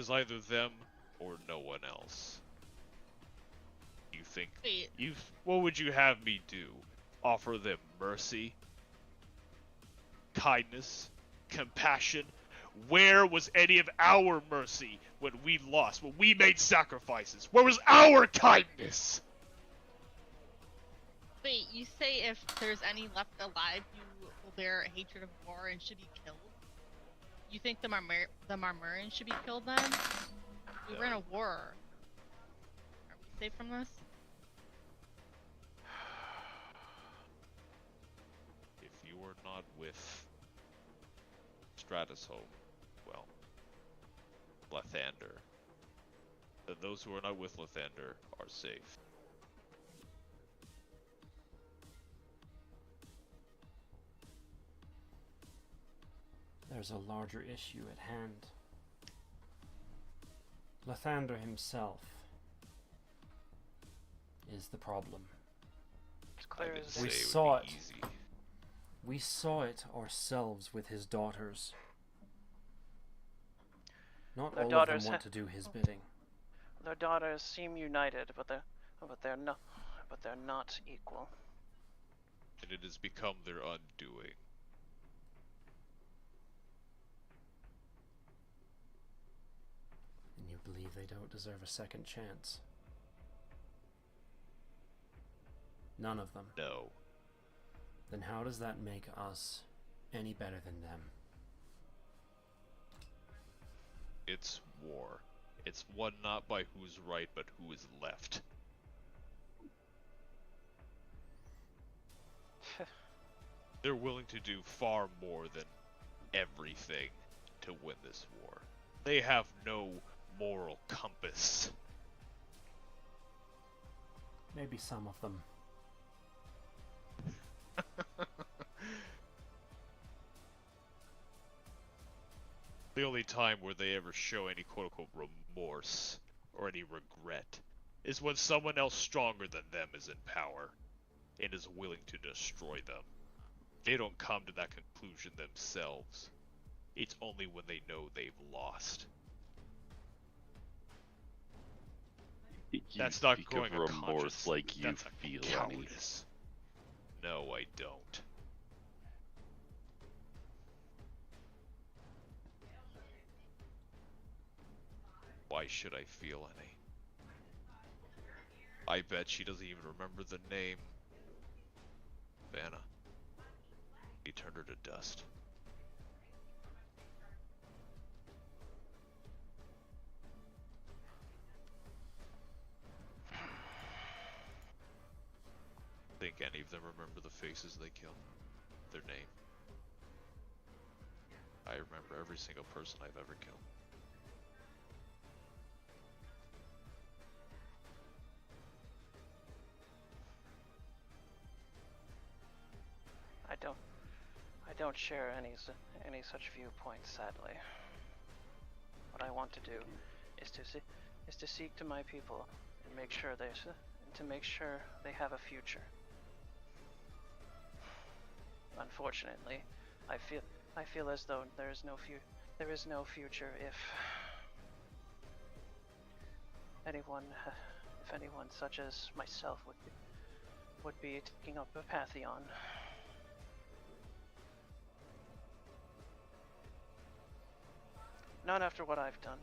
is either them or no one else. You think what would you have me do? Offer them mercy? Kindness? Compassion? Where was any of our mercy when we lost, when we made sacrifices? Where was our kindness? Wait, you say if there's any left alive, you will bear hatred of war and should be killed? You think the Marmurians should be killed then? We were in a war. Are we safe from this? If you are not with Stratus Home, well, Lathander, then those who are not with Lathander are safe. There's a larger issue at hand. Lathander himself is the problem. It's clear as we saw it. We saw it ourselves with his daughters. Not all of them want to do his bidding. Their daughters seem united, but they're not equal. And it has become their undoing. And you believe they don't deserve a second chance? None of them. No. Then how does that make us any better than them? It's war. It's won not by who's right, but who is left. They're willing to do far more than everything to win this war. They have no moral compass. Maybe some of them. The only time where they ever show any quote-unquote remorse or any regret is when someone else stronger than them is in power and is willing to destroy them. They don't come to that conclusion themselves. It's only when they know they've lost. That's not growing a remorse like you That's feel cowardice. No, I don't. Why should I feel any? I bet she doesn't even remember the name. Vanna. He turned her to dust. Think any of them remember the faces they killed? Their name? I remember every single person I've ever killed. I don't share any such viewpoints, sadly. What I want to do is to seek to my people and make sure they have a future. Unfortunately, I feel as though there is no future if anyone such as myself would be taking up a pantheon. Not after what I've done.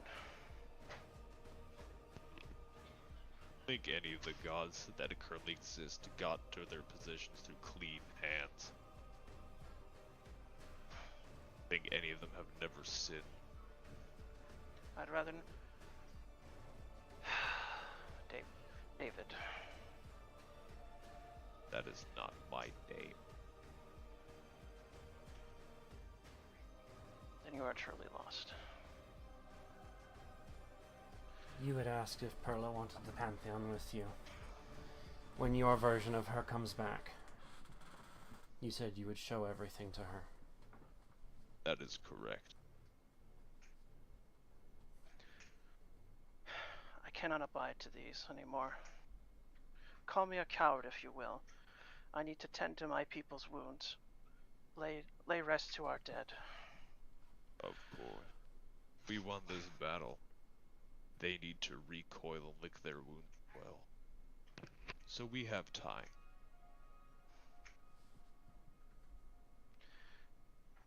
I think any of the gods that currently exist got to their positions through clean hands. I think any of them have never sinned. I'd rather... David. That is not my name. Then you are truly lost. You had asked if Perla wanted the Pantheon with you. When your version of her comes back, you said you would show everything to her. That is correct. I cannot abide to these anymore. Call me a coward if you will. I need to tend to my people's wounds. Lay rest to our dead. Oh boy. We won this battle. they need to recoil and lick their wounds well. So we have time.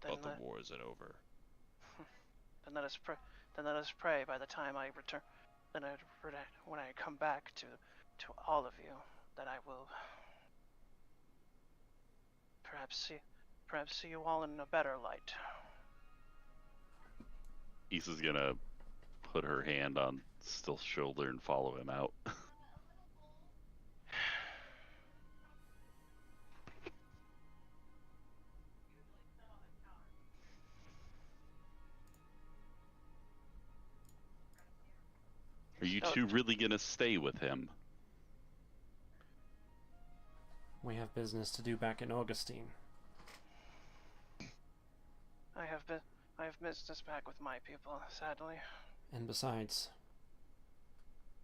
Then But the war isn't over. Then let us pray. Then let us pray. By the time I return, when I come back to all of you, that I will perhaps see you all in a better light. Issa's gonna put her hand on Still's shoulder and follow him out. Are you two really gonna stay with him? We have business to do back in Augustine. I have business back with my people, sadly. And besides,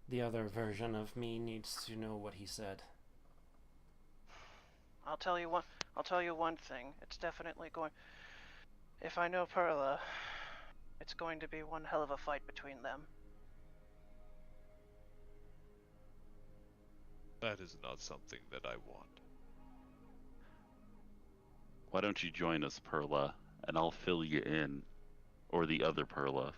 the other version of me needs to know what he said. I'll tell you one thing. It's definitely going. If I know Perla, it's going to be one hell of a fight between them. That is not something that I want. Why don't you join us, Perla, and I'll fill you in. Or the other Perla.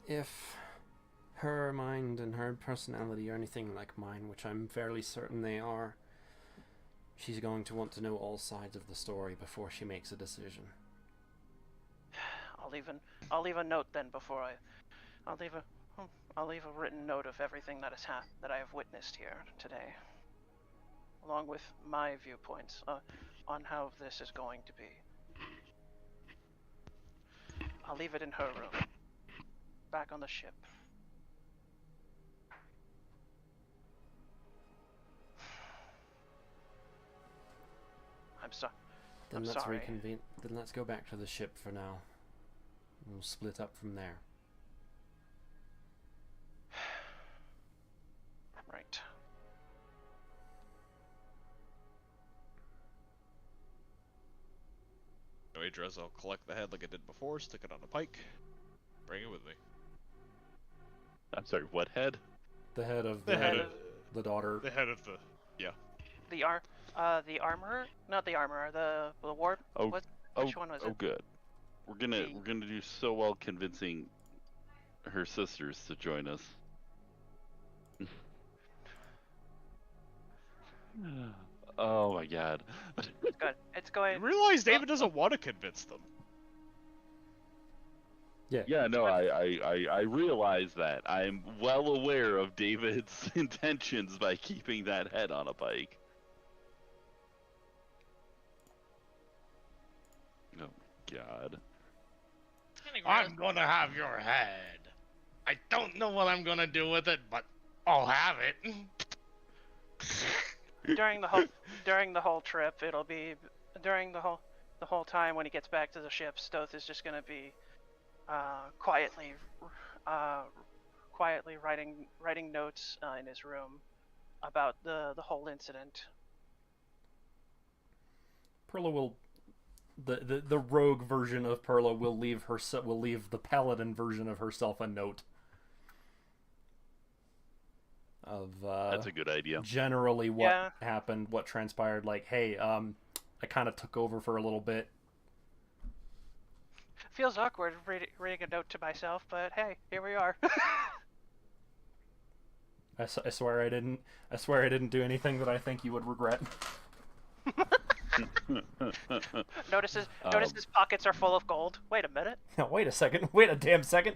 If her mind and her personality are anything like mine, which I'm fairly certain they are, she's going to want to know all sides of the story before she makes a decision. I'll leave a note then I'll leave a written note of everything that I have witnessed here today, along with my viewpoints on how this is going to be. I'll leave it in her room, back on the ship. I'm sorry. Reconvene. Then let's go back to the ship for now. We'll split up from there. Right. Adres, I'll collect the head like I did before, stick it on a pike, bring it with me. I'm sorry, what head? The head of The head of the daughter. the head of the The armorer, not the armorer, the war. Oh, Which one was it? Oh, good. We're gonna do so well convincing her sisters to join us. Oh my god. It's good. It's going. You realize David doesn't want to convince them. Yeah, no, I realize that. I'm well aware of David's intentions by keeping that head on a pike. Oh my god. I'm gonna have your head. I don't know what I'm gonna do with it, but I'll have it. During the whole trip, it'll be during the whole time when he gets back to the ship. Stoth is just gonna be quietly writing notes in his room about the whole incident. Perla will, the rogue version of Perla will leave the paladin version of herself a note of That's a good idea. generally what happened, what transpired. Like, hey, I kind of took over for a little bit. Feels awkward reading a note to myself, but hey, here we are. I swear I didn't do anything that I think you would regret. Notice his pockets are full of gold. Wait a minute. Now, wait a second. Wait a damn second.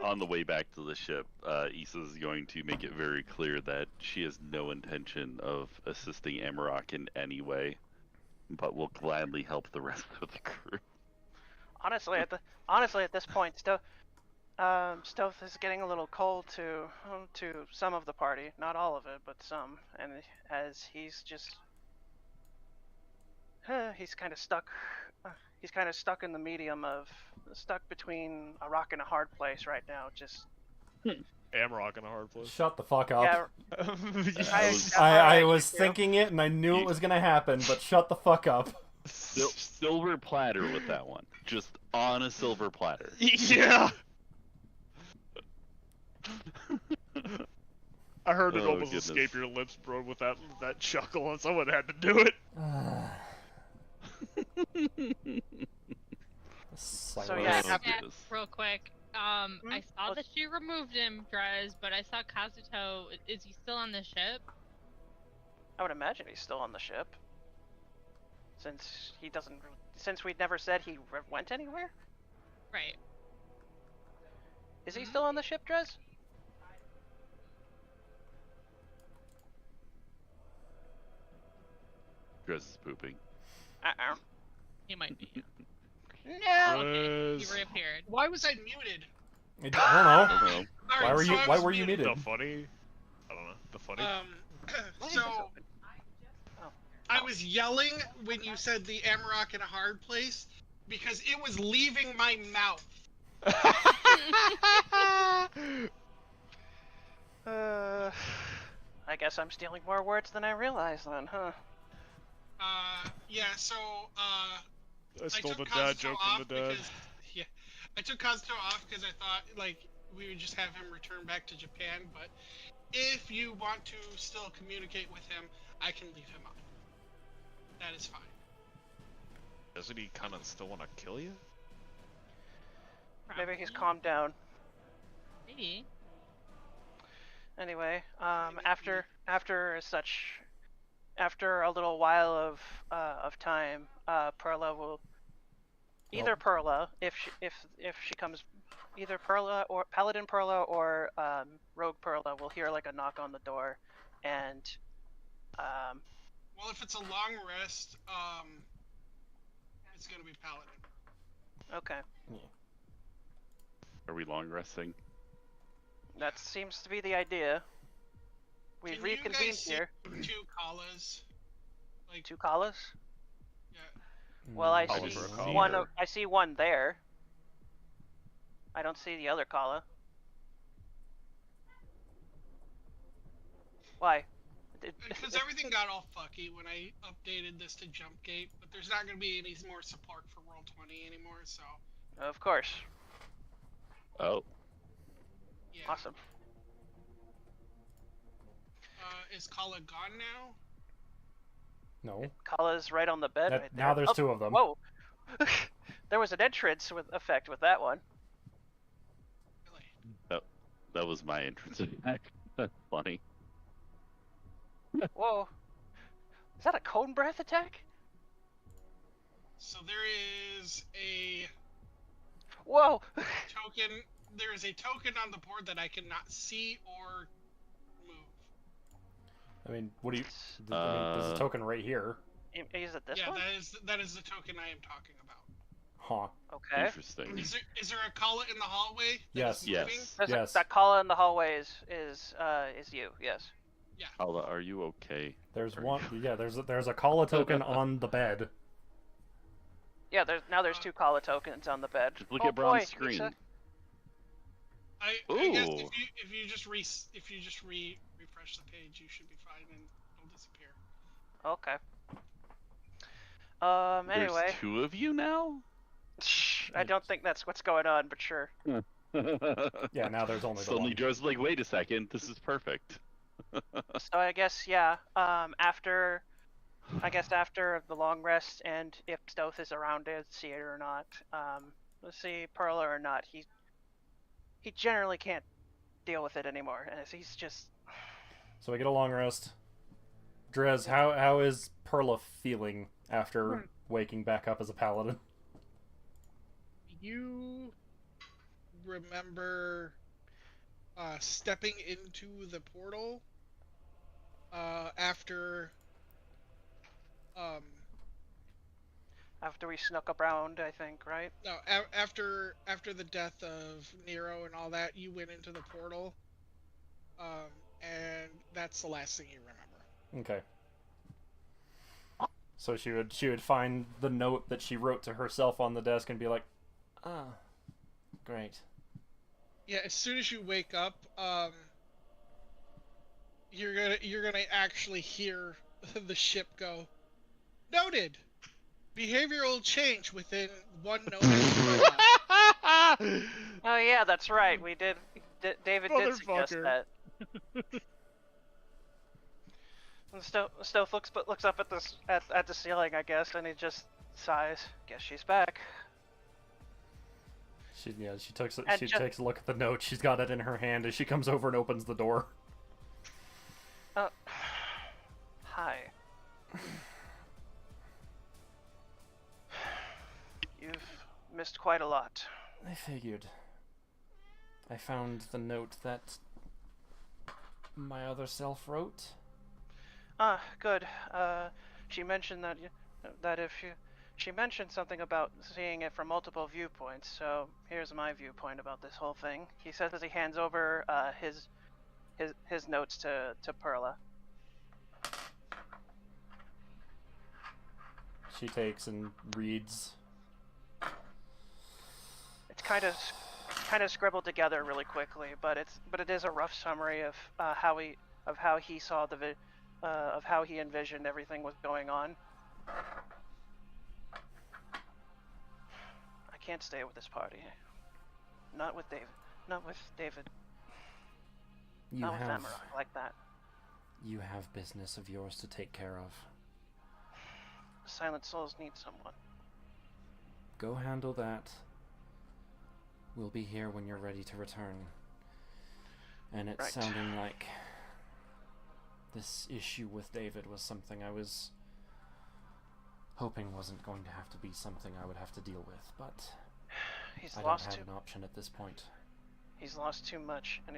On the way back to the ship, Issa is going to make it very clear that she has no intention of assisting Amarok in any way, but will gladly help the rest of the crew. Honestly, at this point, Stoth is getting a little cold to some of the party, not all of it, but some, and as he's just he's kind of stuck. He's kind of stuck in the medium of stuck between a rock and a hard place right now. Just Amarok in a hard place. Shut the fuck up. Yeah, I was thinking it and I knew it was gonna happen, but shut the fuck up. Silver platter with that one. Just on a silver platter. Yeah. I heard it Oh, almost goodness. escape your lips, bro, with that chuckle, and someone had to do it. So yeah, Oh, after, goodness. Real quick. I saw that she removed him, Drez, but I saw Kazuto. Is he still on the ship? I would imagine he's still on the ship. Since he doesn't, since we never said he went anywhere. Right. Is he still on the ship, Drez? Dress is pooping. He might be. No. Okay. He reappeared. Why was I muted? I don't know. I don't know. All Why right, were so you? I Why was were you muted? The funny. I don't know. The funny. So I was yelling when you said the Amarok in a hard place because it was leaving my mouth. I guess I'm stealing more words than I realized then, huh? Yeah. So I stole the took dad Kazuto joke off from the dad. because, yeah, I took Kazuto off because I thought like we would just have him return back to Japan. But if you want to still communicate with him, I can leave him on. That is fine. Doesn't he kind of still want to kill you? Maybe he's Probably. calmed down. Maybe. Anyway, after a little while of time, Perla will either Perla if she comes, either Perla or Paladin Perla or Rogue Perla will hear like a knock on the door, and Well, if it's a long rest, it's gonna be Paladin. okay, Are we long resting? that seems to be the idea. We've Can you reconvened guys see here. 2 Kalas? Like, 2 Kalas. yeah. Well, I Probably see for a Kala. one. I see one there. I don't see the other Kala. Why? Because everything got all fucky when I updated this to Jump Gate, but there's not going to be any more support for Roll20 anymore, so Of course. Oh. yeah. Awesome. Is Kala gone now? No. Kala's right on the bed. That- Right there. now there's Oh, 2 of them. Whoa. There was an entrance with effect with that one. Really? That was my entrance attack. That's funny. Whoa. Is that a cone breath attack? So there is a Whoa. token. There is a token on the board that I cannot see or move. I mean, what do you? I mean, there's a token right here. Is it this Yeah, one? that is the token I am talking about. Huh. Okay. Interesting. Is there a Kala in the hallway? that Yes. is moving? Yes. There's Yes. that Kala in the hallway is you. Yes. Paula, are you okay? There's Are one. you- Yeah. There's a Kala token on the bed. Yeah. There's 2 Kala tokens on the bed. Just look Oh, at Braun's boy, screen. Lisa. I guess Ooh. if you just refresh the page, you should be fine and it'll disappear. Okay. There's Anyway, 2 of you now? I don't think that's what's going on, but sure. Yeah. Now there's only the Suddenly one. Joe's like, wait a second, this is perfect. So I guess yeah. After the long rest, and if Stoth is around to see it or not, let's see Perla or not. He generally can't deal with it anymore, and he's just. So we get a long rest. Drez, how is Perla feeling after waking back up as a paladin? You remember stepping into the portal after After we snuck around, I think, right? no after the death of Nero and all that, you went into the portal, and that's the last thing you remember. Okay. So she would find the note that she wrote to herself on the desk and be like, "Ah, great." Yeah, as soon as you wake up, you're gonna actually hear the ship go, "Noted." behavioral change within one note. At Oh yeah, that's right. We did. David did suggest Motherfucker. that. And Stove looks up at the ceiling, I guess, and he just sighs. Guess she's back. She takes And she ju- takes a look at the note. She's got it in her hand as she comes over and opens the door. Hi. You've missed quite a lot. I figured. I found the note that my other self wrote. Ah, good. She mentioned she mentioned something about seeing it from multiple viewpoints. So here's my viewpoint about this whole thing. He says as he hands over his notes to Perla. She takes and reads. It's kind of scribbled together really quickly, but it is a rough summary of how he saw of how he envisioned everything was going on. I can't stay with this party. Not with David. Not with David. Not with Amarok like that. You have business of yours to take care of. Silent souls need someone. Go handle that. We'll be here when you're ready to return. And it's Right. sounding like this issue with David was something I was hoping wasn't going to have to be something I would have to deal with, but He's I don't lost have an option at this point. He's lost too much, and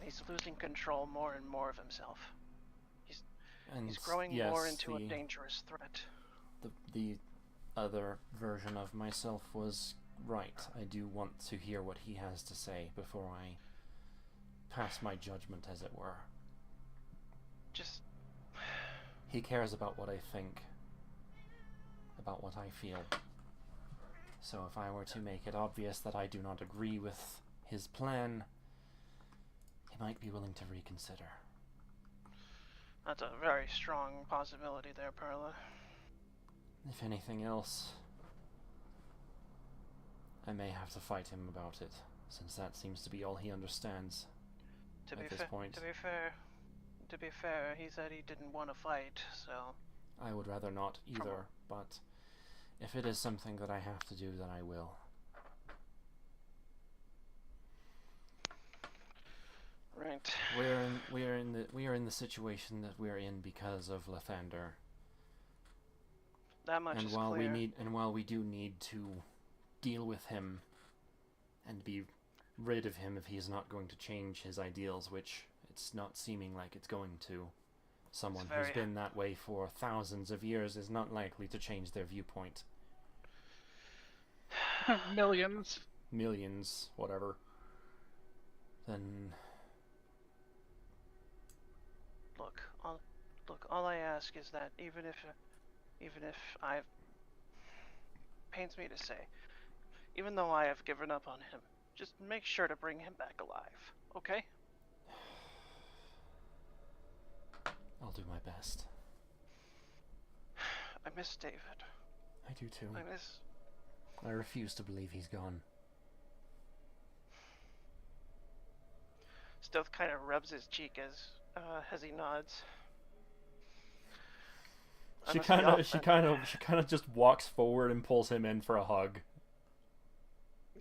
he's losing control more and more of himself. And He's growing yes, more into a dangerous threat. the other version of myself was right. I do want to hear what he has to say before I pass my judgment, as it were. Just He cares about what I think, about what I feel. So if I were to make it obvious that I do not agree with his plan, he might be willing to reconsider. that's a very strong possibility there, Perla. If anything else, I may have to fight him about it, since that seems to be all he understands at this point. To be fair, he said he didn't want to fight, so I would rather not either, but if it is something that I have to do, then I will. right. We are in the situation that we're in because of Lathander. That much And is while clear. while we do need to deal with him and be rid of him if he's not going to change his ideals, which it's not seeming like it's going to. Someone who's been that way for thousands of years is not likely to change their viewpoint. Millions. Millions, whatever. Then All I ask is that even if I pains me to say, even though I have given up on him, just make sure to bring him back alive, okay? I'll do my best. I miss David. I do too. I I refuse to believe he's gone. Stealth kind of rubs his cheek as he nods. She kind of just walks forward and pulls him in for a hug.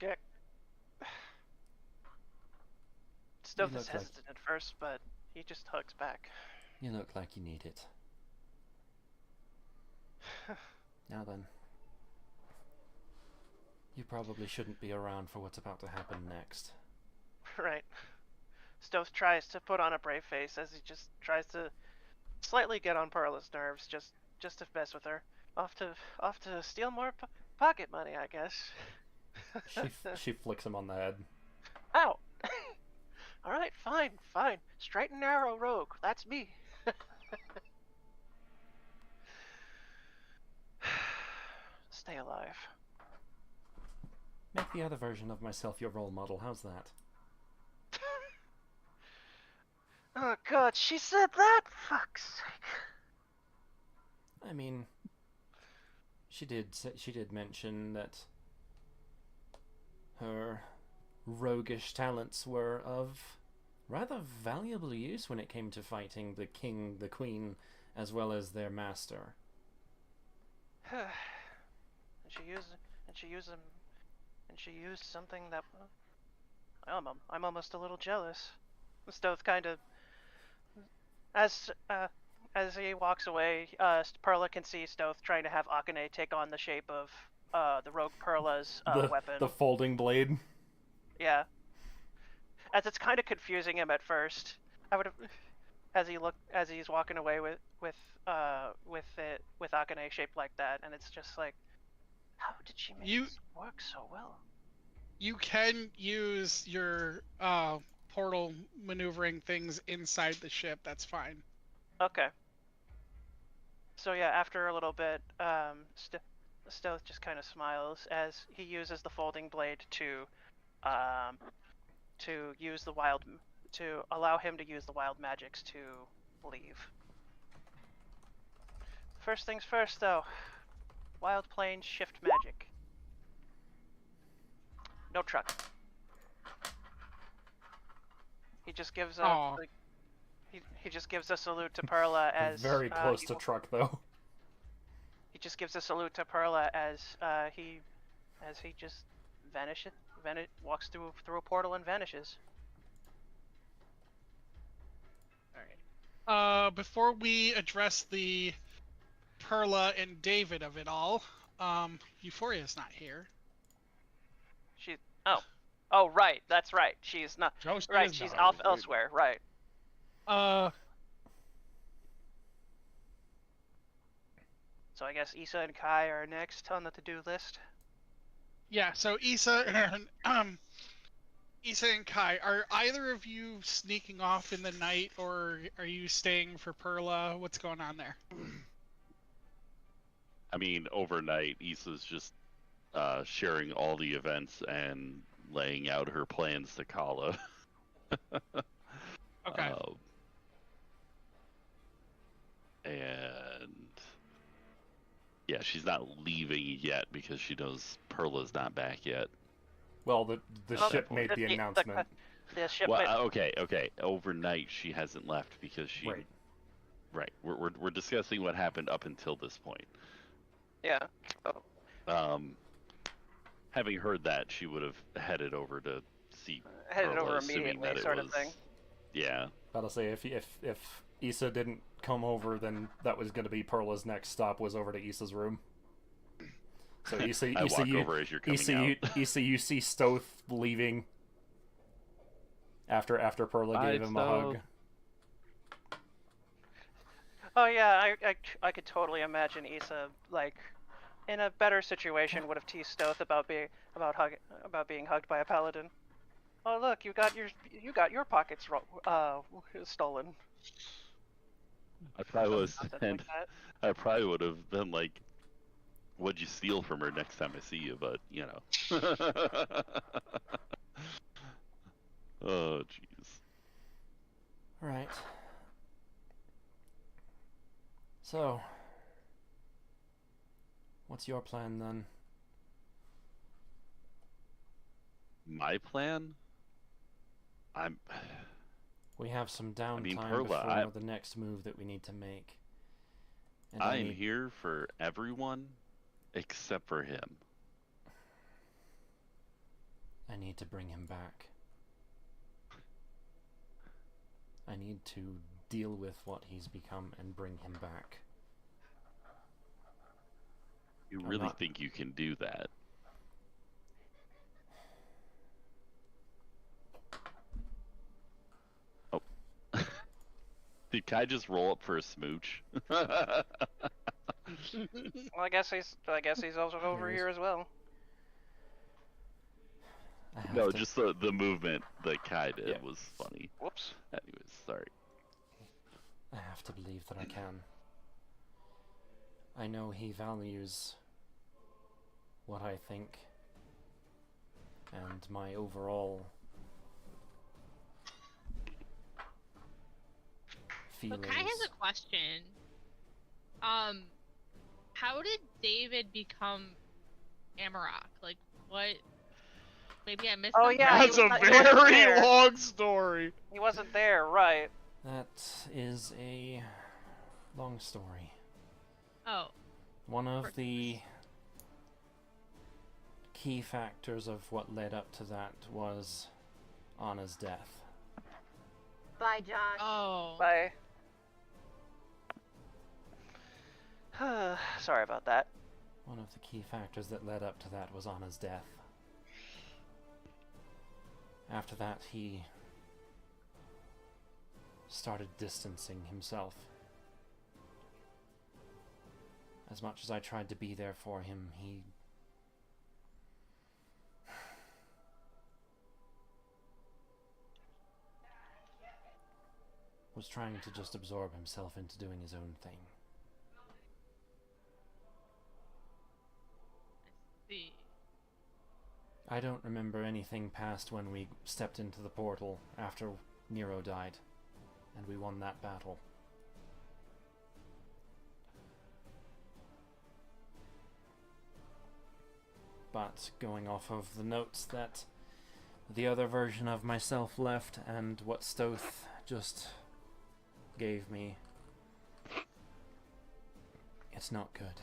Yeah. Stealth You is look like- hesitant at first, but he just hugs back. You look like you need it. Now then. You probably shouldn't be around for what's about to happen next. Right. Stealth tries to put on a brave face as he just tries to slightly get on Perla's nerves, just to mess with her. Off to steal more pocket money, I guess. She flicks him on the head. Ow! Alright, fine. Straight and narrow, rogue. That's me. Stay alive. Make the other version of myself your role model, how's that? Oh god, she said that? Fuck's sake. I mean, she did mention that her roguish talents were of rather valuable use when it came to fighting the king, the queen, as well as their master. and she used something that I'm almost a little jealous. Stoth kind of as he walks away, Perla can see Stoth trying to have Akane take on the shape of the rogue Perla's weapon. The folding blade. Yeah. As it's kind of confusing him at first. I would have, as he's walking away with Akane shaped like that, and it's just like, how did she make this work so well? You can use your portal maneuvering things inside the ship. That's fine. Okay. So yeah, after a little bit, Stoth just kind of smiles as he uses the folding blade to use to allow him to use the wild magics to leave. First things first, though. Wild plane shift magic. No truck. He just gives he just gives a salute to Perla as very close to truck though. He just gives a salute to Perla as he just walks through a portal and vanishes. All right. Before we address the Perla and David of it all, Euphoria's not here. Oh right, that's right. She's not right. She's off elsewhere. Right. So I guess Issa and Kai are next on the to-do list. Yeah. So Issa and Kai, are either of you sneaking off in the night, or are you staying for Perla? What's going on there? I mean, overnight, Issa's just sharing all the events and laying out her plans to Kala. Okay. And yeah, she's not leaving yet because she knows Perla's not back yet. Well, the ship made the announcement. The ship okay. Overnight, she hasn't left because she. Right. We're discussing what happened up until this point. Yeah. Having heard that, she would have headed over to see headed Perla, over assuming immediately, that it sort was, of thing. Yeah. Gotta say, if Issa didn't come over, then that was gonna be Perla's next stop, was over to Issa's room. So Issa, I walk over as you're coming out. Issa, you see Stoth leaving after Perla gave him a hug. Oh yeah, I could totally imagine Issa, like, in a better situation, would have teased Stoth about being hugged by a paladin. Oh look, you got your pockets stolen. I probably would have been like, "What'd you steal from her?" next time I see you, but you know. Oh jeez. Right. So, what's your plan then? My plan? We have some downtime Perla, before the next move that we need to make. And I'm here for everyone except for him. I need to bring him back. I need to deal with what he's become and bring him back. You really think you can do that? Oh. Did Kai just roll up for a smooch? Well, I guess he's also over here as well. No, just the movement that Kai did was funny. Whoops. Anyways, sorry. I have to believe that I can. I know he values what I think and my overall feelings. So Kai has a question. How did David become Amarok? Like, what? Maybe I missed Oh, something? yeah, That's a he wasn't very there. long story. He wasn't there, right? That is a long story. Oh, One of course. the key factors of what led up to that was Anna's death. Bye, Josh. oh. Bye. Sorry about that. One of the key factors that led up to that was Anna's death. After that, he started distancing himself. As much as I tried to be there for him, he was trying to just absorb himself into doing his own thing. See. I don't remember anything past when we stepped into the portal after Nero died, and we won that battle. But going off of the notes that the other version of myself left and what Stoth just gave me, it's not good.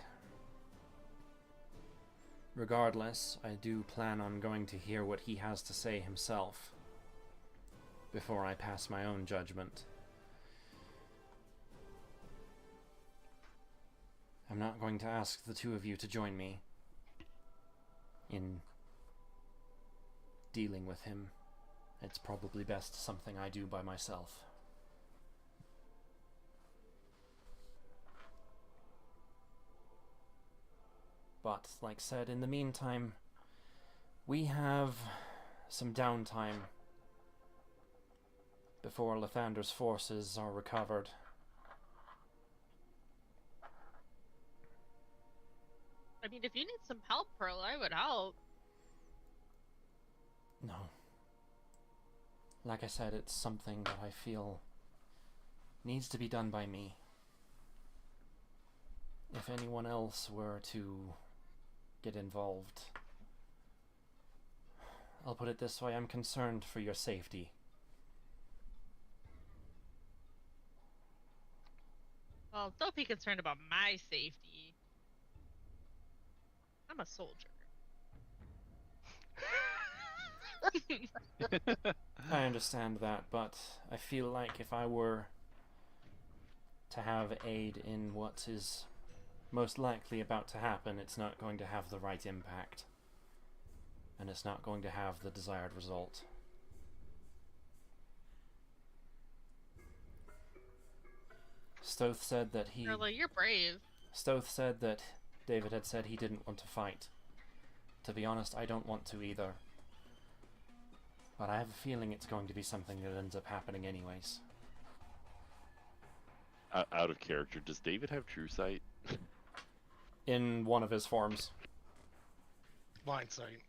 Regardless, I do plan on going to hear what he has to say himself before I pass my own judgment. I'm not going to ask the two of you to join me in dealing with him. It's probably best something I do by myself. But, like said, in the meantime, we have some downtime before Lathander's forces are recovered. I mean, if you need some help, Pearl, I would help. No. Like I said, it's something that I feel needs to be done by me. If anyone else were to get involved, I'll put it this way, I'm concerned for your safety. Well, don't be concerned about my safety. I'm a soldier. I understand that, but I feel like if I were to have aid in what is most likely about to happen, it's not going to have the right impact. And it's not going to have the desired result. Stoth said that he... Pearl, you're brave. Stoth said that David had said he didn't want to fight. To be honest, I don't want to either. But I have a feeling it's going to be something that ends up happening anyways. Out of character, does David have true sight? In one of his forms. Blind sight.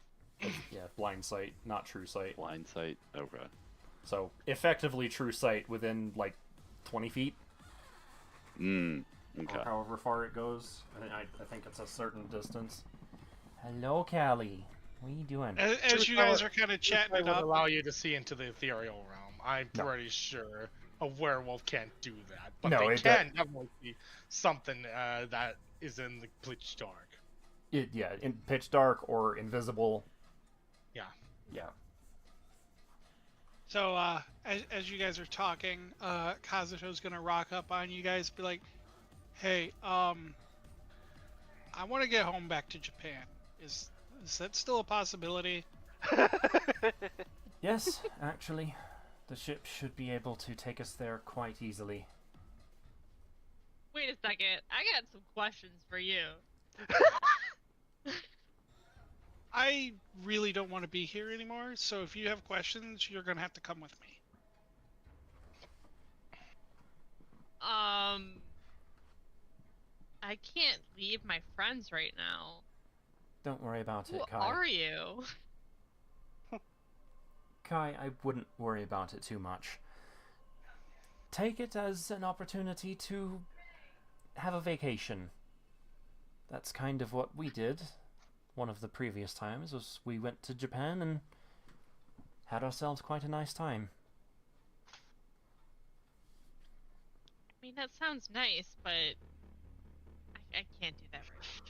Yeah, blind sight, not true sight. Blind sight? Okay. So, effectively true sight within, like, 20 feet. Okay. Or however far it goes. I think it's a certain distance. Hello, Callie. What are you doing? As you guys are kind of It chatting would it up, allow you to see into the ethereal realm. I'm No. pretty sure a werewolf can't do that, but No, they it- can definitely see something that is in the pitch dark. Yeah, in pitch dark or invisible. Yeah. Yeah. so as you guys are talking, Kazuto's gonna rock up on you guys, be like, "Hey, I want to get home back to Japan. Is that still a possibility?" Yes, actually. The ship should be able to take us there quite easily. Wait a second. I got some questions for you. I really don't want to be here anymore, so if you have questions, you're gonna have to come with me. I can't leave my friends right now. Don't worry about Who it, Kai. are you? Kai, I wouldn't worry about it too much. Take it as an opportunity to have a vacation. That's kind of what we did. One of the previous times was we went to Japan and had ourselves quite a nice time. I mean, that sounds nice, but I can't do that right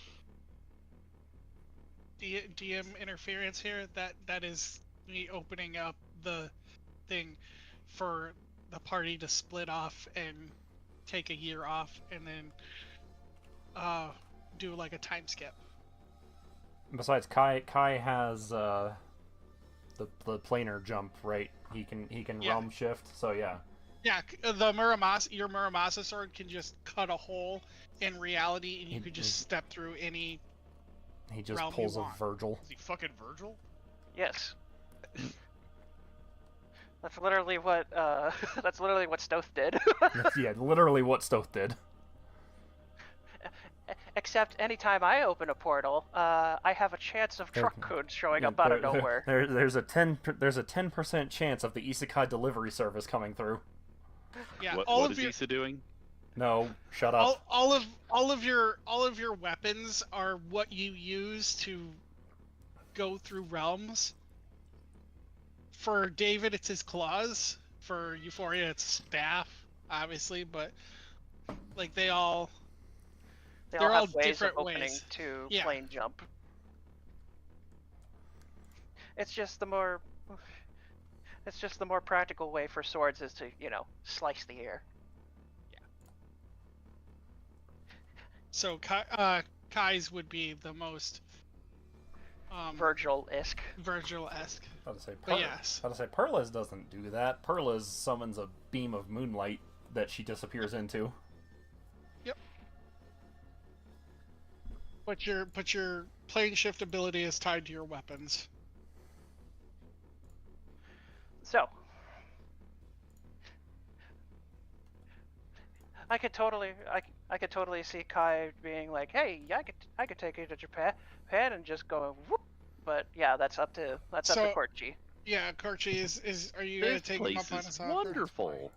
DM interference here. That is me opening up the thing for the party to split off and take a year off, and then do like a time skip. Besides, Kai has the planar jump, right? He can Yeah. realm shift. So yeah. Yeah, your Muramasa sword can just cut a hole in reality, and you could just step through any. He just realm you pulls a want. Virgil. Is he fucking Virgil? Yes. That's literally what that's literally what Stoth did. Yeah, literally what Stoth did. Except anytime I open a portal, I have a chance of truck codes showing up out of nowhere. There's a 10% chance of the Isekai delivery service coming through. Yeah, What is Issa doing? No, shut up. all of your weapons are what you use to go through realms. For David, it's his claws. For Euphoria, it's staff, obviously, but like they're all have ways different of opening ways. to Yeah. plane jump. It's just the more practical way for swords is to, slice the air. So Kai's would be the most Virgil-esque. Virgil-esque. But yes. Perla's doesn't do that. Perla's summons a beam of moonlight that she disappears into. Yep. But your plane shift ability is tied to your weapons. So, I could totally see Kai being like, "Hey, yeah, I could take you to Japan and just go whoop." But yeah, that's up to Korchi. Yeah, Korchi is. Are you gonna take him up on his offer? Wonderful.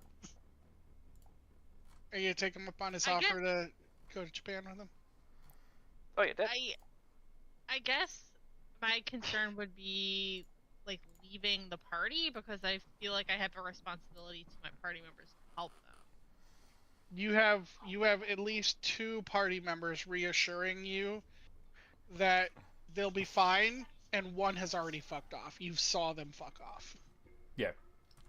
Are you gonna take him up on his I offer to go to Japan with him? Oh, you did? I guess my concern would be like leaving the party, because I feel like I have a responsibility to my party members to help them. You have at least 2 party members reassuring you that they'll be fine, and one has already fucked off. You saw them fuck off. Yeah.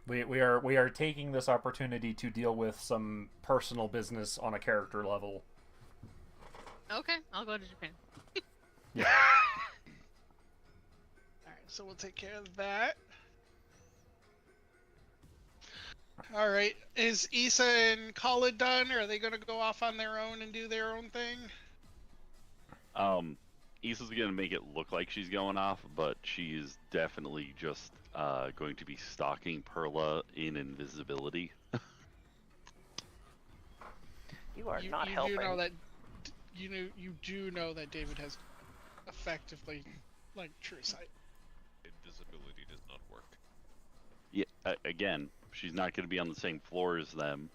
We are taking this opportunity to deal with some personal business on a character level. Okay, I'll go to Japan. Yeah. Alright, so we'll take care of that. Alright, is Issa and Khalid done, or are they gonna go off on their own and do their own thing? Issa's gonna make it look like she's going off, but she's definitely just going to be stalking Perla in invisibility. You are You not do helping. know that you do know that David has effectively true sight. Invisibility does not work. Yeah, again, she's not going to be on the same floor as them.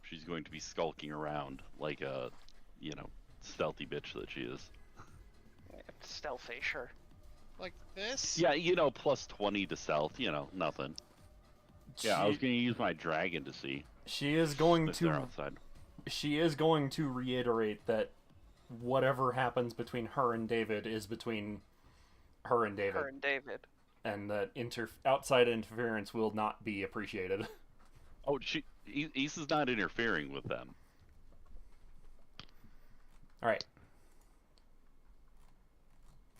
She's going to be skulking around like a, stealthy bitch that she is. Stealthy, sure. Like this? Yeah, plus 20 to stealth, nothing. Yeah, I was going to use my dragon to see She is going if they're to outside. She is going to reiterate that whatever happens between her and David is between her and David. Her and David. And that outside interference will not be appreciated. Oh, Issa's not interfering with them. Alright.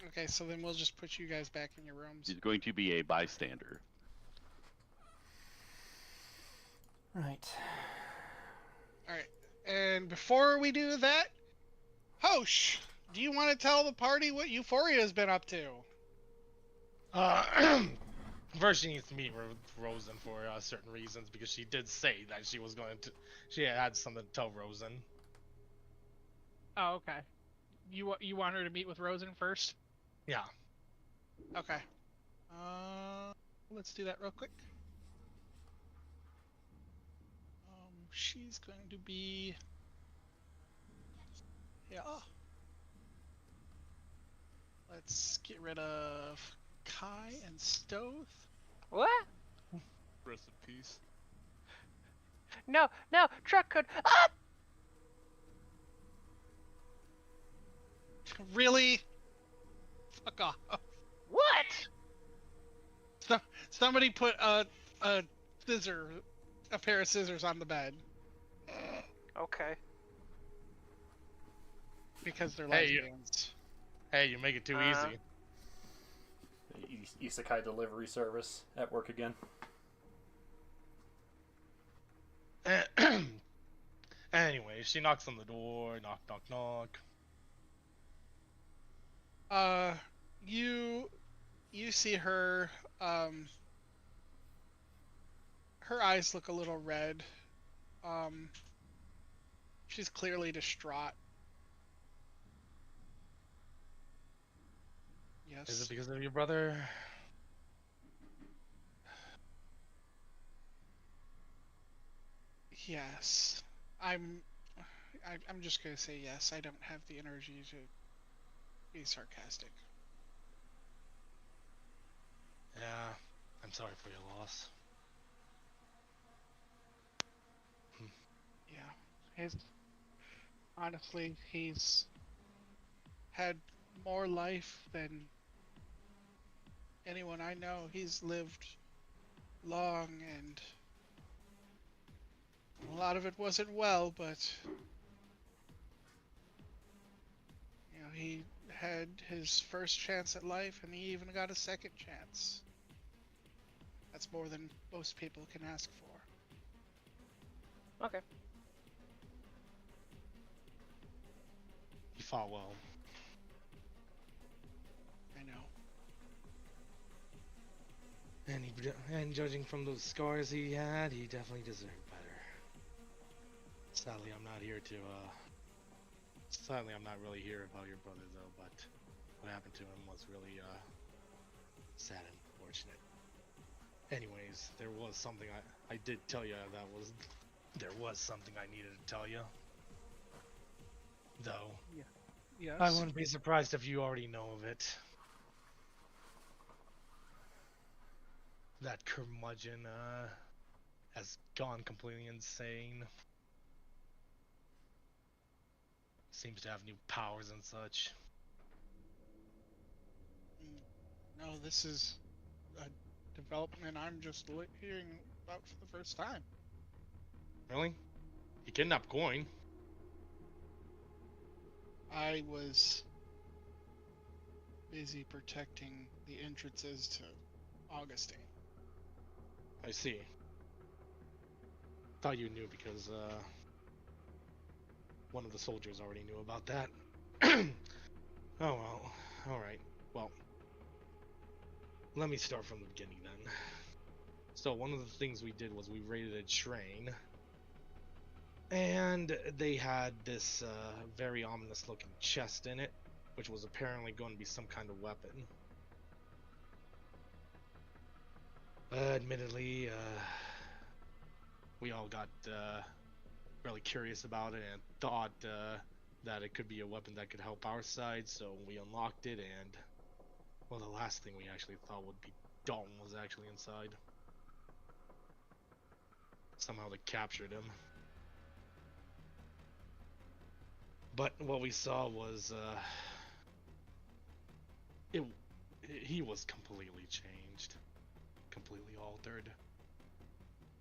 Okay, so then we'll just put you guys back in your rooms. She's going to be a bystander. Right. Alright, and before we do that, Hosh, do you want to tell the party what Euphoria's been up to? First, she needs to meet Rosen for certain reasons, because she did say that she had something to tell Rosen. Oh, okay. You want her to meet with Rosen first? Yeah. Okay. Let's do that real quick. She's going to be... Yeah. Let's get rid of Kai and Stoth. What? Rest in peace. No, no, truck could. Ah! Really? Fuck off. What? Somebody put a pair of scissors on the bed Okay. because they're Hey, lesbians. Hey, you make it too easy. Isekai delivery service at work again. Anyway, she knocks on the door. Knock, knock, knock. You see her. Her eyes look a little red. She's clearly distraught. Yes. Is it because of your brother? Yes. I'm just gonna say yes. I don't have the energy to be sarcastic. Yeah, I'm sorry for your loss. Yeah. Honestly, he's had more life than anyone I know. He's lived long, and a lot of it wasn't well, but he had his first chance at life, and he even got a second chance. That's more than most people can ask for. Okay. He fought well. I know. And judging from those scars he had, he definitely deserved better. Sadly, I'm not here to, Sadly, I'm not really here about your brother, though, but what happened to him was really, sad and unfortunate. Anyways, there was something I did tell you there was something I needed to tell you. Though, Yes. I wouldn't be surprised if you already know of it. That curmudgeon, has gone completely insane. Seems to have new powers and such. No, this is a development I'm just hearing about for the first time. Really? He kidnapped Coin. I was busy protecting the entrances to Augustine. I see. Thought you knew because, one of the soldiers already knew about that. Oh well. Alright. Well, let me start from the beginning then. So one of the things we did was we raided a train. And they had this very ominous looking chest in it, which was apparently going to be some kind of weapon. Admittedly, we all got really curious about it and thought that it could be a weapon that could help our side, so we unlocked it, and well, the last thing we actually thought would be Dalton was actually inside. Somehow they captured him. But what we saw was he was completely changed, completely altered.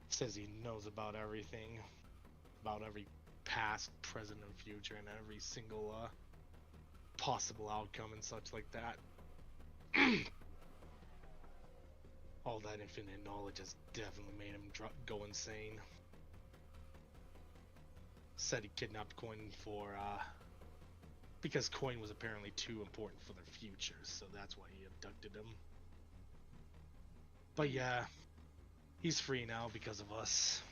Says he knows about everything, about every past, present, and future, and every single possible outcome and such like that. All that infinite knowledge has definitely made him go insane. Said he kidnapped Coin because Coin was apparently too important for their futures, so that's why he abducted him. But yeah, he's free now because of us.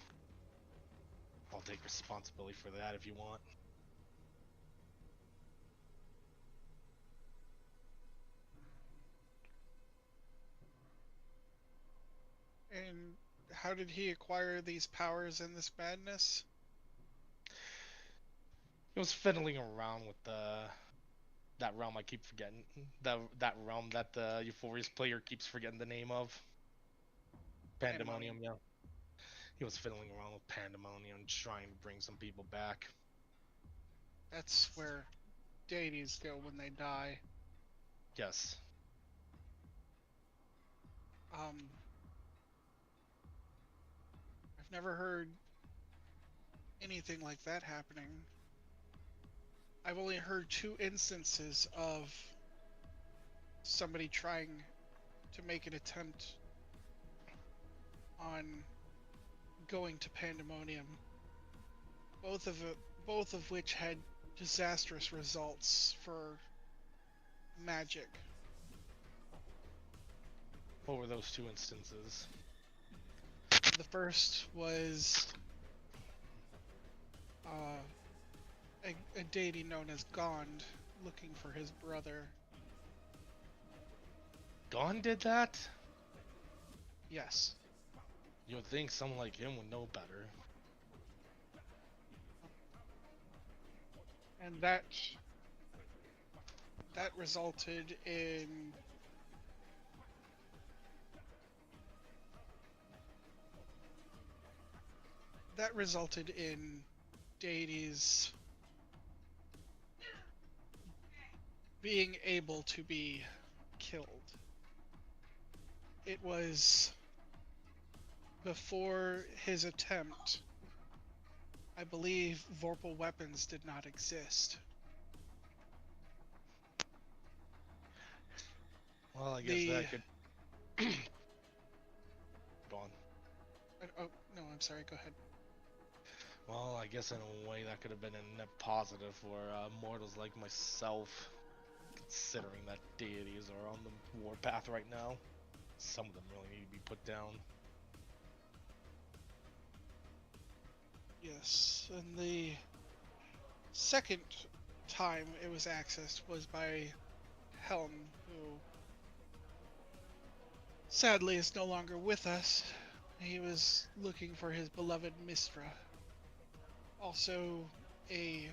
I'll take responsibility for that if you want. And how did he acquire these powers and this madness? He was fiddling around with the that realm I keep forgetting. That realm that the Euphorious player keeps forgetting the name of. Pandemonium, yeah. He was fiddling around with Pandemonium, trying to bring some people back. That's where deities go when they die. Yes. I've never heard anything like that happening. I've only heard 2 instances of somebody trying to make an attempt on going to Pandemonium. Both of which had disastrous results for magic. What were those 2 instances? The first was a deity known as Gond looking for his brother. Gon did that? Yes. You would think someone like him would know better. And that resulted in deities being able to be killed. It was before his attempt. I believe Vorpal weapons did not exist. Well, I guess that could... Go on. Oh, no, I'm sorry, go ahead. Well, I guess in a way that could have been a net positive for mortals like myself, considering that deities are on the warpath right now. Some of them really need to be put down. Yes, and the second time it was accessed was by Helm, who sadly is no longer with us. He was looking for his beloved Mistra. Also, a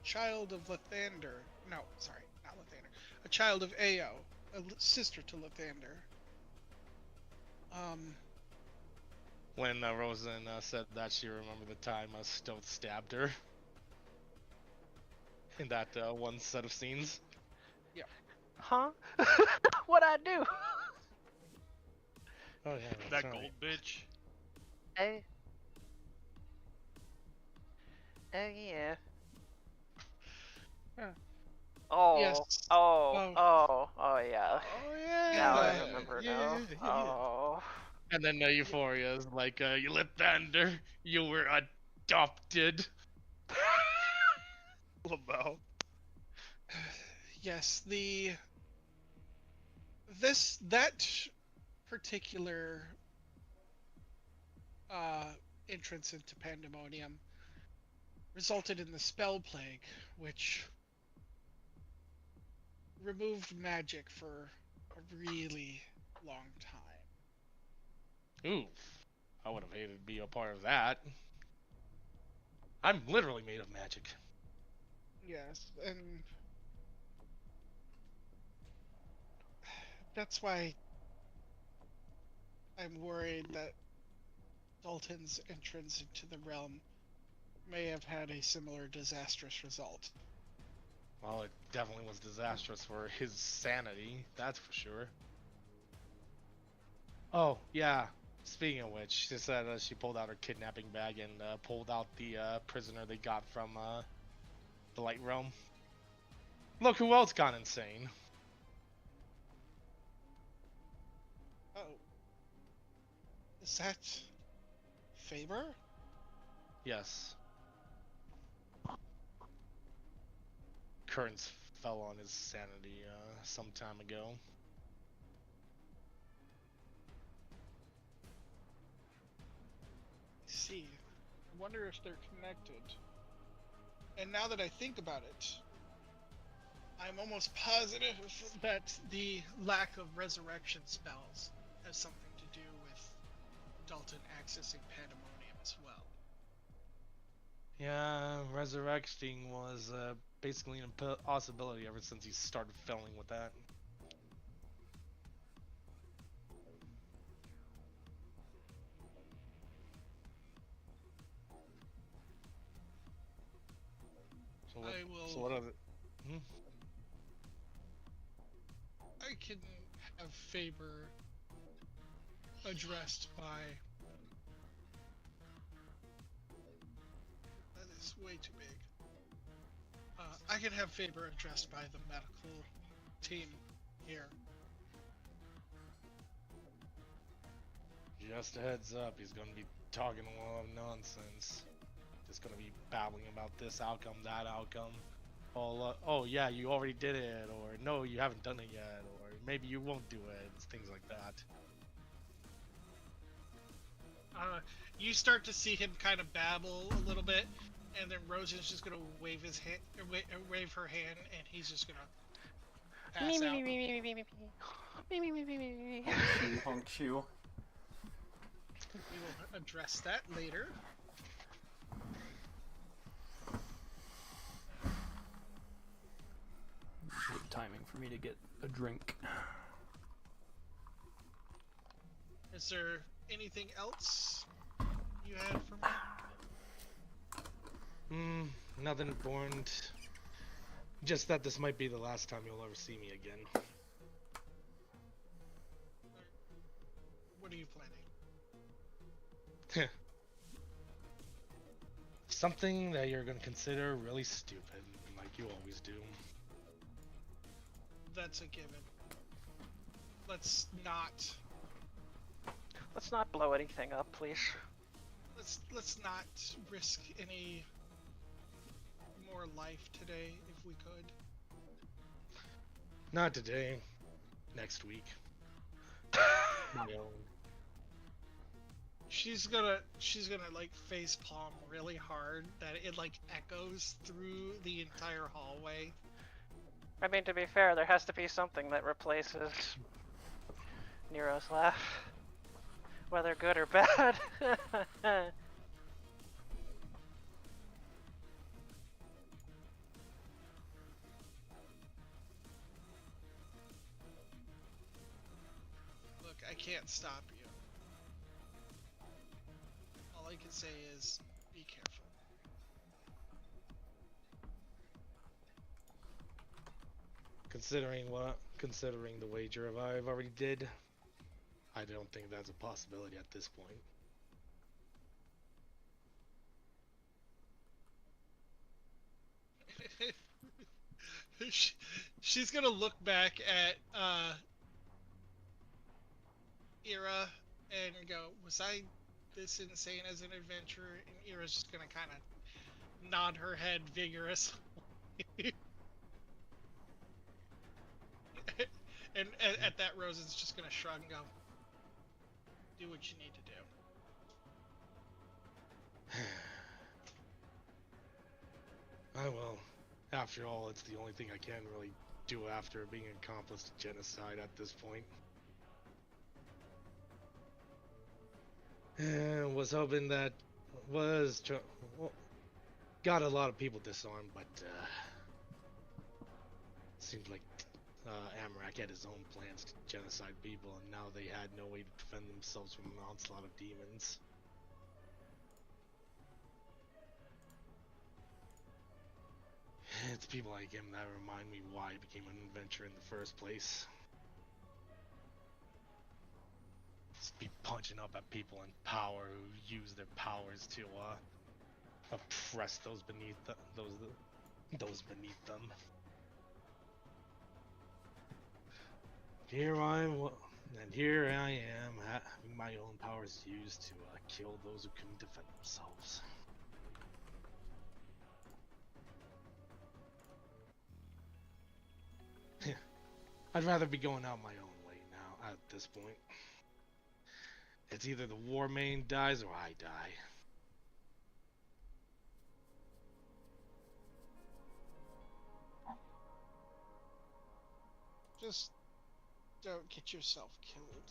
child of Lathander. No, sorry, not Lathander. A child of Ao, a sister to Lathander. When Rosen said that, she remembered the time Stealth stabbed her. In that one set of scenes. Yeah. Huh? What'd I do? Oh yeah, That right. gold bitch. Hey. Oh yeah. Yeah. Oh. Yes. Oh. Oh. Oh yeah. Oh yeah. Now I And, remember yeah, now. yeah. Oh. And then Euphoria is like, you Lathander, you were adopted. Lamau. yes, that particular entrance into Pandemonium resulted in the Spell Plague, which removed magic for a really long time. Ooh, I would have hated to be a part of that. I'm literally made of magic. Yes, and that's why I'm worried that Dalton's entrance into the realm may have had a similar disastrous result. Well, it definitely was disastrous for his sanity, that's for sure. Oh, yeah. Speaking of which, she said she pulled out her kidnapping bag and pulled out the prisoner they got from the Light Realm. Look who else got insane. Oh. Is that Faber? Yes. Currents fell on his sanity some time ago. I see. I wonder if they're connected. And now that I think about it, I'm almost positive that the lack of resurrection spells has something to do with Dalton accessing Pandemonium as well. Yeah, resurrecting was basically an impossibility ever since he started failing with that. So what, I will. so what other... I can have Faber addressed by. That is way too big. I can have Faber addressed by the medical team here. Just a heads up, he's gonna be talking a lot of nonsense. Just gonna be babbling about this outcome, that outcome. Oh yeah, you already did it, or no, you haven't done it yet, or maybe you won't do it, things like that. You start to see him kind of babble a little bit, and then Rosen's just gonna wave his hand, wave her hand, and he's just gonna pass out. Honk shoe. We will address that later. Good timing for me to get a drink. Is there anything else you had for me? Nothing important. Just that this might be the last time you'll ever see me again. What are you planning? Something that you're gonna consider really stupid, like you always do. That's a given. Let's not blow anything up, please. let's not risk any more life today if we could. Not today. Next week. My own. She's gonna like face palm really hard that it like echoes through the entire hallway. I mean, to be fair, there has to be something that replaces Nero's laugh, whether good or bad. Look, I can't stop you. All I can say is be careful. Considering the wager I've already did, I don't think that's a possibility at this point. She's gonna look back at Ira and go, "Was I this insane as an adventurer?" And Ira's just gonna kind of nod her head vigorously. and at that, Rosen's just gonna shrug and go, "Do what you need to do." I will. After all, it's the only thing I can really do after being an accomplice to genocide at this point. And was hoping that got a lot of people disarmed, but seems like Amarak had his own plans to genocide people, and now they had no way to defend themselves from an onslaught of demons. It's people like him that remind me why I became an adventurer in the first place. Just be punching up at people in power who use their powers to oppress those beneath those beneath them. Here I am, and here I am having my own powers used to kill those who couldn't defend themselves. I'd rather be going out my own way now, at this point. It's either the war main dies or I die. Just don't get yourself killed.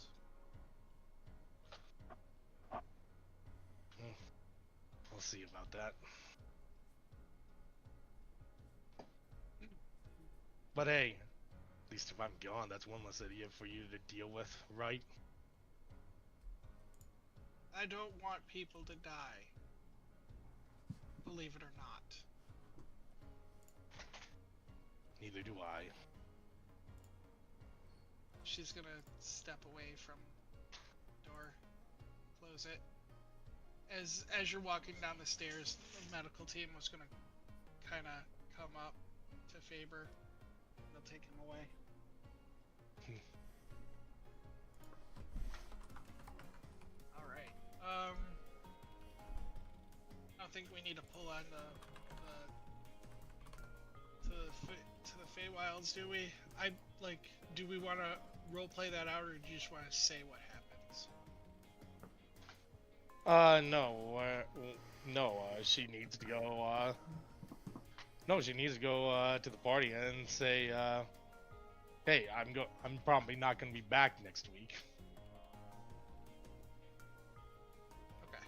We'll see about that. But hey, at least if I'm gone, that's one less idiot for you to deal with, right? I don't want people to die. Believe it or not. Neither do I. She's gonna step away from the door, close it. As you're walking down the stairs, the medical team was gonna kind of come up to Faber. They'll take him away. All right. I don't think we need to pull on to the Feywilds, do we? Do we want to roleplay that out, or do you just want to say what happens? No, she needs to go, no, she needs to go, to the party and say, hey, I'm probably not gonna be back next week. Okay.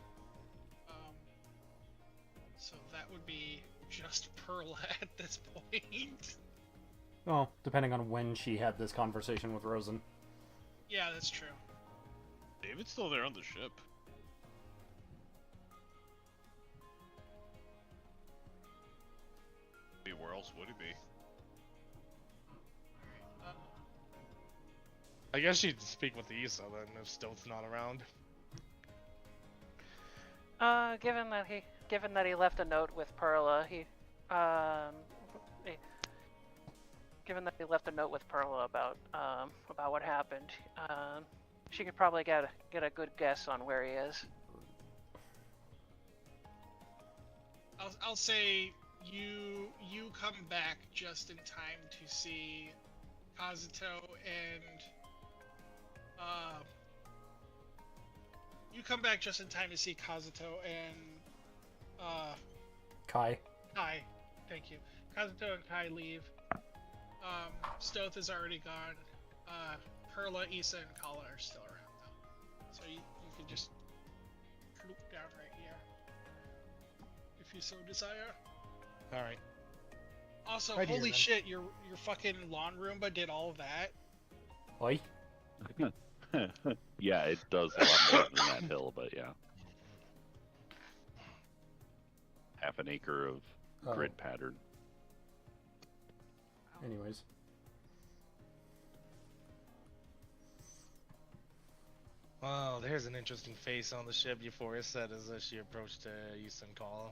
So that would be just Perla at this point. Well, depending on when she had this conversation with Rosen. Yeah, that's true. David's still there on the ship. Where else would he be? I guess she'd speak with Issa then if Stoth's not around. Given that he left a note with Perla, given that he left a note with Perla about what happened, she could probably get a good guess on where he is. I'll say you come back just in time to see Kazuto and Kai. Kai. Thank you. Kazuto and Kai leave. Stoth is already gone. Perla, Issa, and Kala are still around though. So you can just loop down right here if you so desire. Alright. Also, Right here, holy then. shit, your fucking lawn Roomba did all of that. Oi. Yeah, it does a lot more than that hill, but yeah. Half an acre of grid pattern. Anyways. Well, there's an interesting face on the ship, Euphoria said as she approached Issa and Kala.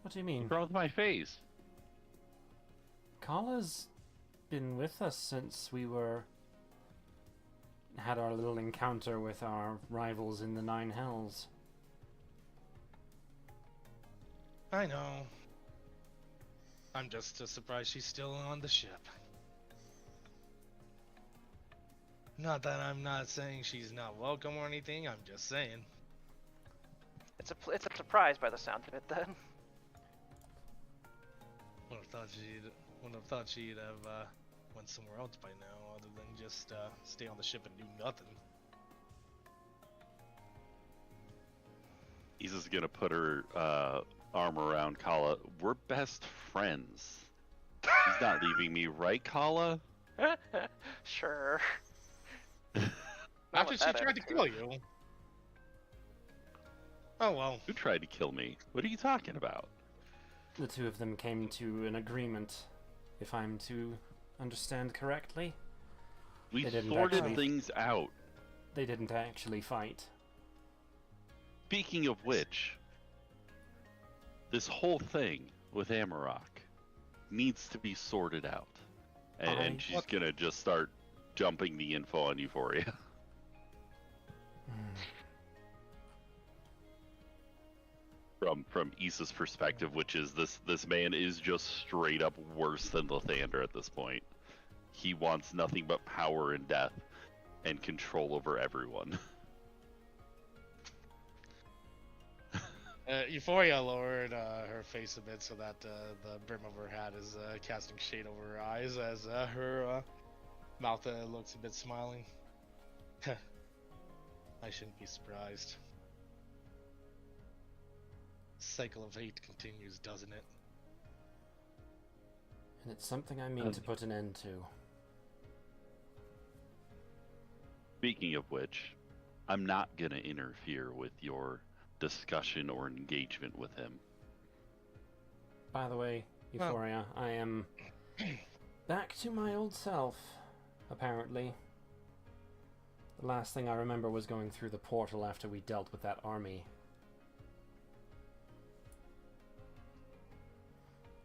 What do you mean? What's wrong with my face? Kala's been with us since we had our little encounter with our rivals in the Nine Hells. I know. I'm just surprised she's still on the ship. Not that I'm not saying she's not welcome or anything, I'm just saying. It's a surprise by the sound of it then. Would have thought she'd have went somewhere else by now, other than just stay on the ship and do nothing. Issa's gonna put her arm around Kala. We're best friends. He's not leaving me, right, Kala? Sure. After with she that tried to attitude. kill you. Oh well. Who tried to kill me? What are you talking about? The two of them came to an agreement, if I'm to understand correctly. We They didn't sorted actually- things out. They didn't actually fight. Speaking of which, this whole thing with Amarok needs to be sorted out. And she's gonna just start jumping the info on Euphoria. From Issa's perspective, which is this man is just straight up worse than Lathander at this point. He wants nothing but power and death and control over everyone. Euphoria lowered her face a bit so that the brim of her hat is casting shade over her eyes as her mouth looks a bit smiling. I shouldn't be surprised. Cycle of hate continues, doesn't it? It's something I mean to put an end to. Speaking of which, I'm not going to interfere with your discussion or engagement with him. By the way, Euphoria, I am back to my old self, apparently. The last thing I remember was going through the portal after we dealt with that army.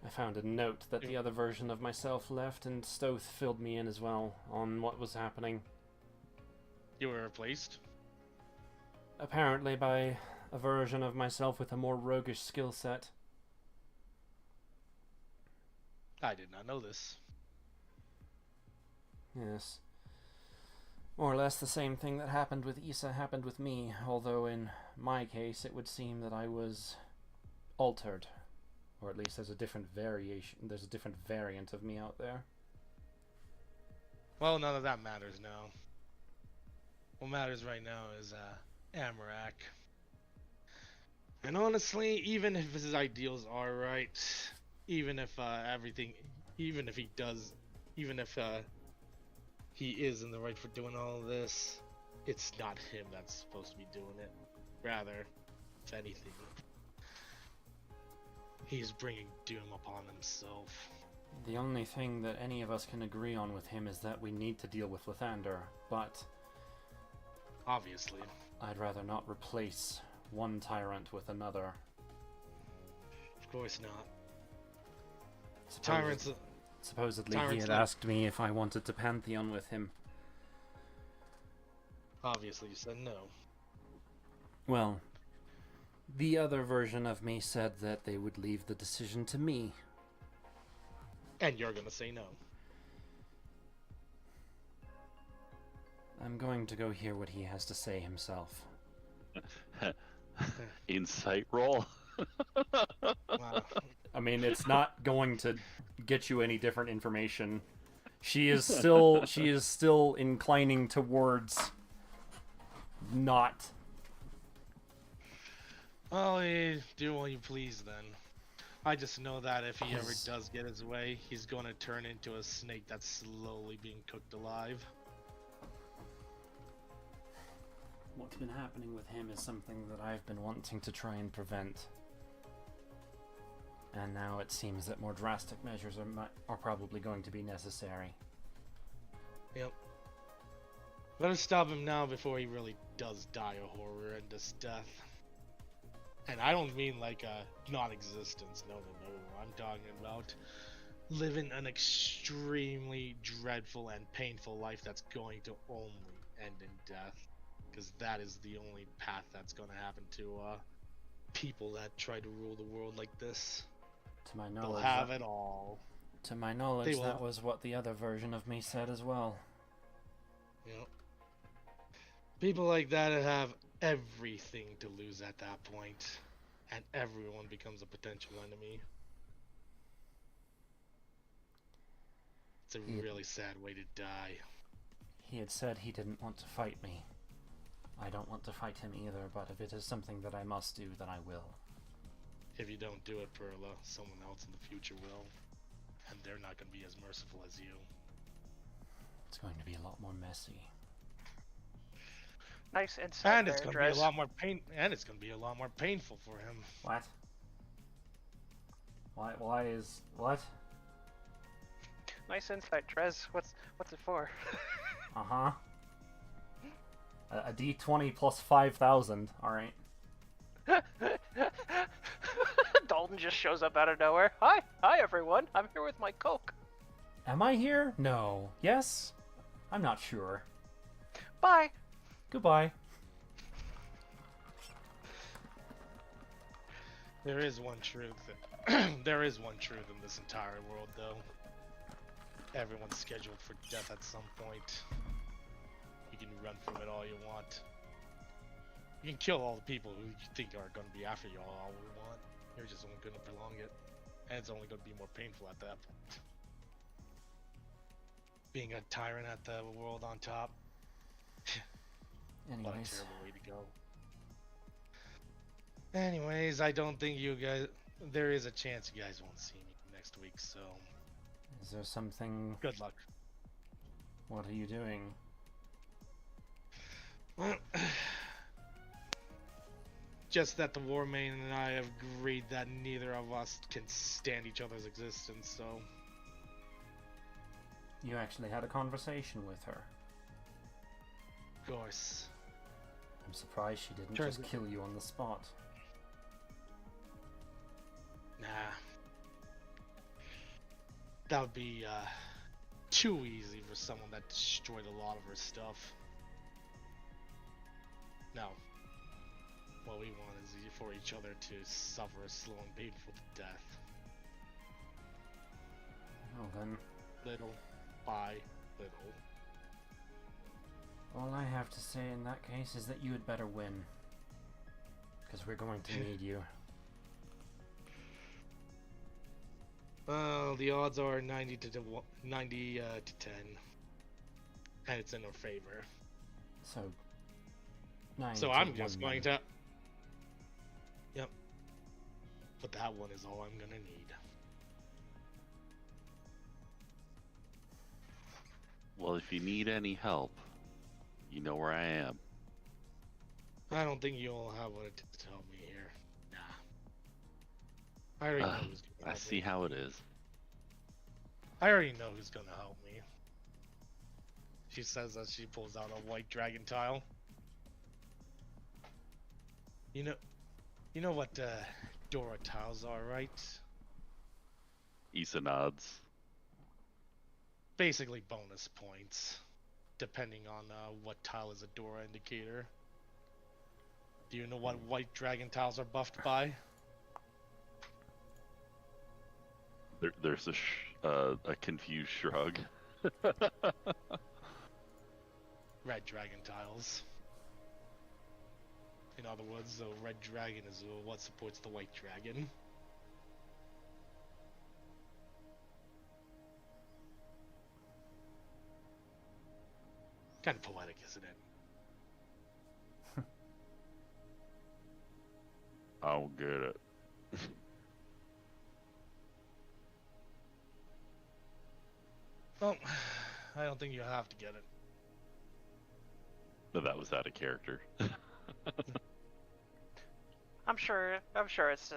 I found a note that the other version of myself left, and Stoth filled me in as well on what was happening. You were replaced? Apparently by a version of myself with a more roguish skill set. I did not know this. Yes. More or less the same thing that happened with Issa happened with me, although in my case it would seem that I was altered. Or at least there's a different variant of me out there. Well, none of that matters now. What matters right now is Amarak. And honestly, even if his ideals are right, even if he is in the right for doing all of this, it's not him that's supposed to be doing it. Rather, if anything, he's bringing doom upon himself. The only thing that any of us can agree on with him is that we need to deal with Lathander, but obviously, I'd rather not replace one tyrant with another. Of course not. Supposedly he Tyrants had asked me if I wanted to Pantheon with him. Obviously you said no. Well, the other version of me said that they would leave the decision to me. And you're gonna say no. I'm going to go hear what he has to say himself. Insight roll. Wow. I mean, it's not going to get you any different information. She is still inclining towards not. Well, do what you please then. I just know that if he ever does get his way, he's gonna turn into a snake that's slowly being cooked alive. What's been happening with him is something that I've been wanting to try and prevent. And now it seems that more drastic measures are probably going to be necessary. Yep. Better stop him now before he really does die a horrendous death. And I don't mean like a non-existence, no. I'm talking about living an extremely dreadful and painful life that's going to only end in death. Because that is the only path that's going to happen to people that try to rule the world like this. To my knowledge, they'll have it all. To my knowledge, that was what the other version of me said as well. Yep. People like that have everything to lose at that point, and everyone becomes a potential enemy. It's a really sad way to die. He had said he didn't want to fight me. I don't want to fight him either, but if it is something that I must do, then I will. If you don't do it, Perla, someone else in the future will. And they're not going to be as merciful as you. It's going to be a lot more messy. Nice insight. And it's going to be a lot more it's going to be a lot more painful for him. What? What? Nice insight, Drez. What's it for? Uh-huh. A D20 plus 5,000, alright. Dalton just shows up out of nowhere. Hi everyone. I'm here with my Coke. Am I here? No. Yes? I'm not sure. Bye. Goodbye. There is one truth. There is one truth in this entire world, though. Everyone's scheduled for death at some point. You can run from it all you want. You can kill all the people who you think are going to be after you all we want. You're just only going to prolong it. And it's only going to be more painful at that point. Being a tyrant at the world on top. Anyways. What a terrible way to go. Anyways, I don't think you guys... There is a chance you guys won't see me next week, so... Is there something... Good luck. What are you doing? Well, just that the War Main and I have agreed that neither of us can stand each other's existence, so... You actually had a conversation with her. Of course. I'm surprised she didn't Turns just out- kill you on the spot. Nah. That would be, too easy for someone that destroyed a lot of her stuff. No. What we want is for each other to suffer a slow and painful death. Well then, Little by little. all I have to say in that case is that you had better win. Because we're going to need you. Well, the odds are 90 to 10. And it's in our favor. So, 9 So to I'm 1 just going then. to... Yep. But that one is all I'm gonna need. Well, if you need any help, you know where I am. I don't think you'll have what to tell me here. Nah. I already know who's gonna I help see me. how it is. I already know who's gonna help me. She says as she pulls out a white dragon tile. You know what Dora tiles are, right? Issa nods. Basically bonus points, depending on what tile is a Dora indicator. Do you know what white dragon tiles are buffed by? There's a confused shrug. Red dragon tiles. In other words, the red dragon is what supports the white dragon. Kind of poetic, isn't it? I don't get it. Well, I don't think you have to get it. But that was out of character. I'm sure it's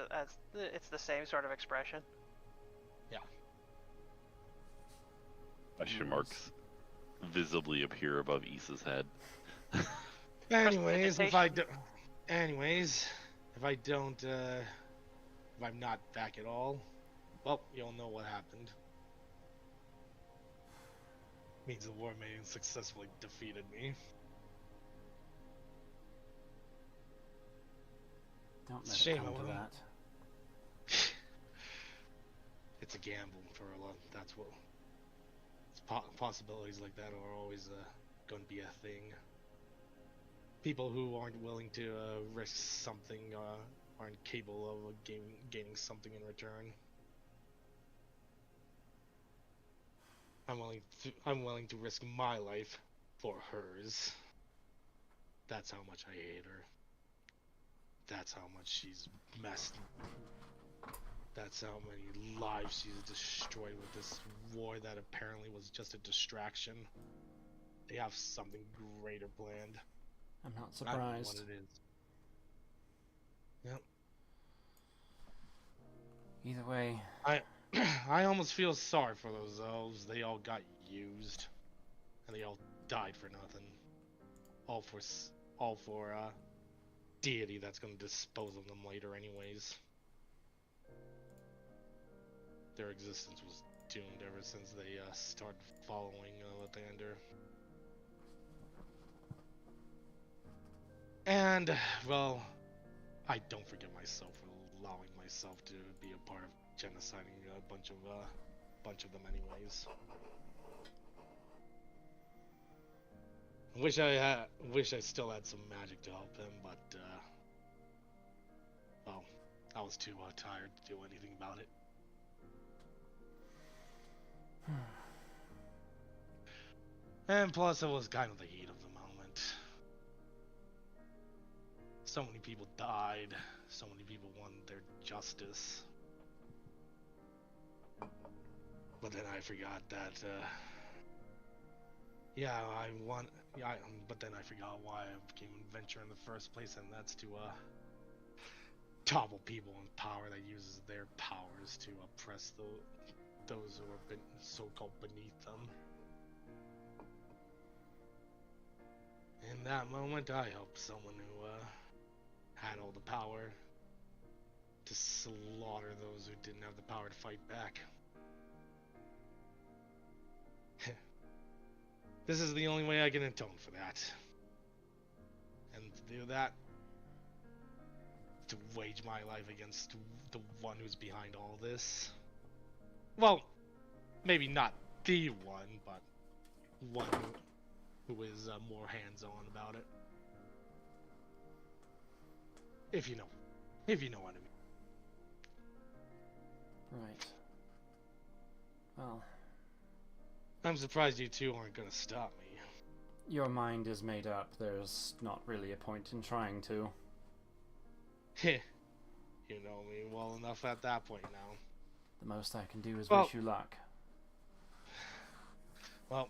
the same sort of expression. Question marks visibly appear above Issa's head. Anyways, if I don't, if I'm not back at all, well, you'll know what happened. Means the War Maiden successfully defeated me. Don't It's let a it shame, come I to would've- that. It's a gamble for a lot. That's what. Possibilities like that are always going to be a thing. People who aren't willing to risk something aren't capable of gaining something in return. I'm willing to risk my life for hers. That's how much I hate her. That's how much she's messed. That's how many lives she's destroyed with this war that apparently was just a distraction. They have something greater planned. I'm not I don't know what surprised. it is. Yep. Either way, I almost feel sorry for those elves. They all got used, and they all died for nothing. All for deity that's gonna dispose of them later, anyways. Their existence was doomed ever since they started following Lathander. And well, I don't forgive myself for allowing myself to be a part of genociding a bunch of them anyways. Wish I still had some magic to help him, but well, I was too tired to do anything about it. And plus, it was kind of the heat of the moment. So many people died. So many people wanted their justice. But then I forgot that, yeah, but then I forgot why I became an adventurer in the first place, and that's to, topple people in power that uses their powers to oppress those who are so-called beneath them. In that moment, I helped someone who, had all the power to slaughter those who didn't have the power to fight back. This is the only way I can atone for that. And to do that, to wage my life against the one who's behind all this. Well, maybe not the one, but one who is more hands-on about it. If you know what I mean. Right. Well, I'm surprised you two aren't gonna stop me. your mind is made up. There's not really a point in trying to. Heh. You know me well enough at that point now. The most I can do is Well- wish you luck. Well,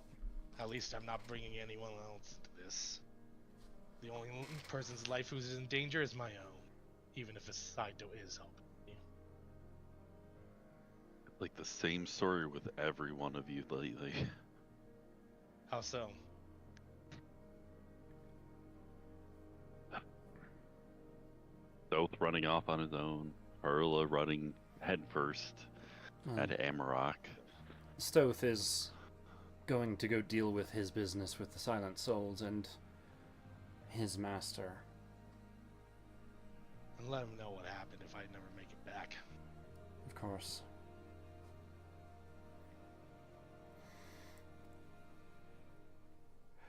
at least I'm not bringing anyone else into this. The only person's life who's in danger is my own, even if Saito is helping me. Like the same story with every one of you lately. How so? Both running off on his own. Perla running headfirst at Amarok. Stoth is going to go deal with his business with the Silent Souls and his master. And let him know what happened if I never make it back. Of course.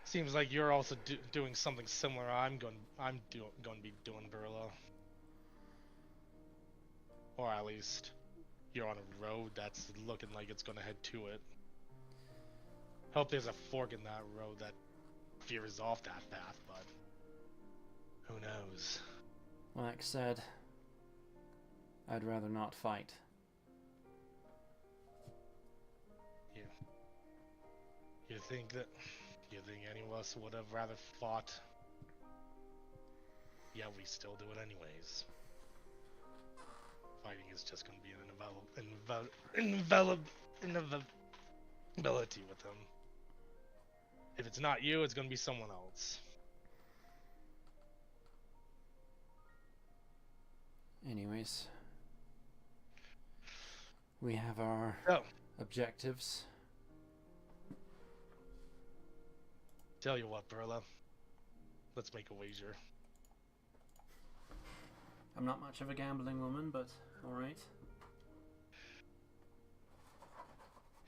Seems like you're also doing something similar. I'm going to be doing, Burla. Or at least you're on a road that's looking like it's going to head to it. Hope there's a fork in that road that veers off that path, but who knows? Like said, I'd rather not fight. You think any of us would have rather fought? Yeah, we still do it anyways. Fighting is just going to be an inevitability with them. If it's not you, it's going to be someone else. Anyways, we have our objectives. Tell you what, Burla. Let's make a wager. I'm not much of a gambling woman, but alright.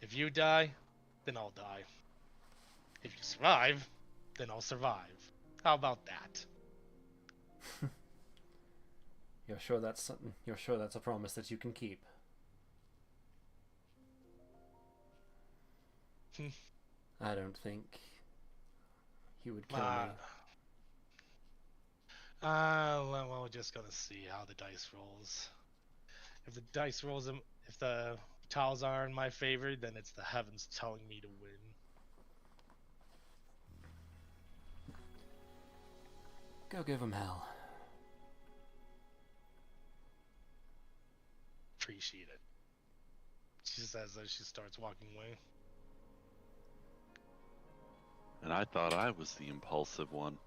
If you die, then I'll die. If you survive, then I'll survive. How about that? You're sure that's a promise that you can keep? I don't think he would kill me. Well, we're just gonna see how the dice rolls. If the dice rolls, if the tiles are in my favor, then it's the heavens telling me to win. Go give him hell. Appreciate it. She says as she starts walking away. And I thought I was the impulsive one.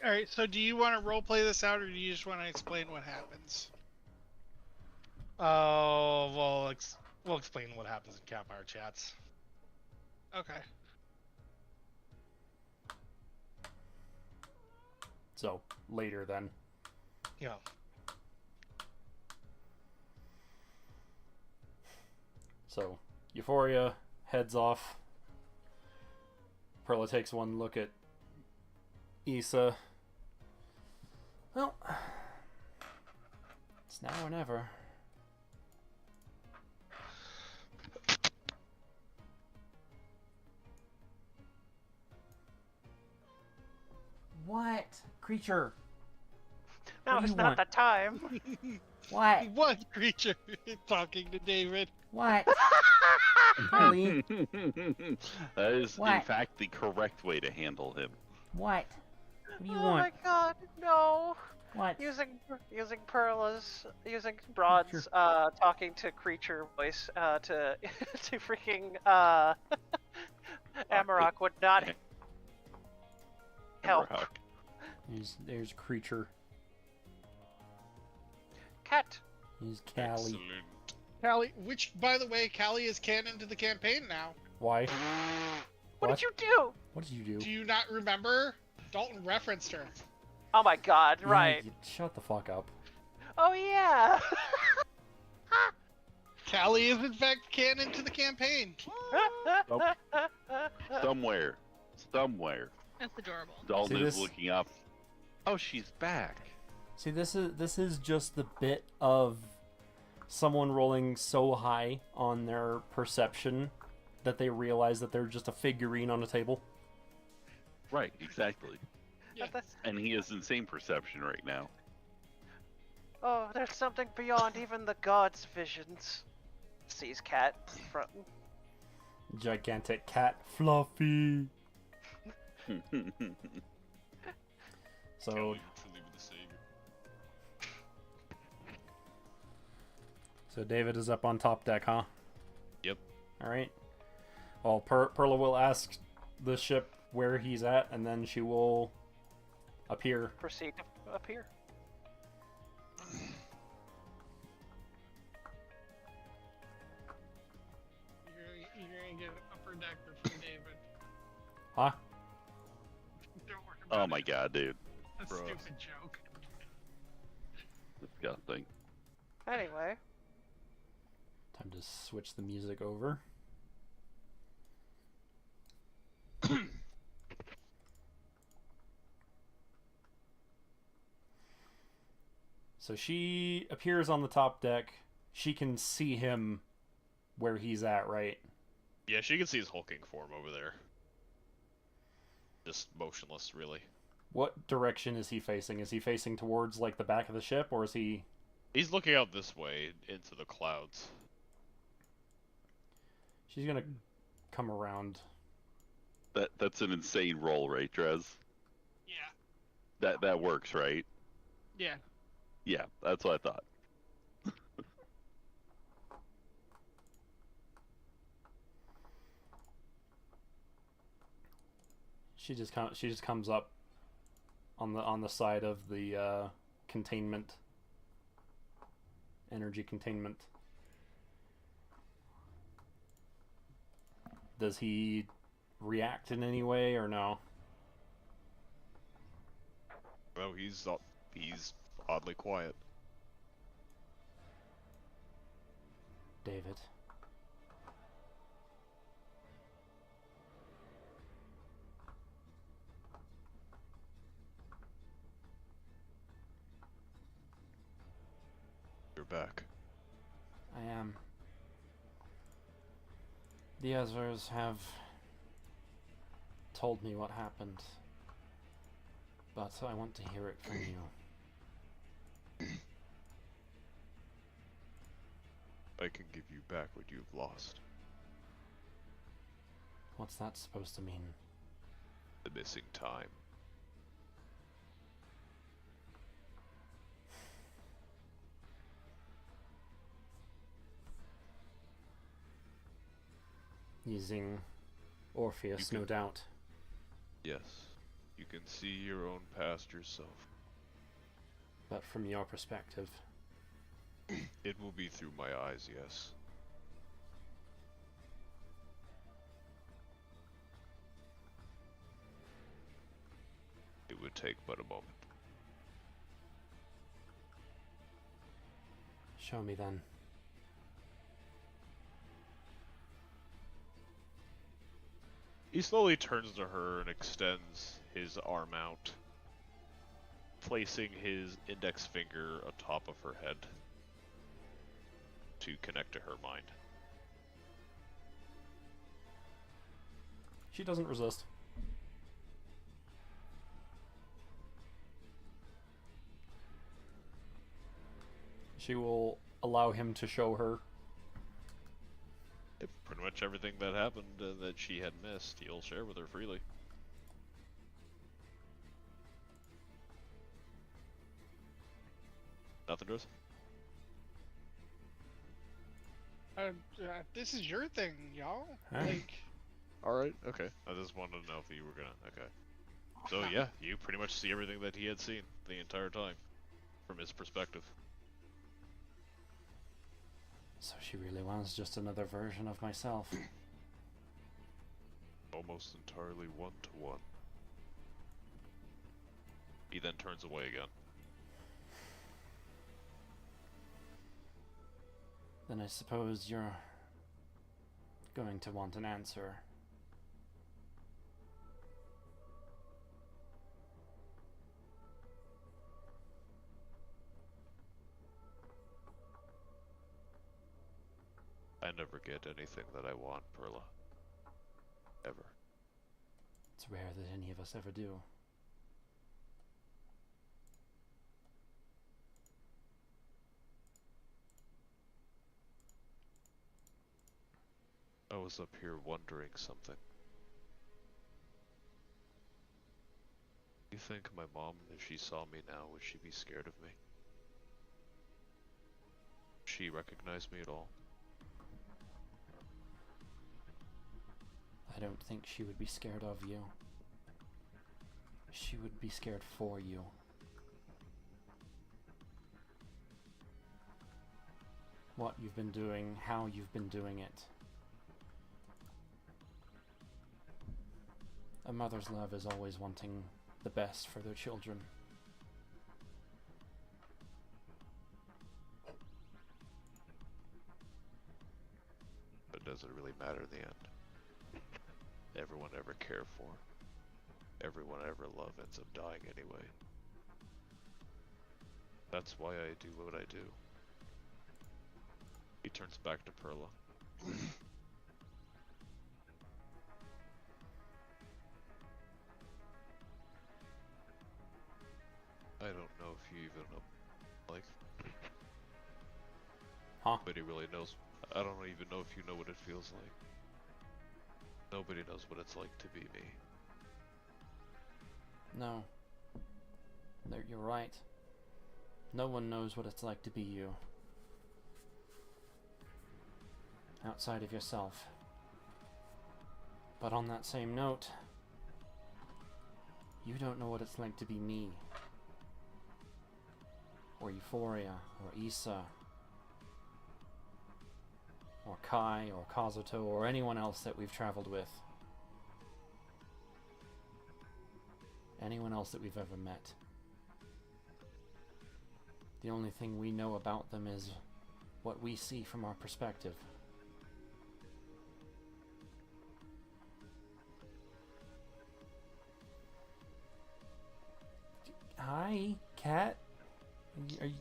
Alright, so do you want to roleplay this out, or do you just want to explain what happens? Oh, well, we'll explain what happens in campfire chats. Okay. So, later then. Yeah. So, Euphoria heads off. Perla takes one look at Issa. Well, it's now or never. What? Creature. Now What do is you not want? the time. What? What creature talking to David? What? Riley, That is, in What? fact, the correct way to handle him. What? What do you Oh want? my god, no! What? Using Perla's, using Broad's talking to creature voice to to freaking Amarok would not help. Amarok. there's creature. Cat. He's Callie. Excellent. Callie, which, by the way, Callie is canon to the campaign now. Why? What What? did you do? What did you do? Do you not remember? Dalton referenced her. Oh my god, Yeah, right. shut the fuck up. Oh yeah. Callie is in fact canon to the campaign. Somewhere. That's adorable. Dalton See is this? looking up. Oh, she's back. See, this is just the bit of someone rolling so high on their perception that they realize that they're just a figurine on a table. Right, exactly. Yeah. And he has insane perception right now. Oh, there's something beyond even the gods' visions. Sees Cat front. Gigantic cat, Fluffy. So, Kelly, truly the savior. so David is up on top deck, huh? Yep. All right. Well, Perla will ask the ship where he's at, and then she will appear. Proceed to appear. You're gonna get an upper decker from David. Huh? Don't worry about Oh my god, dude. a Bro. stupid joke. Disgusting. Anyway, Time to switch the music over. So she appears on the top deck. She can see him where he's at, right? Yeah, she can see his hulking form over there. Just motionless, really. What direction is he facing? Is he facing towards like the back of the ship, or is he? He's looking out this way into the clouds. She's gonna come around. That's an insane roll, right, Drez? Yeah. That works, right? Yeah. Yeah, that's what I thought. She just comes up on the side of the containment, energy containment. Does he react in any way or no? Oh, he's oddly quiet. David. You're back. I am. The others have told me what happened, but I want to hear it from you. I can give you back what you've lost. What's that supposed to mean? The missing time. Using Orpheus, You no can- doubt. Yes. You can see your own past yourself. But from your perspective, It will be through my eyes, yes. It would take but a moment. show me then. He slowly turns to her and extends his arm out, placing his index finger atop of her head to connect to her mind. She doesn't resist. She will allow him to show her. pretty much everything that happened that she had missed, he'll share with her freely. Nothing, Driz? This is your thing, y'all. Huh? Like, Alright, okay. I just wanted to know if you were gonna... Okay. So yeah, you pretty much see everything that he had seen the entire time, from his perspective. So she really was just another version of myself. Almost entirely one-to-one. He then turns away again. Then I suppose you're going to want an answer. I never get anything that I want, Perla. Ever. It's rare that any of us ever do. I was up here wondering something. You think my mom, if she saw me now, would she be scared of me? Would she recognize me at all? I don't think she would be scared of you. She would be scared for you. What you've been doing, how you've been doing it. A mother's love is always wanting the best for their children. But does it really matter in the end? Everyone ever care for, everyone ever love ends up dying anyway. That's why I do what I do. He turns back to Perla. I don't know if you even know, like, Huh? nobody really knows. I don't even know if you know what it feels like. Nobody knows what it's like to be me. No. No, you're right. No one knows what it's like to be you. Outside of yourself. But on that same note, you don't know what it's like to be me. Or Euphoria, or Issa, or Kai, or Kazuto, or anyone else that we've traveled with. Anyone else that we've ever met. The only thing we know about them is what we see from our perspective. Hi, cat. Are you...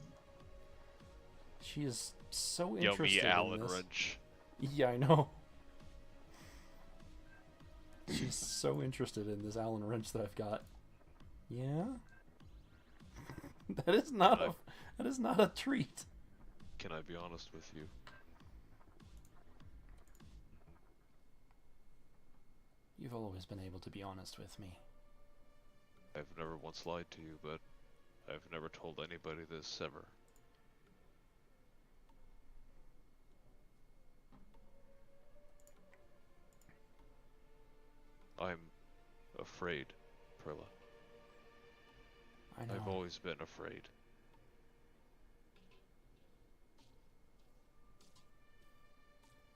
She is so interested Yummy Allen in this. wrench. Yeah, I know. She's so interested in this Allen wrench that I've got. Yeah? That is not a treat. Can I be honest with you? You've always been able to be honest with me. I've never once lied to you, but I've never told anybody this ever. I'm afraid, Perla. I know. I've always been afraid.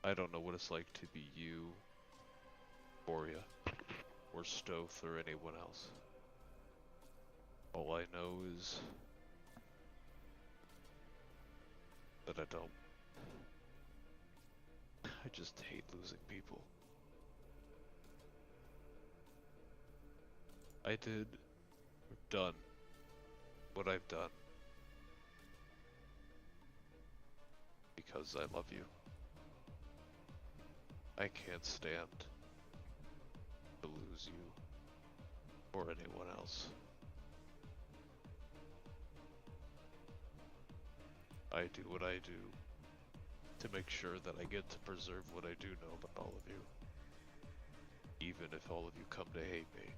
I don't know what it's like to be you, Boria, or Stoth, or anyone else. All I know is that I don't. I just hate losing people. I did, or done, what I've done because I love you. I can't stand to lose you or anyone else. I do what I do to make sure that I get to preserve what I do know about all of you. Even if all of you come to hate me.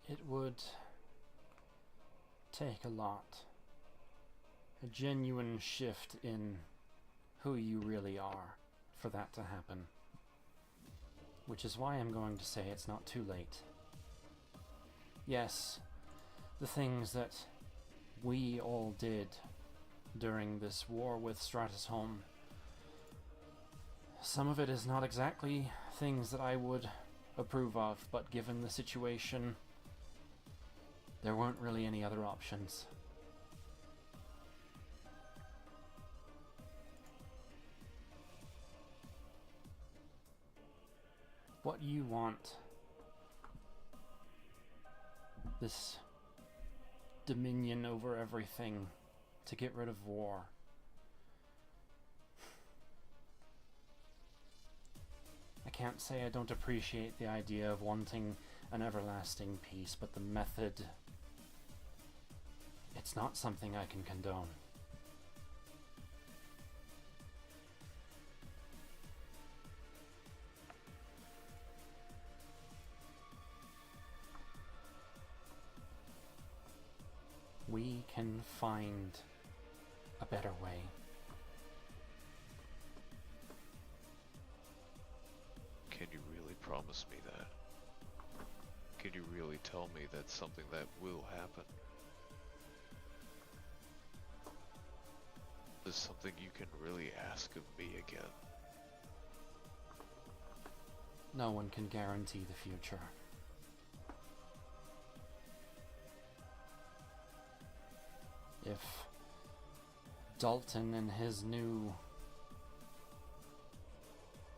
It would take a lot. A genuine shift in who you really are for that to happen. Which is why I'm going to say it's not too late. Yes, the things that we all did during this war with Stratusholm, some of it is not exactly things that I would approve of, but given the situation, there weren't really any other options. What you want, this dominion over everything, to get rid of war. I can't say I don't appreciate the idea of wanting an everlasting peace, but the method, it's not something I can condone. We can find a better way. Can you really promise me that? Can you really tell me that's something that will happen? Is something you can really ask of me again? No one can guarantee the future. If Dalton and his new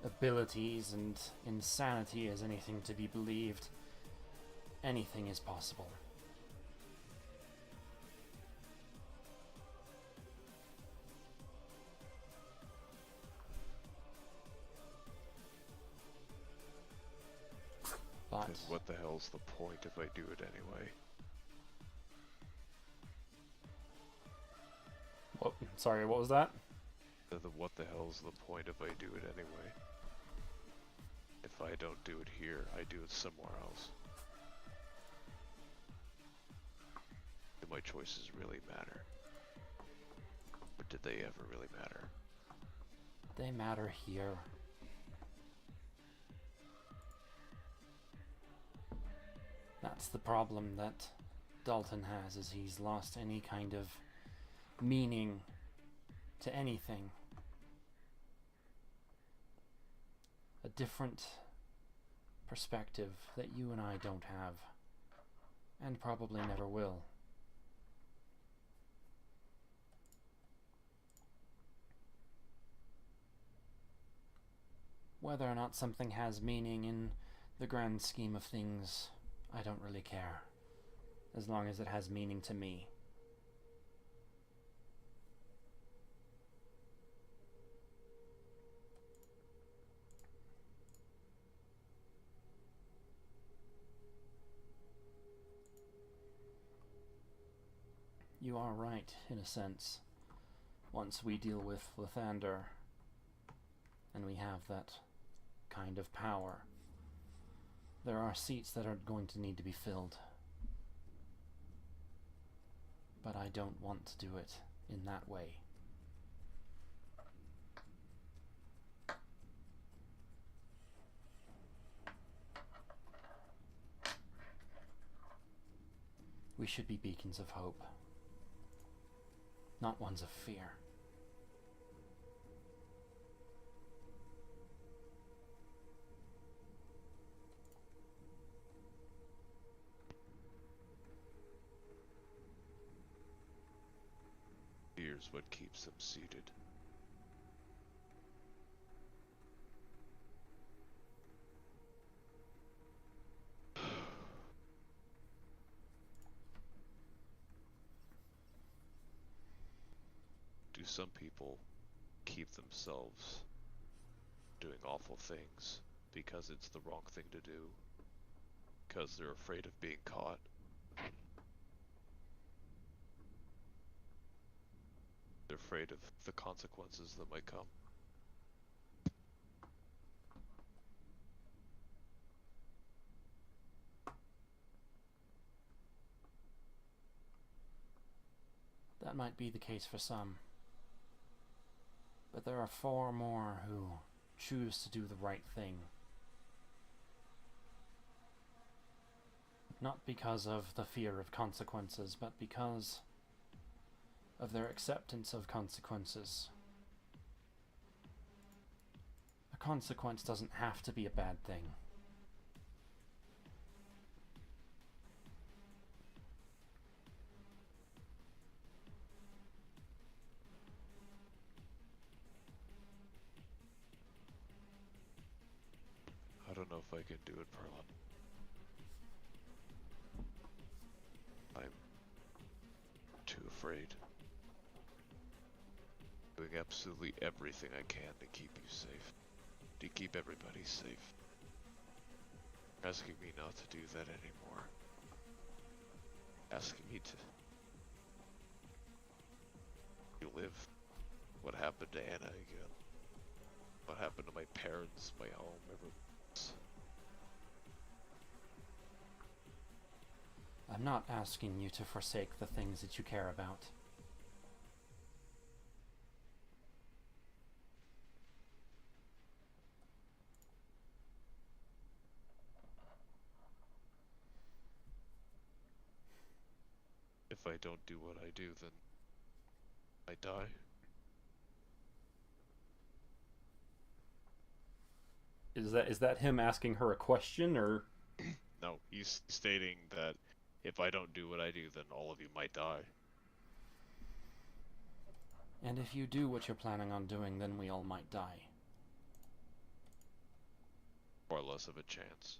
abilities and insanity is anything to be believed, anything is possible. But Then what the hell's the point if I do it anyway? sorry, what was that? Then what the hell's the point if I do it anyway? If I don't do it here, I do it somewhere else. Do my choices really matter? Or did they ever really matter? They matter here. That's the problem that Dalton has, is he's lost any kind of meaning to anything. A different perspective that you and I don't have, and probably never will. Whether or not something has meaning in the grand scheme of things, I don't really care, as long as it has meaning to me. You are right, in a sense. Once we deal with Lathander, and we have that kind of power, there are seats that are going to need to be filled. But I don't want to do it in that way. We should be beacons of hope, not ones of fear. Here's what keeps them seated. Do some people keep themselves doing awful things because it's the wrong thing to do, because they're afraid of being caught. They're afraid of the consequences that might come. That might be the case for some. But there are far more who choose to do the right thing. Not because of the fear of consequences, but because of their acceptance of consequences. A consequence doesn't have to be a bad thing. I don't know if I can do it, Perlin. I'm too afraid. Doing absolutely everything I can to keep you safe. To keep everybody safe. Asking me not to do that anymore. Asking me to live what happened to Anna again. What happened to my parents, my home, everything. I'm not asking you to forsake the things that you care about. If I don't do what I do, then I die. Is that him asking her a question, or? No, he's stating that if I don't do what I do, then all of you might die. And if you do what you're planning on doing, then we all might die. Or less of a chance.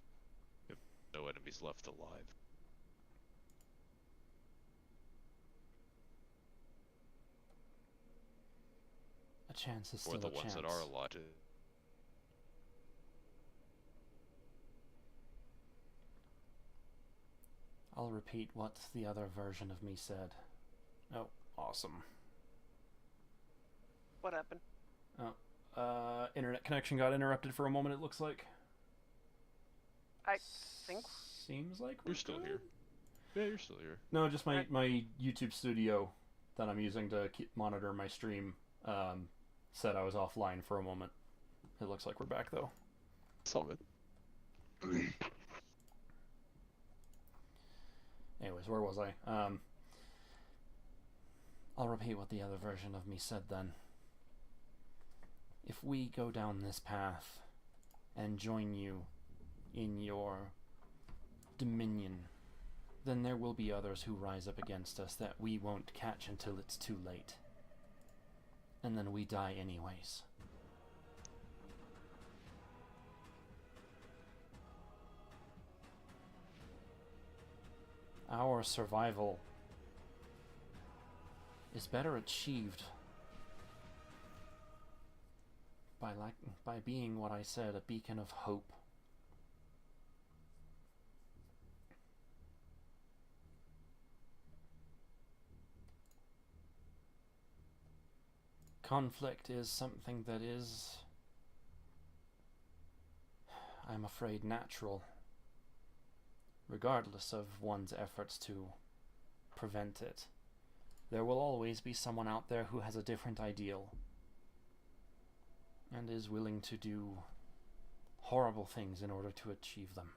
If no enemies left alive. A chance is Or still the a ones chance. that are allotted. I'll repeat what the other version of me said. Oh, awesome. What happened? Internet connection got interrupted for a moment, it looks like. I think. Seems like You're still here. Yeah, you're still here. No, just my, Alright. my YouTube studio that I'm using to monitor my stream said I was offline for a moment. It looks like we're back, though. It's all good. Anyways, where was I? I'll repeat what the other version of me said then. If we go down this path and join you in your dominion, then there will be others who rise up against us that we won't catch until it's too late. And then we die anyways. Our survival is better achieved by being what I said, a beacon of hope. Conflict is something that is, I'm afraid, natural, regardless of one's efforts to prevent it. There will always be someone out there who has a different ideal and is willing to do horrible things in order to achieve them.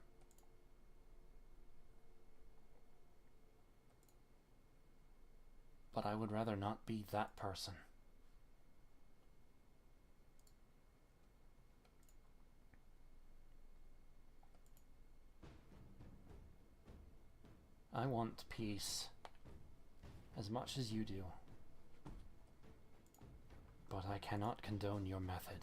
But I would rather not be that person. I want peace as much as you do, but I cannot condone your method.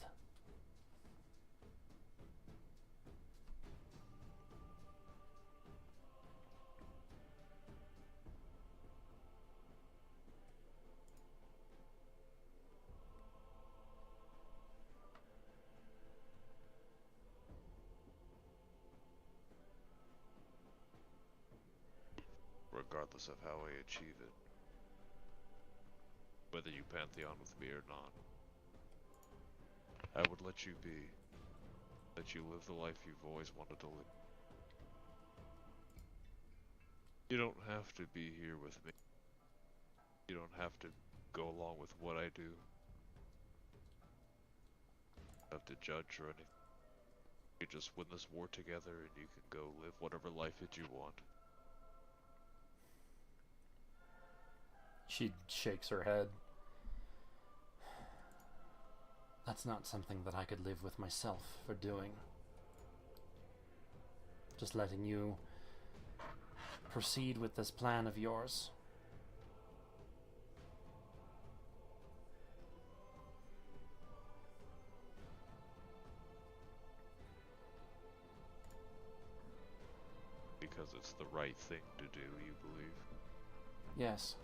regardless of how I achieve it. Whether you pantheon with me or not. I would let you be. Let you live the life you've always wanted to live. You don't have to be here with me. You don't have to go along with what I do. You don't have to judge or anything. You just win this war together and you can go live whatever life that you want. She shakes her head. That's not something that I could live with myself for doing. Just letting you proceed with this plan of yours. Because it's the right thing to do, you believe? Yes.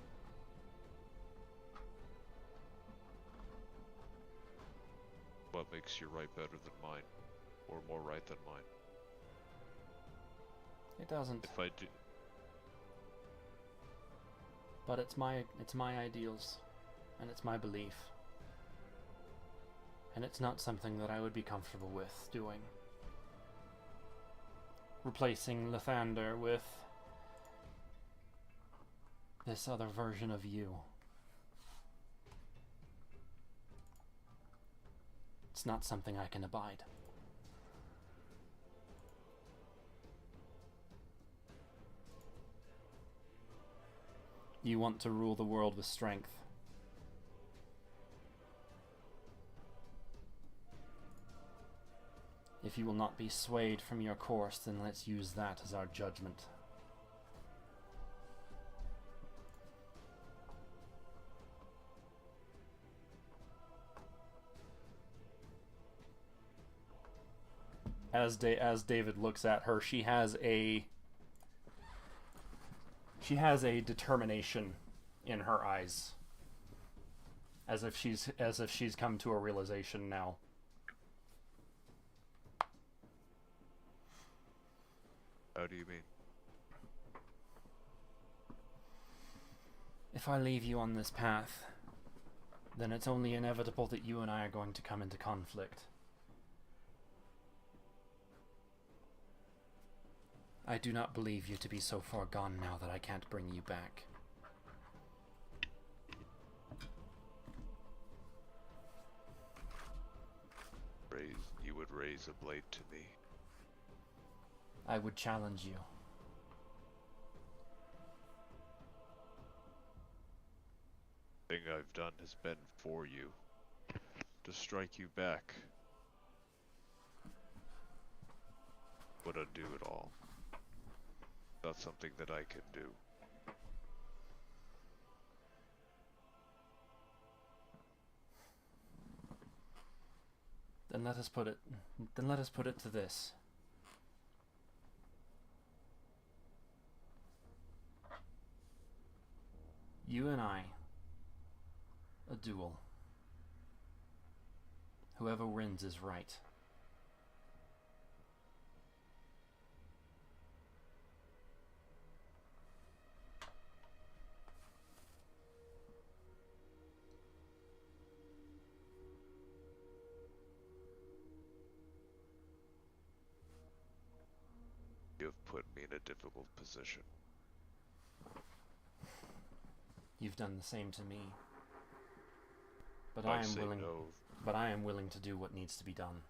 What makes your right better than mine? Or more right than mine? It doesn't. If I do... But it's my ideals, and it's my belief. And it's not something that I would be comfortable with doing. Replacing Lathander with this other version of you. It's not something I can abide. You want to rule the world with strength. If you will not be swayed from your course, then let's use that as our judgment. As David looks at her, she has a determination in her eyes, as if she's come to a realization now. How do you mean? If I leave you on this path, then it's only inevitable that you and I are going to come into conflict. I do not believe you to be so far gone now that I can't bring you back. You would raise a blade to me. I would challenge you. The thing I've done has been for you. To strike you back would undo it all. Not something that I can do. Then let us put it to this. You and I, a duel. Whoever wins is right. You have put me in a difficult position. You've done the same to me. But I I am say willing no. But I am willing to do what needs to be done.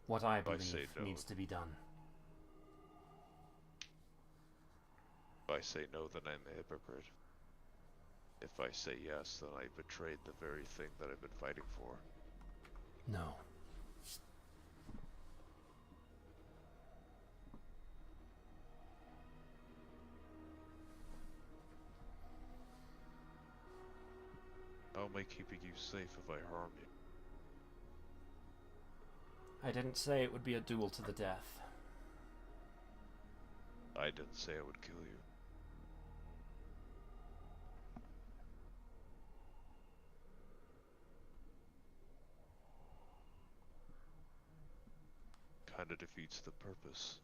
What I believe say no. needs to be done. If I say no, then I'm a hypocrite. If I say yes, then I betrayed the very thing that I've been fighting for. No. How am I keeping you safe if I harm you? I didn't say it would be a duel to the death. I didn't say I would kill you. Kinda defeats the purpose.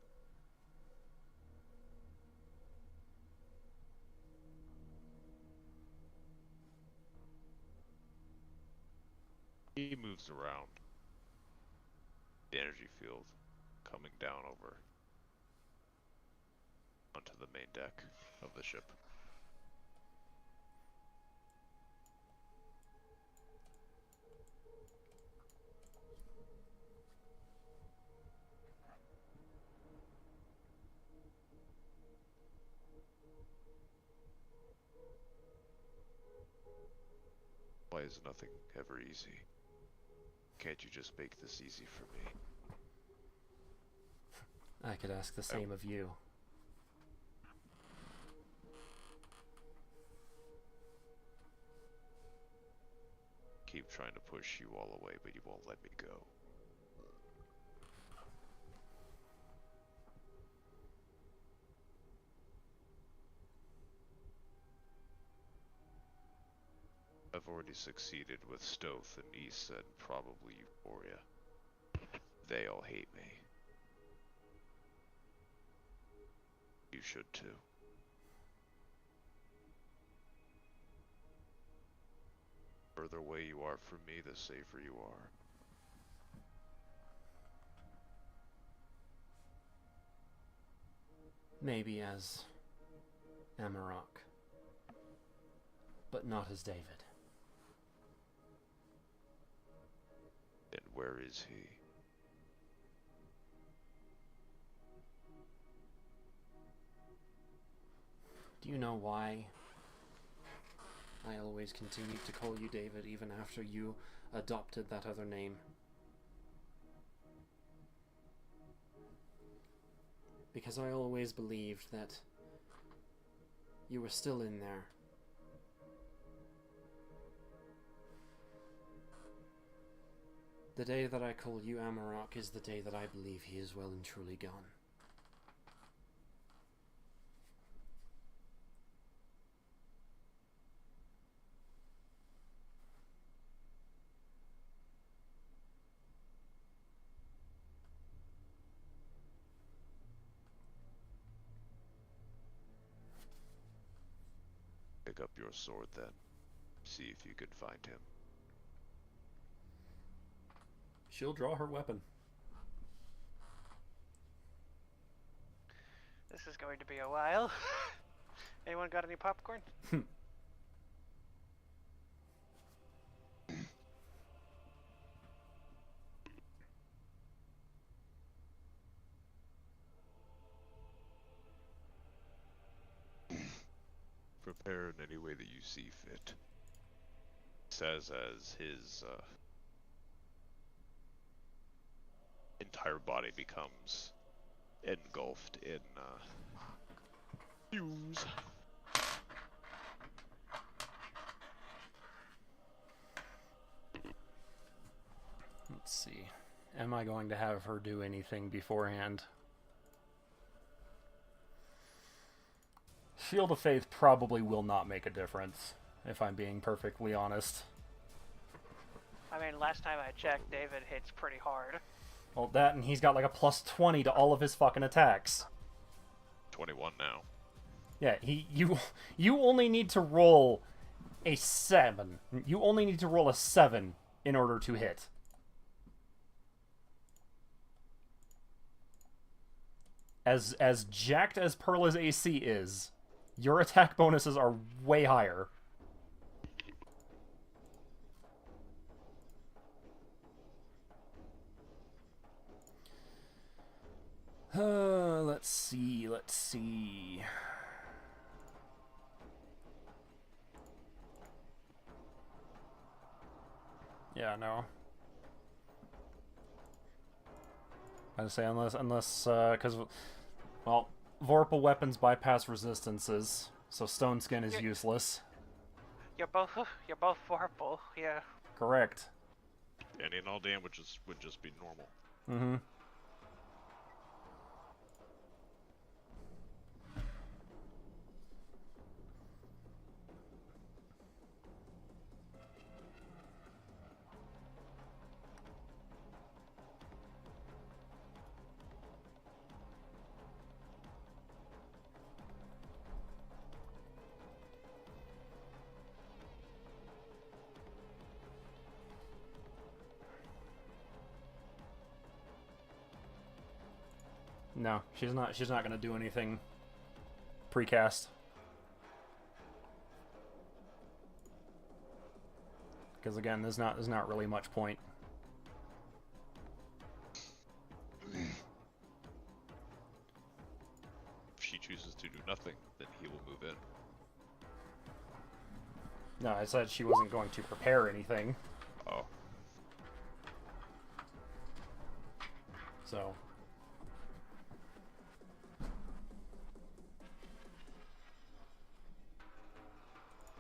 He moves around the energy field, coming down over onto the main deck of the ship. Why is nothing ever easy? Can't you just make this easy for me? I could ask the same of you. Keep trying to push you all away, but you won't let me go. I've already succeeded with Stoth and Issa and probably Euphoria. They all hate me. You should too. The further away you are from me, the safer you are. Maybe as Amarok, but not as David. And where is he? Do you know why I always continued to call you David even after you adopted that other name? Because I always believed that you were still in there. The day that I call you Amarok is the day that I believe he is well and truly gone. Pick up your sword then. See if you can find him. She'll draw her weapon. This is going to be a while. Anyone got any popcorn? Prepare in any way that you see fit. Says as his entire body becomes engulfed in fumes. Let's see. Am I going to have her do anything beforehand? Shield of Faith probably will not make a difference, if I'm being perfectly honest. I mean, last time I checked, David hits pretty hard. Well, that and he's got like a plus 20 to all of his fucking attacks. 21 now. Yeah, you only need to roll a 7. You only need to roll a 7 in order to hit. As jacked as Perla's AC is, your attack bonuses are way higher. Let's see. Yeah, no. I'd say unless, because, well, Vorpal weapons bypass resistances, so Stone Skin is useless. You're both Vorpal, yeah. Correct. Any and all damages would just be normal. Mm-hmm. No, she's not. She's not gonna do anything precast. Because again, there's not really much point. If she chooses to do nothing, then he will move in. No, I said she wasn't going to prepare anything. Oh. So.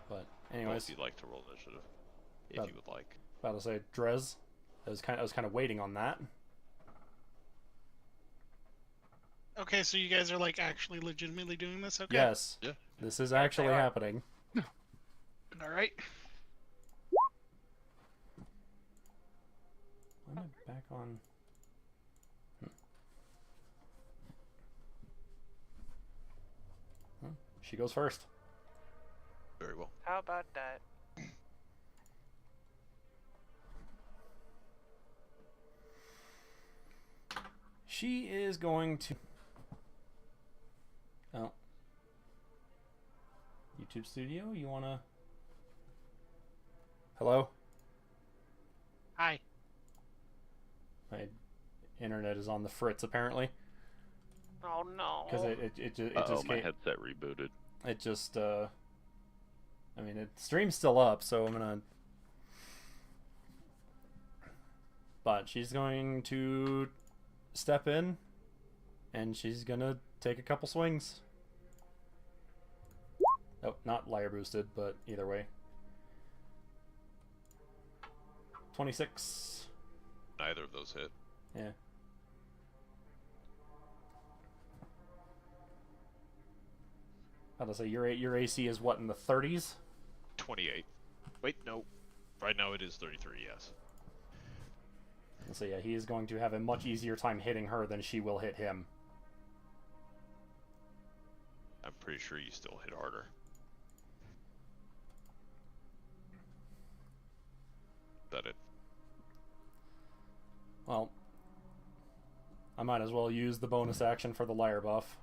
But anyways, If you'd like to roll initiative, if But- you would like. about to say Drez. I was kind of waiting on that. Okay, so you guys are like actually legitimately doing this? Okay. Yes. Yeah. This is actually they are. happening. All right. Why am I back on? She goes first. Very well. How about that? She is going to. Oh. YouTube Studio, you wanna? Hello? Hi. My internet is on the fritz apparently. Oh no. Because it Oh, just my came, headset rebooted. it just I mean it stream's still up, so I'm gonna. But she's going to step in, and she's gonna take a couple swings. Oh, not liar boosted, but either way. 26. Neither of those hit. Yeah. How to say your AC is what, in the 30s? 28. Wait, no. Right now it is 33, yes. So yeah, he is going to have a much easier time hitting her than she will hit him. I'm pretty sure you still hit harder. That it. Well, I might as well use the bonus action for the liar buff.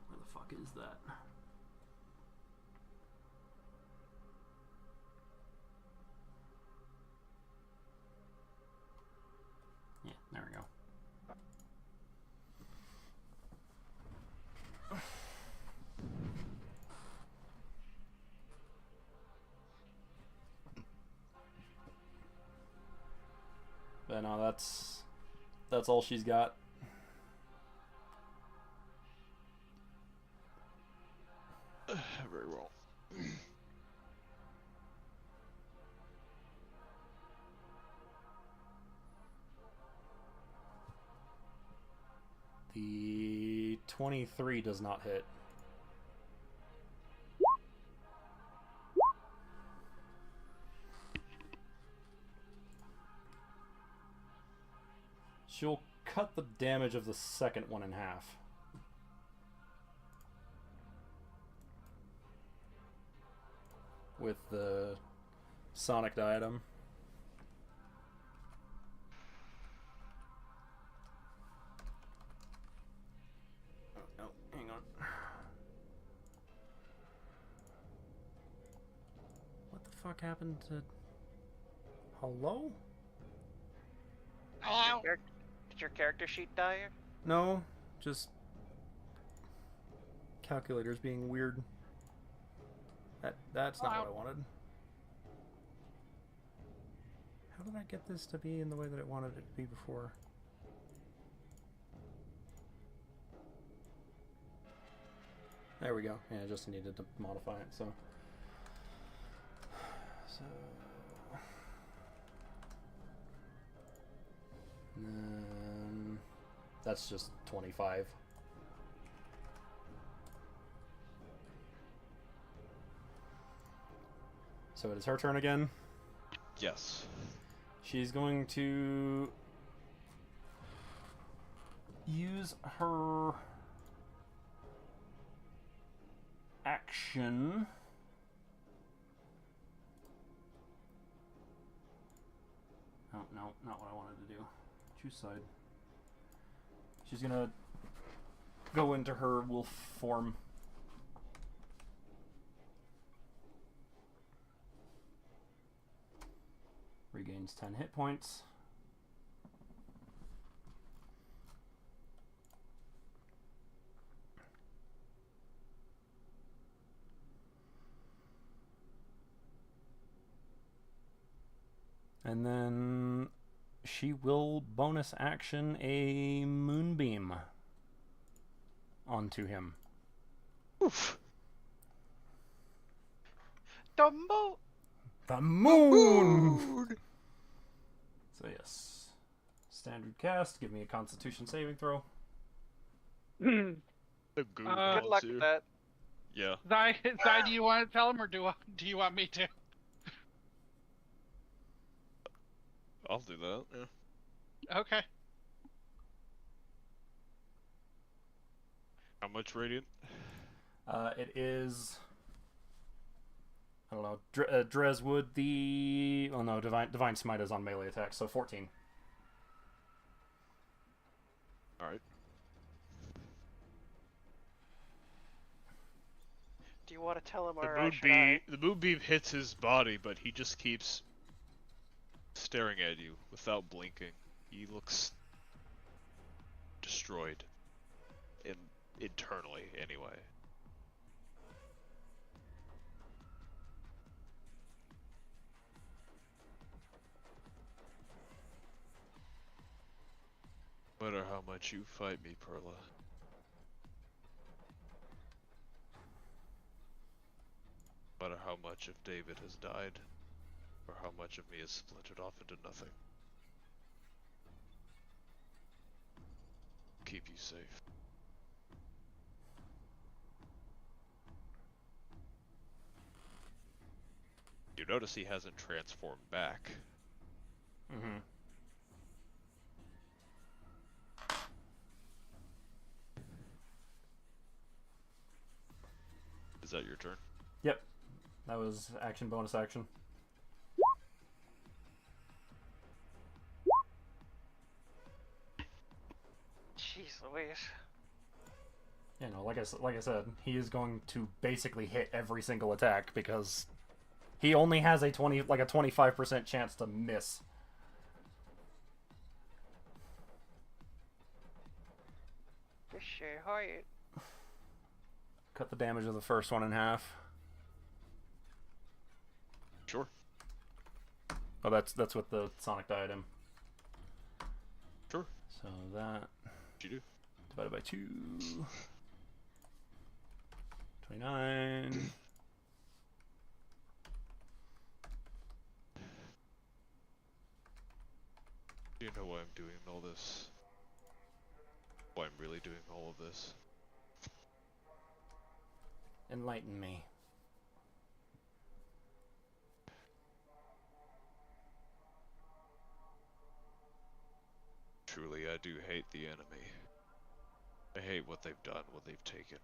Where the fuck is that? Yeah, there we go. But no, that's all she's got. Very well. The 23 does not hit. She'll cut the damage of the second one in half. With the Sonic Diadem. Oh, hang on. What the fuck happened to... Hello? Hello? Did your character sheet die? No, just... calculators being weird. That's not what I wanted. How did I get this to be in the way that it wanted it to be before? There we go. Yeah, I just needed to modify it, so... And then... That's just 25. So it is her turn again. Yes. She's going to use her action Oh, no, not what Choose side. She's gonna go into her wolf form. Regains 10 hit points. And then she will bonus action a moonbeam onto him. Oof. Dumbo! The moon! So yes. Standard cast, give me a constitution saving throw. The goo Good Good luck too. with that. Yeah. Zai, do you want to tell him, or do you want me to? I'll do that, yeah. Okay. How much radiant? It is... I don't know. Drez would the... Oh no, Divine Smite is on melee attack, so 14. Alright. Do you want to tell him The or should I? moonbeam hits his body, but he just keeps staring at you without blinking. He looks destroyed. Internally, anyway. No matter how much you fight me, Perla. No matter how much of David has died, or how much of me is splintered off into nothing. Keep you safe. You notice he hasn't transformed back. Mm-hmm. Is that your turn? Yep. That was action, bonus action. Jeez Louise. You know, like I said, he is going to basically hit every single attack because he only has a 25% chance to miss. Just sure height. Cut the damage of the first one in half. Sure. Oh, that's with the Sonic Diadem. Sure. So that What'd you do? divided by 2. 29. Do you know why I'm doing all this? Why I'm really doing all of this? Enlighten me. Truly, I do hate the enemy. I hate what they've done, what they've taken.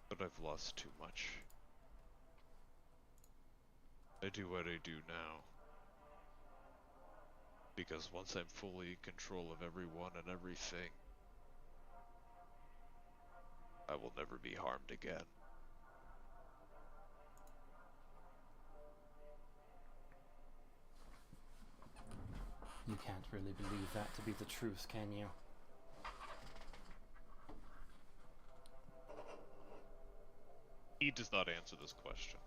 But I've lost too much. I do what I do now. Because once I'm fully in control of everyone and everything, I will never be harmed again. You can't really believe that to be the truth, can you? He does not answer this question.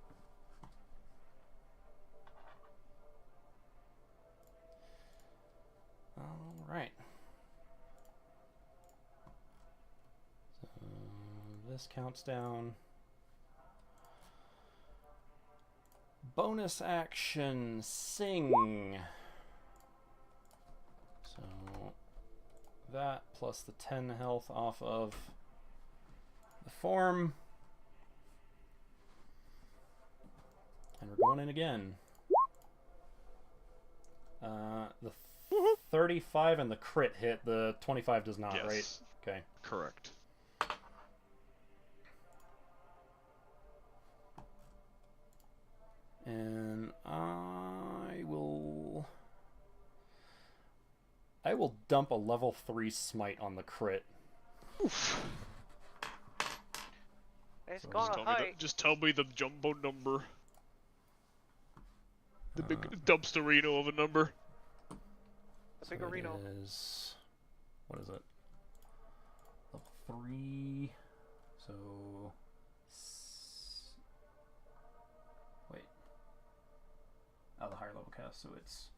Alright. So this counts down. Bonus action, sing. So that plus the 10 health off of the form. And we're going in again. The 35 and the crit hit, the 25 does not, Yes. right? Okay. Correct. And I will dump a level 3 smite on the crit. Oof. It's So gonna hurt. Just tell me the jumbo number. The big dumpsterino of a number. The big arena. What is it? Level 3. So. Wait. Oh, the higher level cast, so it's.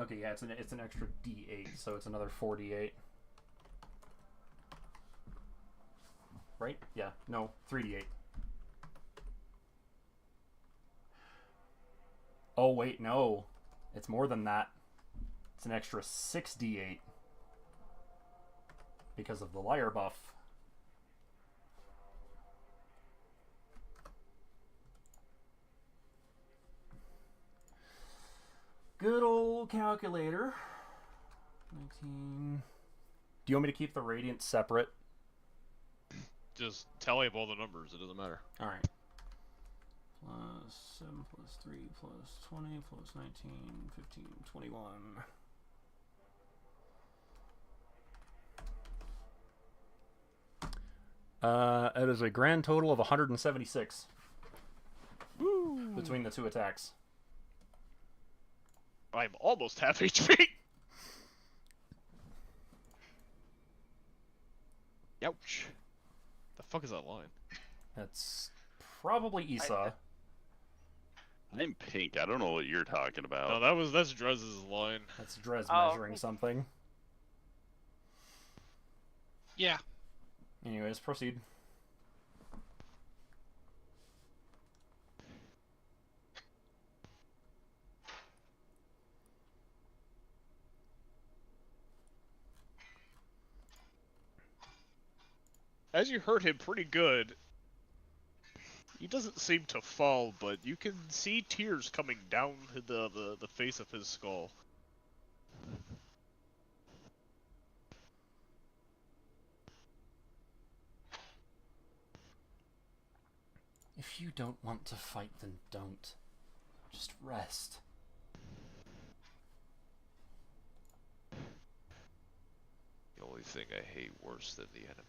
Okay, yeah, it's an extra D8, so it's another 4D8. Right? Yeah. No, 3D8. Oh, wait, no. It's more than that. It's an extra 6d8 because of the liar buff. Good old calculator. 19. Do you want me to keep the radiant separate? Just tally up all the numbers. It doesn't matter. All right. Plus 7 plus 3 plus 20 plus 19, 15, 21. It is a grand total of 176. Woo! Between the two attacks. I'm almost half HP. Ouch. The fuck is that line? That's probably Esau. I'm pink. I don't know what you're talking about. No, that's Drez's line. That's Drez Oh. measuring something. Yeah. Anyways, proceed. As you hurt him pretty good, he doesn't seem to fall, but you can see tears coming down the face of his skull. If you don't want to fight, then don't. Just rest. The only thing I hate worse than the enemy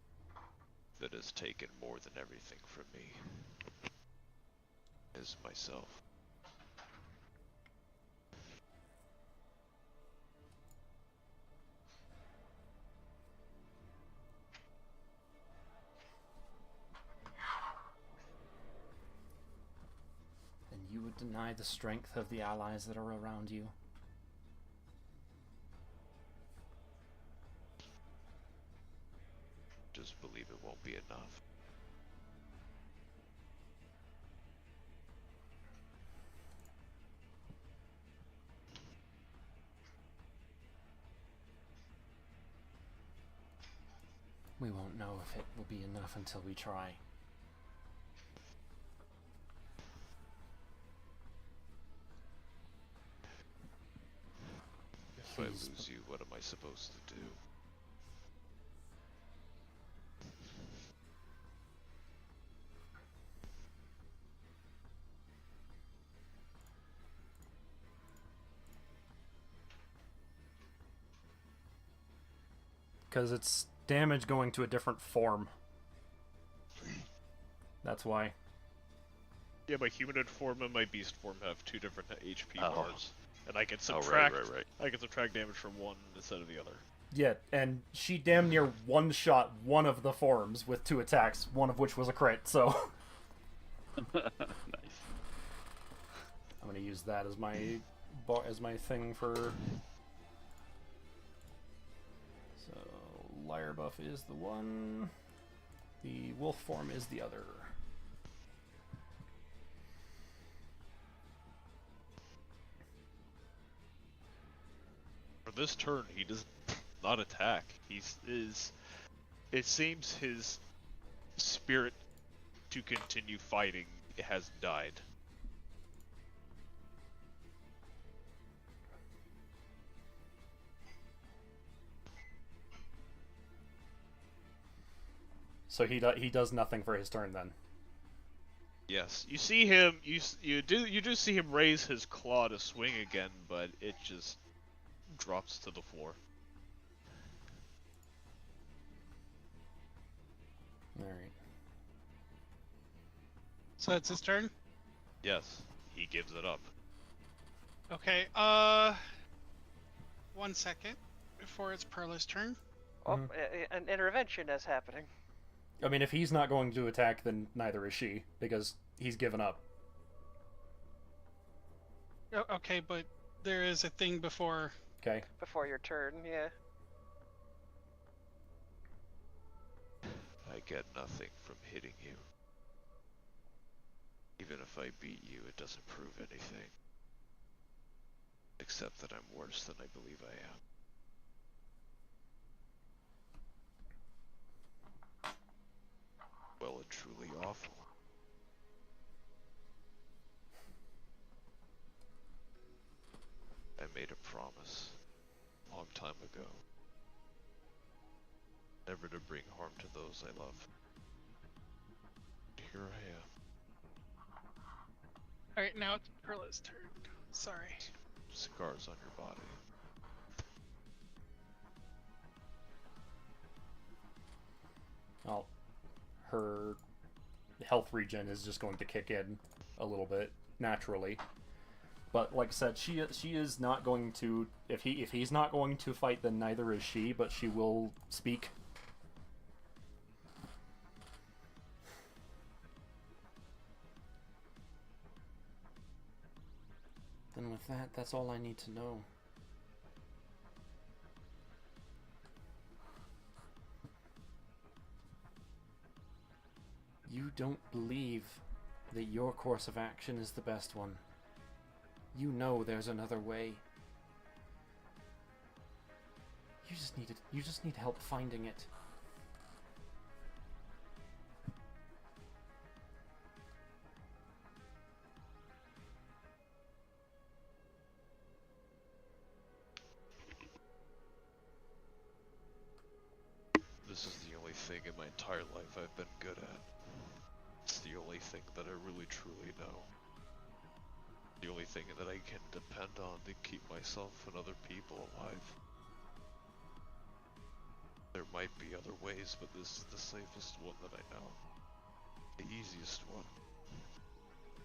that has taken more than everything from me is myself. Then you would deny the strength of the allies that are around you. Just believe it won't be enough. We won't know if it will be enough until we try. If I lose you, what am I supposed to do? Because it's damage going to a different form. That's why. Yeah, my humanoid form and my beast form have two different HP Oh. bars, and I can Oh, subtract. right. I can subtract damage from one instead of the other. Yeah, and she damn near one-shot one of the forms with 2 attacks, one of which was a crit, so... Nice. I'm gonna use that as my thing for... So, liar buff is the one, the wolf form is the other. For this turn, he does not attack. It seems his spirit to continue fighting has died. So he does nothing for his turn then. Yes, you see him. You do see him raise his claw to swing again, but it just drops to the floor. All right. So it's his turn. Yes, he gives it up. Okay. 1 second before it's Perla's turn. Oh, Mhm. an intervention is happening. I mean, if he's not going to attack, then neither is she, because he's given up. Okay, but there is a thing before. Okay. Before your turn, yeah. I get nothing from hitting you. Even if I beat you, it doesn't prove anything. Except that I'm worse than I believe I am. Well and truly awful. I made a promise a long time ago. Never to bring harm to those I love. Here I am. All right, now it's Perla's turn. Sorry. Scars on your body. Well, her health regen is just going to kick in a little bit naturally. But like I said, she is not going to. If he's not going to fight, then neither is she. But she will speak. Then with that, that's all I need to know. You don't believe that your course of action is the best one. You know there's another way. You just need help finding it. This is the only thing in my entire life I've been good at. It's the only thing that I really truly know. The only thing that I can depend on to keep myself and other people alive. There might be other ways, but this is the safest one that I know. The easiest one.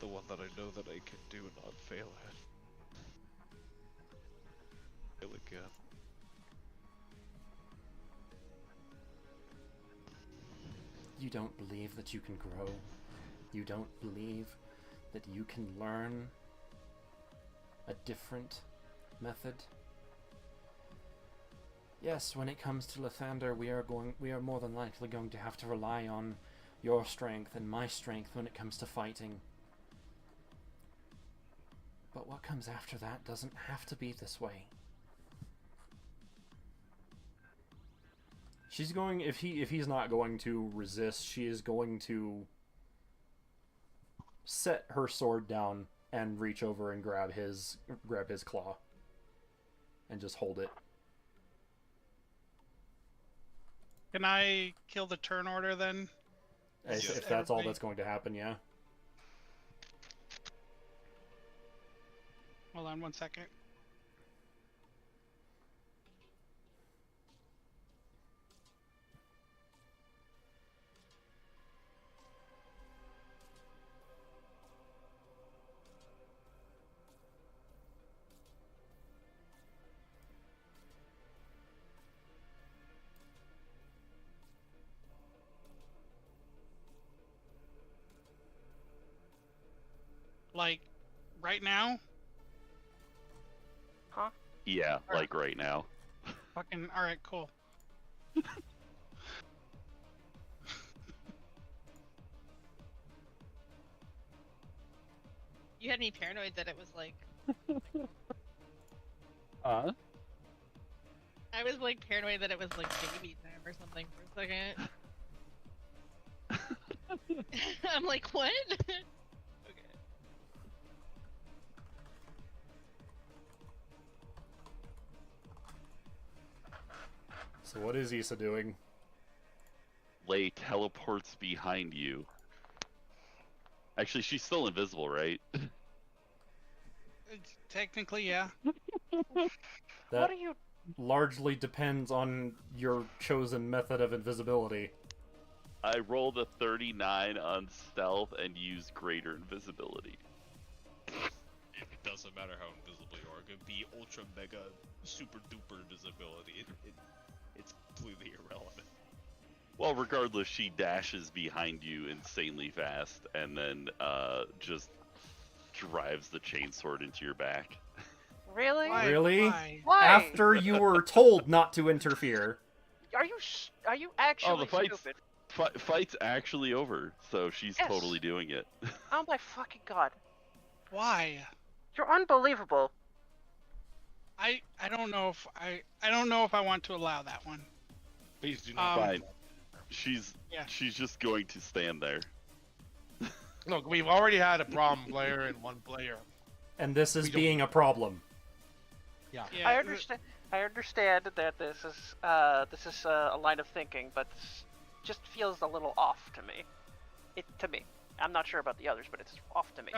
The one that I know that I can do and not fail at. Fail again. You don't believe that you can grow. You don't believe that you can learn a different method. Yes, when it comes to Lathander, we are more than likely going to have to rely on your strength and my strength when it comes to fighting. But what comes after that doesn't have to be this way. She's going if he's not going to resist, she is going to set her sword down and reach over and grab his claw and just hold it. Can I kill the turn order then? If that's all that's going to happen, yeah. Hold on 1 second. Like, right now? Huh? Yeah, like right now. Fucking, alright, cool. You had me paranoid that it was like. I was like paranoid that it was like baby time or something for a second. I'm like, what? Okay. So what is Issa doing? Lay teleports behind you Actually, she's still invisible, right? Technically, yeah. That What are you? largely depends on your chosen method of invisibility. I rolled a 39 on stealth and used greater invisibility. It doesn't matter how invisible you are. It could be ultra mega super duper invisibility. It's completely irrelevant. Well, regardless, she dashes behind you insanely fast and then just drives the chainsword into your back. Really? Why? Really? Why? Why? After you were told not to interfere. Are you actually fight's- stupid? Fight's actually over, so she's Yes. totally doing it. Oh my fucking god! Why? You're unbelievable. I don't know if I don't know if I want to allow that one. Please do not. Fine. She's Yeah. just going to stand there. Look, we've already had a problem player and one player. And this is We don't- being a problem. Yeah. I understand. I understand that this is a line of thinking, but this just feels a little off to me. To me. I'm not sure about the others, but it's off to me.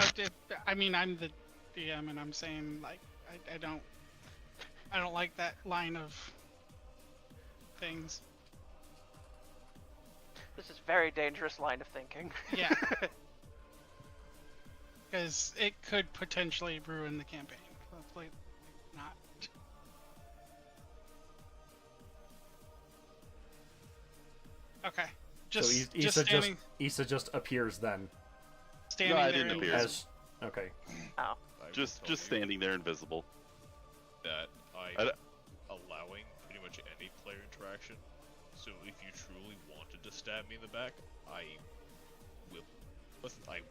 I mean, I'm the DM, and I'm saying like I don't like that line of things. This is very dangerous line of thinking. Yeah. Because it could potentially ruin the campaign. Hopefully not. Okay. Just, So just Issa standing, Issa just appears then. standing No, I there. didn't appear. As okay. I will Just tell you standing there invisible. that I d- allowing pretty much any player interaction. So if you truly wanted to stab me in the back, I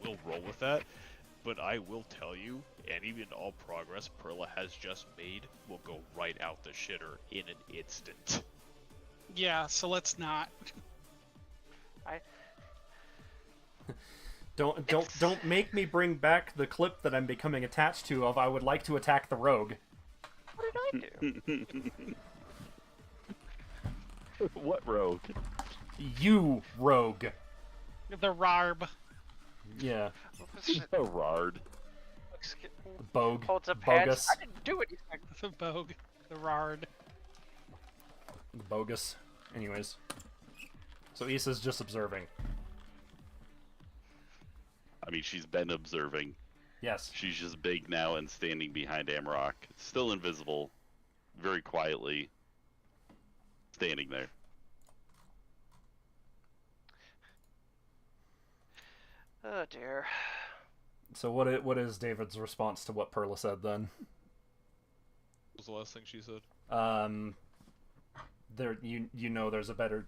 will roll with that. But I will tell you, any and all progress Perla has just made will go right out the shitter in an instant. Yeah, so let's not. Don't make me bring back the clip that I'm becoming attached to of I would like to attack the rogue. What did I do? What rogue? You rogue. The Rarb. Yeah. Gerard. Bogue. Holds up hands. Bogus. I didn't do anything. The Bogue. The Rard. Bogus. Anyways. So Issa's just observing. I mean, she's been observing. Yes. She's just big now and standing behind Amarok. Still invisible. Very quietly. Standing there. Oh dear. So what is David's response to what Perla said then? What was the last thing she said? There you know there's a better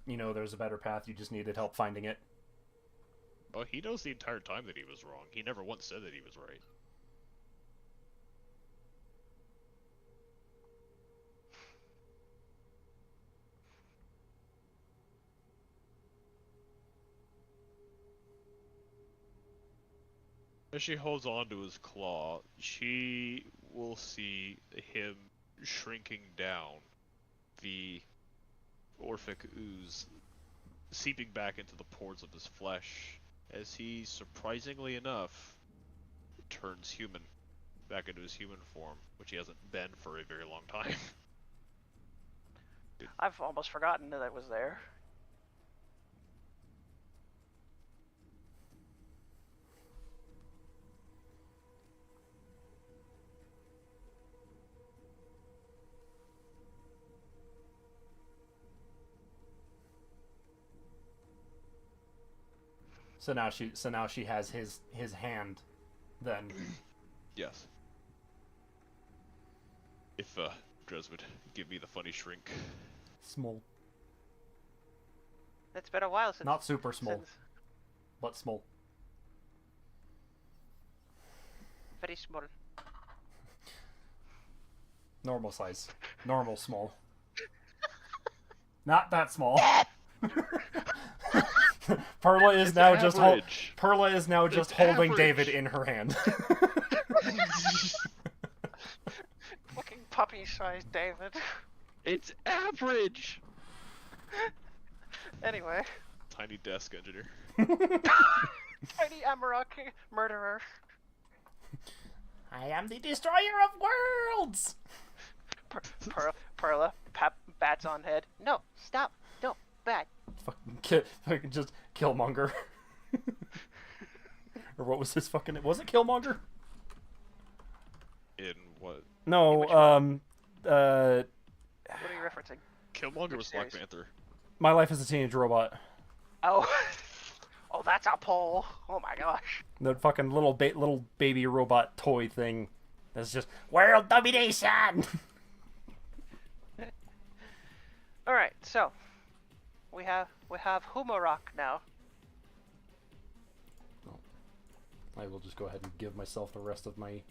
path, you just needed help finding it. Oh, he knows the entire time that he was wrong. He never once said that he was right. As she holds on to his claw, she will see him shrinking down, the Orphic ooze seeping back into the pores of his flesh, as he, surprisingly enough, turns human, back into his human form, which he hasn't been for a very long time. I've almost forgotten that it was there. So now she has his hand then. Yes. If Dres would give me the funny shrink. Small. It's been a while since. Not super small, since- but small. Very small. Normal size. Normal small. Not that small. Perla is now just average. Perla is now just It's holding average. David in her hand. Fucking puppy-sized David. It's average! Anyway. Tiny desk engineer. Tiny Amarok murderer. I am the destroyer of worlds! Perla, bats on head. No, stop. No, bat. Fucking just Killmonger. Or what was his fucking... Was it Killmonger? In what? No, Which one? uh... What are you referencing? Killmonger Which was Black series? Panther. My Life as a Teenage Robot. Oh. Oh, that's a poll. Oh my gosh. The fucking little baby robot toy thing. That's just world domination. All right, so we have Humarok now. I will just go ahead and give myself the rest of my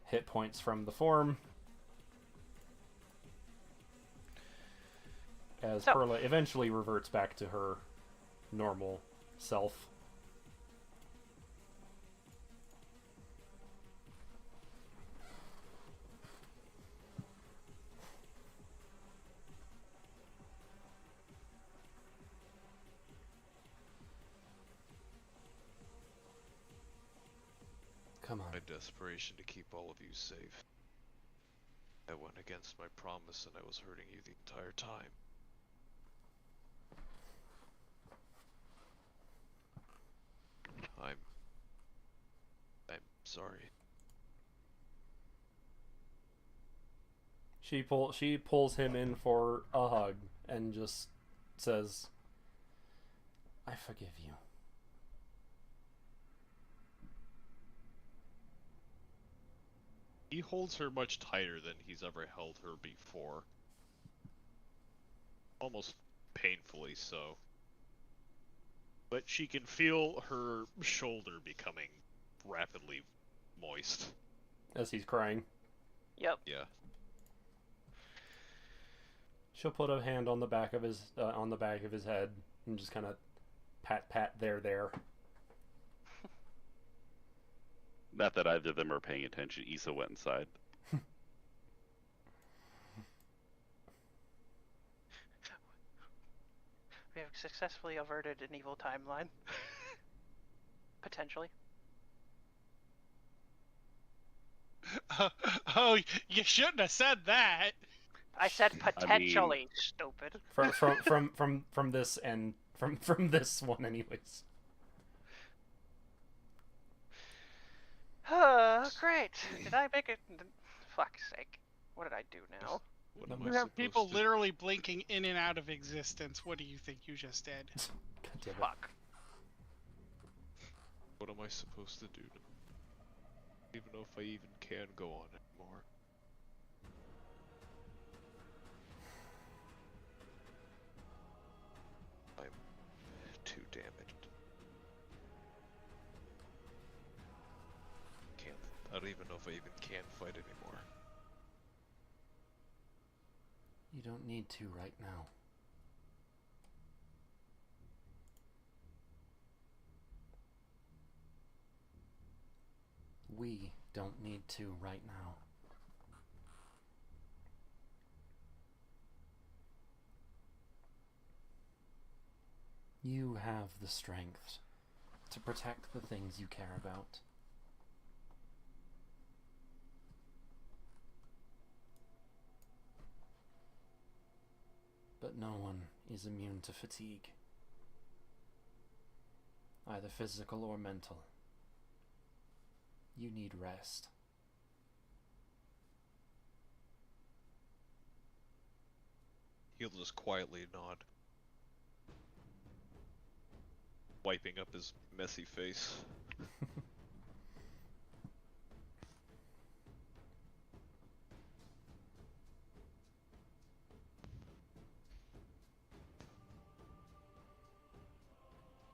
hit points from the form. As So- Perla eventually reverts back to her normal self. Come on. My desperation to keep all of you safe. I went against my promise and I was hurting you the entire time. I'm sorry. She pulls him in for a hug and just says, "I forgive you." He holds her much tighter than he's ever held her before. Almost painfully so. But she can feel her shoulder becoming rapidly moist. As he's crying. Yep. Yeah. She'll put a hand on the back of his head and just kind of pat there. Not that either of them are paying attention. Issa went inside. We have successfully averted an evil timeline. Potentially. Oh, you shouldn't have said that. I said potentially, stupid. From this and from this one anyways. Great. Did I make it? Fuck's sake. What did I do now? What am You I have people supposed to- literally blinking in and out of existence. What do you think you just did? God damn it. Fuck. What am I supposed to do? I don't even know if I even can go on anymore. I'm too damaged. I don't even know if I even can fight anymore. You don't need to right now. We don't need to right now. You have the strength to protect the things you care about. But no one is immune to fatigue, either physical or mental. You need rest. He'll just quietly nod, wiping up his messy face.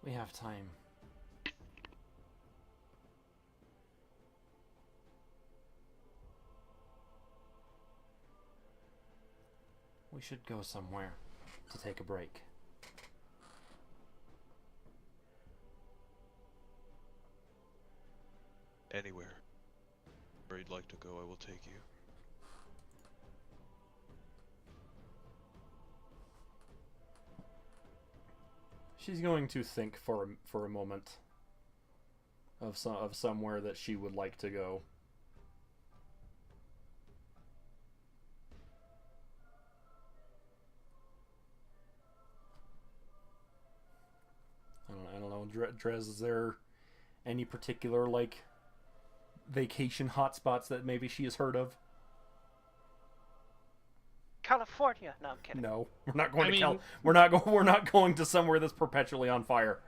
We have time. We should go somewhere to take a break. Anywhere. Where you'd like to go, I will take you. She's going to think for a moment of somewhere that she would like to go. I don't know, Drez, is there any particular, like, vacation hotspots that maybe she has heard of? California. No, I'm kidding. No, we're not going to we're not going to somewhere that's perpetually on fire.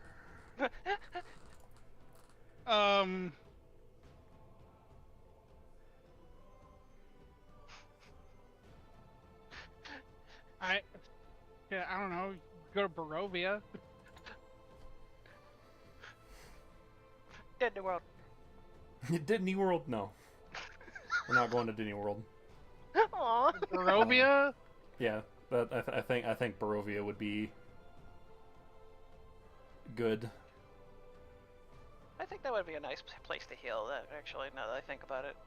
I don't know. Go to Barovia. Disney World. Disney World? No. We're not going to Disney World. Aww. Barovia? Yeah, I think Barovia would be good. I think that would be a nice place to heal, actually, now that I think about it.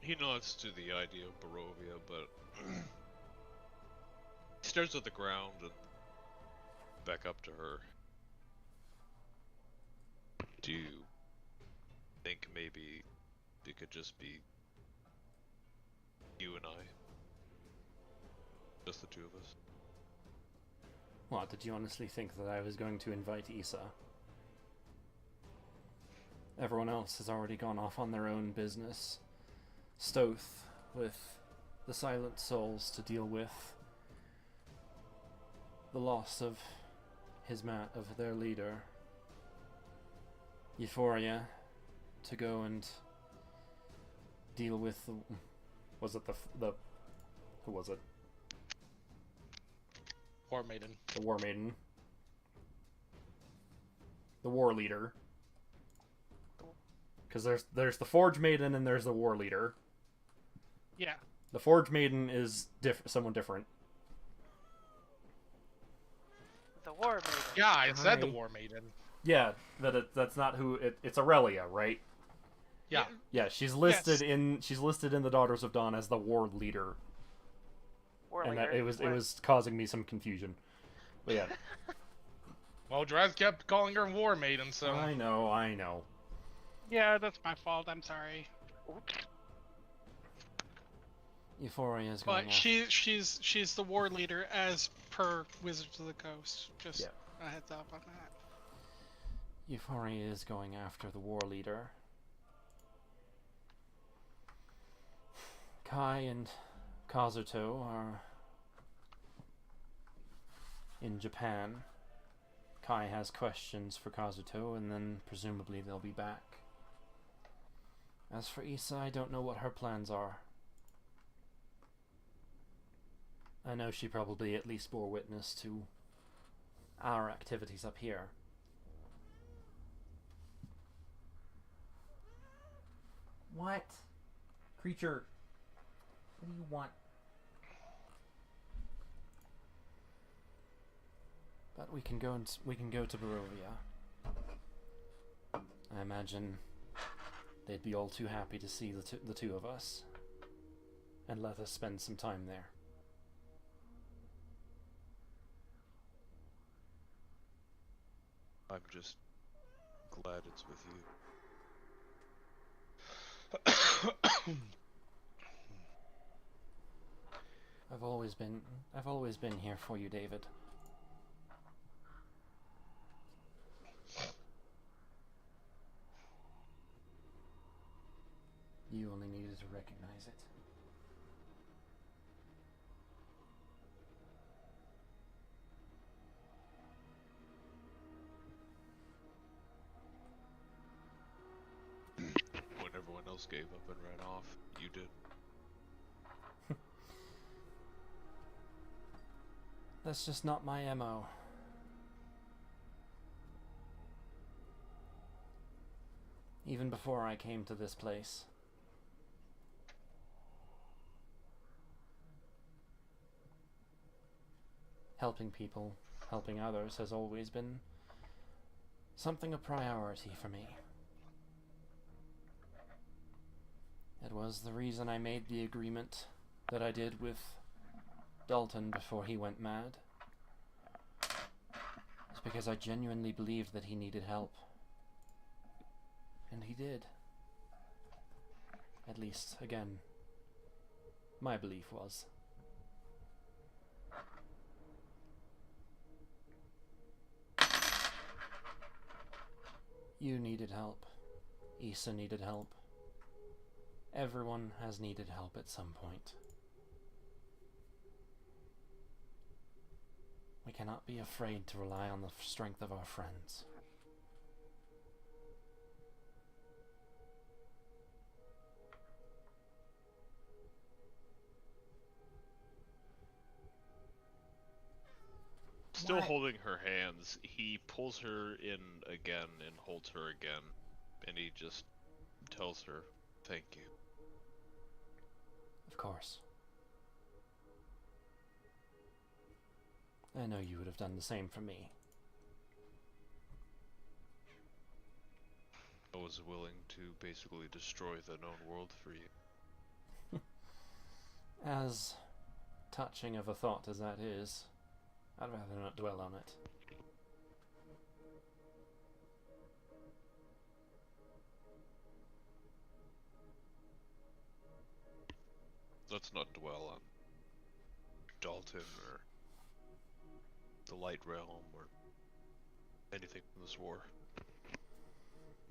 He nods to the idea of Barovia, but he stares at the ground and back up to her. Do you think maybe it could just be you and I? Just the two of us? What, did you honestly think that I was going to invite Issa? Everyone else has already gone off on their own business. Stoth with the Silent Souls to deal with the loss of their leader. Euphoria to go and deal with the... Was it the who was it? War Maiden. The War Maiden. The War Leader. Because there's the Forge Maiden and there's the War Leader. Yeah. The Forge Maiden is someone different. The War Maiden. Yeah, I said the Hi. War Maiden. Yeah, that's not who it's Aurelia, right? Yeah. Yeah, she's listed in the Daughters of Dawn as the War Leader. War And Leader. it was causing me some confusion. But yeah. Well, Drez kept calling her War Maiden, so... I know. Yeah, that's my fault. I'm sorry. Oops. Euphoria is going But after... she's the war leader as per Wizards of the Coast. Just Yeah. a heads up on that. Euphoria is going after the War Leader. Kai and Kazuto are in Japan. Kai has questions for Kazuto, and then presumably they'll be back. As for Issa, I don't know what her plans are. I know she probably at least bore witness to our activities up here. What? Creature, what do you want? But we can go to Barovia. I imagine they'd be all too happy to see the two of us and let us spend some time there. I'm just glad it's with you. I've always been here for you, David. You only needed to recognize it. When everyone else gave up and ran off, you did. That's just not my MO. Even before I came to this place. Helping people, helping others has always been something a priority for me. It was the reason I made the agreement that I did with Dalton before he went mad. because I genuinely believed that he needed help. And he did. At least, again, my belief was. You needed help. Issa needed help. Everyone has needed help at some point. We cannot be afraid to rely on the strength of our friends. Still Why- holding her hands, he pulls her in again and holds her again, and he just tells her, "Thank you." Of course. I know you would have done the same for me. I was willing to basically destroy the known world for you. As touching of a thought as that is, I'd rather not dwell on it. Let's not dwell on Dalton or the Light Realm or anything from this war.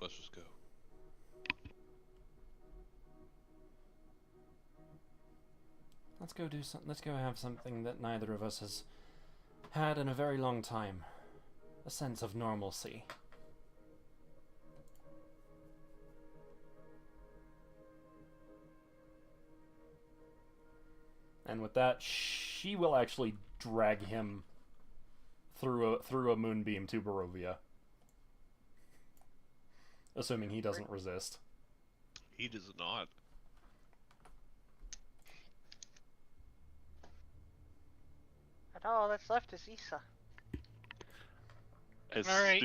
Let's just go. Let's go do something. Let's go have something that neither of us has had in a very long time. A sense of normalcy. And with that, she will actually drag him through a moonbeam to Barovia. Assuming he doesn't resist. He does not. And all that's left is Issa. As Alright.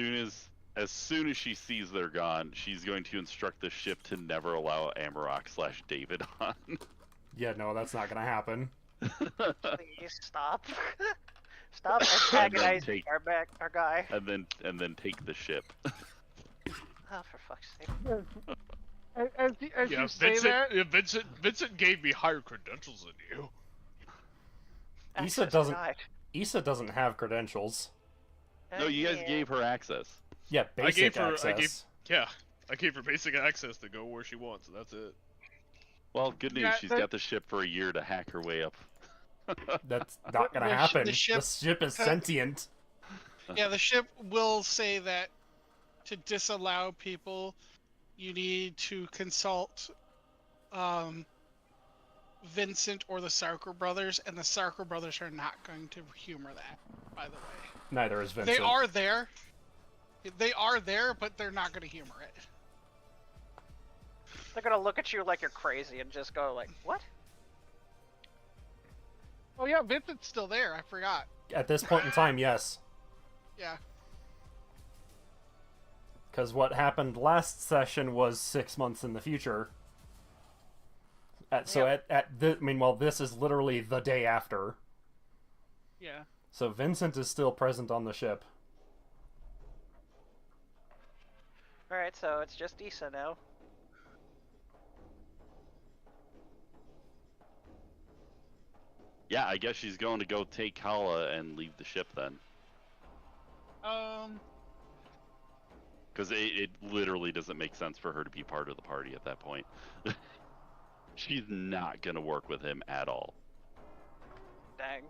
soon as she sees they're gone, she's going to instruct the ship to never allow Amarok/David on. Yeah, no, that's not gonna happen. Please stop. Stop antagonizing our guy. and then take the ship. Oh, for fuck's sake. As Yeah, you say Vincent, that, yeah, Vincent gave me higher credentials than you. Issa Access doesn't- denied. Issa doesn't have credentials. No, you guys Yeah. gave her access. Yeah, basic I gave access. I gave her basic access to go where she wants. That's it. Well, good news. Yeah, She's that- got the ship for a year to hack her way up. That's not gonna The happen. the The ship- ship is sentient. yeah, the ship will say that to disallow people, you need to consult Vincent or the Sarker brothers, and the Sarker brothers are not going to humor that, by the way. Neither is Vincent. They are there. They are there, but they're not going to humor it. They're gonna look at you like you're crazy and just go like, what? Oh yeah, Vincent's still there. I forgot. At this point in time, yes. Yeah. Because what happened last session was 6 months in the future. Meanwhile, this is literally the day after. Yeah. So Vincent is still present on the ship. Alright, so it's just Issa now. Yeah, I guess she's going to go take Kala and leave the ship then. Because it literally doesn't make sense for her to be part of the party at that point. She's not going to work with him at all. Dang.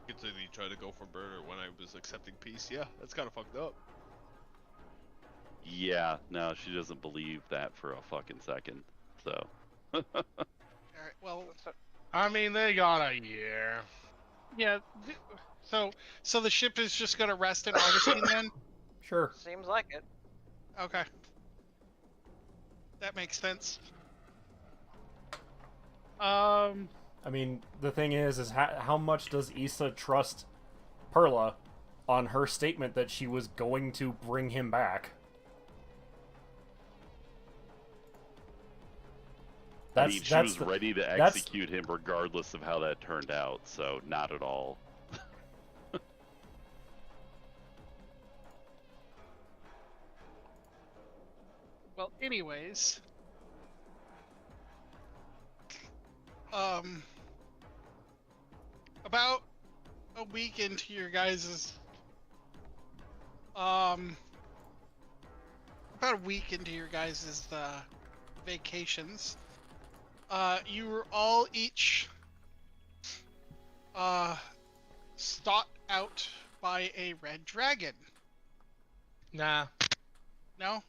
Considering you tried to go for murder when I was accepting peace. Yeah, that's kind of fucked up. Yeah, no, she doesn't believe that for a fucking second. So. Alright, well, I mean, they got a year. yeah. So the ship is just going to rest in Augustine then? Sure. Seems like it. Okay. That makes sense. I mean, the thing is how much does Issa trust Perla on her statement that she was going to bring him back? I mean, she was ready to execute him regardless of how that turned out, so not at all. anyways, um, about a week into your guys's, vacations, you were all each, sought out by a red dragon. Nah, No?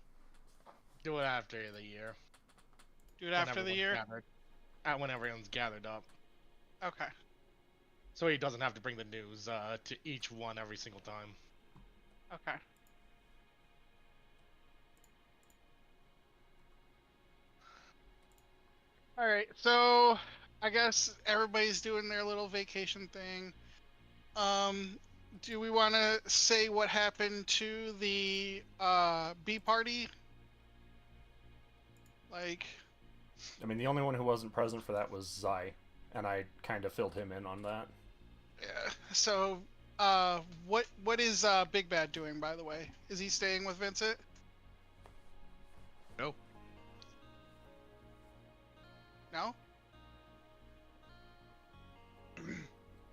do it after the year. Do it after the year? When everyone's gathered up. Okay. So he doesn't have to bring the news to each one every single time. Okay. Alright, so I guess everybody's doing their little vacation thing. Do we want to say what happened to the bee party? Like, I mean, the only one who wasn't present for that was Zai, and I kind of filled him in on that. yeah. So, what is Big Bad doing, by the way? Is he staying with Vincent? No. No?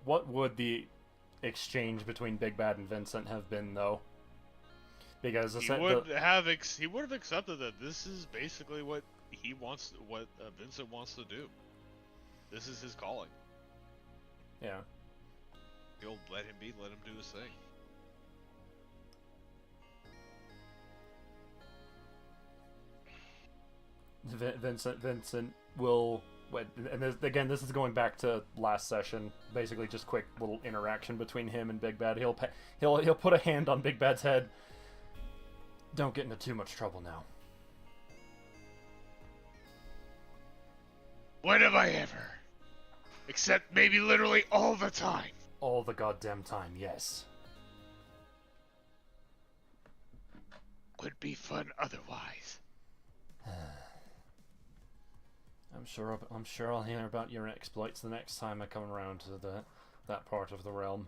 What would the exchange between Big Bad and Vincent have been, though? Because He would have accepted that this is basically what he wants, what Vincent wants to do. This is his calling. yeah. He'll let him be, let him do his thing. Vincent will, and again, this is going back to last session. Basically, just quick little interaction between him and Big Bad. He'll put a hand on Big Bad's head. Don't get into too much trouble now. When have I ever? Except maybe literally all the time. All the goddamn time, yes. Could be fun otherwise. I'm sure I'll hear about your exploits the next time I come around to that part of the realm.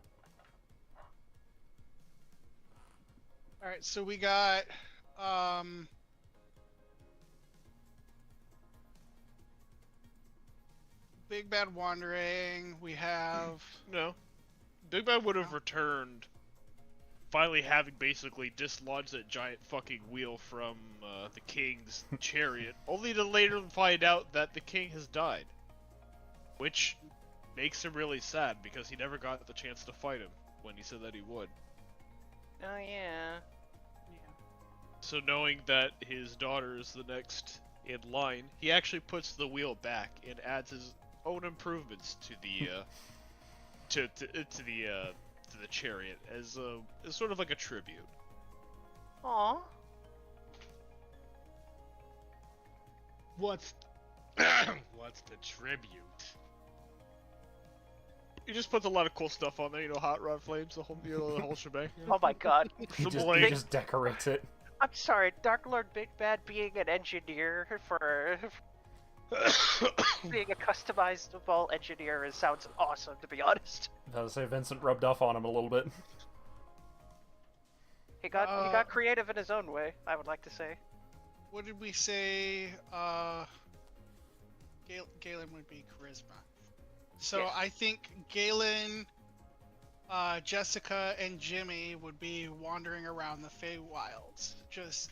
Alright, so we got, Big Bad wandering, we have... No. Big Bad would have returned, finally having basically dislodged that giant fucking wheel from the king's chariot, only to later find out that the king has died. Which makes him really sad, because he never got the chance to fight him when he said that he would. Oh yeah. So knowing that his daughter is the next in line, he actually puts the wheel back and adds his own improvements to the to the chariot as sort of like a tribute. Aw. What's the tribute? He just puts a lot of cool stuff on there, hot rod flames, the whole shebang. Oh my god. He Blank. just decorates it. I'm sorry, Dark Lord Big Bad being an engineer for being a customizable engineer sounds awesome, to be honest. I was say Vincent rubbed off on him a little bit. He got creative in his own way, I would like to say. What did we say? Galen would be charisma. So Yeah. I think Galen, Jessica, and Jimmy would be wandering around the Feywilds, just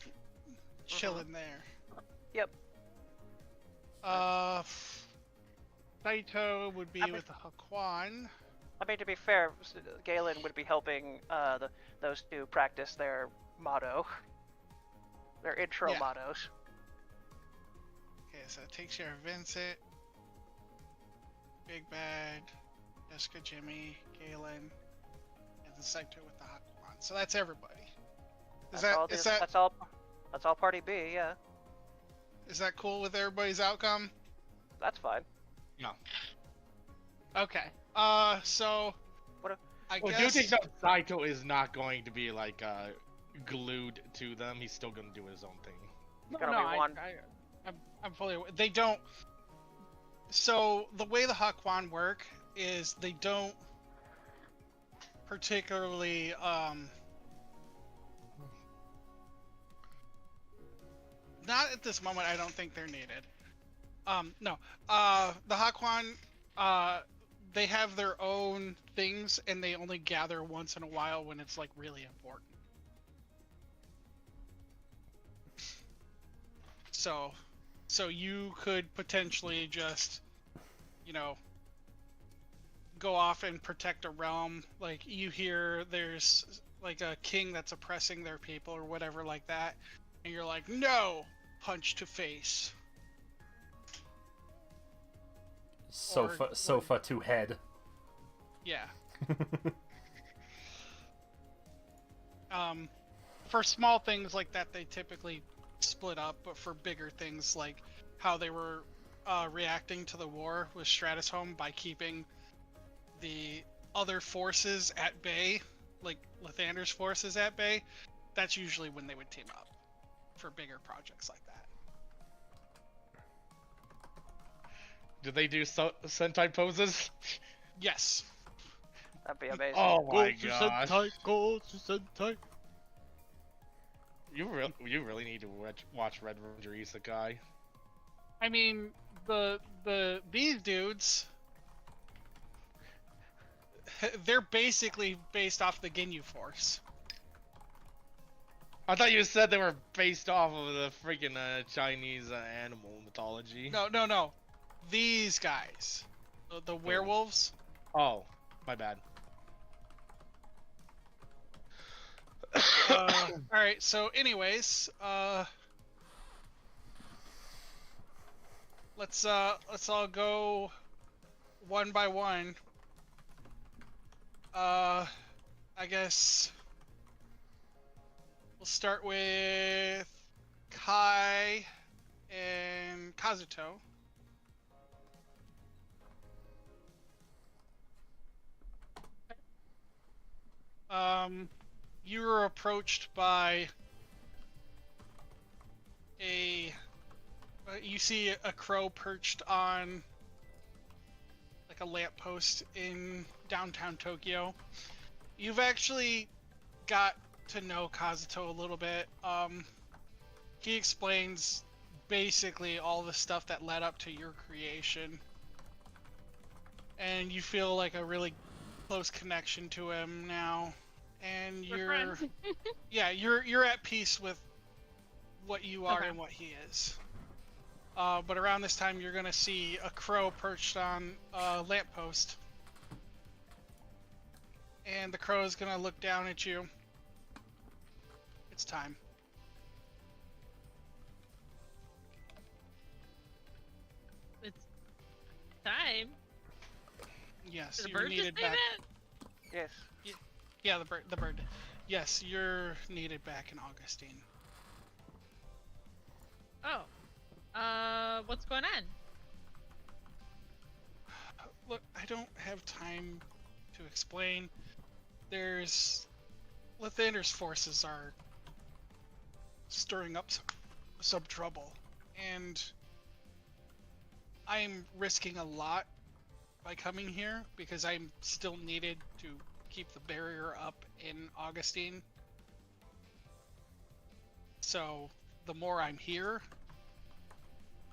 chilling there. Yep. Saito would be with the Hakuan. I mean, to be fair, Galen would be helping those two practice their motto. Their intro Yeah. mottos. Okay, so it takes care of Vincent, Big Bad, Jessica, Jimmy, Galen, and then Saito with the Hakuan. So that's everybody. Is That's all party B, yeah. Is that cool with everybody's outcome? That's fine. No. Okay. So What if- I Well, do guess you think that Saito is not going to be like glued to them? He's still going to do his own thing. no, Gotta be one. I'm fully aware. They don't. So the way the Hakuan work is they don't particularly not at this moment. I don't think they're needed. No. The Haquan, they have their own things, and they only gather once in a while when it's like really important. So you could potentially just, you know, go off and protect a realm. Like you hear there's like a king that's oppressing their people or whatever like that, and you're like, no, punch to face. Sofa to head. Yeah. For small things like that, they typically split up, but for bigger things like how they were reacting to the war with Stratusholm by keeping the other forces at bay, like Lathander's forces at bay, that's usually when they would team up for bigger projects like that. Do they do Sentai poses? Yes. That'd be amazing. Oh my Go to gosh. Sentai, go to Sentai. You really need to watch Red Ranger Isekai. I mean, these dudes, they're basically based off the Ginyu Force. I thought you said they were based off of the freaking Chinese animal mythology. No. These guys, the werewolves. Oh, my bad. All right. So, anyways, let's all go one by one. I guess we'll start with Kai and Kazuto. You were approached by you see a crow perched on like a lamppost in downtown Tokyo. You've actually got to know Kazuto a little bit. He explains basically all the stuff that led up to your creation, and you feel like a really close connection to him now, and you're yeah, you're at peace with what you are and what he is. But around this time, you're gonna see a crow perched on a lamppost, and the crow is gonna look down at you. It's time. It's time. Yes, Did the you're bird just needed say back. that? Yes. Yeah, the bird. Yes, you're needed back in Augustine. Oh. What's going on? Look, I don't have time to explain. Lathander's forces are stirring up some trouble, and I'm risking a lot by coming here because I'm still needed to keep the barrier up in Augustine. So the more I'm here,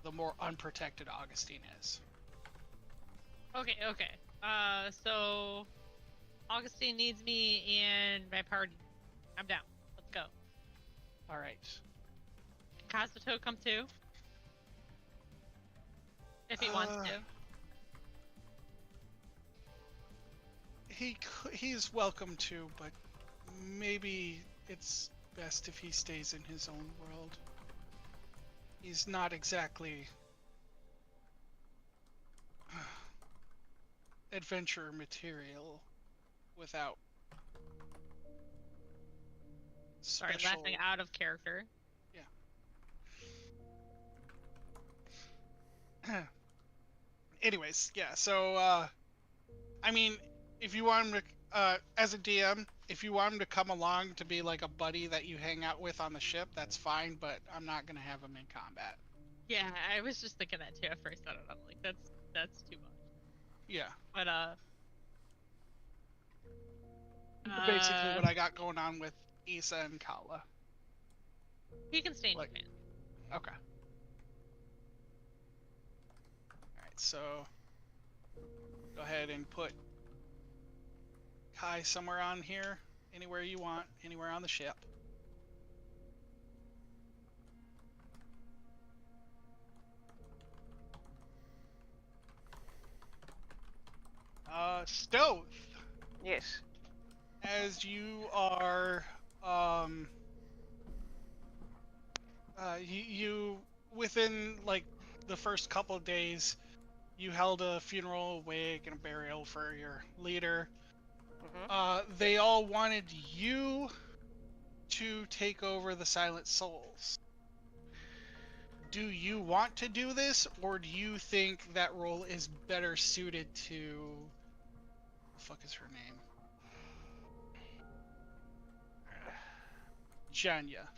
the more unprotected Augustine is. Okay. So Augustine needs me and my party. I'm down. Let's go. All right. Can Kazuto come too? If he wants to. He's welcome to, but maybe it's best if he stays in his own world. He's not exactly adventure material without Sorry, special... laughing out of character. Yeah. Anyways, yeah, so, I mean, if you want him to, as a DM, if you want him to come along to be like a buddy that you hang out with on the ship, that's fine, but I'm not gonna have him in combat. Yeah, I was just thinking that too after I said it. I'm like, that's too much. Yeah. But Basically what I got going on with Issa and Kala. he can stay in Like- Japan. Okay. Alright, so go ahead and put Kai somewhere on here. Anywhere you want, anywhere on the ship. Stealth. Yes. As you are, you within like the first couple of days, you held a funeral, wake, and a burial for your leader. They all wanted you to take over the Silent Souls. Do you want to do this, or do you think that role is better suited to... What the fuck is her name? Janya.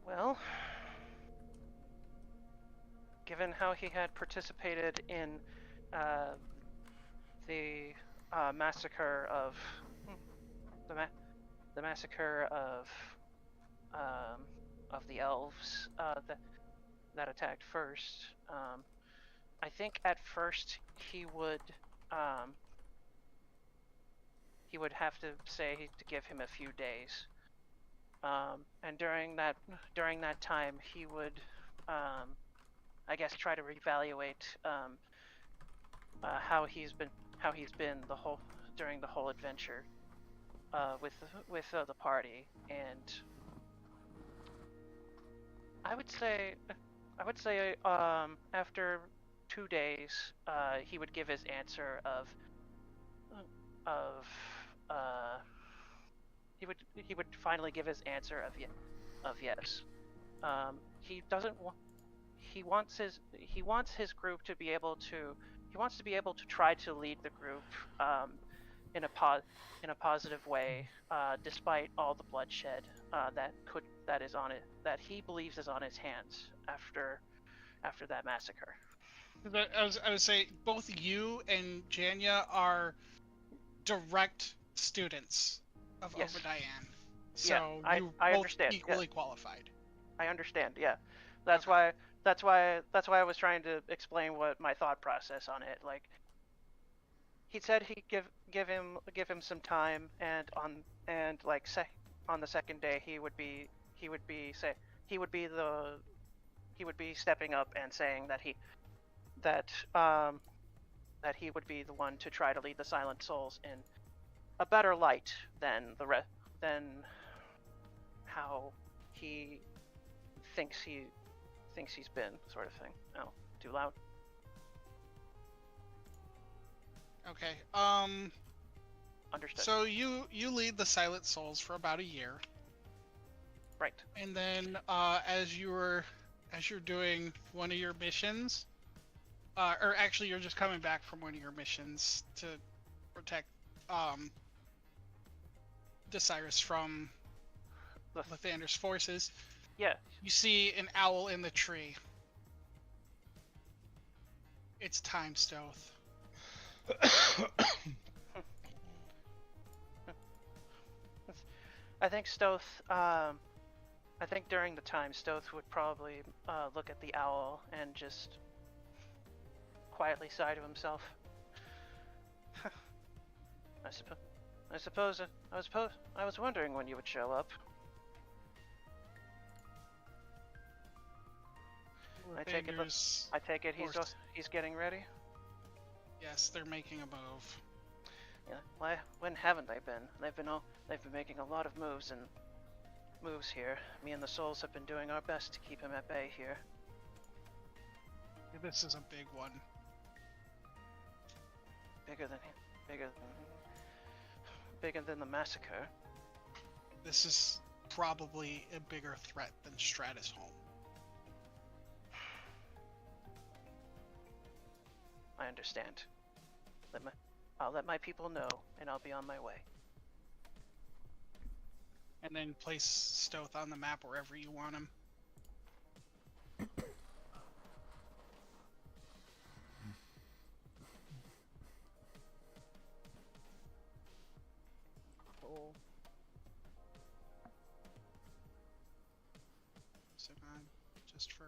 Well, given how he had participated in the massacre of the massacre of the elves that attacked first, I think at first he would have to say to give him a few days. And during that time, he would, I guess, try to reevaluate how he's been during the whole adventure with the party. And I would say after 2 days, he would give his answer of he would finally give his answer of yes. He doesn't want. He wants his group to be able to. He wants to be able to try to lead the group in a positive way, despite all the bloodshed that he believes is on his hands after that massacre. I would say both you and Janya are direct students of Yes. Obadiah. Yeah, So you I both understand. equally Yeah. qualified. I understand. Yeah, that's why I was trying to explain what my thought process on it. Like, he said he'd give him some time, and on the second day he would be stepping up and saying that he would be the one to try to lead the Silent Souls in a better light than than how he thinks he's been, sort of thing. Oh, too loud. Okay. Understood. So you lead the Silent Souls for about a year, Right. and then as you're doing one of your missions, or actually you're just coming back from one of your missions to protect Desirus from Lathander's forces. Yeah. You see an owl in the tree. It's time, Stealth. I think Stoth. I think during the time, Stoth would probably look at the owl and just quietly sigh to himself. I suppose I was wondering when you would show up. I take it he's getting ready. Yes, they're making a move. Yeah. When haven't they been? They've been making a lot of moves here. Me and the Souls have been doing our best to keep him at bay here. This is a big one. Bigger than the massacre. This is probably a bigger threat than Stratus Home. I understand. I'll let my people know, and I'll be on my way. And then place Stoth on the map wherever you want him. Cool. just for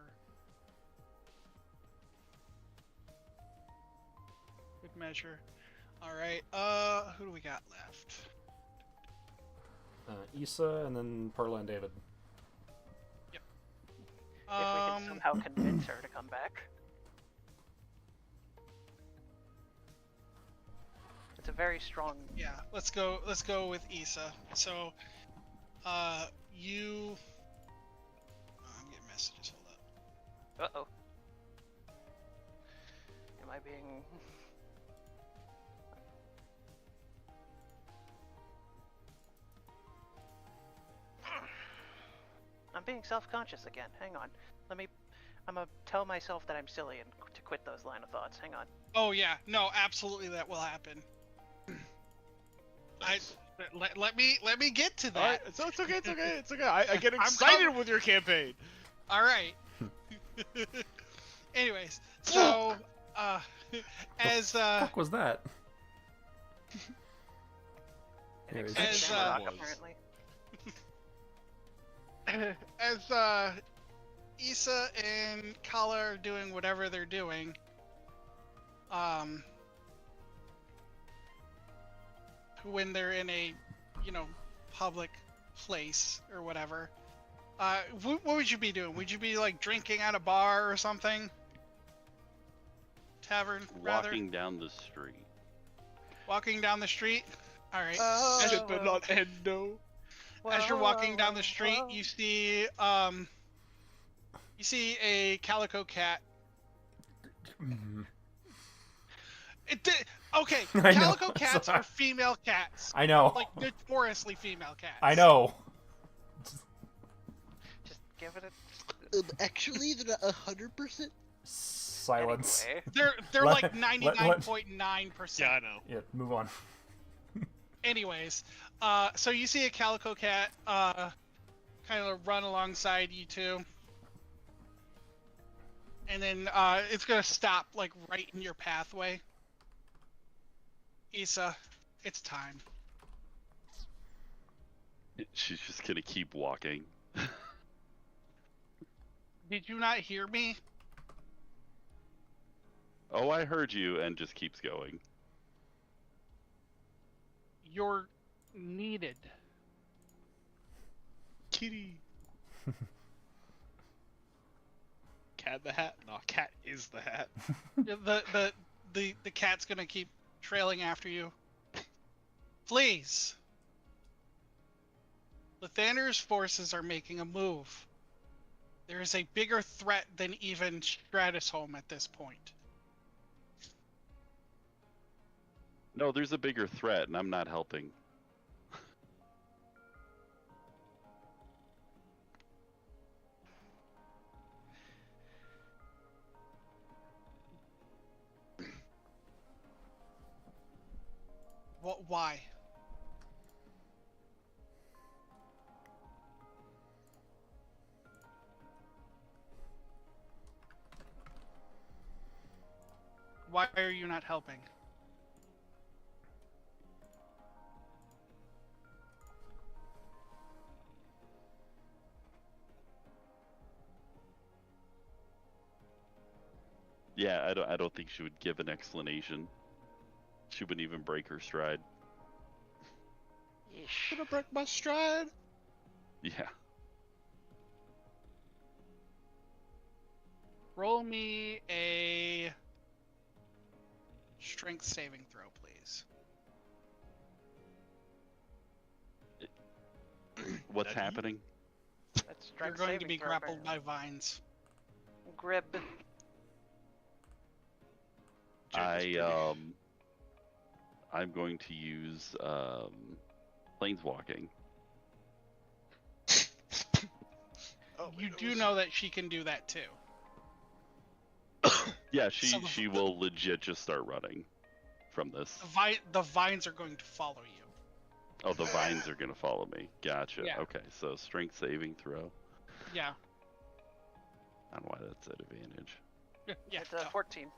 good measure. All right. Who do we got left? Issa, and then Perla and David. Yep. If we can somehow convince her to come back. It's a very strong. Yeah. Let's go with Issa. So, you. Oh, I'm getting messages. Hold up. Uh-oh. Am I being... I'm being self-conscious again. Hang on. I'm gonna tell myself that I'm silly and to quit those line of thoughts. Hang on. Oh yeah, no, absolutely that will happen. Let me get to that. Alright, it's okay, it's okay. I get excited with your campaign. All right. Anyways, so as Fuck was that? An Anyways. excited As, Amarok, uh, apparently. as Issa and Kala are doing whatever they're doing, when they're in a, public place or whatever, what would you be doing? Would you be like drinking at a bar or something? Tavern, rather? Walking down the street. Walking down the street? Alright. But not Endo. As you're walking down the street, you see a calico cat. Okay, I know, calico cats sorry. are female cats. I know. Like notoriously female cats. I know. Just give it a... Actually, they're not 100%. Silence. Anyway. They're Let- like 99.9%. Yeah, I know. Yeah, move on. Anyways, so you see a calico cat kind of run alongside you two. And then it's gonna stop like right in your pathway. Issa, it's time. She's just gonna keep walking. Did you not hear me? Oh, I heard you, and just keeps going. You're needed. Kitty. Cat in the hat? No, cat is the hat. The cat's gonna keep trailing after you. Please. Lathander's forces are making a move. There is a bigger threat than even Stratusholm at this point. No, there's a bigger threat, and I'm not helping. What? Why? Why are you not helping? Yeah, I don't think she would give an explanation. She wouldn't even break her stride. Yeesh. Gonna break my stride. Yeah. Roll me a strength saving throw, please. What's Daddy? happening? That's You're strength going to saving be throw, grappled by apparently. vines. Grib. I'm going to use planeswalking. Oh, You wait, do was- know that she can do that too. Yeah, So- she will legit just start running from this. The vines are going to follow you. Oh, the vines are gonna follow me. Gotcha. Yeah. Okay, so strength saving throw. Yeah. I don't know why that's at advantage. Yeah. It's go. 14.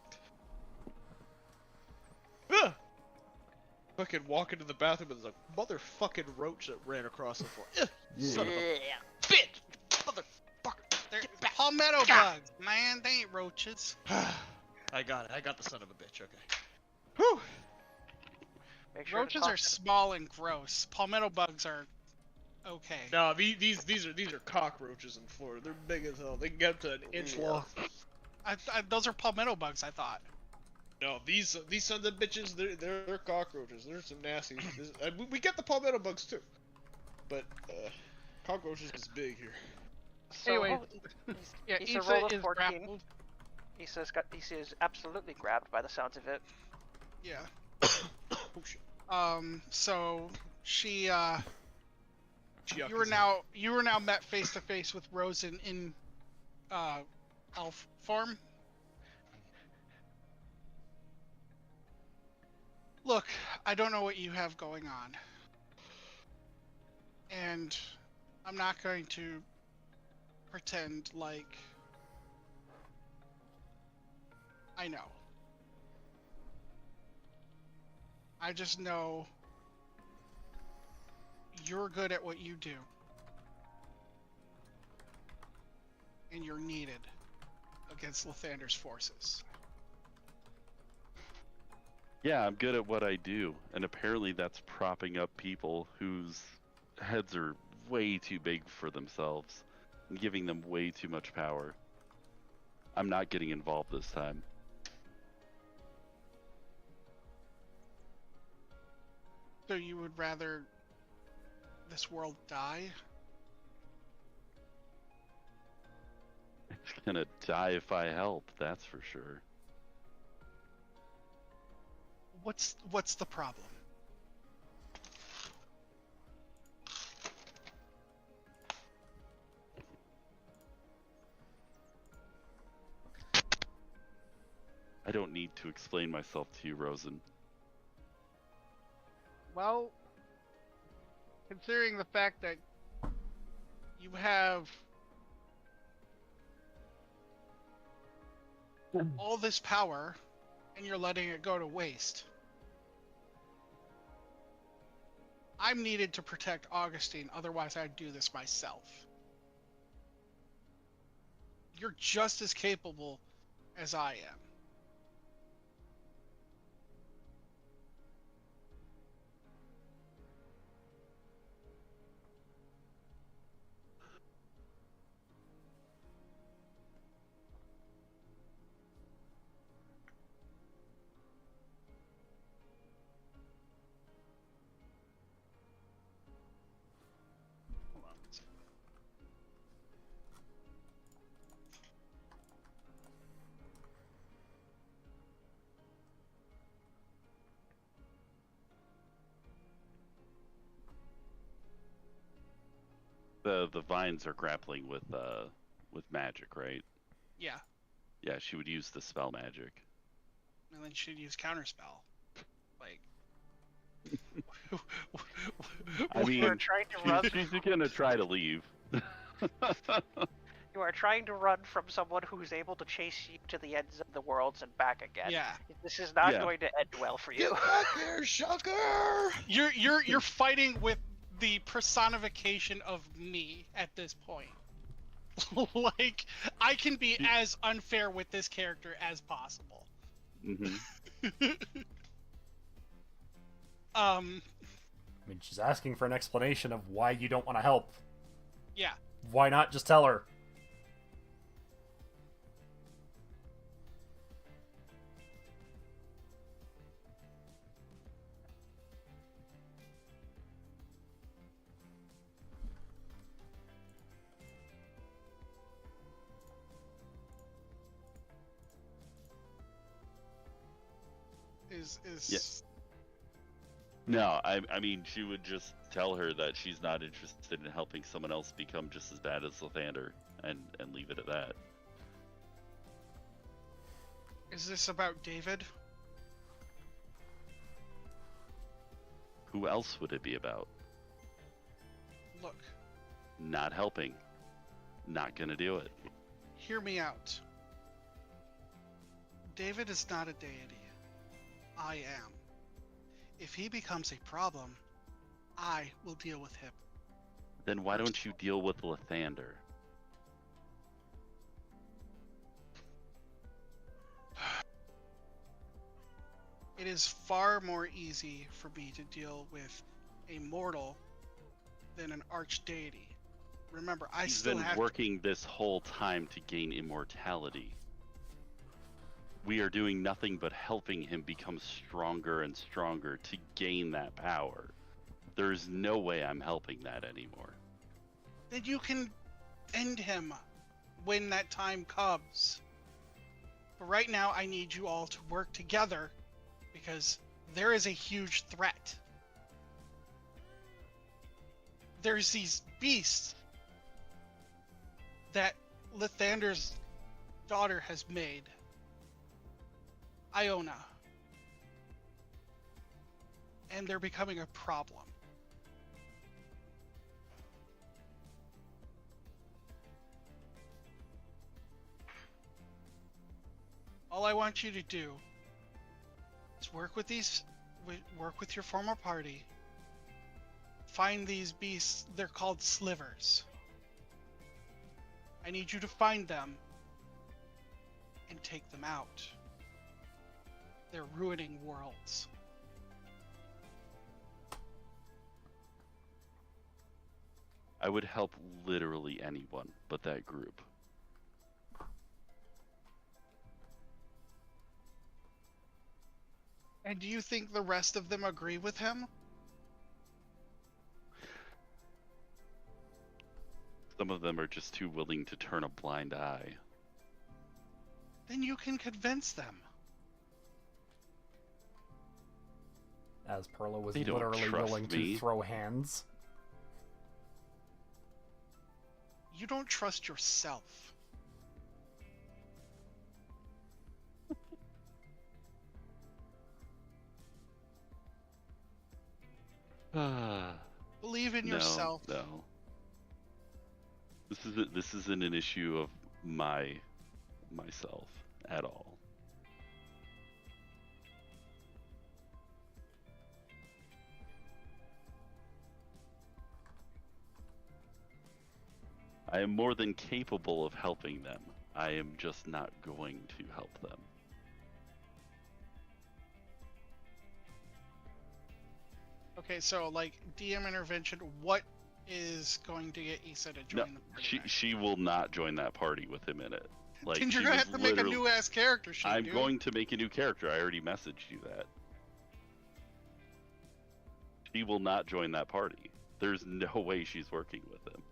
Ugh! Fucking walk into the bathroom and there's a motherfucking roach that ran across the floor. Ugh, son of a Yeah. bitch! Motherfucker! There, Get back. Palmetto bugs, man. They ain't roaches. I got it. I got the son of a bitch. Okay. Whew. Make sure to Roaches talk are small and gross. Palmetto bugs are okay. No, these are cockroaches in Florida. They're big as hell. They can get up to an inch long. Those are palmetto bugs, I thought. No, these sons of bitches, they're cockroaches. They're some nasty. We get the palmetto bugs too, but cockroaches is big here. So, Anyway, yeah, Issa Issa rolled a is 14. grappled. Issa is absolutely grabbed by the sounds of it. Yeah. Oh shit. So she She you were now met face to face with Rosen in elf form. Look, I don't know what you have going on. And I'm not going to pretend like I know. I just know you're good at what you do. And you're needed against Lathander's forces. Yeah, I'm good at what I do, and apparently that's propping up people whose heads are way too big for themselves and giving them way too much power. I'm not getting involved this time. So you would rather this world die? It's gonna die if I help, that's for sure. What's the problem? I don't need to explain myself to you, Rosen. Well, considering the fact that you have all this power and you're letting it go to waste, I'm needed to protect Augustine, otherwise I'd do this myself. You're just as capable as I am. The vines are grappling with magic, right? Yeah, Yeah, she would use the spell magic. and then she'd use counterspell. Like, I You are mean, trying to run. she's gonna try to leave. You are trying to run from someone who's able to chase you to the ends of the worlds and back again. yeah, This is not Yeah. going to end well for you. Get back here, Shucker! you're fighting with the personification of me at this point. Like, I can be as unfair with this character as possible. Mm-hmm. I mean, she's asking for an explanation of why you don't want to help. Yeah. Why not just tell her? Is Yes. No, I mean, she would just tell her that she's not interested in helping someone else become just as bad as Lathander, and leave it at that. Is this about David? Who else would it be about? Look, Not helping. Not gonna do it. hear me out. David is not a deity. I am. If he becomes a problem, I will deal with him. Then why don't you deal with Lathander? it is far more easy for me to deal with a mortal than an archdeity. Remember, I He's still been have working this whole time to gain immortality. We are doing nothing but helping him become stronger and stronger to gain that power. There's no way I'm helping that anymore. Then you can end him when that time comes. But right now, I need you all to work together because there is a huge threat. There's these beasts that Lathander's daughter has made. Iona. And they're becoming a problem. All I want you to do is work with your former party. Find these beasts. They're called slivers. I need you to find them and take them out. They're ruining worlds. I would help literally anyone but that group. And do you think the rest of them agree with him? Some of them are just too willing to turn a blind eye. Then you can convince them. As Perla was They don't literally trust willing me. to throw hands. You don't trust yourself. Believe in yourself. No. This isn't an issue of myself at all. I am more than capable of helping them. I am just not going to help them. Okay, so like DM intervention, what is going to get Issa to join the party? She will not join that party with him in it. Like, Then you're she gonna was have to make a literally- new ass character sheet, I'm dude. going to make a new character. I already messaged you that. She will not join that party. There's no way she's working with him.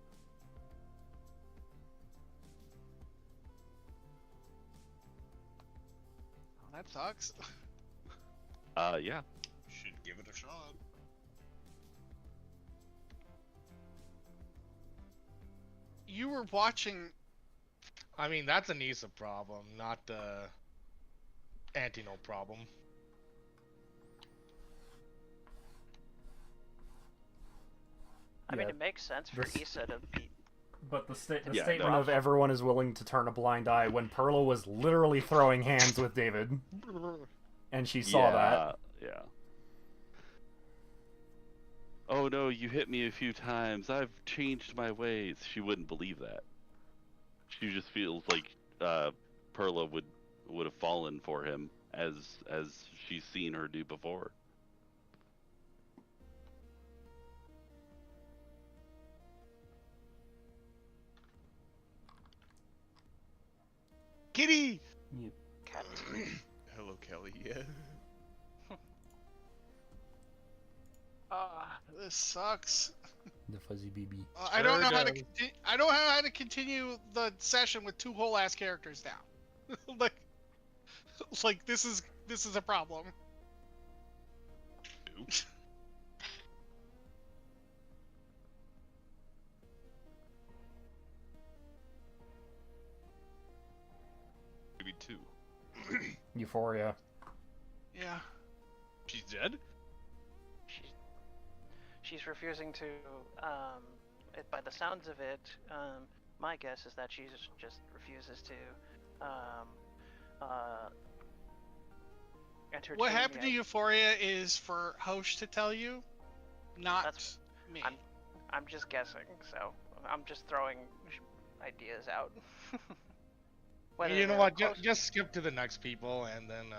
Oh, that sucks. Yeah. Should give it a shot. You were watching. I mean, that's an Issa problem, not the Antino problem. I mean, Yeah, it makes sense for this- Issa to be. But the Yeah, statement no. of everyone is willing to turn a blind eye when Perla was literally throwing hands with David. And she saw that. Yeah. Oh no, you hit me a few times. I've changed my ways. She wouldn't believe that. She just feels like Perla would have fallen for him as she's seen her do before. Kitty! Cat. Hello, Kelly. Yeah. This sucks. The fuzzy BB. I don't know Sure how to. does. I don't know how to continue the session with two whole ass characters down. like this is a problem. Maybe two. Euphoria. Yeah. She's dead? She's refusing to. By the sounds of it, my guess is that she just refuses to. Entertain What happened the to Euphoria is for Hosh to tell you, not That's- me. I'm just guessing, so I'm just throwing ideas out. Whether You know they're what? close- Just skip to the next people, and then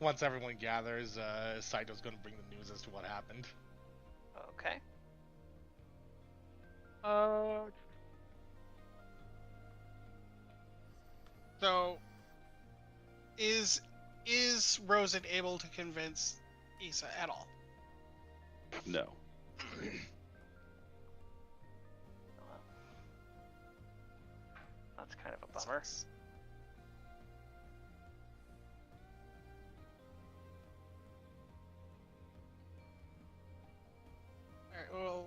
Once everyone gathers, Saito's gonna bring the news as to what happened. Okay. So, is Rosen able to convince Issa at all? No. Well, that's kind of a bummer. Alright, well,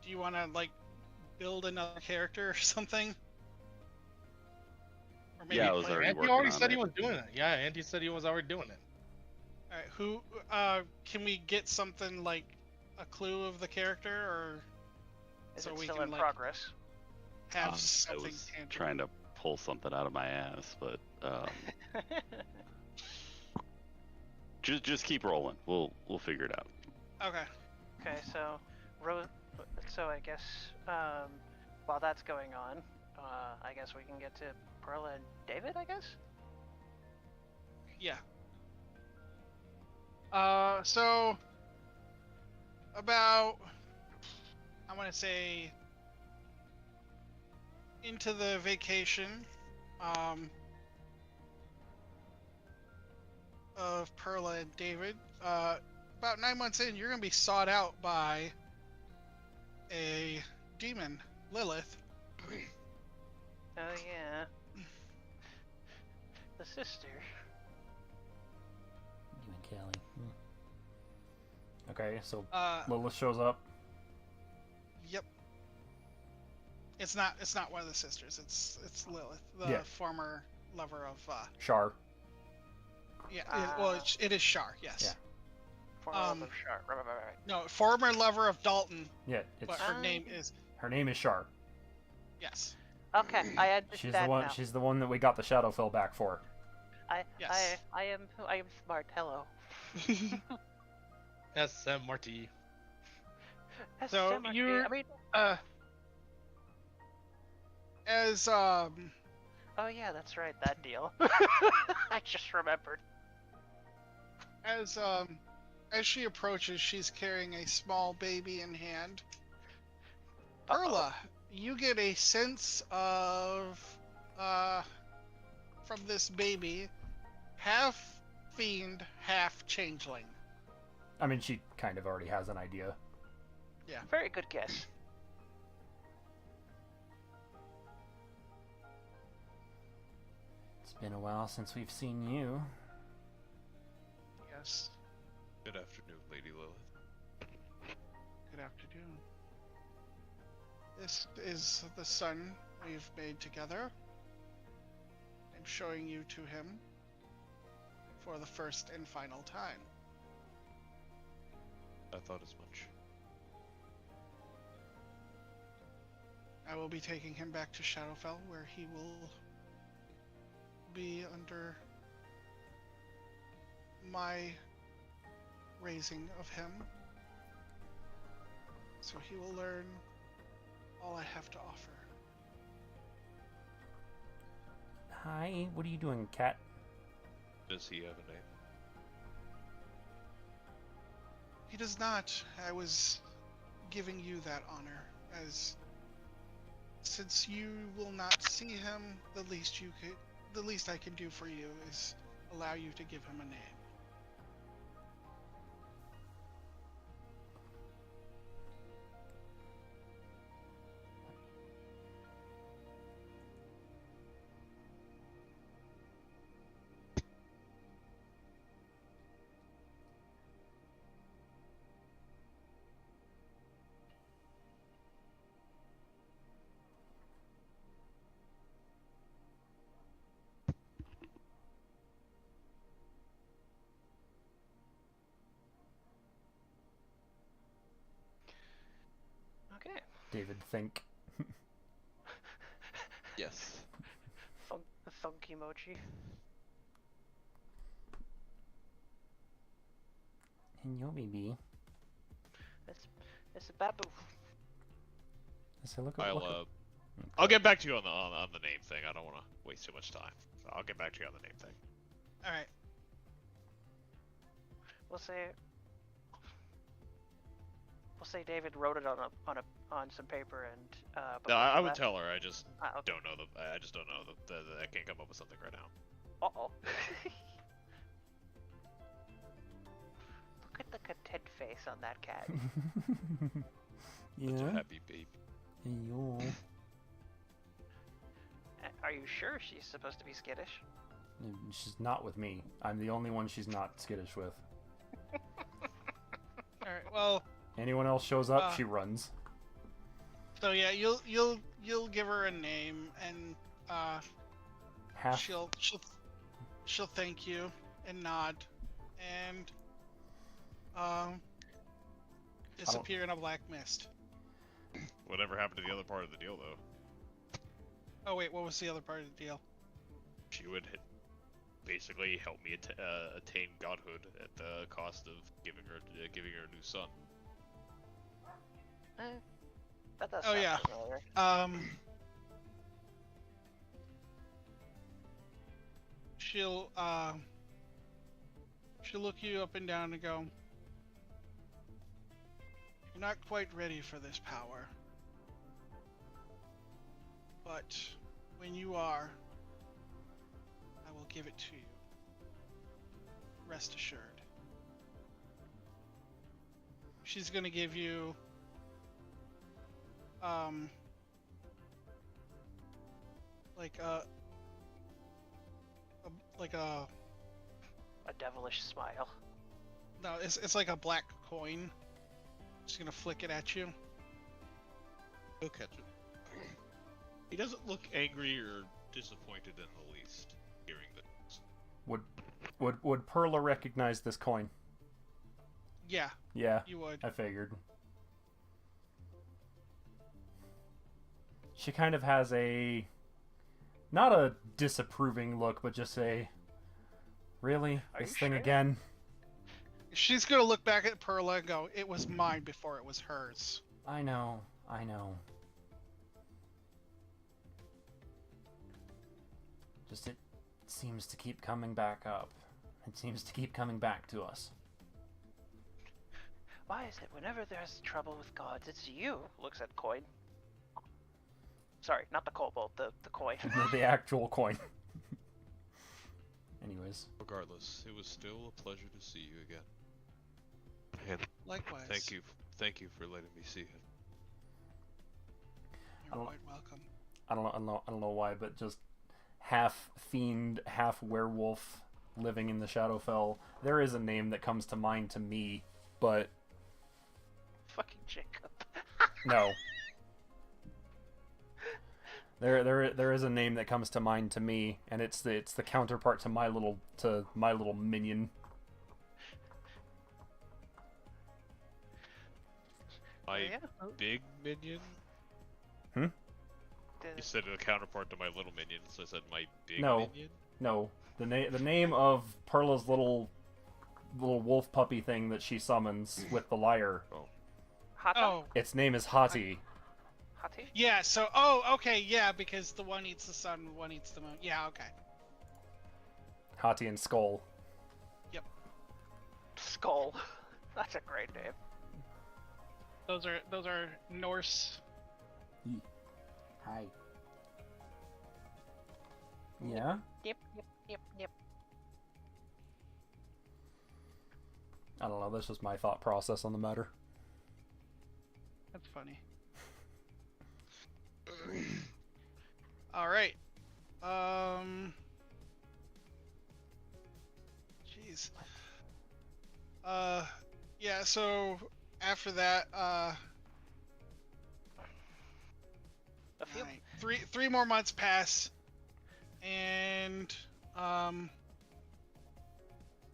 do you want to, like, build another character or something? Or maybe Yeah, I was play- already Andy working already on said it. he was doing it. Yeah, Andy said he was already doing it. Alright, who, can we get something, like, a clue of the character, or Is so it we still can, in like, progress? have I something was tangible? trying to pull something out of my ass, but just keep rolling. We'll figure it out. Okay. Okay, so I guess while that's going on, I guess we can get to Perla and David. I guess. Yeah. So about, I want to say, into the vacation, of Perla and David, about 9 months in, you're gonna be sought out by a demon, Lilith. Oh yeah. The sister. You and Kelly. Okay, so Uh, Lilith shows up. Yep. It's not one of the sisters. It's Lilith, the Yeah. former lover of Shar. yeah. It is Shar. Yes. Yeah. Former of Shark. Right. No, former lover of Dalton, Yeah, it's but her name is her name is Shar. yes. Okay, I understand She's the one. now. She's the one that we got the Shadowfell back for. Yes. I am smart. Hello. SM Marty. So SMRT, you're I mean, as oh yeah, that's right, that deal. I just remembered. as she approaches, she's carrying a small baby in hand. Perla, you get a sense of from this baby, half fiend, half changeling. I mean, she kind of already has an idea. Yeah. Very good guess. It's been a while since we've seen you. Yes. Good afternoon, Lady Lilith. Good afternoon. This is the son we've made together. I'm showing you to him for the first and final time. I thought as much. I will be taking him back to Shadowfell, where he will be under my raising of him. So he will learn all I have to offer. Hi, what are you doing, cat? Does he have a name? He does not. I was giving you that honor, as since you will not see him, the least I can do for you is allow you to give him a name. Okay. David think. Yes. The thunk emoji. And your baby. It's a babu. So look I'll get back to you on the name thing. I don't want to waste too much time. So I'll get back to you on the name thing. All right. we'll say David wrote it on some paper and No, before he I would left- tell her. I just Ah, okay. don't know I just don't know that I can't come up with something right now. Uh-oh. Look at the content face on that cat. Such a Yeah. happy baby. Yo. Are you sure she's supposed to be skittish? She's not with me. I'm the only one she's not skittish with. All right. Well, Anyone else shows up, Uh, she runs. so yeah, you'll give her a name, and Half. she'll thank you and nod, and disappear in a black mist. Whatever happened to the other part of the deal, though? Oh wait, what was the other part of the deal? She would basically help me attain godhood at the cost of giving her a new son. That does Oh sound yeah. familiar. She'll look you up and down and go, "You're not quite ready for this power. But when you are, I will give it to you. Rest assured." She's gonna give you like a devilish smile. no, it's like a black coin. Just gonna flick it at you. He'll catch it. He doesn't look angry or disappointed in the least hearing this. Would Perla recognize this coin? Yeah, Yeah, you would. I figured. She kind of has a, not a disapproving look, but just a, really? Are This you thing sure? again? She's gonna look back at Perla and go, "It was mine before it was hers." I know. Just it seems to keep coming back up. It seems to keep coming back to us. Why is it whenever there's trouble with gods, it's you? Looks at coin. Sorry, not the kobold, the coin. The actual coin. Anyways. Regardless, it was still a pleasure to see you again. And Likewise. thank you for letting me see it. You're quite welcome. I don't know why, but just half fiend, half werewolf living in the Shadowfell. There is a name that comes to mind to me, but Fucking Jacob. no. There is a name that comes to mind to me, and it's the counterpart to my little minion. My yeah. big minion? Hmm? You said a counterpart to my little minion, so I said my big No. minion? No, the name of Perla's little wolf puppy thing that she summons with the lyre. Hata? Oh, Its name is Hati. Hati? yeah. So, okay, yeah, because the one eats the sun, one eats the moon. Yeah, okay. Hati and Skull. Skull. That's a great name. Those are Norse. Hi. Yeah? Yep. I don't know, that's just my thought process on the matter. That's funny. All right. Jeez. Yeah. So after that, A few. alright, three more months pass, and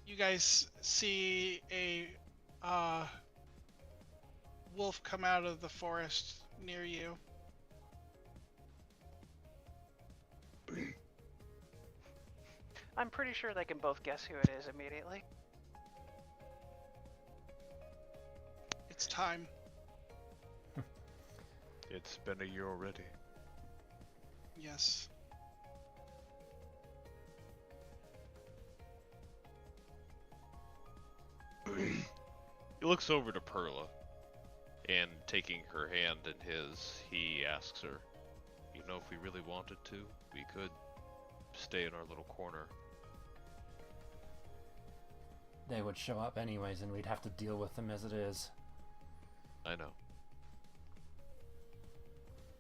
you guys see a wolf come out of the forest near you. I'm pretty sure they can both guess who it is immediately. It's time. It's been a year already. Yes. looks over to Perla, and taking her hand in his, he asks her, "You know, if we really wanted to, we could stay in our little corner." They would show up anyways, and we'd have to deal with them as it is. I know.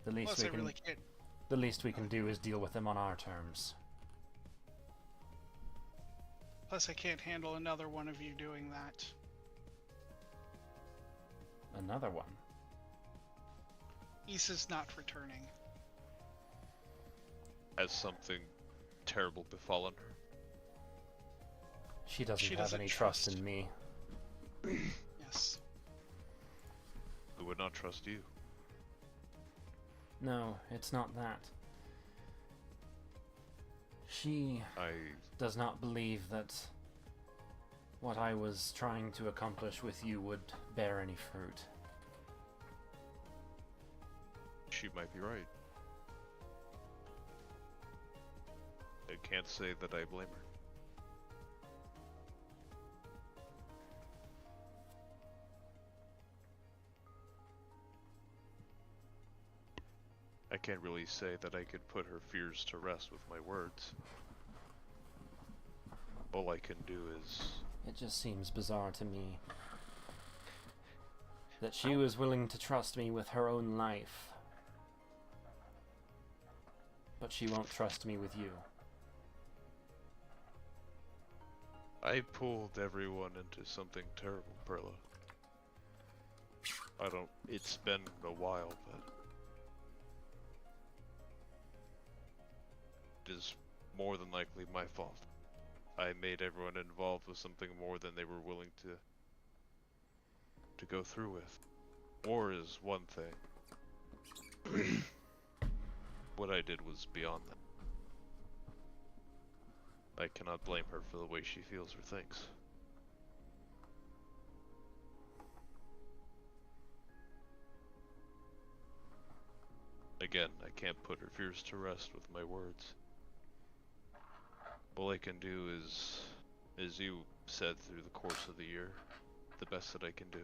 The least Plus, we I can, really can't. the least we can do is deal with them on our terms. Plus, I can't handle another one of you doing that. Another one. Issa's not returning. Has something terrible befallen her? She doesn't She have doesn't any trust in trust. me. Yes. Who would not trust you? No, it's not that. She I... does not believe that what I was trying to accomplish with you would bear any fruit. She might be right. I can't say that I blame her. I can't really say that I could put her fears to rest with my words. All I can do is... It just seems bizarre to me that she was willing to trust me with her own life, but she won't trust me with you. I pulled everyone into something terrible, Perla. I don't... It's been a while, but... It is more than likely my fault. I made everyone involved with something more than they were willing to go through with. War is one thing. What I did was beyond that. I cannot blame her for the way she feels or thinks. Again, I can't put her fears to rest with my words. All I can do is, as you said through the course of the year, the best that I can do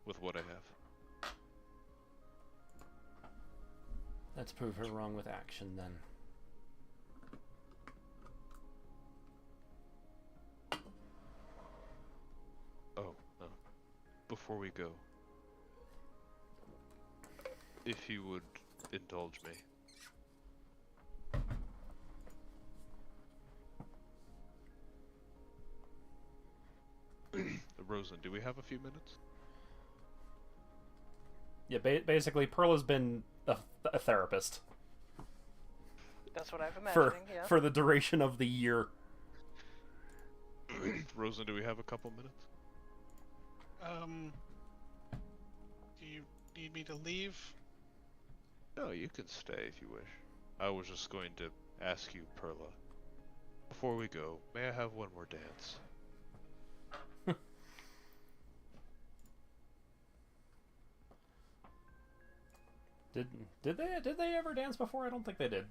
with what I have. Let's prove her wrong with action then. Oh, no. Before we go, if you would indulge me. Rosen, do we have a few minutes? Yeah, basically, Pearl has been a therapist That's what I've imagined. for Yeah. for the duration of the year. Rosen, do we have a couple minutes? Do you need me to leave? No, you can stay if you wish. I was just going to ask you, Perla. Before we go, may I have one more dance? Did they ever dance before? I don't think they did.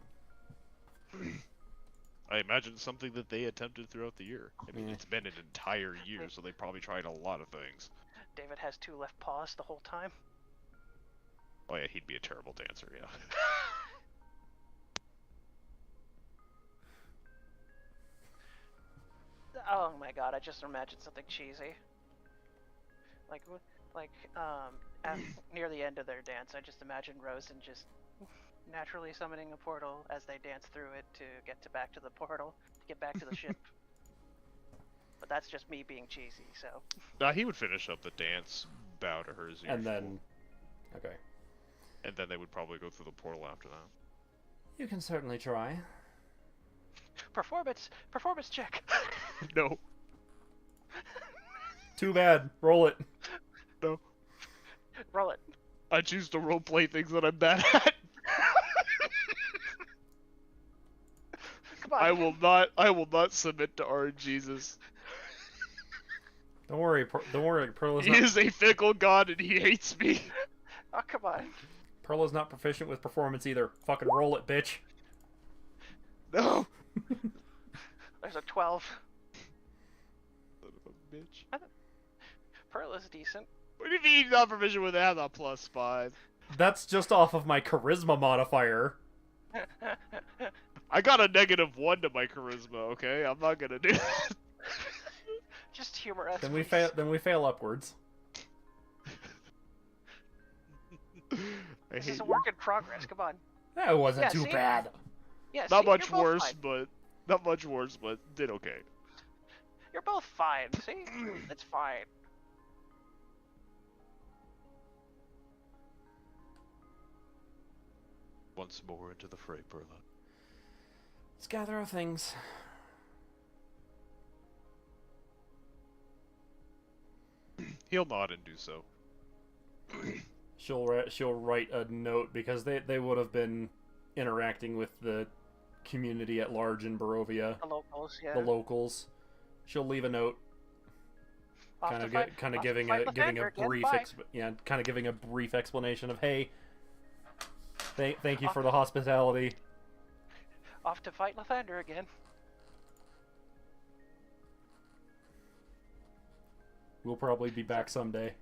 I imagine it's something that they attempted throughout the year. I mean, Yeah. it's been an entire year, so they probably tried a lot of things. David has two left paws the whole time. Oh yeah, he'd be a terrible dancer, yeah. Oh my god, I just imagined something cheesy. Near the end of their dance, I just imagine Rosen just naturally summoning a portal as they dance through it to back to the portal, to get back to the ship. But that's just me being cheesy, so. Nah, he would finish up the dance, bow to her as usual. And then, okay. And then they would probably go through the portal after that. You can certainly try. Performance check! No. Too bad. Roll it. No. Roll it. I choose to roleplay things that I'm bad at. Come on. I will not submit to RNGesus. Don't worry. Pearl is He not. is a fickle god and he hates me. Oh, come on. Pearl is not proficient with performance either. Fucking roll it, bitch. No. There's a 12. Son of a bitch. Pearl is decent. What do you mean not proficient with that? Not +5. That's just off of my charisma modifier. I got a -1 to my charisma. Okay, I'm not gonna do that. Just humor us. Then we please. fail. Then we fail upwards. This is a work in progress. Come on. That wasn't Yeah, too see? bad. Yeah, Not see, much you're both worse, fine. but not much worse, but did okay. You're both fine. See, it's fine. Once more into the fray, Perla. Let's gather our things. He'll nod and do so. She'll write a note because they would have been interacting with the community at large in Barovia, The locals, yeah. the locals. She'll leave a note, Off kind to of fight- kind off of to giving fight a Lathander again, brief bye. kind of giving a brief explanation of, hey, thank you for the hospitality. Off to fight Lathander again. We'll probably be back someday.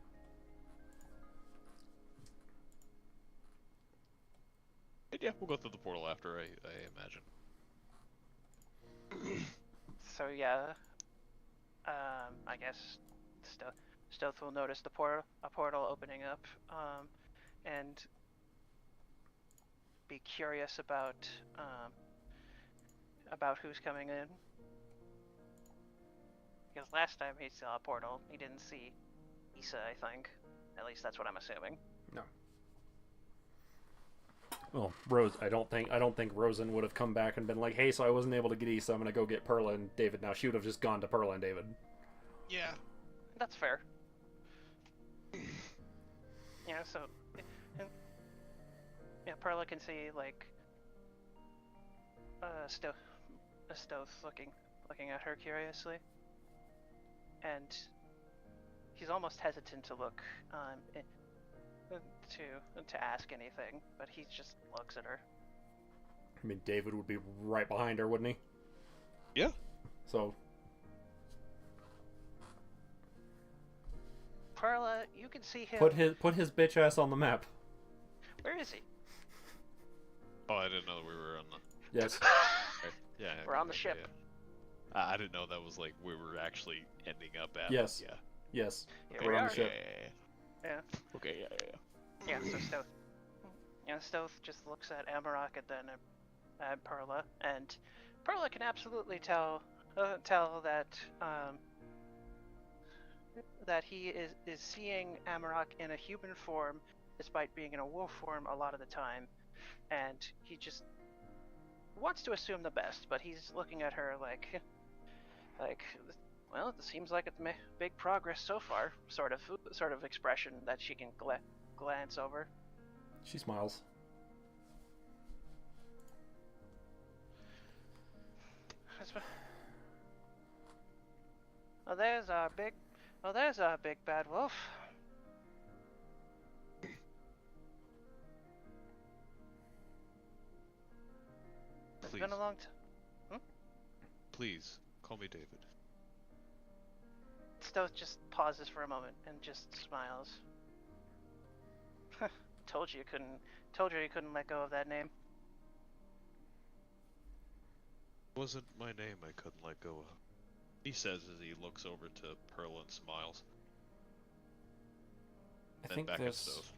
And yeah, we'll go through the portal after, I imagine. So yeah, I guess Stealth will notice a portal opening up, and be curious about who's coming in. Because last time he saw a portal, he didn't see Issa, I think. At least that's what I'm assuming. No. Well, Rose, I don't think Rosen would have come back and been like, hey, so I wasn't able to get Issa, I'm gonna go get Perla and David now. She would have just gone to Perla and David. Yeah. That's fair. Yeah, so yeah, Perla can see like Stoth looking at her curiously, and he's almost hesitant to look to ask anything, but he just looks at her. I mean, David would be right behind her, wouldn't he? Yeah. So, Perla, you can see him. put his bitch ass on the map. Where is he? Oh, I didn't know that we were on the... Yes. Okay. Yeah. We're on the okay, ship. yeah. I didn't know that was like we were actually ending up at. Yes. Yeah. Yes. Here We're we on are. the ship. Yeah. Okay, yeah. Yeah, so Stoth. Yeah, Stoth just looks at Amarok and then at Perla, and Perla can absolutely tell that he is seeing Amarok in a human form, despite being in a wolf form a lot of the time, and he just wants to assume the best, but he's looking at her like, well, it seems like it's big progress so far, sort of expression that she can glance over. She smiles. Oh, there's our big bad wolf. It's Please. been a long time. Please, call me David. Stoth just pauses for a moment and just smiles. Told you you couldn't let go of that name. It wasn't my name I couldn't let go of. He says as he looks over to Pearl and smiles. I Then think back at there's Stove.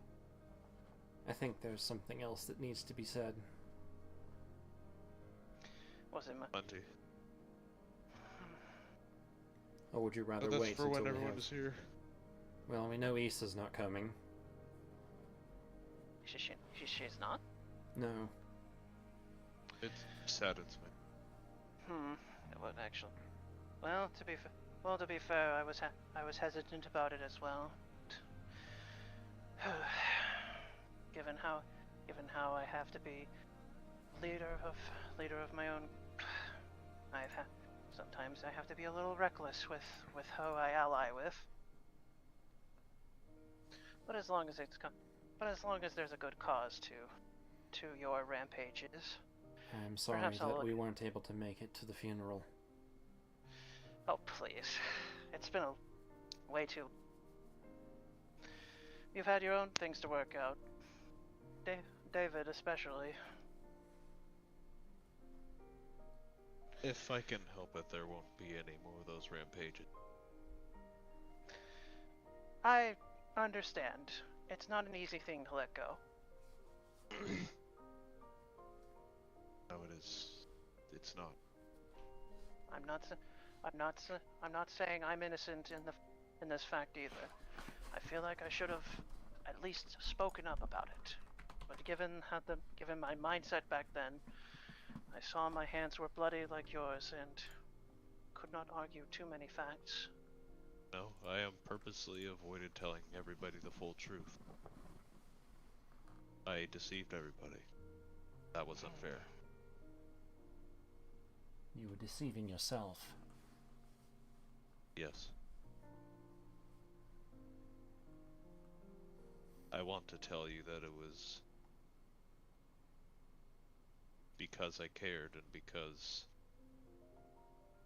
something else that needs to be said. Was it my... Plenty. Or would you rather But that's wait for until when we everyone have... is here. Well, we know Issa's not coming. She's not? No. It saddens me. It would actually. Well, to be fair, I was hesitant about it as well. given how I have to be leader of my own, sometimes I have to be a little reckless with who I ally with. But as long as there's a good cause to your rampages. I'm sorry Perhaps I'll that look. we weren't able to make it to the funeral. Oh please, it's been way too. you've had your own things to work out. David, especially. If I can help it, there won't be any more of those rampages. I understand. It's not an easy thing to let go. No, it is. It's not. I'm not saying I'm innocent in this fact either. I feel like I should have at least spoken up about it. But given my mindset back then, I saw my hands were bloody like yours and could not argue too many facts. No, I am purposely avoided telling everybody the full truth. I deceived everybody. That was unfair. You were deceiving yourself. Yes. I want to tell you that it was because I cared and because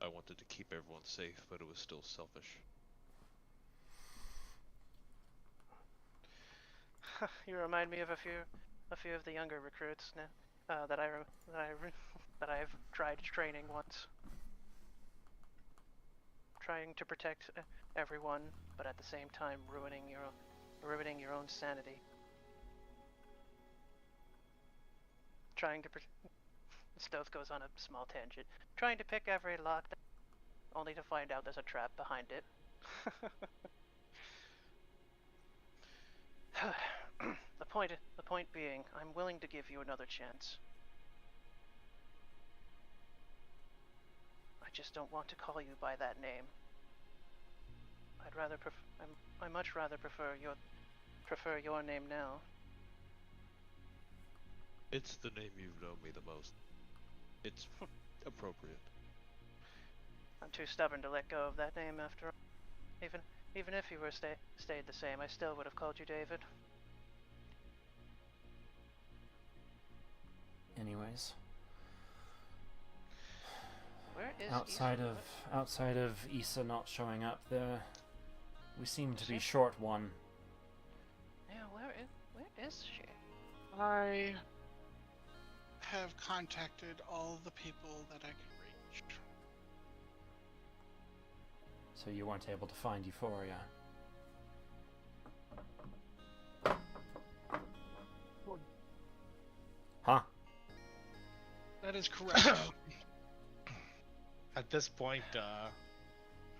I wanted to keep everyone safe, but it was still selfish. You remind me of a few of the younger recruits now, that I've tried training once. Trying to protect everyone, but at the same time ruining your own sanity. Trying to Stoth goes on a small tangent. Trying to pick every lock, only to find out there's a trap behind it. The point being, I'm willing to give you another chance. I just don't want to call you by that name. I much rather prefer your name now. It's the name you've known me the most. It's appropriate. I'm too stubborn to let go of that name after all. Even if you were stayed the same, I still would have called you David. Anyways, Where is outside of Issa not showing up, we seem to be short one. Yeah, where is she? I have contacted all the people that I can reach. So you weren't able to find Euphoria. Huh? That is correct. At this point, a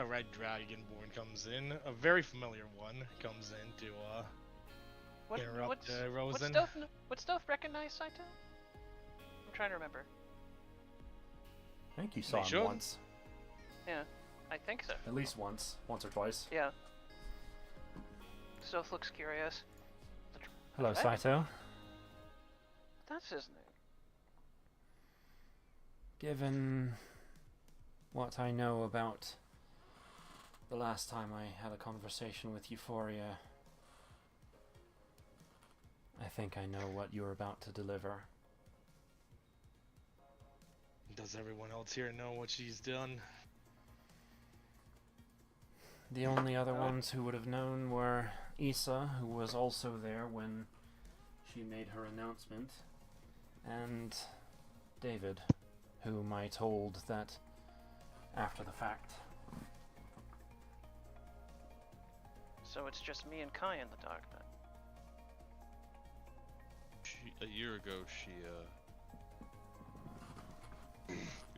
red dragonborn comes in. A very familiar one comes in to interrupt Rosen. Would Stoth recognize Saito? I'm trying to remember. I think you saw him should. once. Yeah, I think so. At least once or twice. Yeah. Stoth looks curious. Hello, What? Saito. That's his name. Given what I know about the last time I had a conversation with Euphoria, I think I know what you're about to deliver. Does everyone else here know what she's done? The only other ones who would have known were Issa, who was also there when she made her announcement, and David, whom I told that after the fact. So it's just me and Kai in the dark then. A year ago,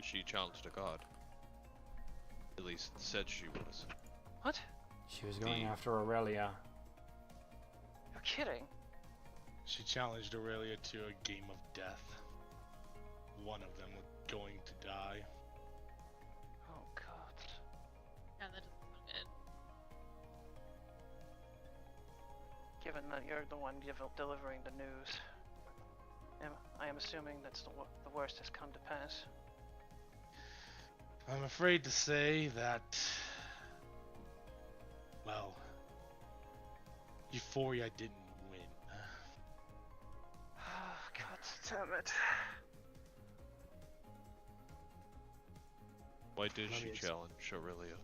she challenged a god. At least said she was. What? She was going after Aurelia. You're kidding. She challenged Aurelia to a game of death. One of them was going to die. Oh god. Yeah, that doesn't sound good. Given that you're the one delivering the news, I am assuming that's the worst has come to pass. I'm afraid to say that, well, Euphoria didn't win. Oh, god damn it. Why did she challenge Aurelia?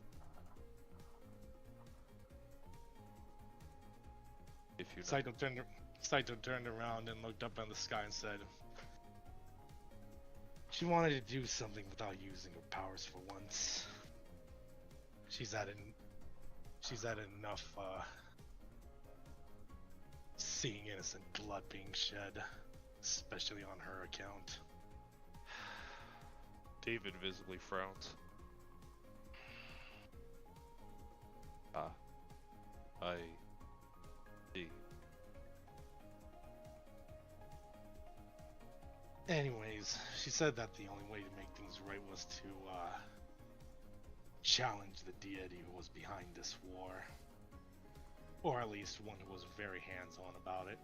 If you know. Saito turned around and looked up in the sky and said, she wanted to do something without using her powers for once. She's had enough seeing innocent blood being shed, especially on her account. David visibly frowns. I see. Anyways, she said that the only way to make things right was to challenge the deity who was behind this war. Or at least one who was very hands-on about it.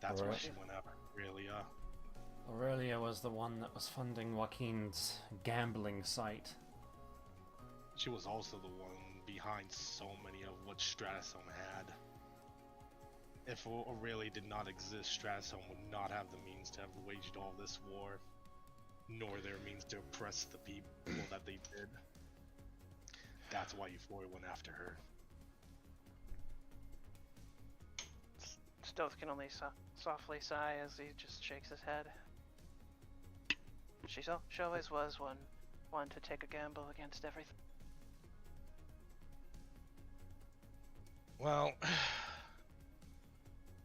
That's why she went after Aurelia. Aurelia was the one that was funding Joaquin's gambling site. She was also the one behind so many of what Stratosome had. If Aurelia did not exist, Stratosome would not have the means to have waged all this war, nor their means to oppress the people that they did. That's why Euphoria went after her. Stoth can only softly sigh as he just shakes his head. She always was one to take a gamble against everything. Well,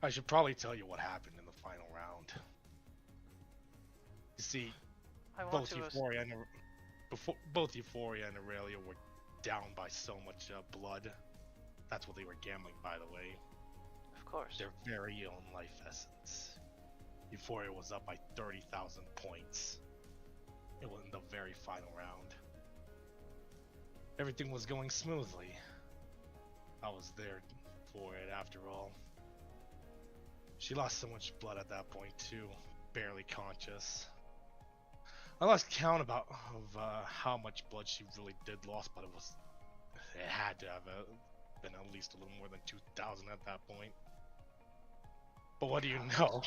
I should probably tell you what happened in the final round. You see, both Euphoria and Aurelia were down by so much blood. That's what they were gambling, by the way. Of course. Their very own life essence. Euphoria was up by 30,000 points. It was in the very final round. Everything was going smoothly. I was there for it after all. She lost so much blood at that point too, barely conscious. I lost count of how much blood she really did lose, but it had to have been at least a little more than 2,000 at that point. But what do you know?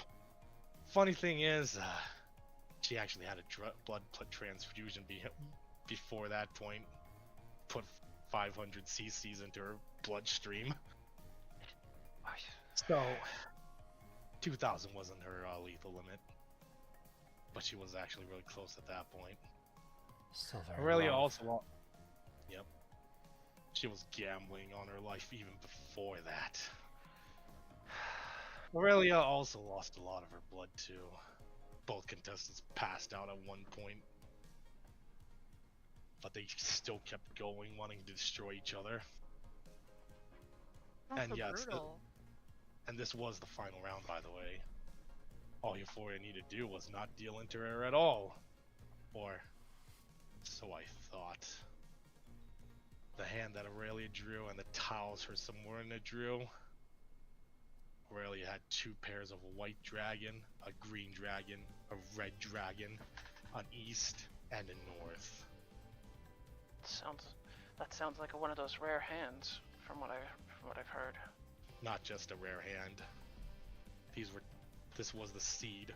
Funny thing is, she actually had a blood transfusion before that point. Put 500 cc's into her bloodstream. So, 2,000 wasn't her lethal limit. But she was actually really close at that point. Still very Aurelia rough. also... Yep. She was gambling on her life even before that. Aurelia also lost a lot of her blood too. Both contestants passed out at one point. But they still kept going, wanting to destroy each other. That's And so yeah, brutal. and this was the final round, by the way. All Euphoria needed to do was not deal into her at all. Or, so I thought. The hand that Aurelia drew and the tiles her Samorna drew. Aurelia had two pairs of a white dragon, a green dragon, a red dragon, an east, and a north. That sounds like one of those rare hands, from what I've heard. Not just a rare hand. This was the seed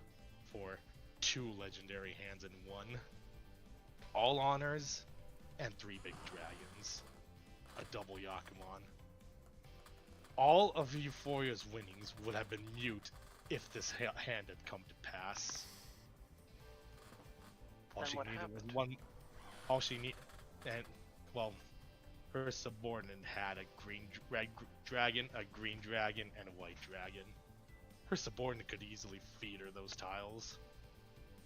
for two legendary hands in one. All honors and 3 big dragons. A double Yakuman. All of Euphoria's winnings would have been mute if this hand had come to pass. All she needed was one. All she needed, and well, her subordinate had a red dragon, a green dragon, and a white dragon. Her subordinate could easily feed her those tiles,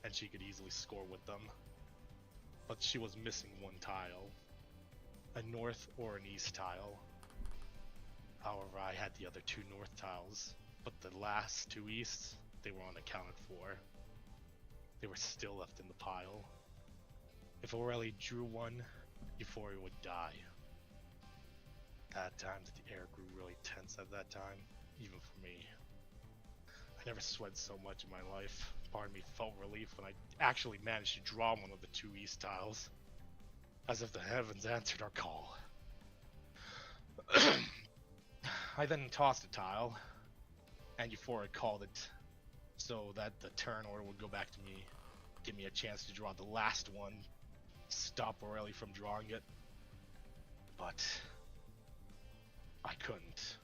and she could easily score with them. But she was missing one tile, a north or an east tile. However, I had the other 2 north tiles, but the last 2 easts, they were unaccounted for. They were still left in the pile. If Aurelia drew one, Euphoria would die. At times, the air grew really tense at that time, even for me. I never sweat so much in my life. Part of me felt relief when I actually managed to draw one of the 2 east tiles. As if the heavens answered our call. I then tossed a tile, and Euphoria called it so that the turn order would go back to me, give me a chance to draw the last one, stop Aurelia from drawing it. But I couldn't.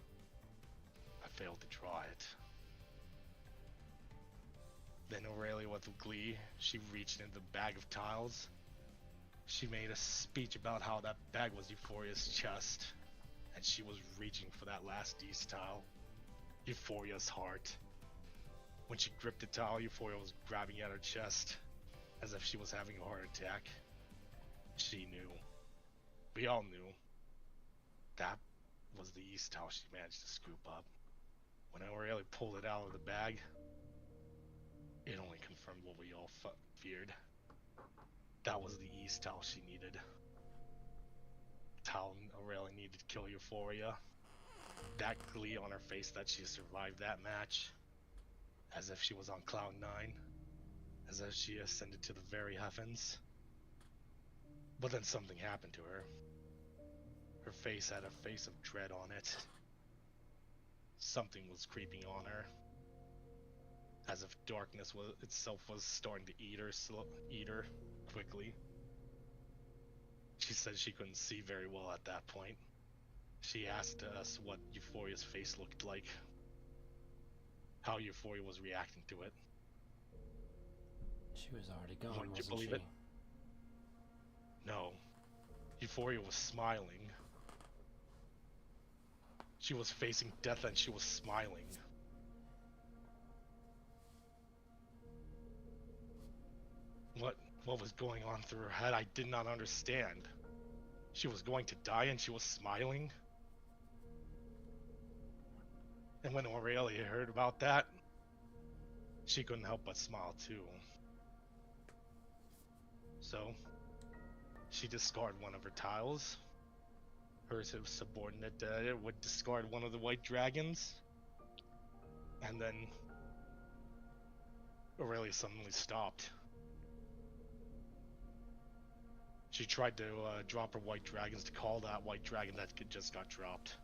I failed to draw it. Then Aurelia, with glee, she reached into the bag of tiles. She made a speech about how that bag was Euphoria's chest, and she was reaching for that last East tile, Euphoria's heart. When she gripped the tile, Euphoria was grabbing at her chest, as if she was having a heart attack. She knew. We all knew. That was the East tile she managed to scoop up. When Aurelia pulled it out of the bag, it only confirmed what we all feared. That was the East towel she needed. Towel Aurelia needed to kill Euphoria. That glee on her face that she survived that match. As if she was on cloud 9. As if she ascended to the very heavens. But then something happened to her. Her face had a face of dread on it. Something was creeping on her. As if darkness itself was starting to eat her quickly. She said she couldn't see very well at that point. She asked us what Euphoria's face looked like. How Euphoria was reacting to it. She was already gone, Wouldn't you wasn't believe she? it? No. Euphoria was smiling. She was facing death and she was smiling. What was going on through her head, I did not understand. She was going to die and she was smiling? And when Aurelia heard about that, she couldn't help but smile too. So, she discarded one of her tiles. Her subordinate would discard one of the white dragons. And then Aurelia suddenly stopped. She tried to drop her white dragons to call that white dragon that just got dropped.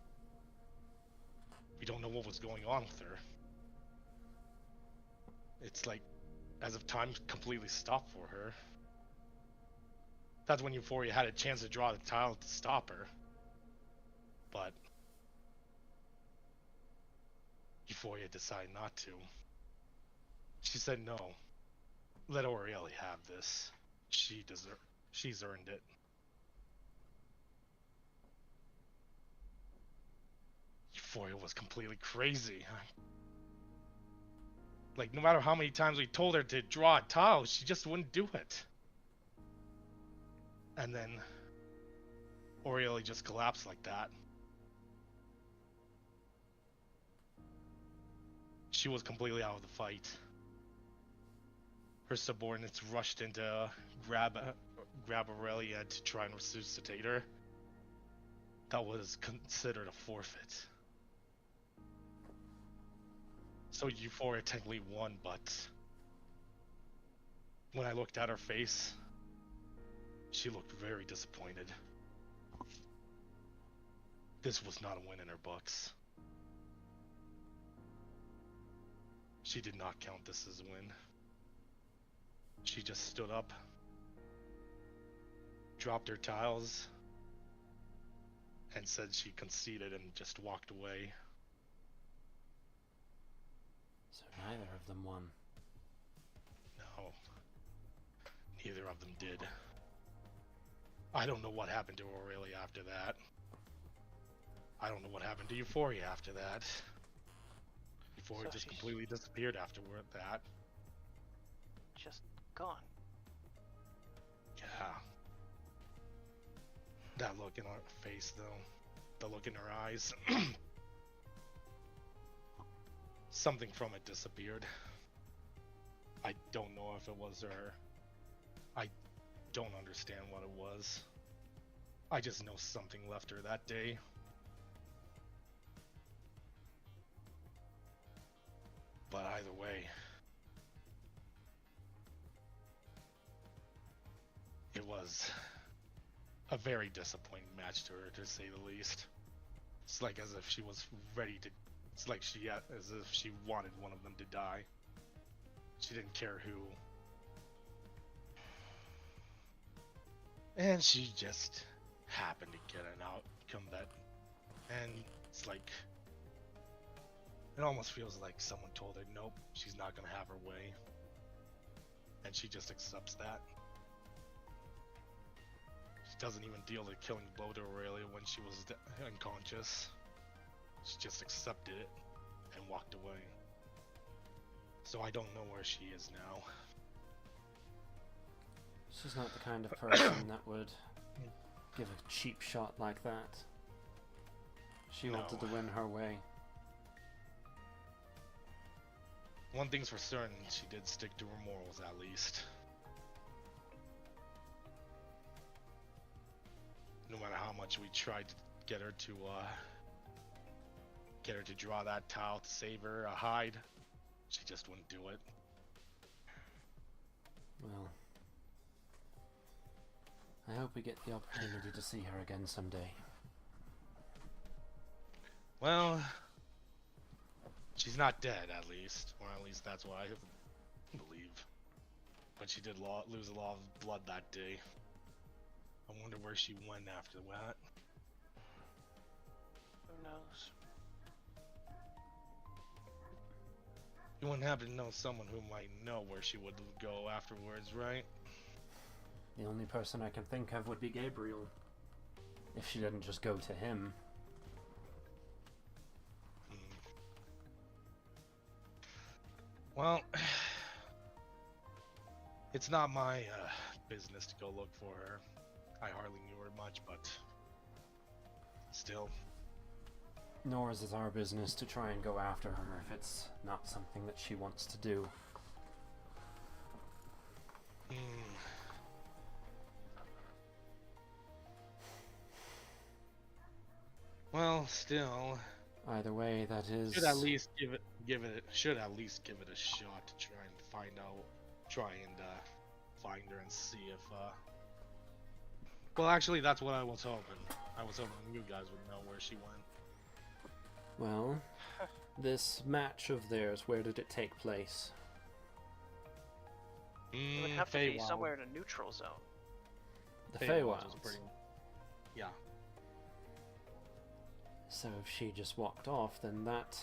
We don't know what was going on with her. It's like as if time completely stopped for her. That's when Euphoria had a chance to draw the tile to stop her. But Euphoria decided not to. She said no. Let Aurelia have this. She's earned it. Euphoria was completely crazy. Like, no matter how many times we told her to draw a tile, she just wouldn't do it. And then Aurelia just collapsed like that. She was completely out of the fight. Her subordinates rushed in to grab Aurelia to try and resuscitate her. That was considered a forfeit. So Euphoria technically won, but when I looked at her face, she looked very disappointed. This was not a win in her books. She did not count this as a win. She just stood up, dropped her tiles, and said she conceded and just walked away. So neither of them won. No, neither of them did. I don't know what happened to Aurelia after that. I don't know what happened to Euphoria after that. Euphoria So just she's completely disappeared afterward that. just gone. Yeah. That look in her face, though. The look in her eyes. Something from it disappeared. I don't know if it was her. I don't understand what it was. I just know something left her that day. But either way, it was a very disappointing match to her, to say the least. It's like as if she was ready to. It's like as if she wanted one of them to die. She didn't care who. And she just happened to get an outcome that. And it's like. It almost feels like someone told her, nope, she's not gonna have her way. And she just accepts that. She doesn't even deal the killing blow to Aurelia when she was unconscious. She just accepted it and walked away. So I don't know where she is now. She's not the kind of person that would give a cheap shot like that. She wanted to win her way. One thing's for certain, she did stick to her morals at least. No matter how much we tried to get her to draw that towel to save her hide, she just wouldn't do it. Well, I hope we get the opportunity to see her again someday. Well, she's not dead, at least. Or at least that's what I believe. But she did lose a lot of blood that day. I wonder where she went after that. Who knows? You wouldn't happen to know someone who might know where she would go afterwards, right? The only person I can think of would be Gabriel. If she didn't just go to him. Well, it's not my business to go look for her. I hardly knew her much, but still. Nor is it our business to try and go after her if it's not something that she wants to do. Well, still. Either way, that is. Should at least give it a shot to try and find her and see if. Well, actually, that's what I was hoping. I was hoping you guys would know where she went. Well, this match of theirs, where did it take place? It would have to be somewhere in a neutral zone. The Feywilds. Yeah. So if she just walked off, then that...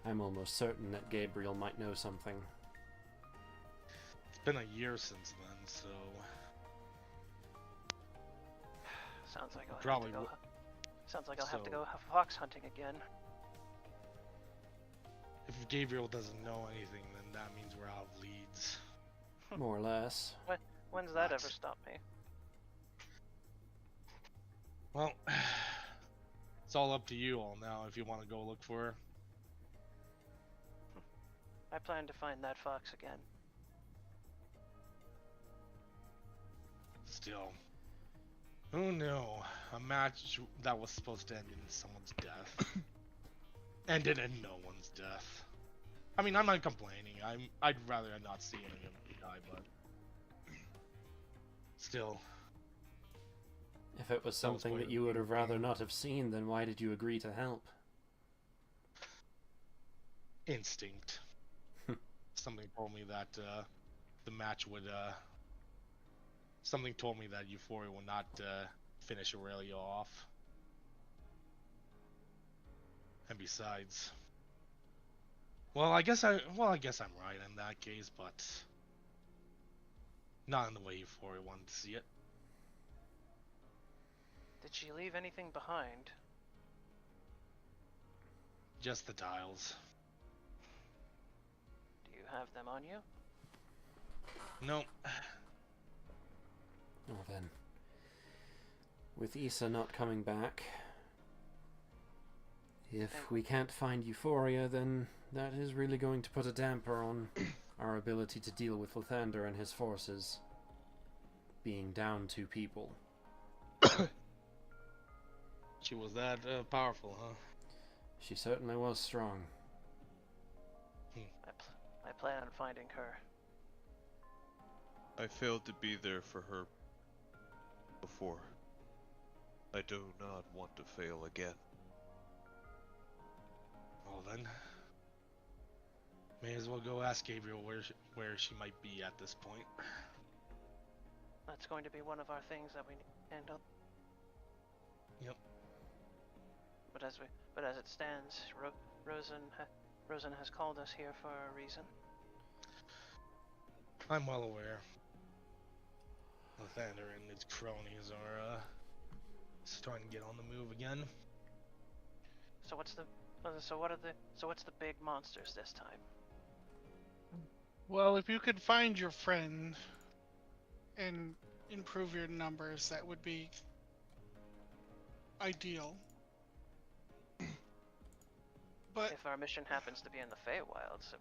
I'm almost certain that Gabriel might know something. It's been a year since then, so... Sounds like I'll Probably have to go. Sounds like I'll have to go fox hunting again. If Gabriel doesn't know anything, then that means we're out of leads. More or less. When's that ever stopped me? Well, it's all up to you all now if you want to go look for her. I plan to find that fox again. Still. Who knew? A match that was supposed to end in someone's death. Ended in no one's death. I mean, I'm not complaining. I'd rather not see any of them die, but... Still. If it was something that you would have rather not have seen, then why did you agree to help? Instinct. Something told me that the match would... Something told me that Euphoria will not finish Aurelia off. And besides... I guess I'm right in that case, but... Not in the way Euphoria wanted to see it. Did she leave anything behind? Just the dials. Do you have them on you? No. Well then, with Issa not coming back, if we can't find Euphoria, then that is really going to put a damper on our ability to deal with Lathander and his forces being down 2 people. She was that powerful, huh? She certainly was strong. I plan on finding her. I failed to be there for her before. I do not want to fail again. Well then, may as well go ask Gabriel where she might be at this point. That's going to be one of our things that we need to handle. Yep. but as it stands, Rosen has called us here for a reason. I'm well aware. Lathander and his cronies are starting to get on the move again. So what's the big monsters this time? Well, if you could find your friend and improve your numbers, that would be ideal. But If our mission happens to be in the Feywilds,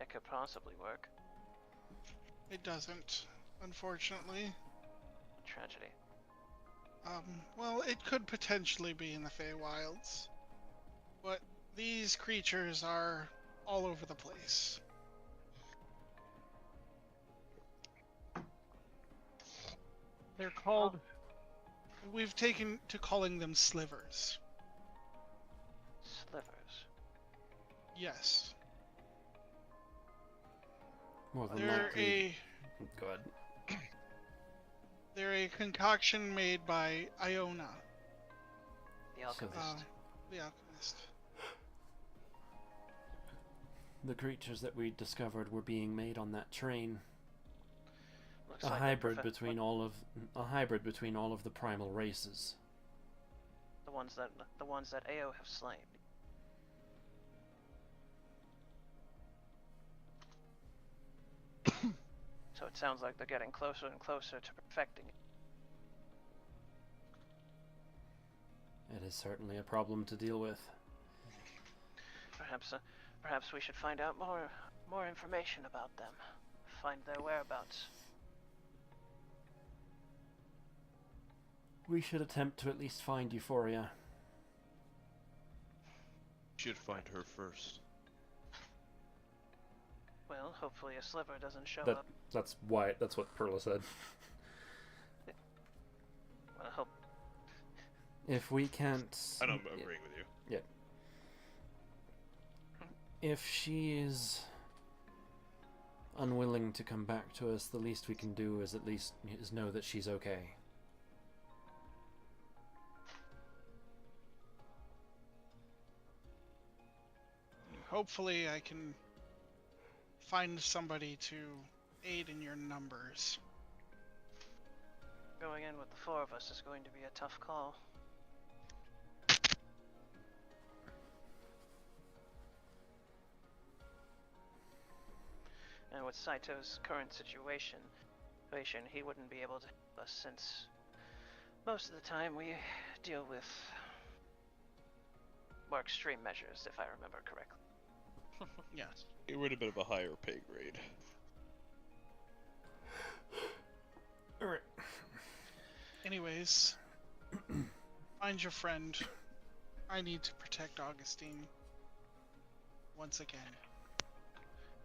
it could possibly work. it doesn't, unfortunately. Tragedy. Well, it could potentially be in the Feywilds, but these creatures are all over the place. They're called... We've taken to calling them slivers. Slivers. Yes. More than They're likely. Go ahead. They're a concoction made by Iona, The alchemist. the alchemist. The creatures that we discovered were being made on that train. Looks A like hybrid between all of the primal races. the ones that Ao have slain. So it sounds like they're getting closer and closer to perfecting it. It is certainly a problem to deal with. Perhaps we should find out more information about them. Find their whereabouts. We should attempt to at least find Euphoria. Should find her first. Well, hopefully a sliver doesn't show That up. that's what Perla said. Well, I hope. If we can't... I know I'm agreeing with you. Yeah. If she is unwilling to come back to us, the least we can do is at least know that she's okay. Hopefully I can find somebody to aid in your numbers. Going in with the four of us is going to be a tough call. And with Saito's current situation, he wouldn't be able to help us since most of the time we deal with more extreme measures, if I remember correctly. Yes. It would have been of a higher pay grade. Alright. Anyways, find your friend. I need to protect Augustine. Once again.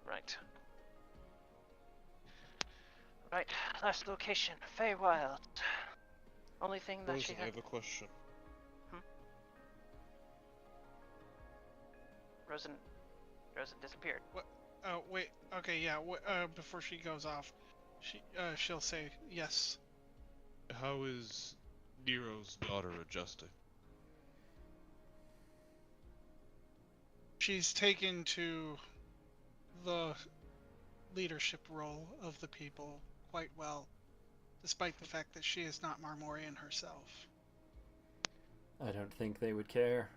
Right. Right, last location, Feywild. Only thing that she I had... have a question. Rosen disappeared. What? Oh, wait. Okay, yeah. Before she goes off, she'll say yes. How is Nero's daughter adjusting? She's taken to the leadership role of the people quite well, despite the fact that she is not Marmorian herself. I don't think they would care.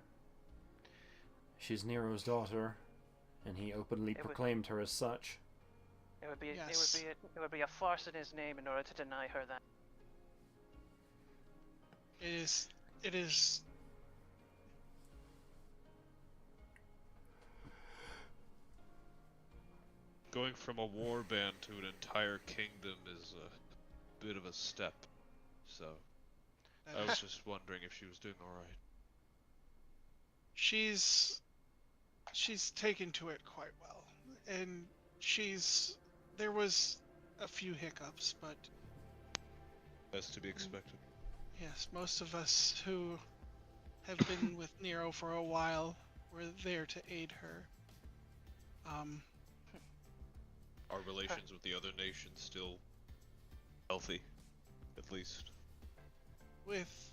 She's Nero's daughter, and he openly proclaimed her as such. It would be Yes. it would be a farce in his name in order to deny her that. It is Going from a war band to an entire kingdom is a bit of a step. So, I was just wondering if she was doing alright. she's taken to it quite well, and there was a few hiccups, but As to be expected. yes, most of us who have been with Nero for a while were there to aid her. Are relations with the other nations still healthy? At least. With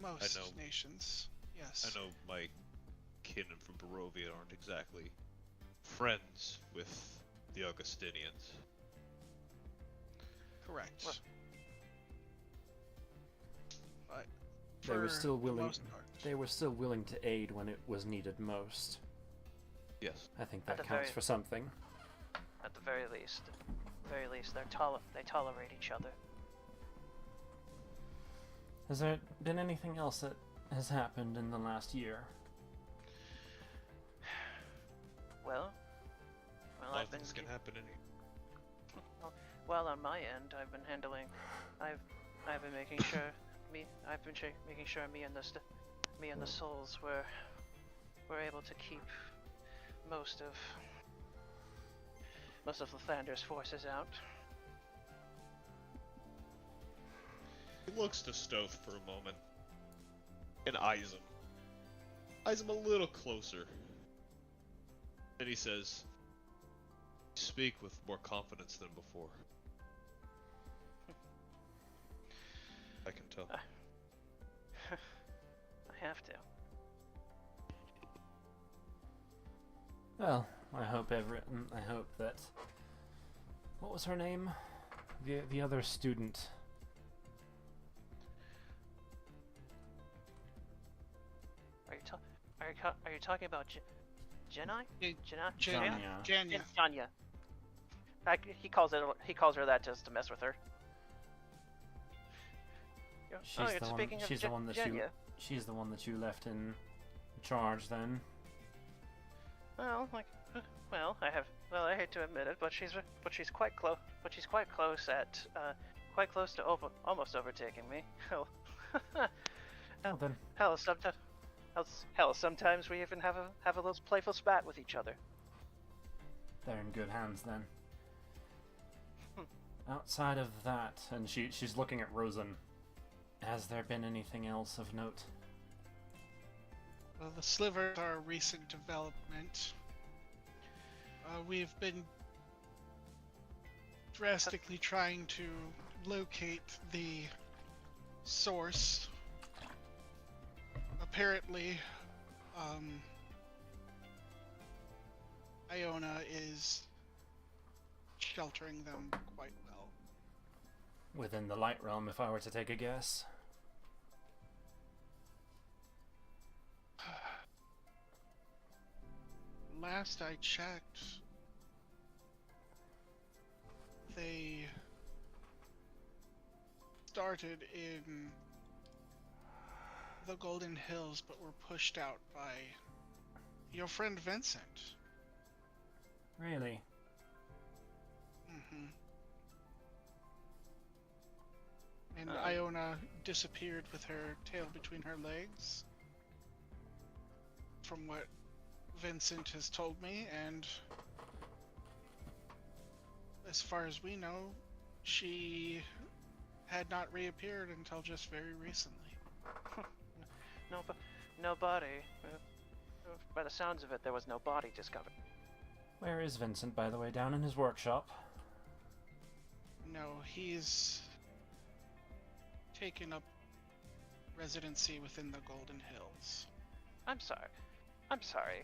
Most know. nations, yes. I know my kin from Barovia aren't exactly friends with the Augustinians. Correct. Well- But They were for still the willing. most part- They were still willing to aid when it was needed most. Yes. I think At that the counts very- for something. At the very least, they tolerate each other. Has there been anything else that has happened in the last year? Well, A I've lot of been things can happen in here. well on my end. I've been handling. I've been making sure making sure me and the souls were able to keep most of Lathander's forces out. He looks to Stoth for a moment and eyes him. Eyes him a little closer. And he says, "Speak with more confidence than before." I can tell. I have to. Well, I hope that. What was her name? The other student. Are you talking about Jedi? Yeah, Jenna? Janya. Janya. He calls her that just to mess with her. She's you're speaking of She's the one that you. Jenya. She's the one that you left in charge then. Well, I hate to admit it, but she's quite close. But she's quite close to almost overtaking me. Hell, Well then, sometimes we even have a little playful spat with each other. they're in good hands then. Outside of that, and she's looking at Rosen. Has there been anything else of note? Well, the slivers are a recent development. We've been drastically trying to locate the source. Apparently, Iona is sheltering them quite well. Within the light realm, if I were to take a guess. Last I checked, they started in the Golden Hills but were pushed out by your friend Vincent. Really? Mm-hmm. And Iona disappeared with her tail between her legs, from what Vincent has told me, and as far as we know, she had not reappeared until just very recently. No body. By the sounds of it, there was no body discovered. Where is Vincent, by the way? Down in his workshop? No, he's taken up residency within the Golden Hills. I'm sorry.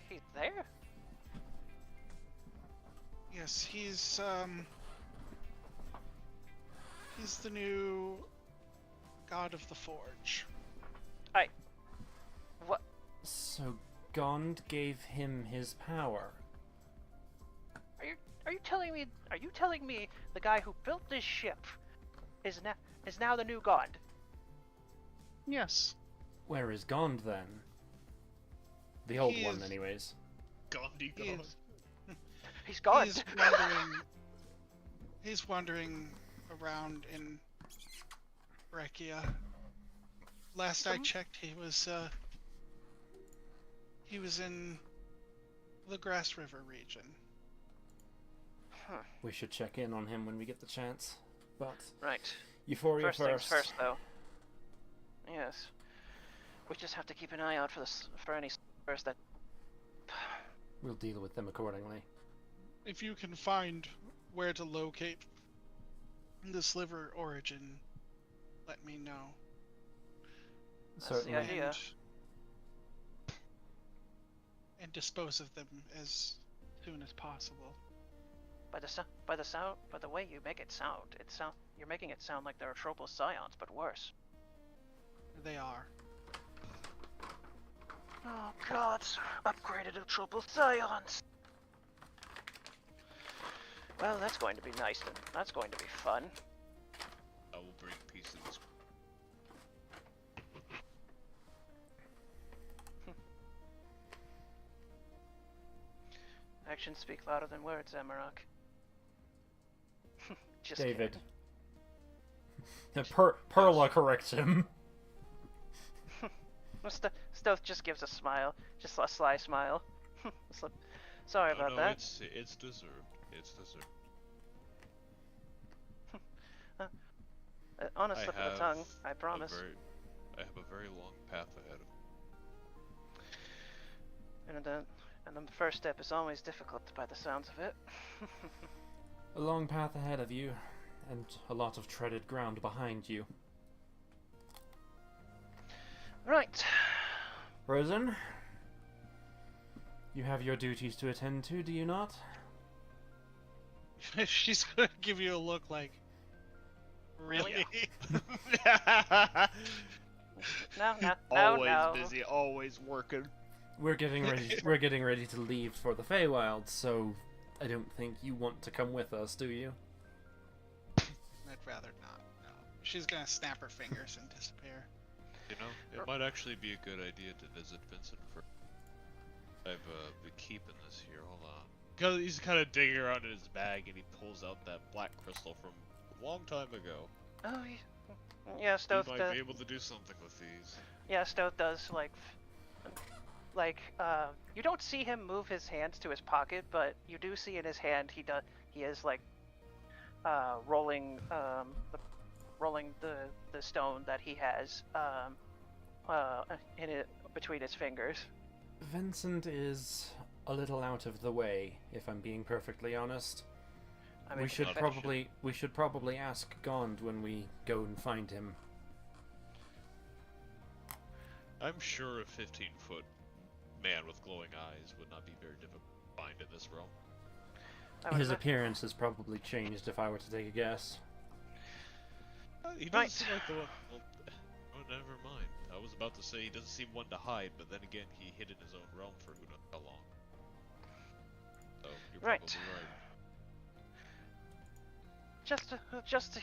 He's there? Yes, he's the new god of the Forge. What? So Gond gave him his power. Are you telling me the guy who built this ship is now the new god? Yes. Where is Gond then? The old He one, is- anyways. Gandhi He God. is, He's gone. he's wandering around in Breccia. Last I checked, he was in the Grass River region. We should check in on him when we get the chance. But Right. Euphoria First things first, though. Yes. We just have to keep an eye out for any slivers that. We'll deal with them accordingly. If you can find where to locate the sliver origin, let me know. That's the Certainly. idea. And dispose of them as soon as possible. By the way you make it sound, you're making it sound like they're Tropal Scions, but worse. They are. Oh God, upgraded to Tropal Scions. Well, that's going to be nice then. That's going to be fun. I will bring peace in this. Actions speak louder than words, Amarok. Just David. kidding. Perla corrects him. Stealth just gives a smile, just a sly smile. Sorry No, about no, that. it's deserved. It's deserved. On a slip of the tongue, I promise. I have a very long path ahead of me. And the first step is always difficult by the sounds of it. A long path ahead of you, and a lot of treaded ground behind you. Right. Rosen, you have your duties to attend to, do you not? She's gonna give you a look like, really? No, Always no. busy, always working. We're getting ready. We're getting ready to leave for the Feywild, so I don't think you want to come with us, do you? I'd rather not. No. She's gonna snap her fingers and disappear. You know, it might actually be a good idea to visit Vincent first. I've been keeping this here. Hold on. Cause he's kind of digging around in his bag and he pulls out that black crystal from a long time ago. Oh, yeah, Stealth He might does. be able to do something with these. Yeah, Stealth does you don't see him move his hands to his pocket, but you do see in his hand he is rolling the stone that he has in it between his fingers. Vincent is a little out of the way, if I'm being perfectly honest. I mean, we should probably ask Gond when we go and find him. I'm sure a 15-foot man with glowing eyes would not be very difficult to find in this realm. His appearance has probably changed, if I were to take a guess. He doesn't seem like the one. Well, oh, never mind. I was about to say he doesn't seem one to hide, but then again, he hid in his own realm for who knows how long. So you're probably right. Just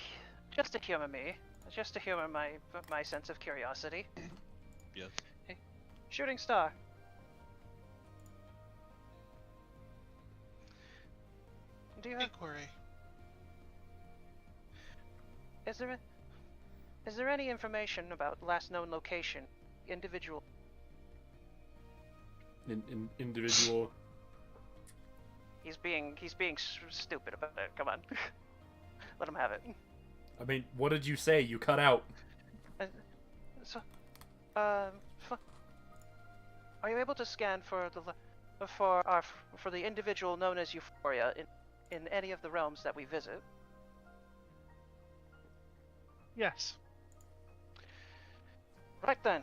to humor me, just to humor my sense of curiosity. Yes. Hey, Shooting Star. Do you have? Inquiry. Is there any information about last known location, individual? Individual. He's being stupid about it. Come on, let him have it. I mean, what did you say? You cut out. Are you able to scan for the individual known as Euphoria in any of the realms that we visit? Yes. Right then.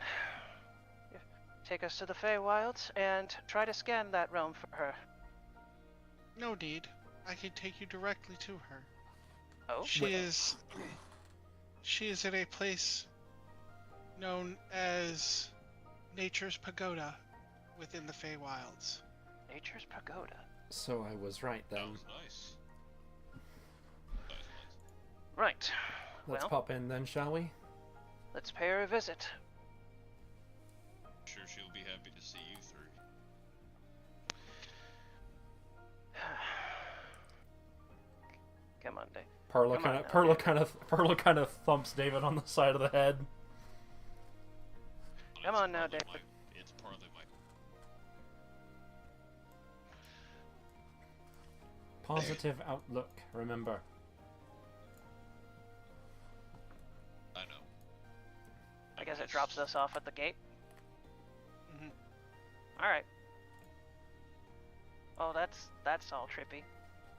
Take us to the Feywilds and try to scan that realm for her. No need. I can take you directly to her. Oh? She is in a place known as Nature's Pagoda within the Feywilds. Nature's Pagoda? So I was right then. That was nice. Right. Let's Well, pop in then, shall we? let's pay her a visit. I'm sure she'll be happy to see you three. Come on, Dave. Perla kind of thumps David on the side of the head. Come on now, David. It's partly my. Positive outlook, remember. I know. I guess it drops us off at the gate. Mhm. All right. Oh, that's all trippy.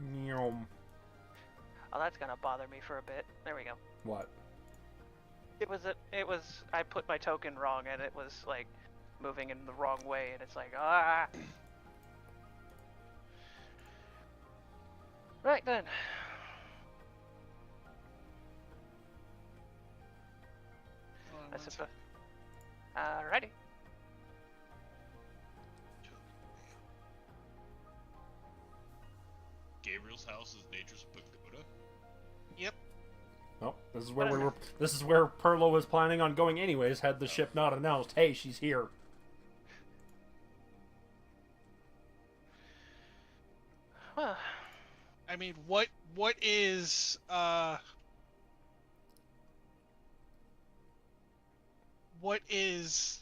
Nyom. Oh, that's gonna bother me for a bit. There we go. What? I put my token wrong and it was like moving in the wrong way and it's like ah. Right then. I suppose. Alrighty. Gabriel's house is Nature's Pagoda. Yep. Oh, this is where we were. This is where Perlo was planning on going anyways. Had the ship not announced, "Hey, she's here." Well, I mean, what is what is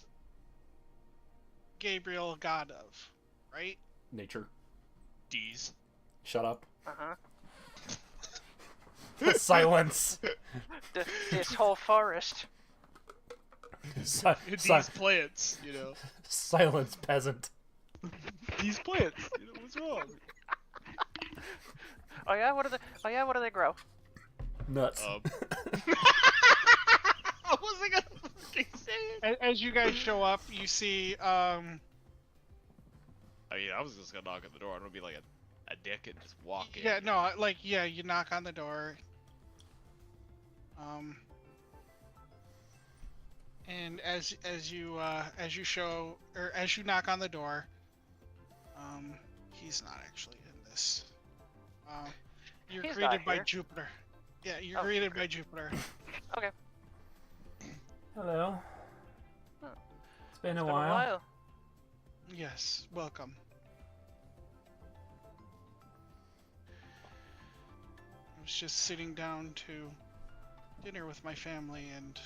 Gabriel a god of, right? Nature. D's. Shut up. uh-huh. Silence. This whole forest. These plants, you know. Silence, peasant. These plants. You know, what's wrong? Oh yeah, what do they grow? Nuts. I wasn't gonna fucking say it. As you guys show up, you see I mean, I was just gonna knock at the door. I'm gonna be like a dick and just walk in. yeah, no, like yeah, you knock on the door. And as you knock on the door, he's not actually in this. You're He's greeted not by here. Jupiter. Yeah, you're Oh, greeted by Jupiter. Okay. Hello. Huh. It's been a Been while. Yes, welcome. I was just sitting down to dinner with my family and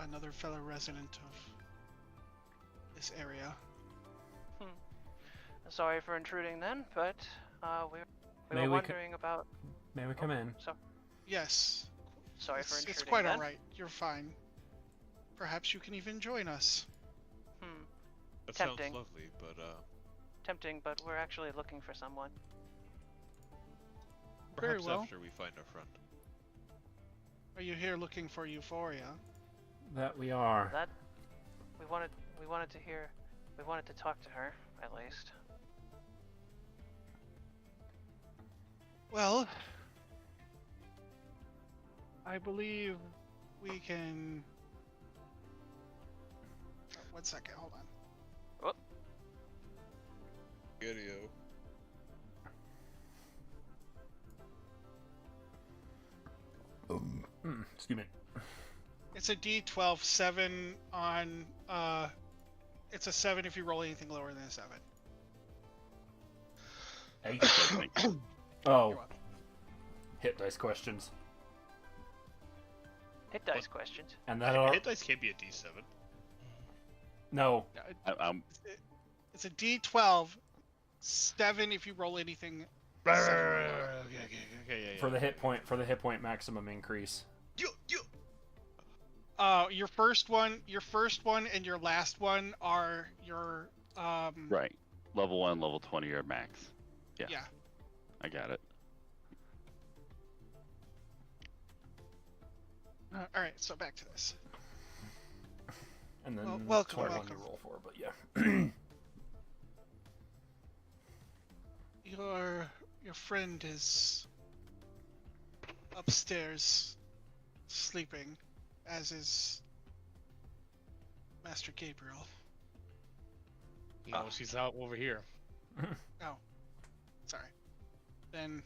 another fellow resident of this area. Sorry for intruding then, but we May were we wondering about. May we come in? So Yes, sorry for intruding. it's quite then. alright. You're fine. Perhaps you can even join us. That Tempting. sounds lovely, but Tempting, but we're actually looking for someone. Very perhaps well. after we find our friend. Are you here looking for Euphoria? That we are. That we wanted to hear. We wanted to talk to her at least. Well, I believe we can. Oh, 1 second, hold on. Video. Excuse me. It's a D12 7 on. It's a 7 if you roll anything lower than a 7. Hey. Oh. Hit dice questions. Hit dice questions. And that are Hit dice can't be a D7. no. It's a D12 7 if you roll anything. Okay, yeah. For the hit point maximum increase. Your first one, and your last one are your Right. Level 1, level 20 are max. Yeah. Yeah. I got it. All right, so back to this. And then Well, welcome, sorry, welcome. you roll for, but yeah. Your friend is upstairs sleeping, as is Master Gabriel. No, she's out over here. Oh, sorry. Then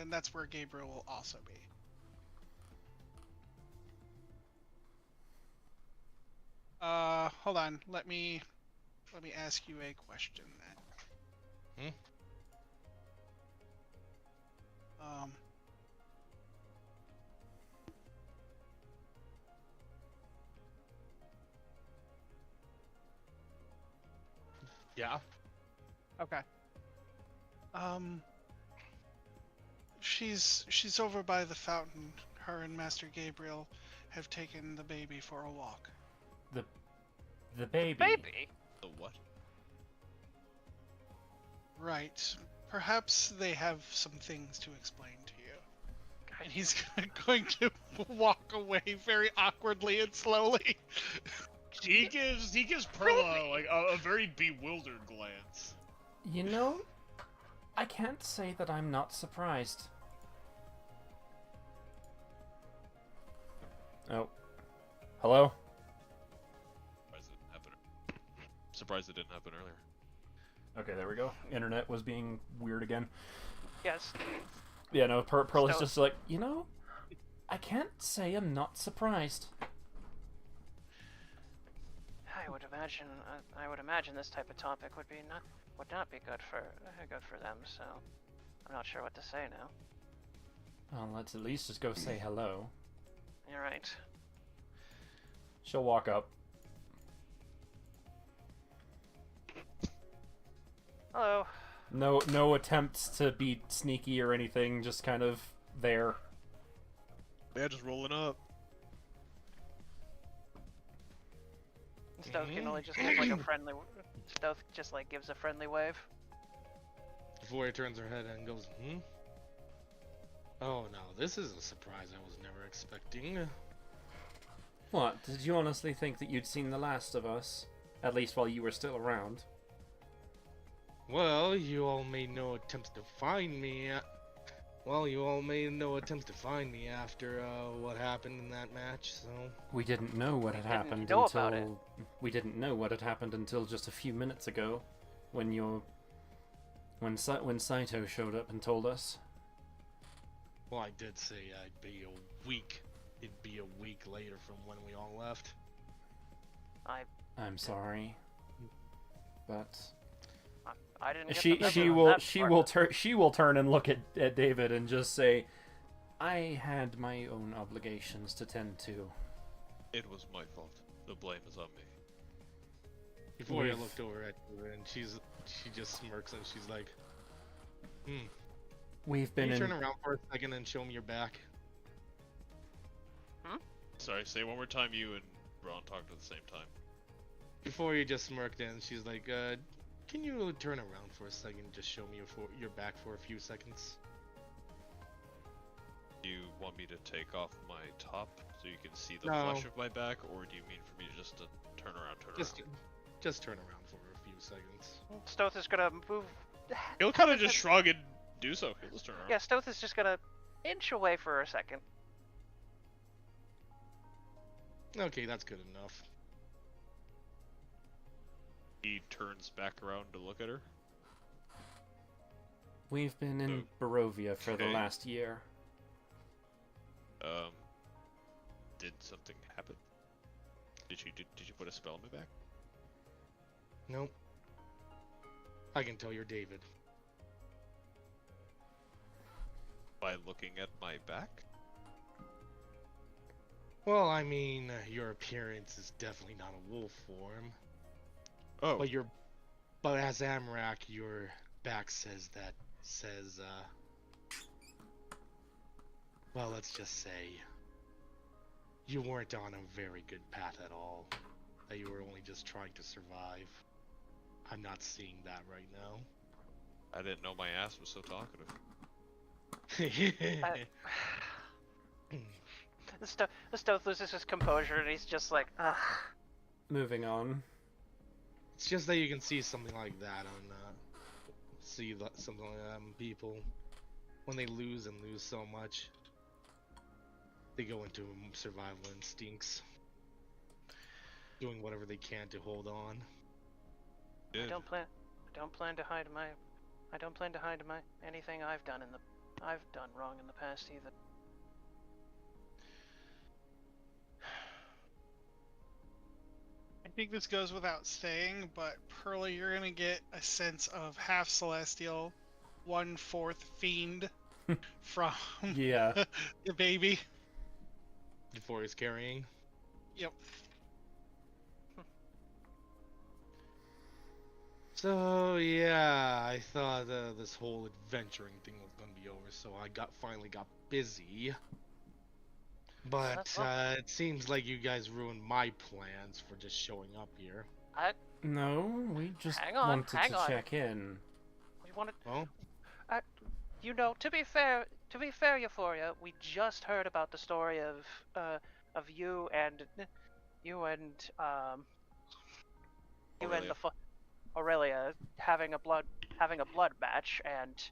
that's where Gabriel will also be. Hold on. Let me ask you a question then. Yeah. Okay. She's over by the fountain. Her and Master Gabriel have taken the baby for a walk. The baby. Baby. The what? Right. Perhaps they have some things to explain to you. And he's going to walk away very awkwardly and slowly. He gives Perla like a very bewildered glance. You know, I can't say that I'm not surprised. Oh. Hello? Surprised it didn't happen earlier. Okay, there we go. Internet was being weird again. Yes. Yeah, no, Pearl is So- just like, you know, I can't say I'm not surprised. I would imagine. I would imagine this type of topic would not be good for them. So, I'm not sure what to say now. Well, let's at least just go say hello. You're right. She'll walk up. Hello. No attempts to be sneaky or anything, just kind of there. Yeah, just rolling up. Stealth can only just give like a friendly. Stealth just like gives a friendly wave. Before he turns her head and goes, hmm? Oh no, this is a surprise I was never expecting. What? Did you honestly think that you'd seen the last of us? At least while you were still around? Well, you all made no attempts to find me. You all made no attempts to find me after what happened in that match, so... We didn't know what had didn't happened know about until... We didn't know what had happened until just a few minutes ago, when Saito showed up and told us. Well, I did say it'd be a week later from when we all left. I'm sorry, but I didn't. Get she the memo on that she will turn and look at David and just say, "I had my own obligations to tend to." It was my fault. The blame is on me. Before I We've- looked over at her and she just smirks and she's like, We've Can been you in. turn around for a second and show me your back? Sorry, say one more time. You and Ron talked at the same time. Before you just smirked and she's like, can you turn around for a second and just show me your back for a few seconds? Do you want me to take off my top so you can see the No. flesh of my back, or do you mean for me just to turn around? Just turn around for a few seconds. Stoth is gonna move. He'll kind of just shrug and do so. He'll just turn around. Yeah, Stoth is just gonna inch away for a second. Okay, that's good enough. He turns back around to look at her. We've been in Barovia for the Okay. last year. Did something happen? Did you put a spell on my back? Nope. I can tell you're David. By looking at my back? Well, I mean, your appearance is definitely not a wolf form. Oh. But as Amrak, your back says, well, let's just say, you weren't on a very good path at all. That you were only just trying to survive. I'm not seeing that right now. I didn't know my ass was so talkative. The Stoth loses his composure and he's just like, ugh. Moving on. It's just that you can see something like that on, something like that on people. When they lose so much, they go into survival instincts. Doing whatever they can to hold on. I don't plan to hide anything I've done wrong in the past either. I think this goes without saying, but Pearly, you're gonna get a sense of half celestial, 1/4 fiend from Yeah. the baby. Before he's carrying. Yep. So yeah, I thought this whole adventuring thing was gonna be over, so I finally got busy. But it seems like you guys ruined my plans for just showing up here. No, we just Hang on, wanted to check in. We wanted. Well, To be fair to be fair, Euphoria, we just heard about the story of you and Aurelia. Aurelia having a blood match, and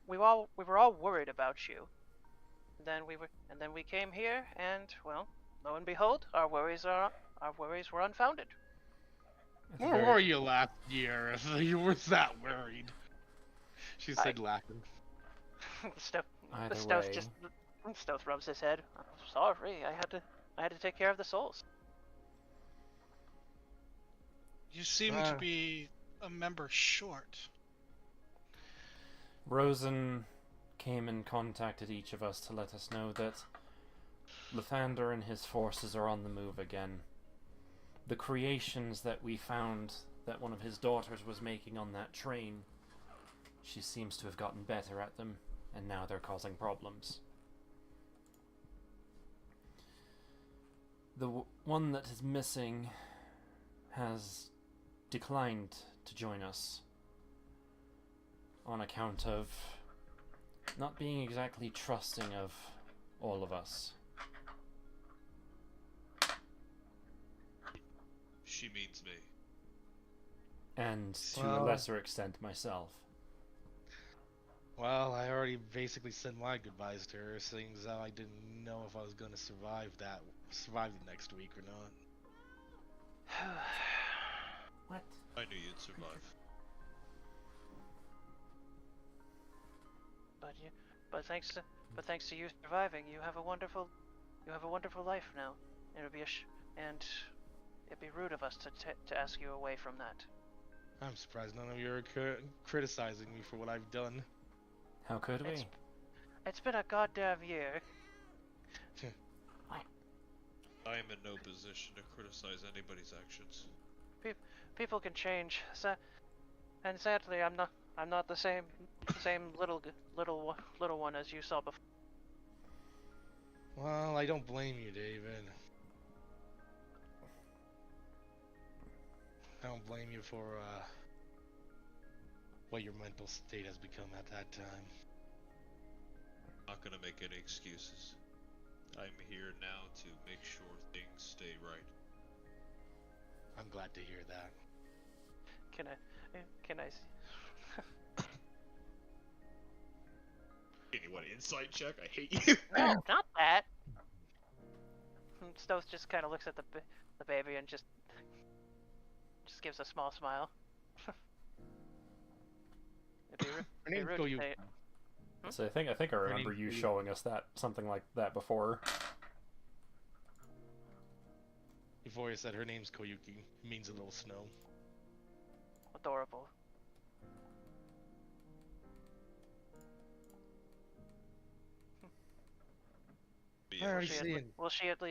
we were all worried about you. And then we came here, and well, lo and behold, our worries were unfounded. Where were you last year if you were that worried? She said, laughing. Stoth rubs his head. I'm sorry, I had to take care of the souls. You seem to be a member short. Rosen came and contacted each of us to let us know that Lathander and his forces are on the move again. The creations that we found that one of his daughters was making on that train, she seems to have gotten better at them, and now they're causing problems. The one that is missing has declined to join us on account of not being exactly trusting of all of us. She means me. And to a lesser extent, myself. Well, I already basically said my goodbyes to her, seeing as how I didn't know if I was going to survive the next week or not. What? I knew you'd survive. But thanks to you surviving, you have a wonderful life now. It'd be rude of us to ask you away from that. I'm surprised none of you are criticizing me for what I've done. How could we? It's been a goddamn year. I am in no position to criticize anybody's actions. People can change, and sadly, I'm not the same little one as you saw before. Well, I don't blame you, David. I don't blame you for what your mental state has become at that time. Not gonna make any excuses. I'm here now to make sure things stay right. I'm glad to hear that. Can I What, insight check? I hate you. No, not that. Stoth just kind of looks at the baby and just gives a small smile. So I think I remember you showing us that something like that before. Before you said her name's Koyuki, it means a little snow. Adorable. Will she at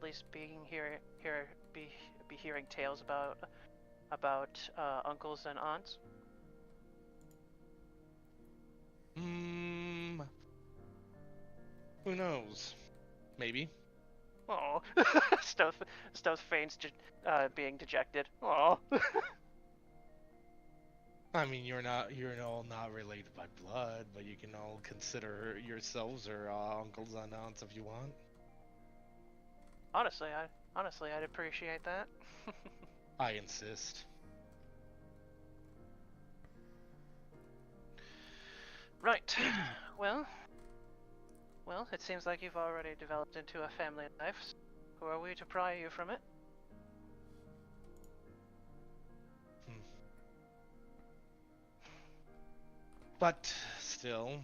least be hearing tales about uncles and aunts? Who knows? Maybe. Oh, Stoth feigns being dejected. Oh. I mean, you're all not related by blood, but you can all consider yourselves or uncles and aunts if you want. Honestly, I'd appreciate that. I insist. Right. Well, it seems like you've already developed into a family life. So who are we to pry you from it? But still,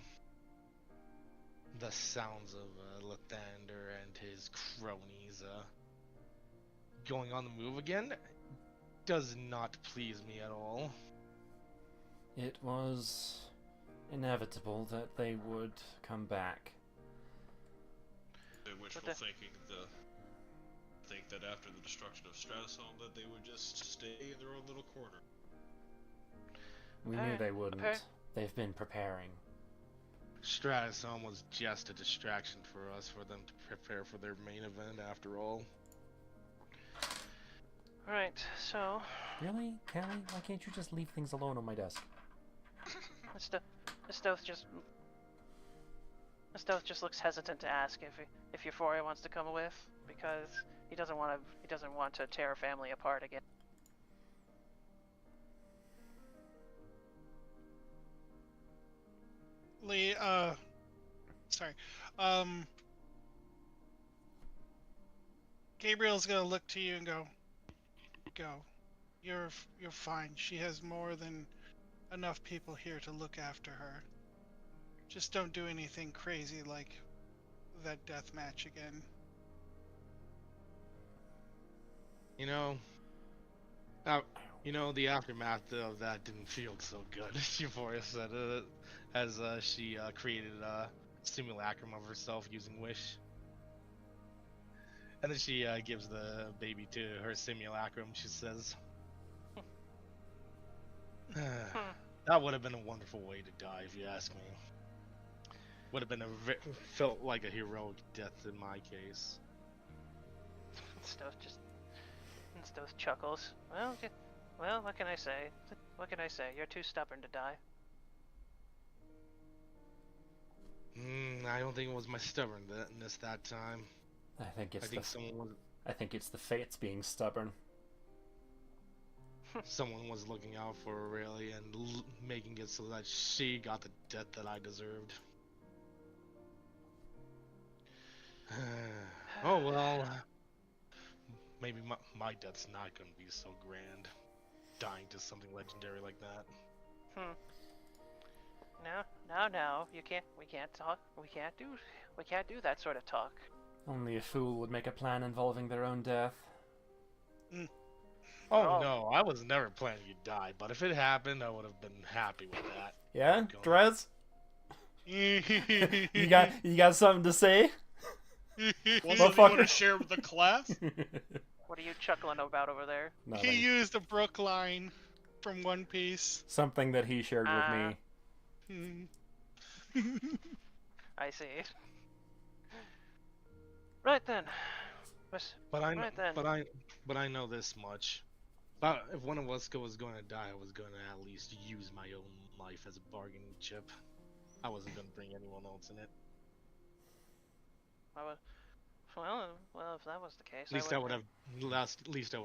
the sounds of Lathander and his cronies going on the move again does not please me at all. It was inevitable that they would come back. They're wishful thinking think that after the destruction of Stratosome that they would just stay in their own little corner. We knew they wouldn't. They've been preparing. Stratosome was just a distraction for us, for them to prepare for their main event after all. Alright, so... Really? Kelly? Why can't you just leave things alone on my desk? Stoth just Stoth just looks hesitant to ask if Euphoria wants to come with, because he doesn't want to tear a family apart again. Lee, sorry. Gabriel's gonna look to you and go, You're fine. She has more than enough people here to look after her. Just don't do anything crazy like that death match again. You know, the aftermath of that didn't feel so good. Euphoria said as she created a simulacrum of herself using Wish. And then she gives the baby to her simulacrum. She says, that would have been a wonderful way to die, if you ask me. Would have been felt like a heroic death in my case. Stoth chuckles. Well, what can I say? What can I say? You're too stubborn to die. I don't think it was my stubbornness that time. I think someone was. I think it's the fates being stubborn. Someone was looking out for her, really, and making it so that she got the death that I deserved. Oh well. Maybe my death's not gonna be so grand. Dying to something legendary like that. No. We can't talk. We can't do that sort of talk. Only a fool would make a plan involving their own death. Oh no, I was never planning to die, but if it happened, I would have been happy with that. Yeah, Drez? you got something to say? Well, you want to share with the class? What are you chuckling about over there? Nothing. He used a Brook line from One Piece. Something that he shared with me. I see. Right then. But I know this much. If one of us was going to die, I was going to at least use my own life as a bargaining chip. I wasn't going to bring anyone else in it. Well, if that was the case, at least I would have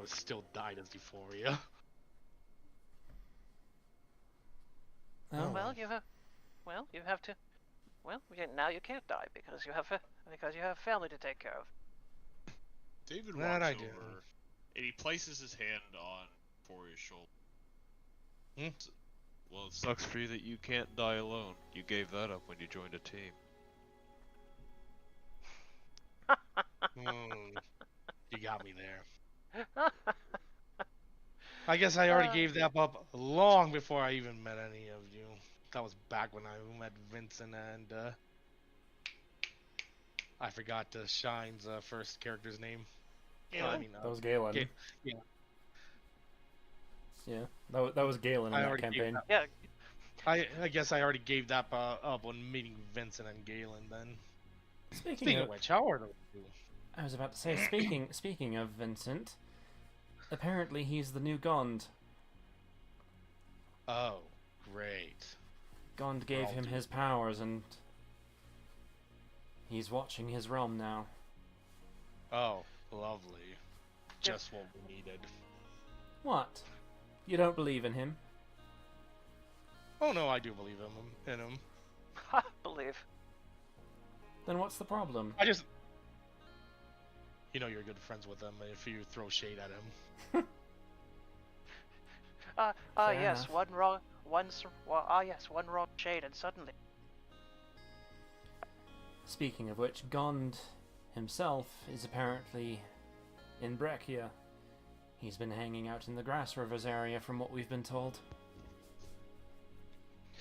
still died as Euphoria. Oh. Well, you have to. Well, now you can't die because you have family to take care of. David walks over and he places his hand on Euphoria's shoulder. Well, it sucks for you that you can't die alone. You gave that up when you joined a team. You got me there. I guess I already gave that up long before I even met any of you. That was back when I met Vincent and I forgot Shine's first character's name. That was Galen. Yeah. Yeah, that was Galen in that campaign. Yeah. I guess I already gave that up when meeting Vincent and Galen then. Speaking of which, how are you? I was about to say, speaking of Vincent, apparently he's the new Gond. Oh, great. Gond gave him his powers and he's watching his realm now. Oh, lovely. Just what we needed. What? You don't believe in him? Oh no, I do believe in him. Believe. Then what's the problem? You're good friends with him if you throw shade at him. Yes, enough. one wrong shade and suddenly. Speaking of which, Gond himself is apparently in Brechia. He's been hanging out in the Grass Rivers area from what we've been told.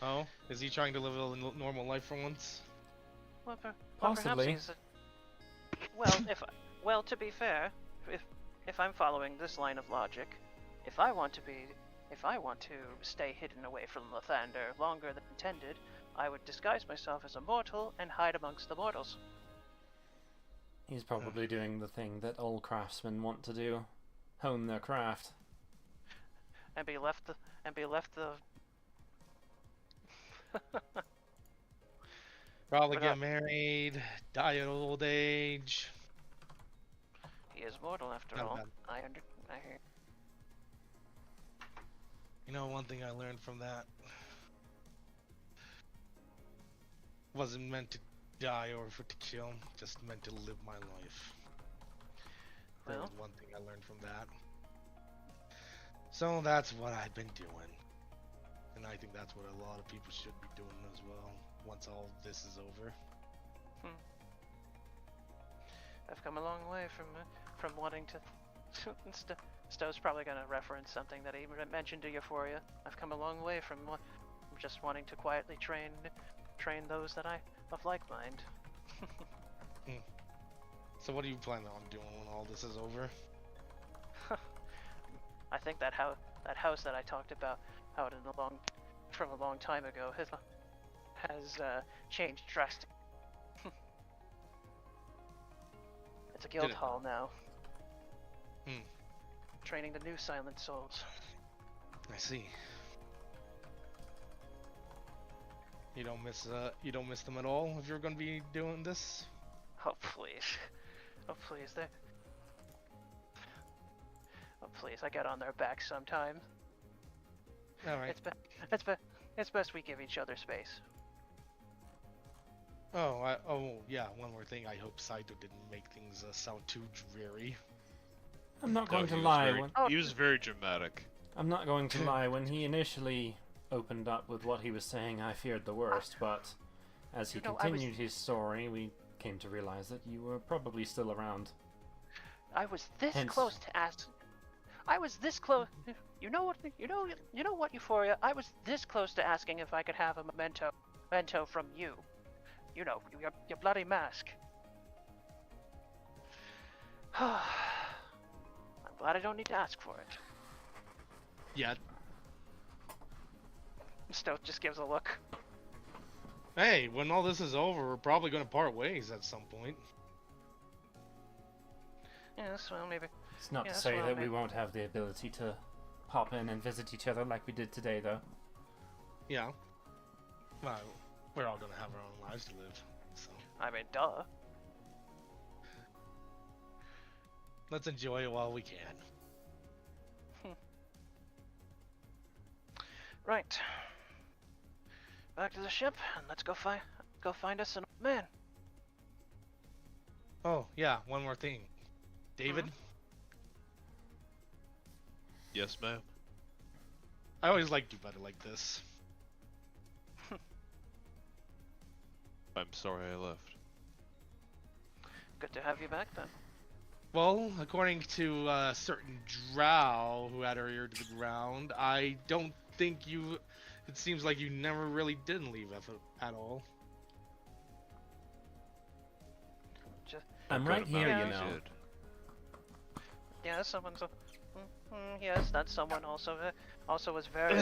Oh? Is he trying to live a normal life for once? Possibly. Well, to be fair, if I'm following this line of logic, if I want to stay hidden away from Lathander longer than intended, I would disguise myself as a mortal and hide amongst the mortals. He's probably doing the thing that all craftsmen want to do. Hone their craft. And be left the Probably But, get married, die at old age. He is mortal after Not all. bad. I hear. You know, one thing I learned from that wasn't meant to die or for to kill, just meant to live my life. That was Well, one thing I learned from that. So that's what I've been doing. And I think that's what a lot of people should be doing as well, once all this is over. I've come a long way from wanting to. Stowe's probably gonna reference something that he mentioned to Euphoria. I've come a long way from just wanting to quietly train those that I of like mind. So what are you planning on doing when all this is over? I think that house that I talked about out from a long time ago has changed drastically. It's a guild Did it? hall now. Hmm. Training the new silent souls. I see. You don't miss them at all if you're gonna be doing this? Oh please. Oh please, oh please, I get on their back sometime. Alright. It's best we give each other space. Oh yeah, one more thing. I hope Saito didn't make things sound too dreary. I'm not going to he was lie. very- He was very dramatic. I'm not going to lie. When he initially opened up with what he was saying, I feared the worst. But as he continued his story, we came to realize that you were probably still around. I was this close to ask. I was this close. You know what? You know what, Euphoria? I was this close to asking if I could have a memento from you. You know, your bloody mask. I'm glad I don't need to ask for it. Yet. Stoke just gives a look. Hey, when all this is over, we're probably gonna part ways at some point. Yes, well, maybe. It's not Yes, to say well, that we maybe. won't have the ability to pop in and visit each other like we did today, though. Yeah. Well, we're all gonna have our own lives to live, so I mean, duh. let's enjoy it while we can. Right. Back to the ship, and let's go find us an old man. Oh, yeah, one more thing. David? Yes, ma'am. I always liked you better like this. I'm sorry I left. Good to have you back then. Well, according to a certain drow who had her ear to the ground, I don't think you... It seems like you never really did leave at all. I'm right here, you know. Yeah, someone's. Yes, that someone also was very,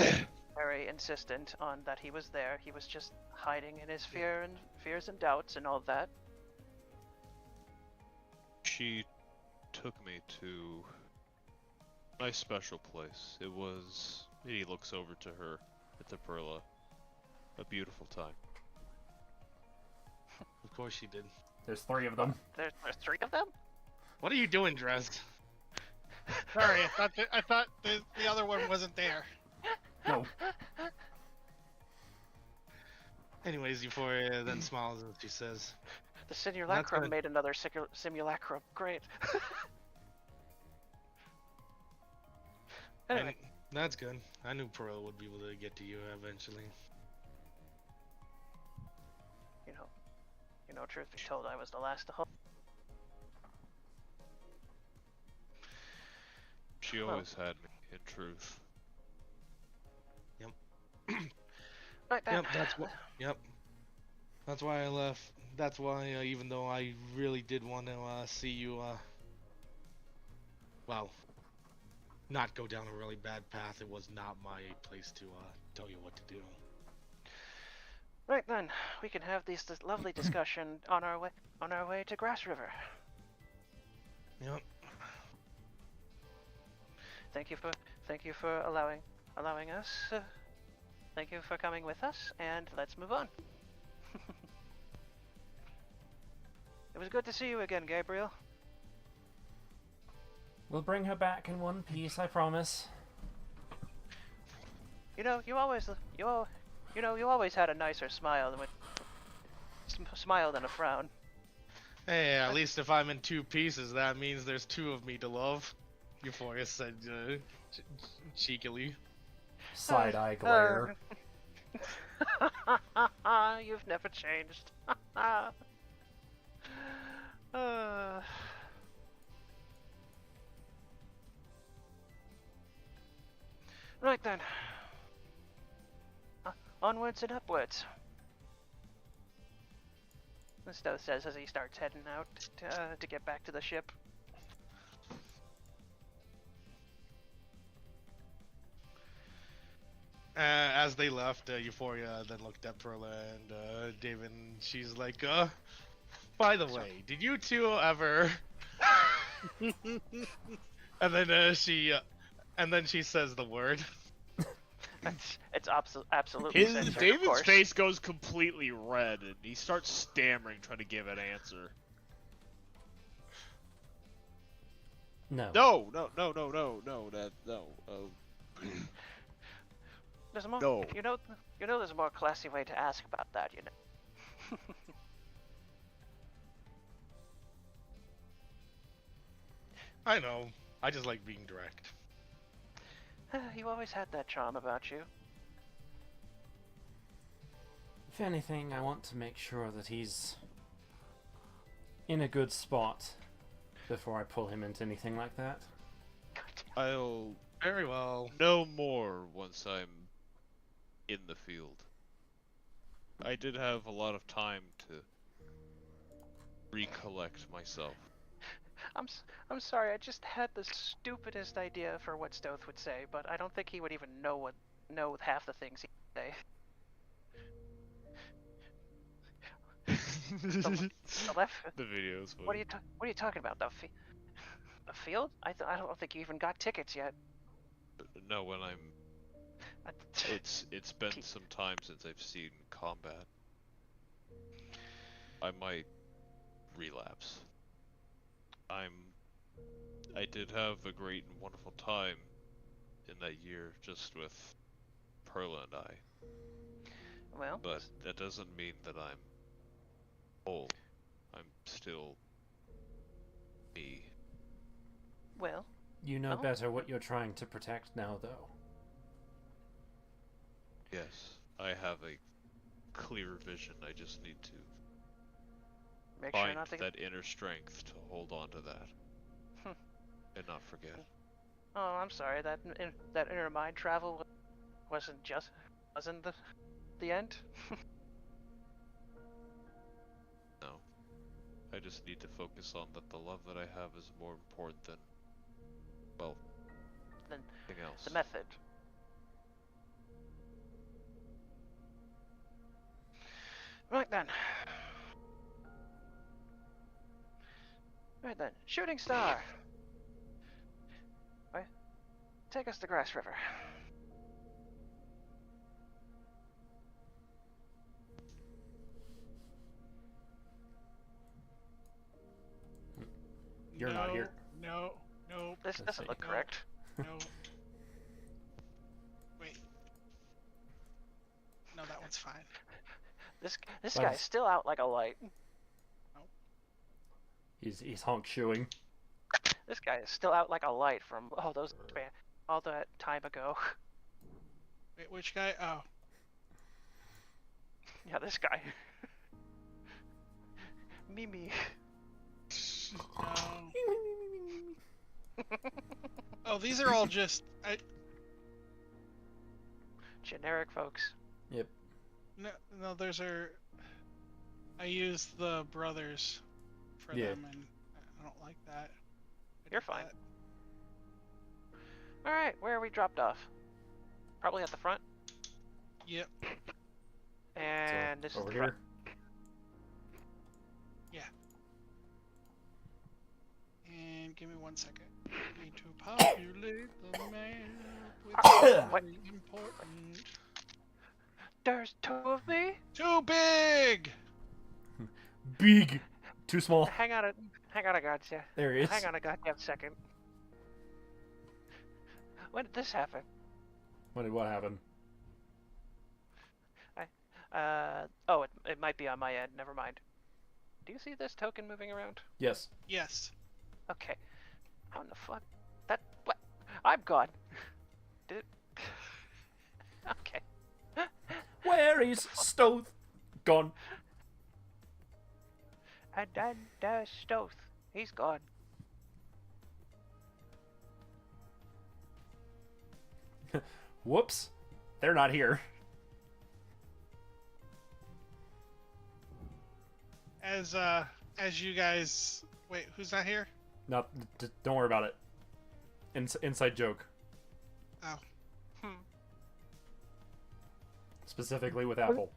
very insistent on that he was there. He was just hiding in his fears and doubts and all that. She took me to a nice special place. It was. He looks over to her at the Perla. A beautiful time. Of course she did. There's 3 of them. There's 3 of them? What are you doing, Dres? Sorry, I thought the other one wasn't there. No. Anyways, Euphoria then smiles as she says, The simulacrum made another simulacrum. Great. Anyway. That's good. I knew Pearl would be able to get to you eventually. You know, truth be told, I was the last to hope. She always had me, in truth. Yep. Right then. Yep. That's why I left. That's why, even though I really did want to see you, well, not go down a really bad path, it was not my place to tell you what to do. Right then, we can have this lovely discussion on our way to Grass River. Yep. Thank you for allowing us. Thank you for coming with us, and let's move on. It was good to see you again, Gabriel. We'll bring her back in one piece, I promise. You know, you always had a nicer smile than a frown. Hey, at least if I'm in two pieces, that means there's two of me to love. Euphoria said cheekily. Side-eye glare. You've never changed. Right then. Onwards and upwards. Stowe says as he starts heading out to get back to the ship. As they left, Euphoria then looked at Perla and David, and she's like, by the way, did you two ever... and then she says the word. It's absolutely censored, David's of course. face goes completely red, and he starts stammering, trying to give an answer. No. No. There's a more, No. you know, there's a more classy way to ask about that, you know. I know. I just like being direct. You always had that charm about you. If anything, I want to make sure that he's in a good spot before I pull him into anything like that. I'll Very well. know more once I'm in the field. I did have a lot of time to recollect myself. I'm sorry, I just had the stupidest idea for what Stoth would say, but I don't think he would even know half the things he'd say. the left. The videos. What are you talking about? The field? I don't think you even got tickets yet. No, when it's been some time since I've seen combat. I might relapse. I did have a great and wonderful time in that year just with Perla and I. Well, But that doesn't mean that I'm whole. I'm still me. well, You know Oh. better what you're trying to protect now, though. Yes, I have a clear vision. I just need to make sure find not to. that inner strength to hold on to that. And not forget. Oh, I'm sorry. That inner mind travel wasn't the end. No. I just need to focus on that the love that I have is more important than, well, Than anything else. the method. Right then. Shooting star. Right. Take us to Grass River. You're not here. No. This Let's doesn't see. look correct. No. Wait. No, that one's fine. This But guy's still out like a light. He's honk shoeing. This guy is still out like a light from all that time ago. Wait, which guy? Oh. Yeah, this guy. Mimi. No. Oh, these are all just. Generic folks. Yep. No, those are. I used the brothers for Yeah. them, and I don't like that. You're fine. Alright, where are we dropped off? Probably at the front. Yep. And So, this is over the here. front. And give me 1 second. Need to populate the map with What? something important. There's two of me? Too big! Big Too small. Hang on I gotcha. There he is. Hang on a goddamn second. When did this happen? What happened? Oh, it might be on my end. Never mind. Do you see this token moving around? Yes. Yes. Okay. How in the fuck? What? I'm gone. Did it? Okay. Where is Stoth? Gone. And then there's Stoth. He's gone. Whoops. They're not here. As you guys wait, who's not here? No, don't worry about it. Inside joke. Oh. Specifically with Apple.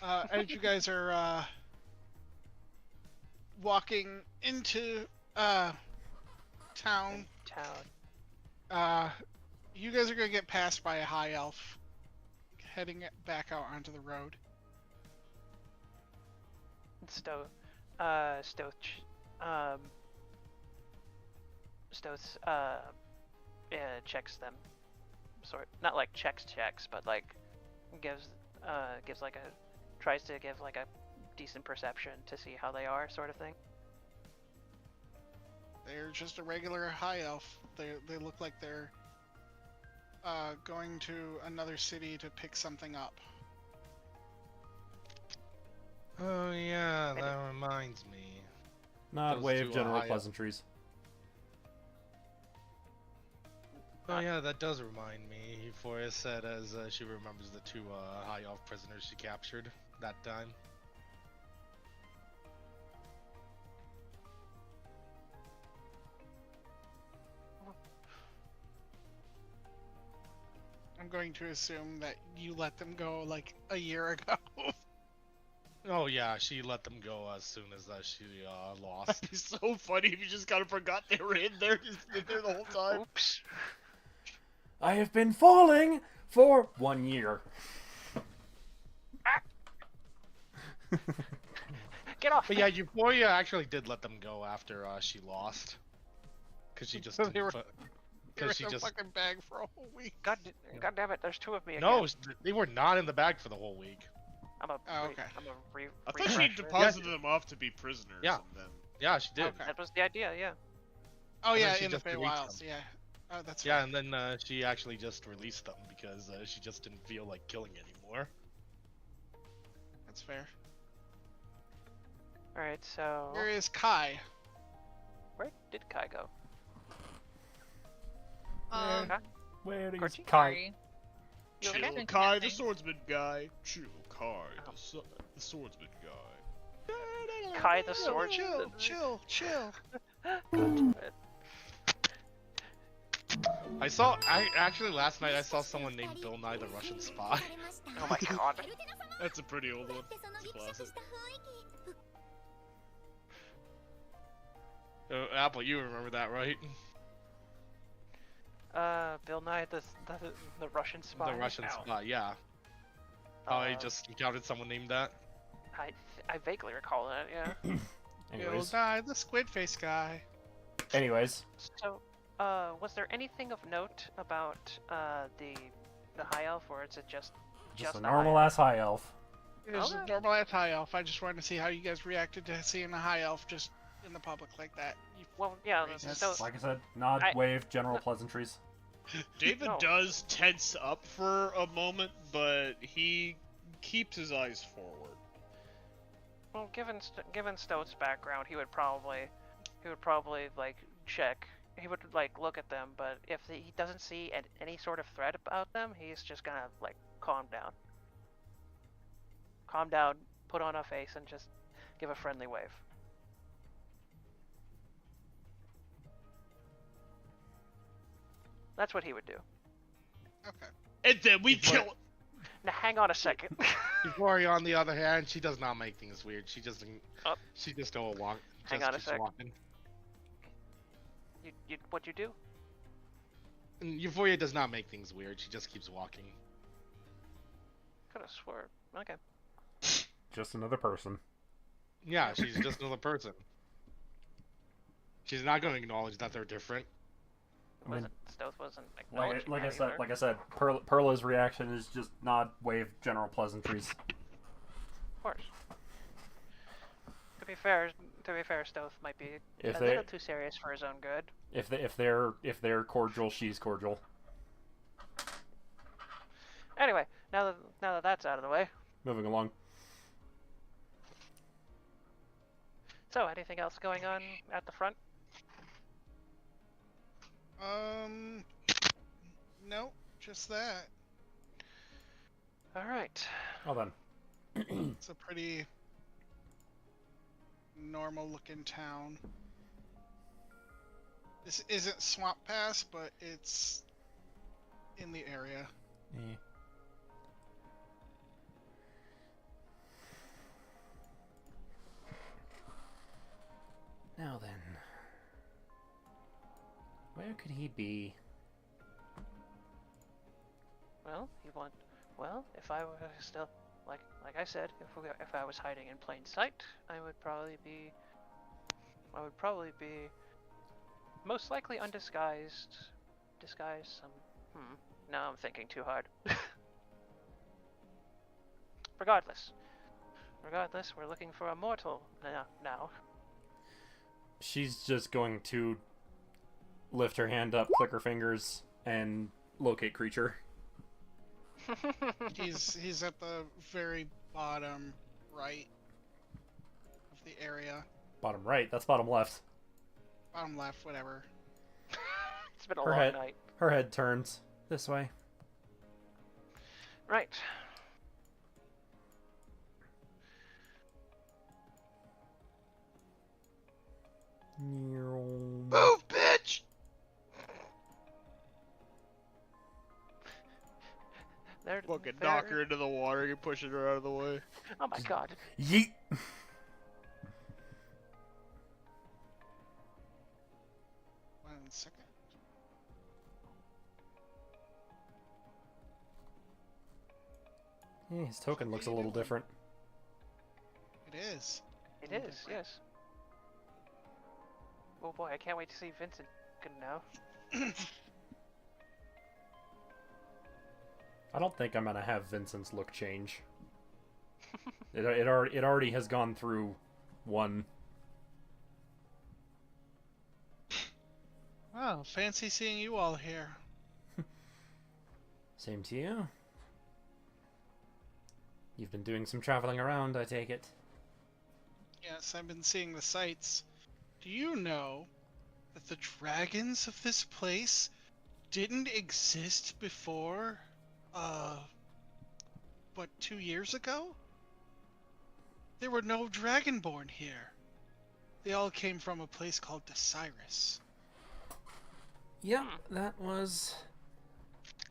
As you guys are walking into town, you guys are gonna get passed by a high elf heading back out onto the road. Stoth checks them. Not like checks, but like gives like tries to give like a decent perception to see how they are, sort of thing. They're just a regular high elf. They look like they're going to another city to pick something up. Oh yeah, that reminds me. Not Those wave two general high- pleasantries. Oh yeah, that does remind me. Euphoria said as she remembers the two high elf prisoners she captured that time. I'm going to assume that you let them go like a year ago. Oh yeah, she let them go as soon as she lost. It'd be so funny if you just kind of forgot they were in there, just been there the whole time. Oops. I have been falling for 1 year. Get off! But yeah, Euphoria actually did let them go after she lost, because she just They didn't were- put- They were because she in a just fucking bag for a whole week. God damn it! There's two of me again. no, they were not in the bag for the whole week. Oh, okay. I thought she refresher. deposited them off to be prisoners. Yeah. And then... Yeah, she did. Okay. That was the idea, yeah. Oh And then yeah, she in the just deletes Feywilds, them. yeah. Oh, that's Yeah, right. and then she actually just released them because she just didn't feel like killing anymore. That's fair. All right, so Where is Kai? where did Kai go? Kai? Where is Corky? Kai? Sorry. You I've okay? been Kai, the connecting. swordsman guy. Chill, Kai, the swordsman guy. Kai the sword. Chill. I actually last night I saw someone named Bill Nye the Russian spy. Oh my god. That's a pretty old one. It's a classic. Apple, you remember that, right? Bill Nye the Russian spy. The Russian Ow. spy, yeah. Oh, I Uh, just encountered someone named that. I vaguely recall that, yeah. You'll Anyways. die, the squid face guy. Anyways. So, was there anything of note about the high elf, or is it just Just a the high normal elf? ass high elf. It was Okay. a normal ass high elf. I just wanted to see how you guys reacted to seeing a high elf just in the public like that. Well, yeah. Yes. So Like I said, nod, wave, general pleasantries. David No. does tense up for a moment, but he keeps his eyes forward. well, given Stoat's background, he would probably like check. He would like look at them, but if he doesn't see any sort of threat about them, he's just gonna like calm down. Calm down, put on a face, and just give a friendly wave. That's what he would do. Okay. And then we Before- kill him. Now, hang on a second. Euphoria, on the other hand, she does not make things weird. She just Oh. she just don't walk. Hang just on a keeps sec. walking. What you do? And Euphoria does not make things weird. She just keeps walking. Could have swore. Okay. Just another person. Yeah, she's just another person. She's not going to acknowledge that they're different. Stealth wasn't acknowledging Like I that said, either. Perla's reaction is just nod, wave, general pleasantries. Of course. To be fair, Stealth might be If a they- little too serious for his own good. If they're cordial, she's cordial. Anyway, now that that's out of the way, Moving along. so anything else going on at the front? No, just that. All right. Well then. It's a pretty normal looking town. This isn't Swamp Pass, but it's in the area. Eh. Now then. Where could he be? Well, if I were still, like I said, if I was hiding in plain sight, I would probably be most likely undisguised. Disguise some. No, I'm thinking too hard. Regardless, we're looking for a mortal now. She's just going to lift her hand up, click her fingers, and locate creature. He's at the very bottom right of the area. Bottom right, that's bottom left. Bottom left, whatever. It's been a long night. Her head turns this way. Right. Move, bitch! Fucking knock her into the water, you're pushing her out of the way. Oh my god. Yeet! 1 second. Yeah, his token looks a little different. It is. It is, yes. Oh boy, I can't wait to see Vincent now. I don't think I'm gonna have Vincent's look change. It already has gone through one. Oh, fancy seeing you all here. Same to you. You've been doing some traveling around, I take it. Yes, I've been seeing the sights. Do you know that the dragons of this place didn't exist before, what, 2 years ago? There were no dragonborn here. They all came from a place called Desirus. Yep, that was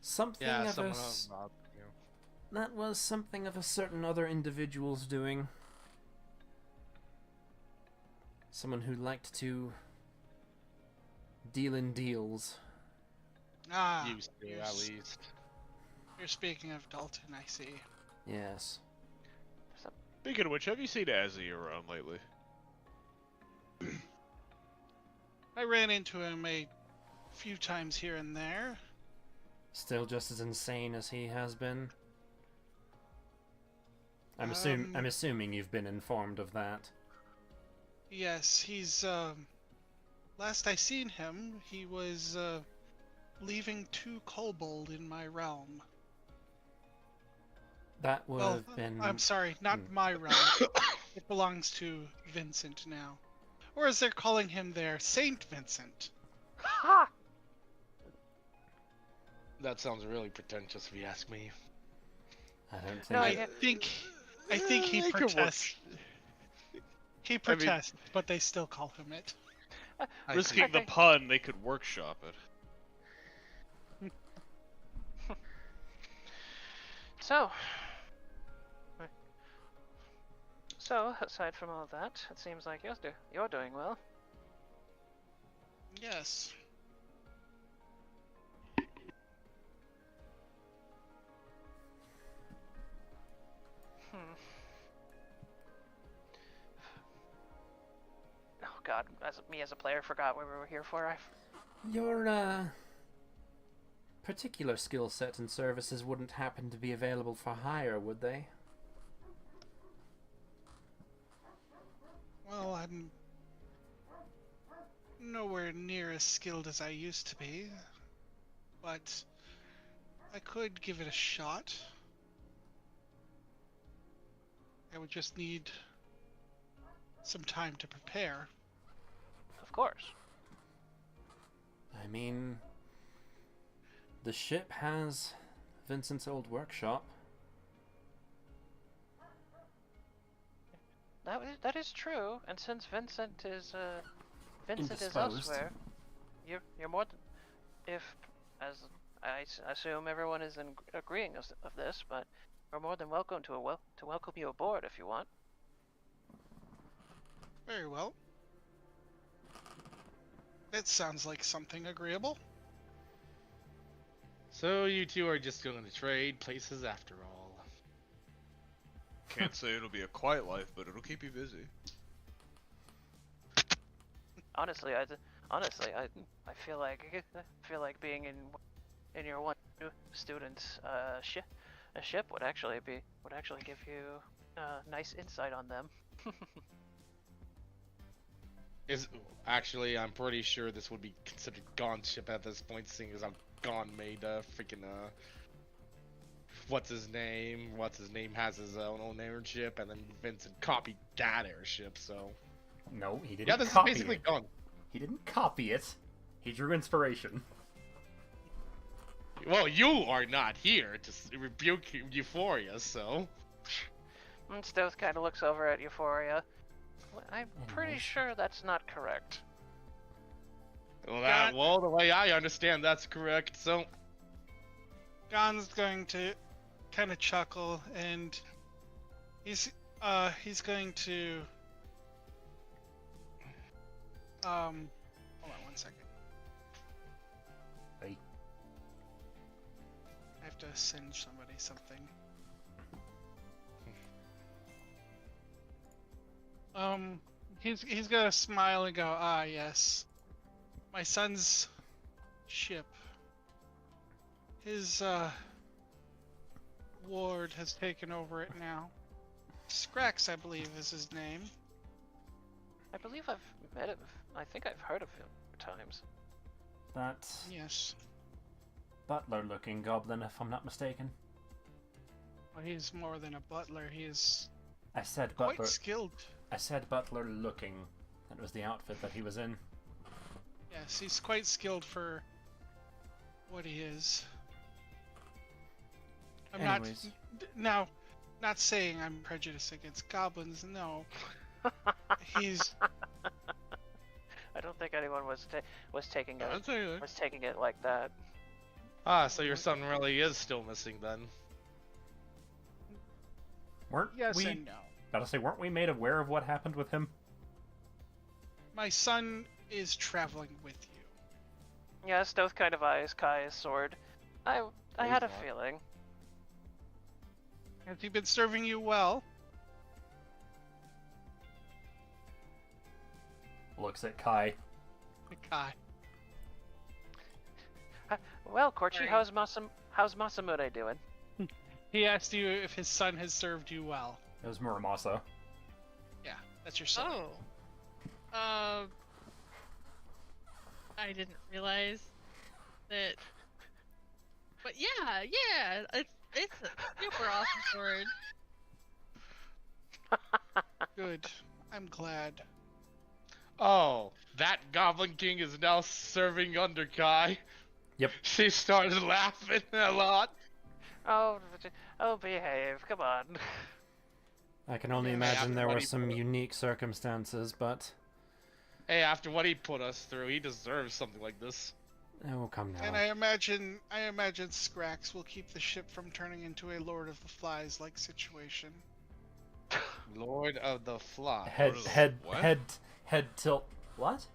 something Yeah, of someone a... else. That was something of a certain other individual's doing. Someone who liked to deal in deals. Ah, Used to, you're at s- least. You're speaking of Dalton, I see. Yes. Speaking of which, have you seen Azzy around lately? I ran into him a few times here and there. Still just as insane as he has been. I'm assuming you've been informed of that. Yes, he's, last I seen him, he was, leaving 2 kobold in my realm. That would Well, have been... I'm sorry, not my realm. It belongs to Vincent now. Or as they're calling him there, Saint Vincent. Ha! That sounds really pretentious if you ask me. I don't think... No, I think he They could work. protests. He protests, but they still call him it. Risking the pun, they could workshop it. So, aside from all that, it seems like you're doing well. Yes. forgot, as a player, forgot what we were here for. Your particular skill set and services wouldn't happen to be available for hire, would they? Well, I'm nowhere near as skilled as I used to be, but I could give it a shot. I would just need some time to prepare. Of course. I mean, the ship has Vincent's old workshop. That is true, and since Vincent is Indisposed. elsewhere, you're more than, if, as I assume everyone is agreeing of this, but we're more than welcome to welcome you aboard if you want. Very well. That sounds like something agreeable. So you two are just going to trade places after all. Can't say it'll be a quiet life, but it'll keep you busy. Honestly, I feel like being in your one student's ship would actually give you nice insight on them. Actually, I'm pretty sure this would be considered Gon's ship at this point, seeing as how Gon made freaking what's his name has his own airship, and then Vincent copied that airship. So No, he didn't. yeah, this is copy basically it. Gon. He didn't copy it. He drew inspiration. Well, you are not here to rebuke Euphoria, so. And Stealth kind of looks over at Euphoria. I'm pretty sure that's not correct. Well, the way I understand that's correct. So. Gon's going to kind of chuckle, and he's going to hold on one second. Hey. I have to send somebody something. He's gonna smile and go, "Ah, yes, my son's ship. His ward has taken over it now. Scrax, I believe, is his name. I believe I've met him. I think I've heard of him times. That Yes. butler-looking goblin, if I'm not mistaken. Well, he's more than a butler. He is I said quite butler. skilled. I said butler-looking. That was the outfit that he was in. Yes, he's quite skilled for what he is. I'm Anyways. not saying I'm prejudiced against goblins. No, he's I don't think anyone was taking I'll it tell you that. was taking it like that. Ah, so your son really is still missing then. Weren't yes we? and no. Gotta say, weren't we made aware of what happened with him? My son is traveling with you. Yeah, Stealth kind of eyes Kai's sword. I had a not. feeling. Has he been serving you well? Looks at Kai. Kai. Well, Korchi, Sorry. how's Masamune doing? He asked you if his son has served you well. It was Muramasa. Yeah, that's your son. Oh. I didn't realize that. But yeah, it's a super awesome sword. Good. I'm glad. Oh, that Goblin King is now serving under Kai. Yep. She started laughing a lot. Oh, behave! Come on. I can only Yeah, imagine after there what were he some put- unique circumstances, but Hey, after what he put us through, he deserves something like this. oh, come now. And I imagine Scrax will keep the ship from turning into a Lord of the Flies like situation. Lord of the Flies. Head tilt. What?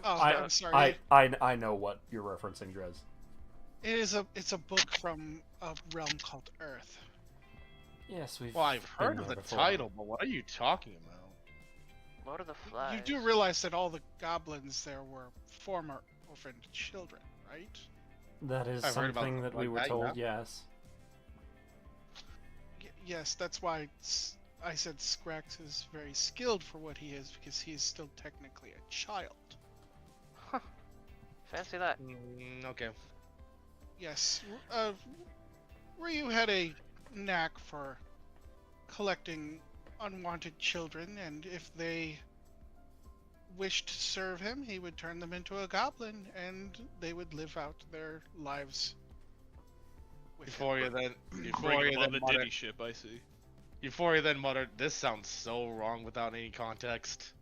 Oh, I, I'm sorry. I know what you're referencing, Drez. It's a book from a realm called Earth. Yes, we've. Well, I've been heard of there the before. title, but what are you talking about? Lord of the Flies. You do realize that all the goblins there were former orphaned children, right? That is I've heard about something that something we like were that, told, yes. Yes, that's why I said Scrax is very skilled for what he is, because he is still technically a child. Fancy that. Okay. Yes, Ryu had a knack for collecting unwanted children, and if they wished to serve him, he would turn them into a goblin, and they would live out their lives with Before you then, Bring before them you on then the muttered, Diddy ship, I see. before you then muttered, this sounds so wrong without any context.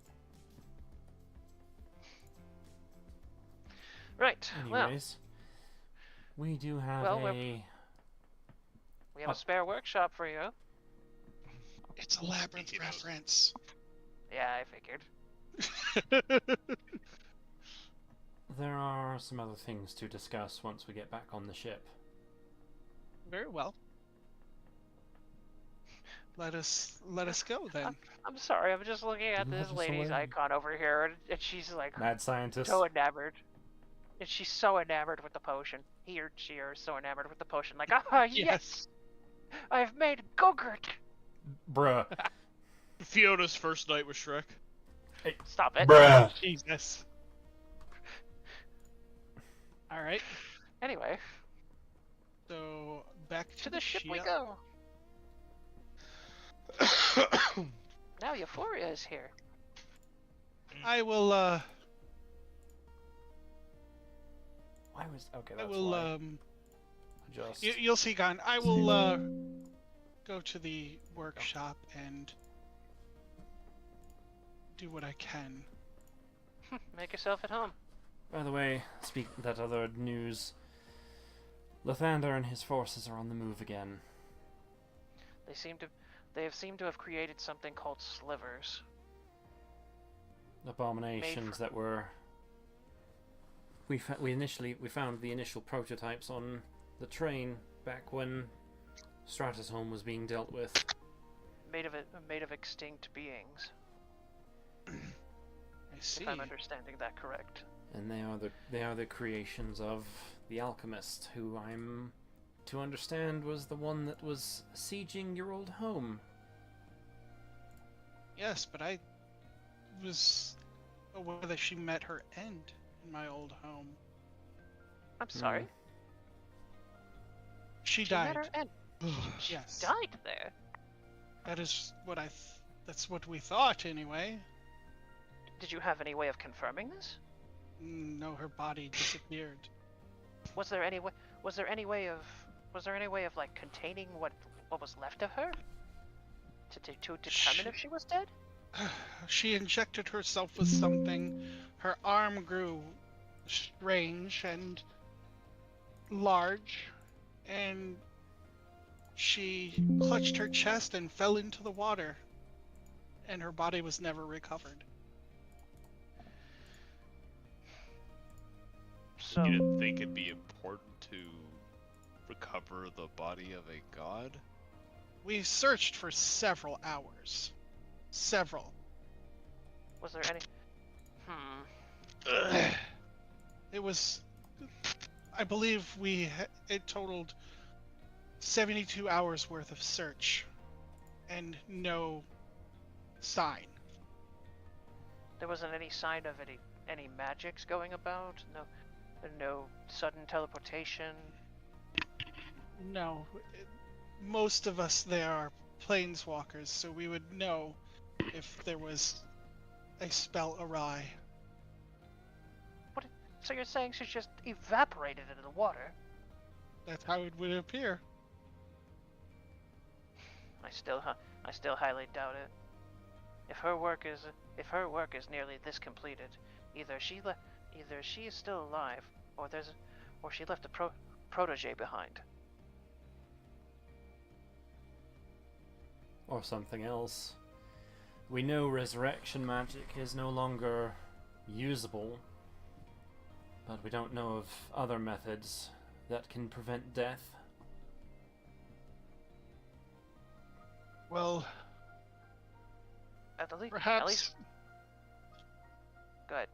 Right. Anyways, we do have well, a... We have a spare workshop for you. It's a labyrinth reference. Yeah, I figured. There are some other things to discuss once we get back on the ship. Very well. Let us go then. I'm sorry, I'm just looking at You this have us lady's away. icon over here, and she's like Mad scientist. so enamored. And she's so enamored with the potion. He or she are so enamored with the potion. Like, yes! I've made Gogurt! Bruh. Fiona's first night with Shrek. Stop it. Bruh. Jesus. Alright, Anyway, so back to the ship we go. Now Euphoria is here. I will, Why was... Okay, I that's will, why. Adjust. you'll see, Gon. I will, go to the workshop and do what I can. Make yourself at home. By the way, speak that other news. Lathander and his forces are on the move again. They have seemed to have created something called slivers. Abominations that were... We found the initial prototypes on the train back when Stratus Home was being dealt with. Made of extinct beings. I see. If I'm understanding that correct. And they are the creations of the alchemist, who I'm to understand was the one that was sieging your old home. Yes, but I was aware that she met her end in my old home. I'm sorry. She She died. met her end. Yes. Died there. That is what that's what we thought anyway. Did you have any way of confirming this? No, her body disappeared. Was there any way of like containing what was left of her? To determine if she was dead? She injected herself with something. Her arm grew strange and large, and she clutched her chest and fell into the water, and her body was never recovered. So You didn't think it'd be important to recover the body of a god? We searched for several hours. Several. was there any? It was, I believe it totaled 72 hours worth of search and no sign. There wasn't any sign of any magics going about. No sudden teleportation. No, most of us there are planeswalkers, so we would know if there was a spell awry. So you're saying she just evaporated into the water? That's how it would appear. I still highly doubt it. If her work is nearly this completed, either she is still alive, or she left a protege behind. Or something else. We know resurrection magic is no longer usable, but we don't know of other methods that can prevent death. Well, At perhaps least Good.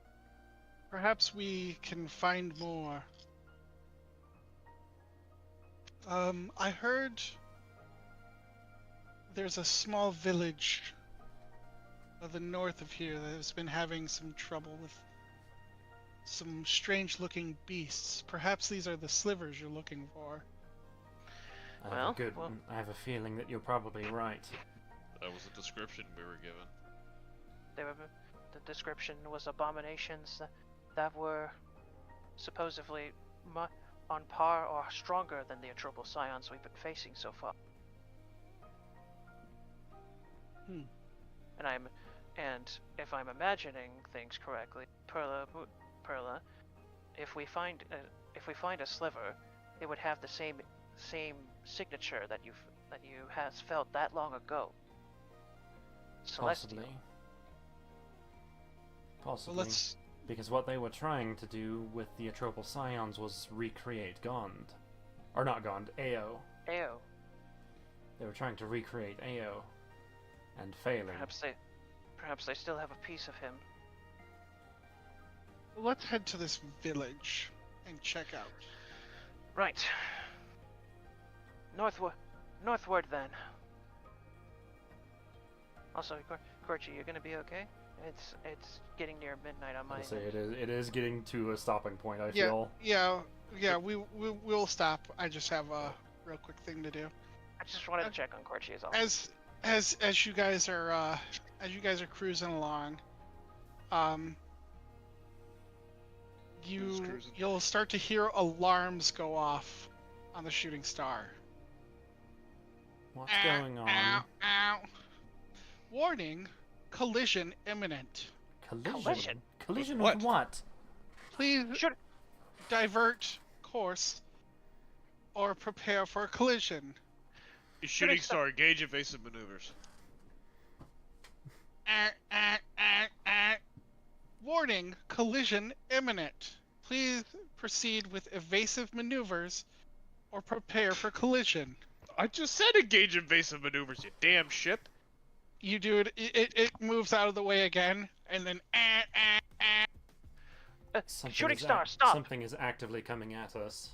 Perhaps we can find more. I heard there's a small village to the north of here that has been having some trouble with some strange-looking beasts. Perhaps these are the slivers you're looking for. I have a feeling that you're probably right. That was the description we were given. The description was abominations that were supposedly on par or stronger than the Atropal Scions we've been facing so far. And if I'm imagining things correctly, Perla, if we find a sliver, it would have the same signature that you has felt that long ago. Celestial. Possibly. Well, let's... Because what they were trying to do with the Atropal Scions was recreate Gond. Or not Gond, Ao. Ao. They were trying to recreate Ao. And failing. Perhaps they still have a piece of him. Let's head to this village and check out. Right. Northward then. Also, Corchi, you're gonna be okay? It's getting near midnight on my end. It is getting to a stopping point, I feel. Yeah, we'll stop. I just have a real quick thing to do. I just wanted to check on Corchi as all. As you guys are cruising along, you'll start to hear alarms go off on the shooting star. What's going on? Ow. Warning, collision imminent. Collision? Collision with what? Please divert course or prepare for a collision. Shooting star, engage evasive maneuvers. Warning, collision imminent. Please proceed with evasive maneuvers or prepare for collision. I just said engage evasive maneuvers, you damn ship. You do it, it moves out of the way again, and then Shooting star, stop! Something is actively coming at us.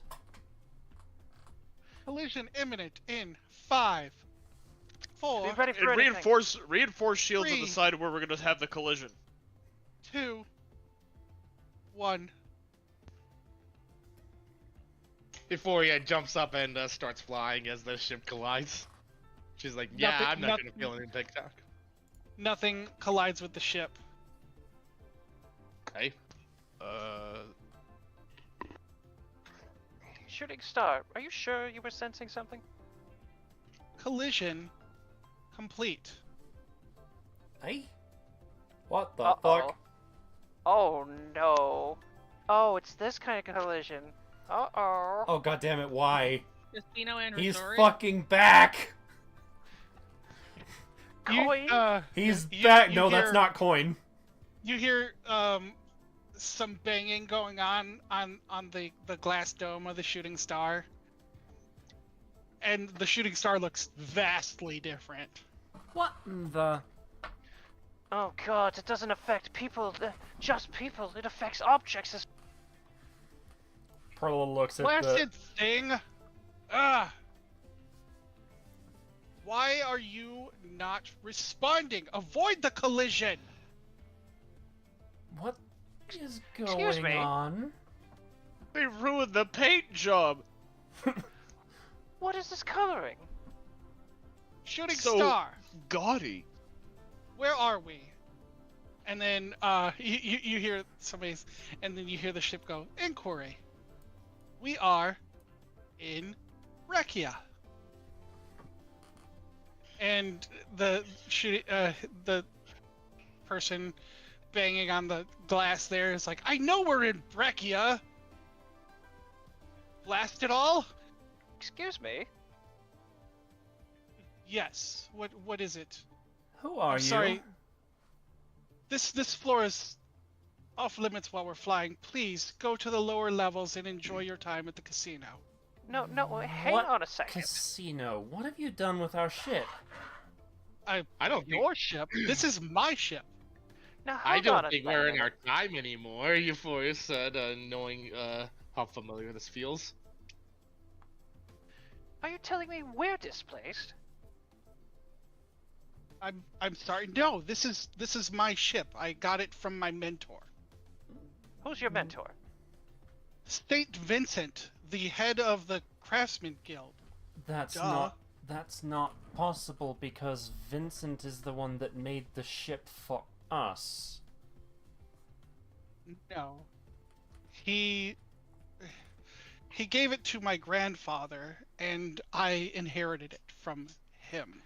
Collision imminent in 5, 4, Be ready for and anything. reinforce shields 3, on the side where we're gonna have the collision. 2, 1. Before he jumps up and starts flying as the ship collides. She's like, yeah, Nothing- I'm not nothing- gonna feel any TikTok. Nothing collides with the ship. Okay. Shooting star, are you sure you were sensing something? Collision complete. Hey? What the Uh-oh. fuck? Oh no. Oh, it's this kind of collision. Uh-oh. Oh goddammit, why? Casino and He's resort. fucking back! Coin? He's you- back! you No, that's hear- not coin. You hear some banging going on the glass dome of the shooting star. And the shooting star looks vastly different. What in the... Oh god, it doesn't affect people, just people. It affects objects as... Perla looks at Blasted thing! Ah! Why are you not responding? Avoid the collision! What is Excuse going me? on? They ruined the paint job. What is this coloring? Shooting So- star! Gaudy. Where are we? And then you hear somebody's, and then you hear the ship go, inquiry. We are in Rekia. And the person banging on the glass there is like, I know we're in Rekia. Blast it all? Excuse me? Yes. What is it? Who are I'm you? sorry. This floor is off limits while we're flying. Please go to the lower levels and enjoy your time at the casino. No, hang What on a second. casino? What have you done with our ship? I don't think... Your ship? This is my ship. Now I hold on don't a think we're in minute. our time anymore, Euphoria said, knowing how familiar this feels. Are you telling me we're displaced? I'm sorry. No, this is my ship. I got it from my mentor. Who's your mentor? Saint Vincent, the head of the Craftsman Guild. That's Duh. that's not possible because Vincent is the one that made the ship for us. No. He gave it to my grandfather, and I inherited it from him.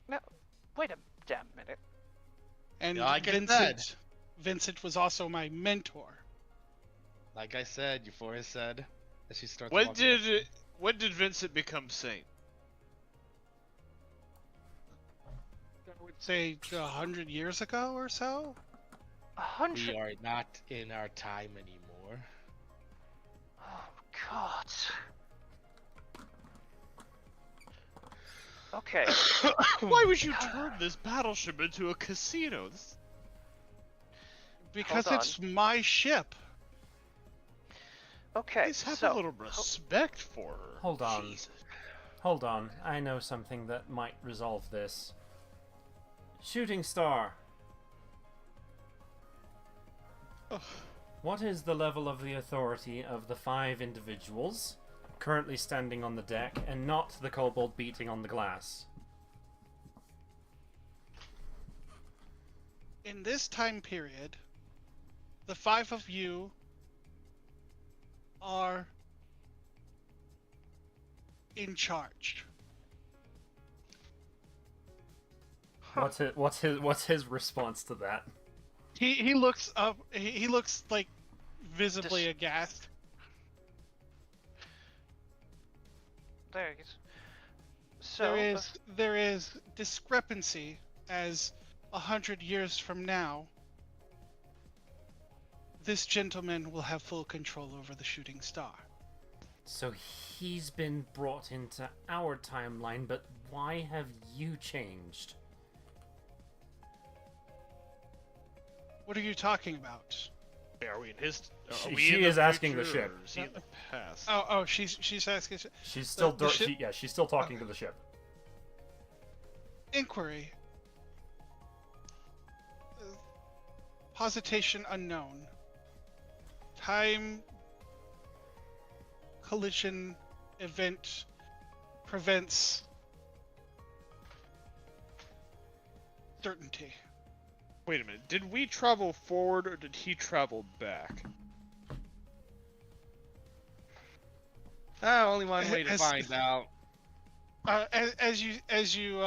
No, wait a damn minute. And Yeah, like I said. Vincent was also my mentor. Like I said, Euphoria said, as she starts When walking up. did Vincent become saint? I would say 100 years ago or so. 100. We are not in our time anymore. Oh God. Okay. Why would you turn this battleship into a casino? Because Hold on. it's my ship. Okay. Please have so, a little respect for her. Hold on. Jesus. Hold on, I know something that might resolve this. Shooting Star. Ugh. What is the level of the authority of the 5 individuals currently standing on the deck and not the kobold beating on the glass? In this time period, the 5 of you are in charge. What's his response to that? He looks up. He looks like visibly aghast. there it is. So There is discrepancy as 100 years from now, this gentleman will have full control over the shooting star. So he's been brought into our timeline, but why have you changed? What are you talking about? Are we in his? Are we She in is the asking the future, ship. Or is he in the past? Oh, she's asking. She's still the ship? she's still talking to the ship. Inquiry. Positation unknown. Time collision event prevents certainty. Wait a minute. Did we travel forward or did he travel back? Only one way to As- find out. As you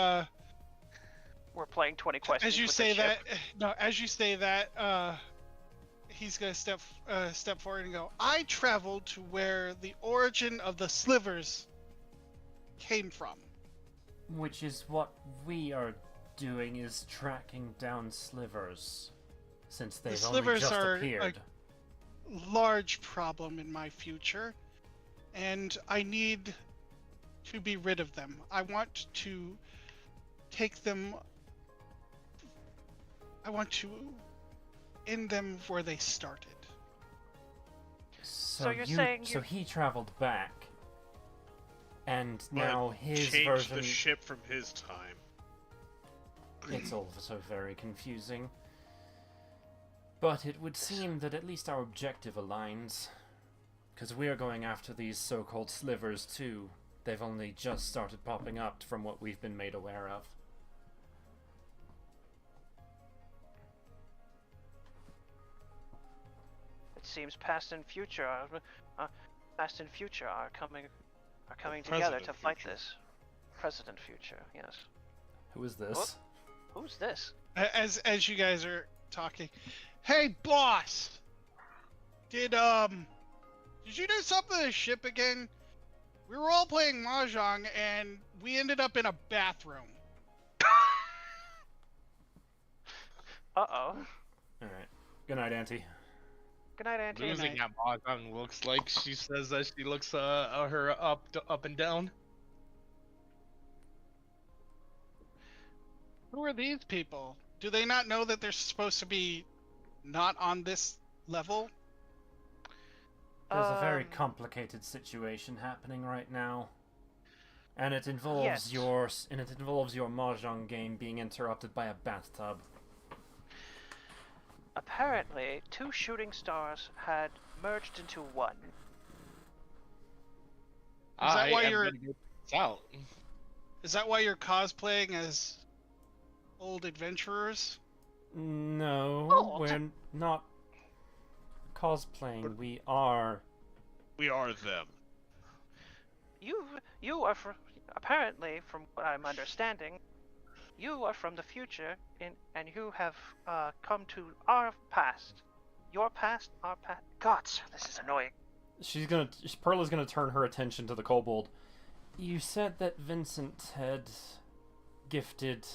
we're playing 20 questions. as you with say the ship. that, no, as you say that, he's gonna step forward and go. I traveled to where the origin of the slivers came from. Which is what we are doing, is tracking down slivers, since they've only slivers just are appeared. Large problem in my future, and I need to be rid of them. I want to take them. I want to end them where they started. So you're saying so he traveled back, and But now his changed version. the ship from his time. It's also very confusing. But it would seem that at least our objective aligns. Because we are going after these so-called slivers too. They've only just started popping up from what we've been made aware of. It seems past and future are coming together President to fight future. this. President future, yes. Who is this? Who's this? As you guys are talking, hey boss, did you do something to the ship again? We were all playing mahjong and we ended up in a bathroom. Uh-oh. Alright. Good night, Auntie. Good night, Auntie. Losing that Mahjong looks like she says that she looks her up and down. Who are these people? Do they not know that they're supposed to be not on this level? There's a very complicated situation happening right now. And it involves your mahjong game being interrupted by a bathtub. Apparently, 2 shooting stars had merged into one. Is that why am you're gonna get this out? Is that why you're cosplaying as old adventurers? No, we're not cosplaying. We are. We are them. You are apparently, from what I'm understanding, you are from the future, and you have come to our past. Your past, our past. Gods, this is annoying. Perla's gonna turn her attention to the kobold. You said that Vincent had gifted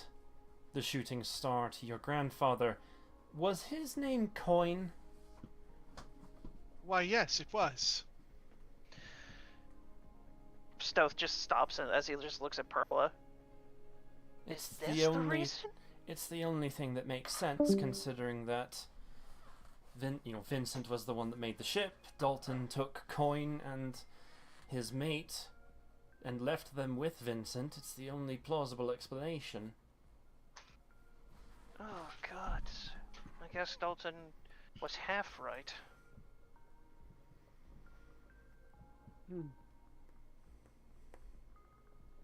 the shooting star to your grandfather. Was his name Coin? Why, yes, it was. Stoth just stops as he just looks at Perla. It's Is this the reason? It's the only thing that makes sense, considering that Vincent was the one that made the ship. Dalton took Coin and his mate and left them with Vincent. It's the only plausible explanation. Oh, God. I guess Dalton was half right.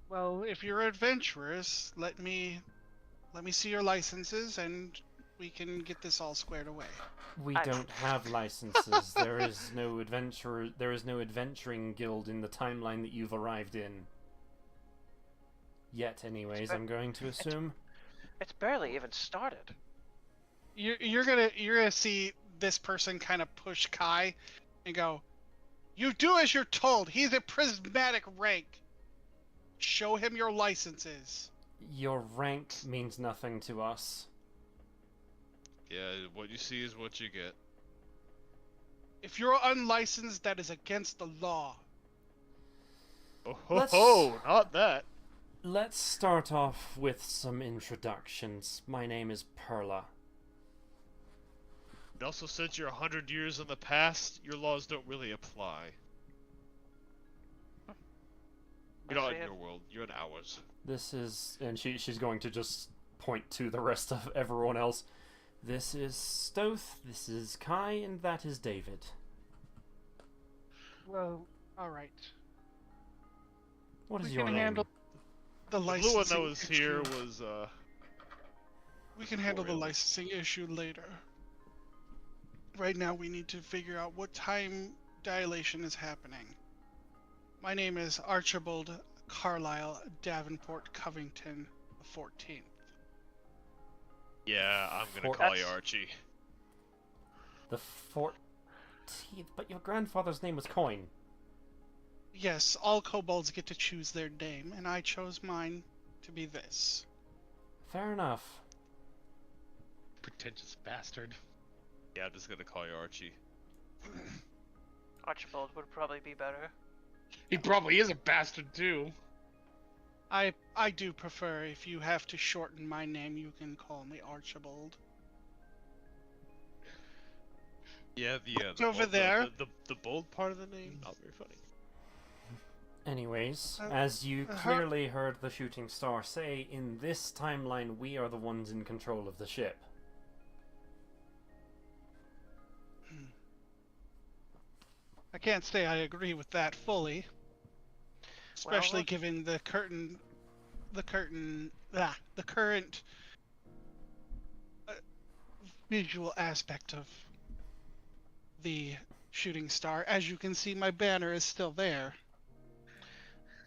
Well, if you're adventurous, let me see your licenses and we can get this all squared away. We don't have licenses. There is no adventuring guild in the timeline that you've arrived in. Yet, anyways, I'm going to assume. It's barely even started. You're gonna see this person kind of push Kai and go, "You do as you're told. He's a prismatic rank. Show him your licenses." Your rank means nothing to us. Yeah, what you see is what you get. If you're unlicensed, that is against the law. Oh ho ho, not that. Let's start off with some introductions. My name is Perla. And also, since you're 100 years in the past, your laws don't really apply. You're not in your world, you're in ours. This is... and she's going to just point to the rest of everyone else. This is Stoth, this is Kai, and that is David. Well, alright. What is We your can name? handle the The blue one licensing that was here issue. was, We can handle the Oriole. licensing issue later. Right now, we need to figure out what time dilation is happening. My name is Archibald Carlisle Davenport Covington the 14th. yeah, I'm gonna call you Archie. The 14th? But your grandfather's name was Coin. Yes, all kobolds get to choose their name, and I chose mine to be this. Fair enough. Pretentious bastard. Yeah, I'm just gonna call you Archie. Archibald would probably be better. He probably is a bastard too. I do prefer if you have to shorten my name, you can call me Archibald. Yeah, It's over there. The bold part of the name, not very funny. Anyways, as you clearly heard the shooting star say, in this timeline we are the ones in control of the ship. I can't say I agree with that fully. Especially Well, given the current visual aspect of the shooting star. As you can see, my banner is still there.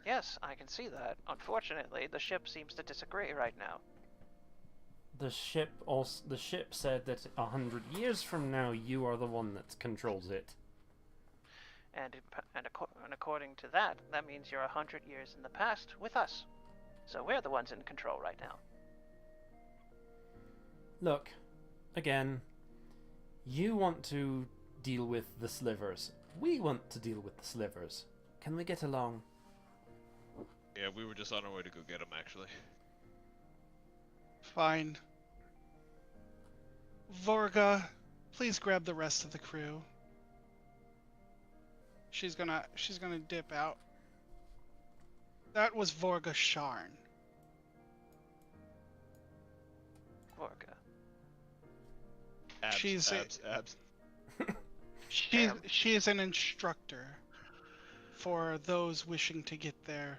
Yes, I can see that. Unfortunately, the ship seems to disagree right now. The ship said that 100 years from now you are the one that controls it. And according to that, that means you're 100 years in the past with us. So we're the ones in control right now. Look, again, you want to deal with the slivers. We want to deal with the slivers. Can we get along? Yeah, we were just on our way to go get him, actually. Fine. Vorga, please grab the rest of the crew. She's gonna dip out. That was Vorga Sharn. Vorga. Abs, She's abs, abs. she is an instructor for those wishing to get their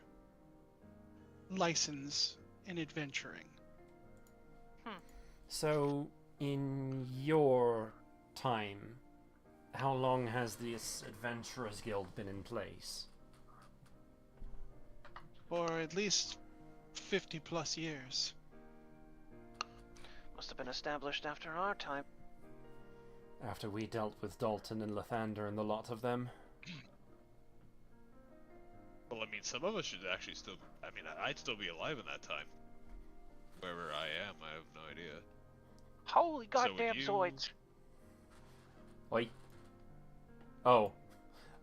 license in adventuring. So, in your time, how long has this Adventurers Guild been in place? For at least 50 plus years. Must have been established after our time. After we dealt with Dalton and Lathander and the lot of them? Well, I mean, some of us should actually still. I mean, I'd still be alive in that time. Wherever I am, I have no idea. Holy So would goddamn you- Zoids! Wait. Oh.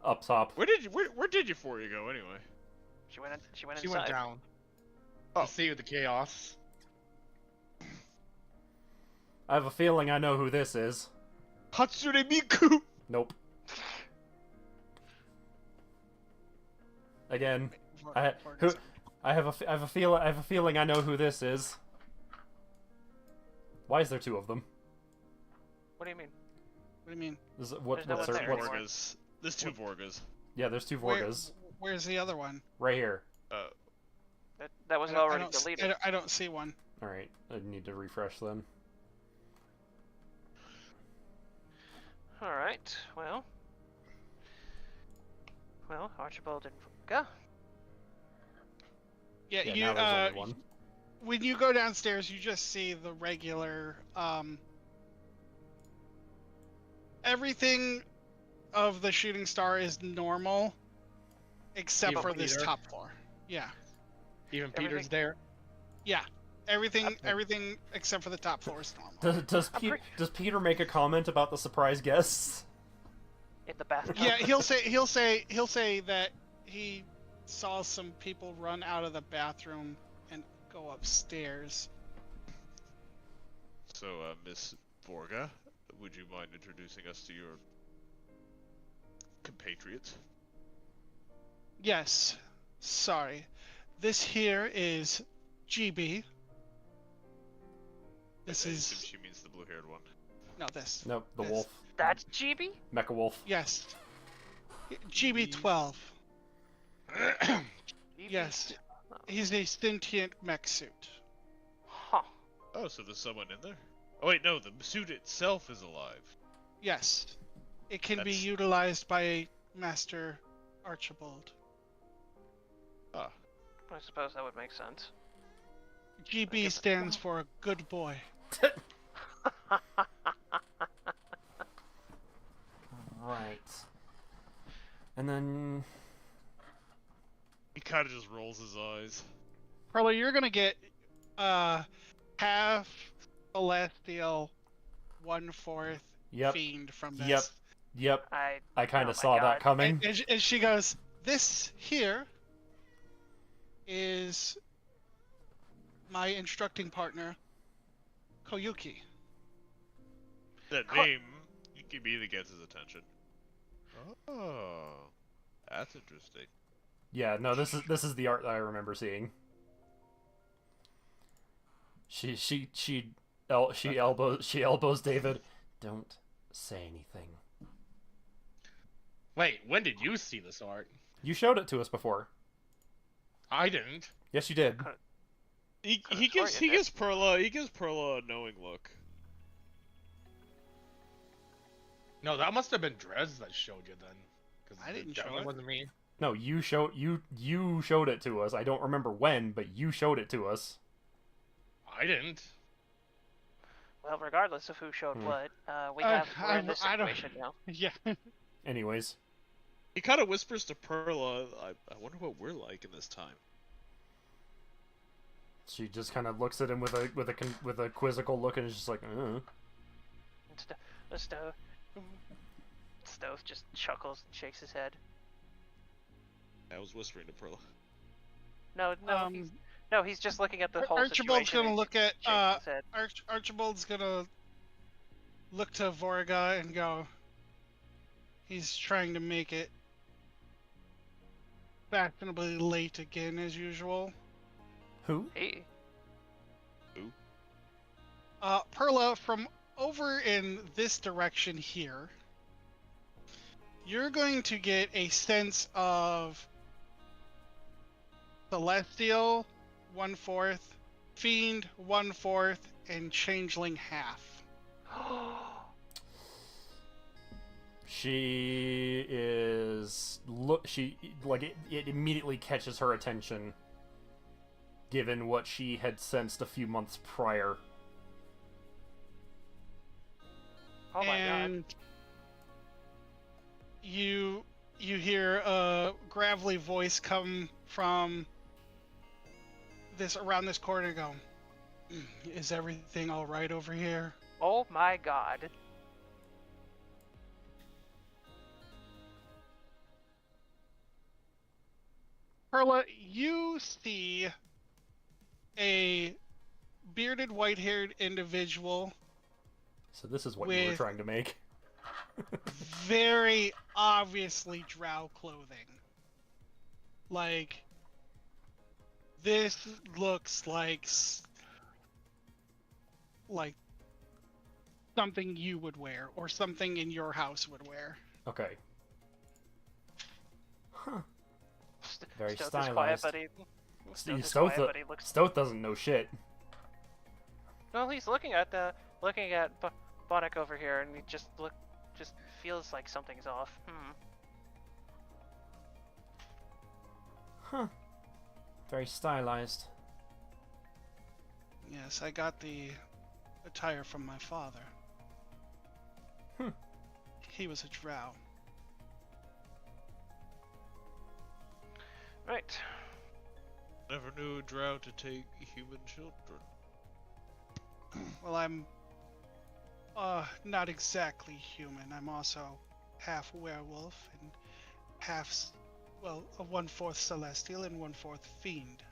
Up top. Where did Euphoria go anyway? She went She inside. went down. Oh. To see the chaos. I have a feeling I know who this is. Hatsune Miku! Nope. Again, I have a feeling I know who this is. Why is there two of them? What do you mean? What do you mean? There's no what's one her, there what's, anymore. Vorgas. There's two Vorgas. yeah, there's two Vorgas Where's the other one? right here. That was I don't- I already don't s- deleted. I don't see one. All right, I need to refresh then. Alright, well, Archibald and Vorga. Yeah, Yeah, you now there's only one. when you go downstairs, you just see the regular everything of the shooting star is normal except Even for this Peter? top floor. Yeah. Even Peter's Everything- there. Yeah. Everything Okay. everything except for the top floor is normal. Does Peter make a comment about the surprise guests? In the bathtub. Yeah, he'll say that he saw some people run out of the bathroom and go upstairs. So, Miss Vorga, would you mind introducing us to your compatriots? Yes. Sorry. This here is GB. This I assume is she means the blue-haired one. no this. Nope, the Yes. wolf. That's GB? Mecha wolf. Yes. GB12. GB? Yes. He's a sentient mech suit. Huh. Oh, so there's someone in there? Oh wait, no, the suit itself is alive. Yes. It can be That's- utilized by Master Archibald. Ah, I suppose that would make sense. GB guess- stands for good boy. Right. And then... he kind of just rolls his eyes. Probably you're gonna get half celestial, 1/4 Yep. fiend from this. Yep. Yep. I kind oh of my saw God. that coming. And she goes, "This here is my instructing partner, Koyuki." That name, you can immediately gets his attention. Oh, that's interesting. Yeah, no, this is the art that I remember seeing. She elbows David. Don't say anything. Wait, when did you see this art? You showed it to us before. I didn't. Yes, you did. He Could've gives sworn you did. Perla a knowing look. No, that must have been Drez that showed you then. Because I didn't show definitely it. wasn't me. No, you showed it to us. I don't remember when, but you showed it to us. I didn't. Well, regardless of who showed Hmm. what, we're in this I don't- situation now. Yeah. Anyways, He kind of whispers to Perla, I wonder what we're like in this time. she just kind of looks at him with a quizzical look and is just like, Stove just chuckles and shakes his head. I was whispering to Perla. No, he's just looking at the whole Archibald's situation. gonna look at shaking his head. Archibald's gonna look to Vorga and go, he's trying to make it fashionably late again as usual. Who? Hey. Perla, from over in this direction here, you're going to get a sense of Celestial 1/4, Fiend 1/4, and Changeling 1/2. She is it immediately catches her attention, given what she had sensed a few months prior. Oh my And god. you hear a gravelly voice come from around this corner and go, "Is everything all right over here?" Oh my god. Perla, you see a bearded, white-haired individual So this is what you were with trying to make. very obviously drow clothing. Like, this looks like something you would wear or something in your house would wear. Okay. Huh. Very Stoth is quiet, stylized. but he looks. Stoth doesn't know shit. Well, he's looking at Bonnet over here, and he just feels like something's off. Huh. Very stylized. Yes, I got the attire from my father. He was a drow. Right. Never knew a drow to take human children. Well, I'm not exactly human. I'm also half werewolf and a 1/4 celestial and 1/4 fiend.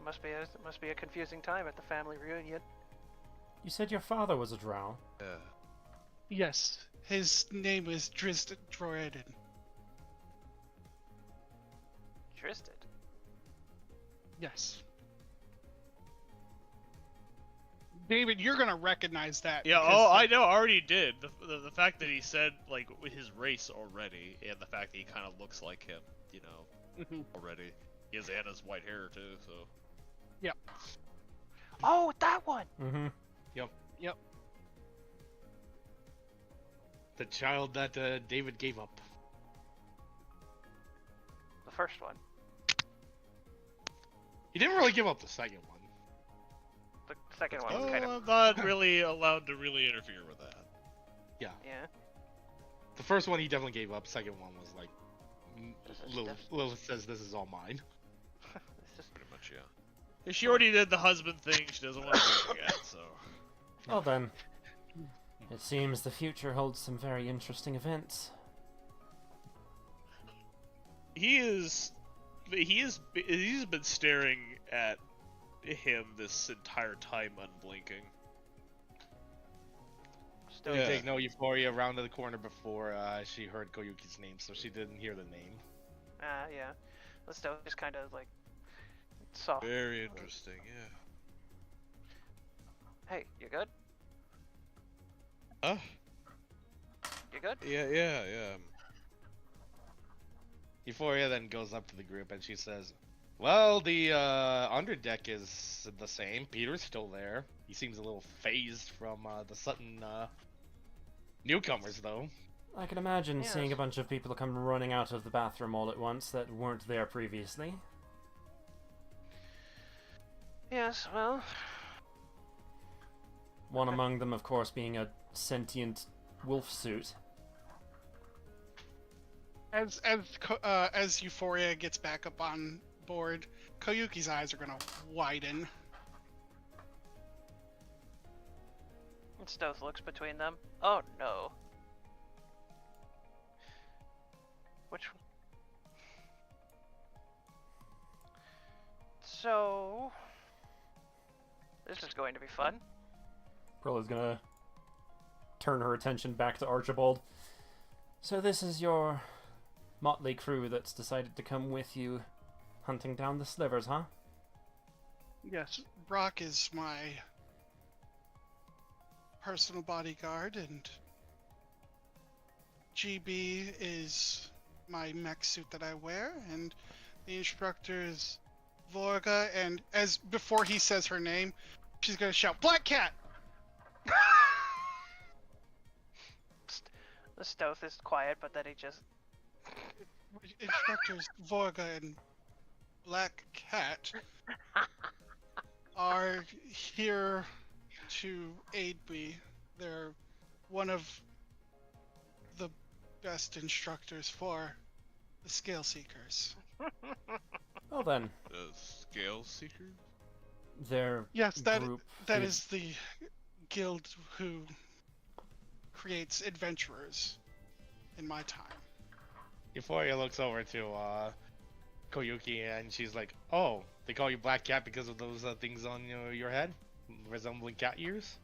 Must be a confusing time at the family reunion. You said your father was a drow. Yeah. Yes, his name is Droiden. Tristan. Yes. David, you're gonna recognize that. Yeah, because I know, I already did. The fact that he said, like, his race already, and the fact that he kind of looks like him, you know, already. He has Anna's white hair, too, so. Yep. Oh, that one! Mm-hmm. Yep. The child that David gave up. The first one. He didn't really give up the second one. The second one was Oh, kind of. I'm not really allowed to really interfere with that. Yeah. Yeah. The first one he definitely gave up. Second one was like, This is Lilith says this is all mine. This is Pretty much, yeah. If she already did the husband thing, she doesn't want to do it again, so. Well then, it seems the future holds some very interesting events. He's been staring at him this entire time unblinking. still. You take no euphoria rounded the corner before she heard Koyuki's name, so she didn't hear the name. Yeah. Let's just kind of like. Soft. Very interesting, yeah. Hey, you good? Huh? You good? Yeah. Euphoria then goes up to the group and she says, well, the underdeck is the same. Peter's still there. He seems a little phased from the Sutton newcomers, though. I can imagine Yes. seeing a bunch of people come running out of the bathroom all at once that weren't there previously. Yes. Well. One among them, of course, being a sentient wolf suit. As Euphoria gets back up on board, Koyuki's eyes are gonna widen. Stoth looks between them. Oh no. Which? So. This is going to be fun. Brilla's gonna turn her attention back to Archibald. So this is your motley crew that's decided to come with you hunting down the slivers, huh? Yes, Brock is my personal bodyguard, and GB is my mech suit that I wear, and the instructor is Vorga, and before he says her name, she's gonna shout, "Black Cat!" The Stoth is quiet, but then he just... Instructors Vorga and Black Cat are here to aid me. They're one of the best instructors for the Scale Seekers. Well then, The Scale Seekers? their Yes, that group that feed- is the guild who creates adventurers in my time. Euphoria looks over to Koyuki and she's like, "Oh, they call you Black Cat because of those things on your head, resembling cat ears."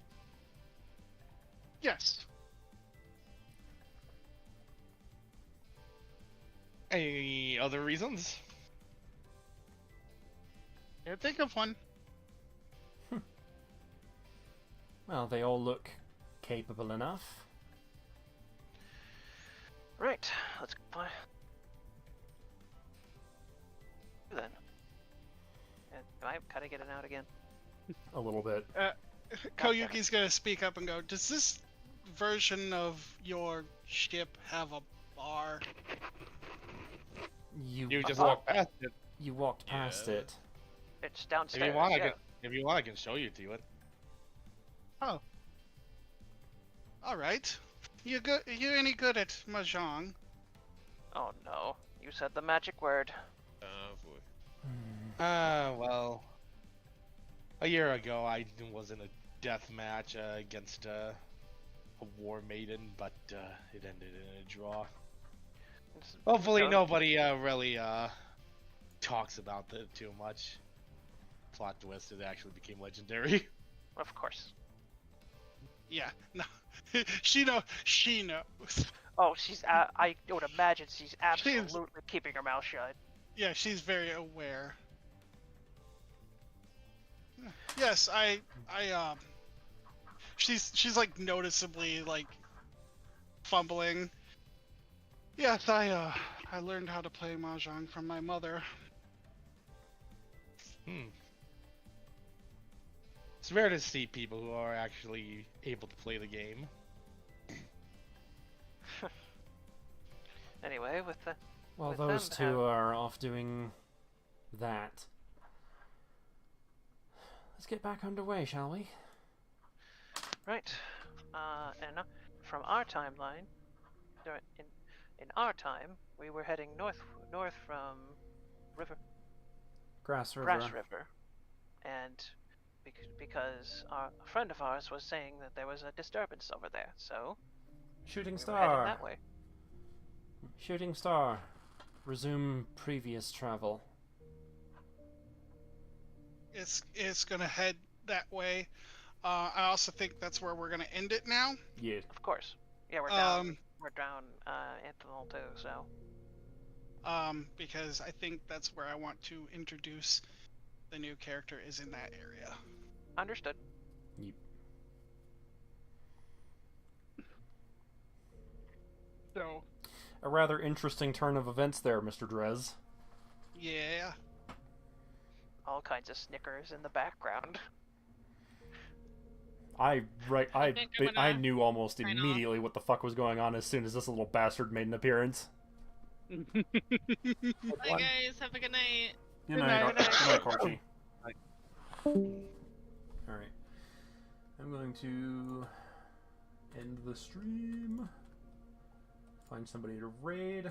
Yes. Any other reasons? Can't think of one. Well, they all look capable enough. Right, let's go. Then. Am I kind of getting out again? A little bit. Koyuki's gonna speak up and go, "Does this version of your ship have a bar?" You just walked past it. You walked past Yeah. it. It's downstairs. If you want, yeah. I can show you to it. Oh. All right. You good? You any good at mahjong? Oh no, you said the magic word. Oh boy. Well, a year ago I was in a death match against a war maiden, but it ended in a draw. Hopefully No. nobody really talks about it too much. Plot twist, it actually became legendary. Of course. Yeah. No. She knows. Oh, she's. I would imagine she's absolutely keeping her mouth shut. Yeah, she's very aware. Yes, she's like noticeably like fumbling. Yes, I learned how to play mahjong from my mother. It's rare to see people who are actually able to play the game. Anyway, with the. While with those them two have- are off doing that, let's get back underway, shall we? Right. And from our timeline, in our time, we were heading north from Grass River. Grass River, and because a friend of ours was saying that there was a disturbance over there, so Shooting we were heading Star. that way. Shooting Star. Resume previous travel. It's gonna head that way. I also think that's where we're gonna end it now. Yeah. Of course. Yeah, we're down. We're down Ethanol too, so. Because I think that's where I want to introduce the new character is in that area. Understood. Yep. So, A rather interesting turn of events there, Mr. Drez. yeah. All kinds of snickers in the background. I think I'm I gonna knew almost sign off. immediately what the fuck was going on as soon as this little bastard made an appearance. Bye guys, have a good night. Good night, night. Good night, Corky. Alright. I'm going to end the stream. Find somebody to raid.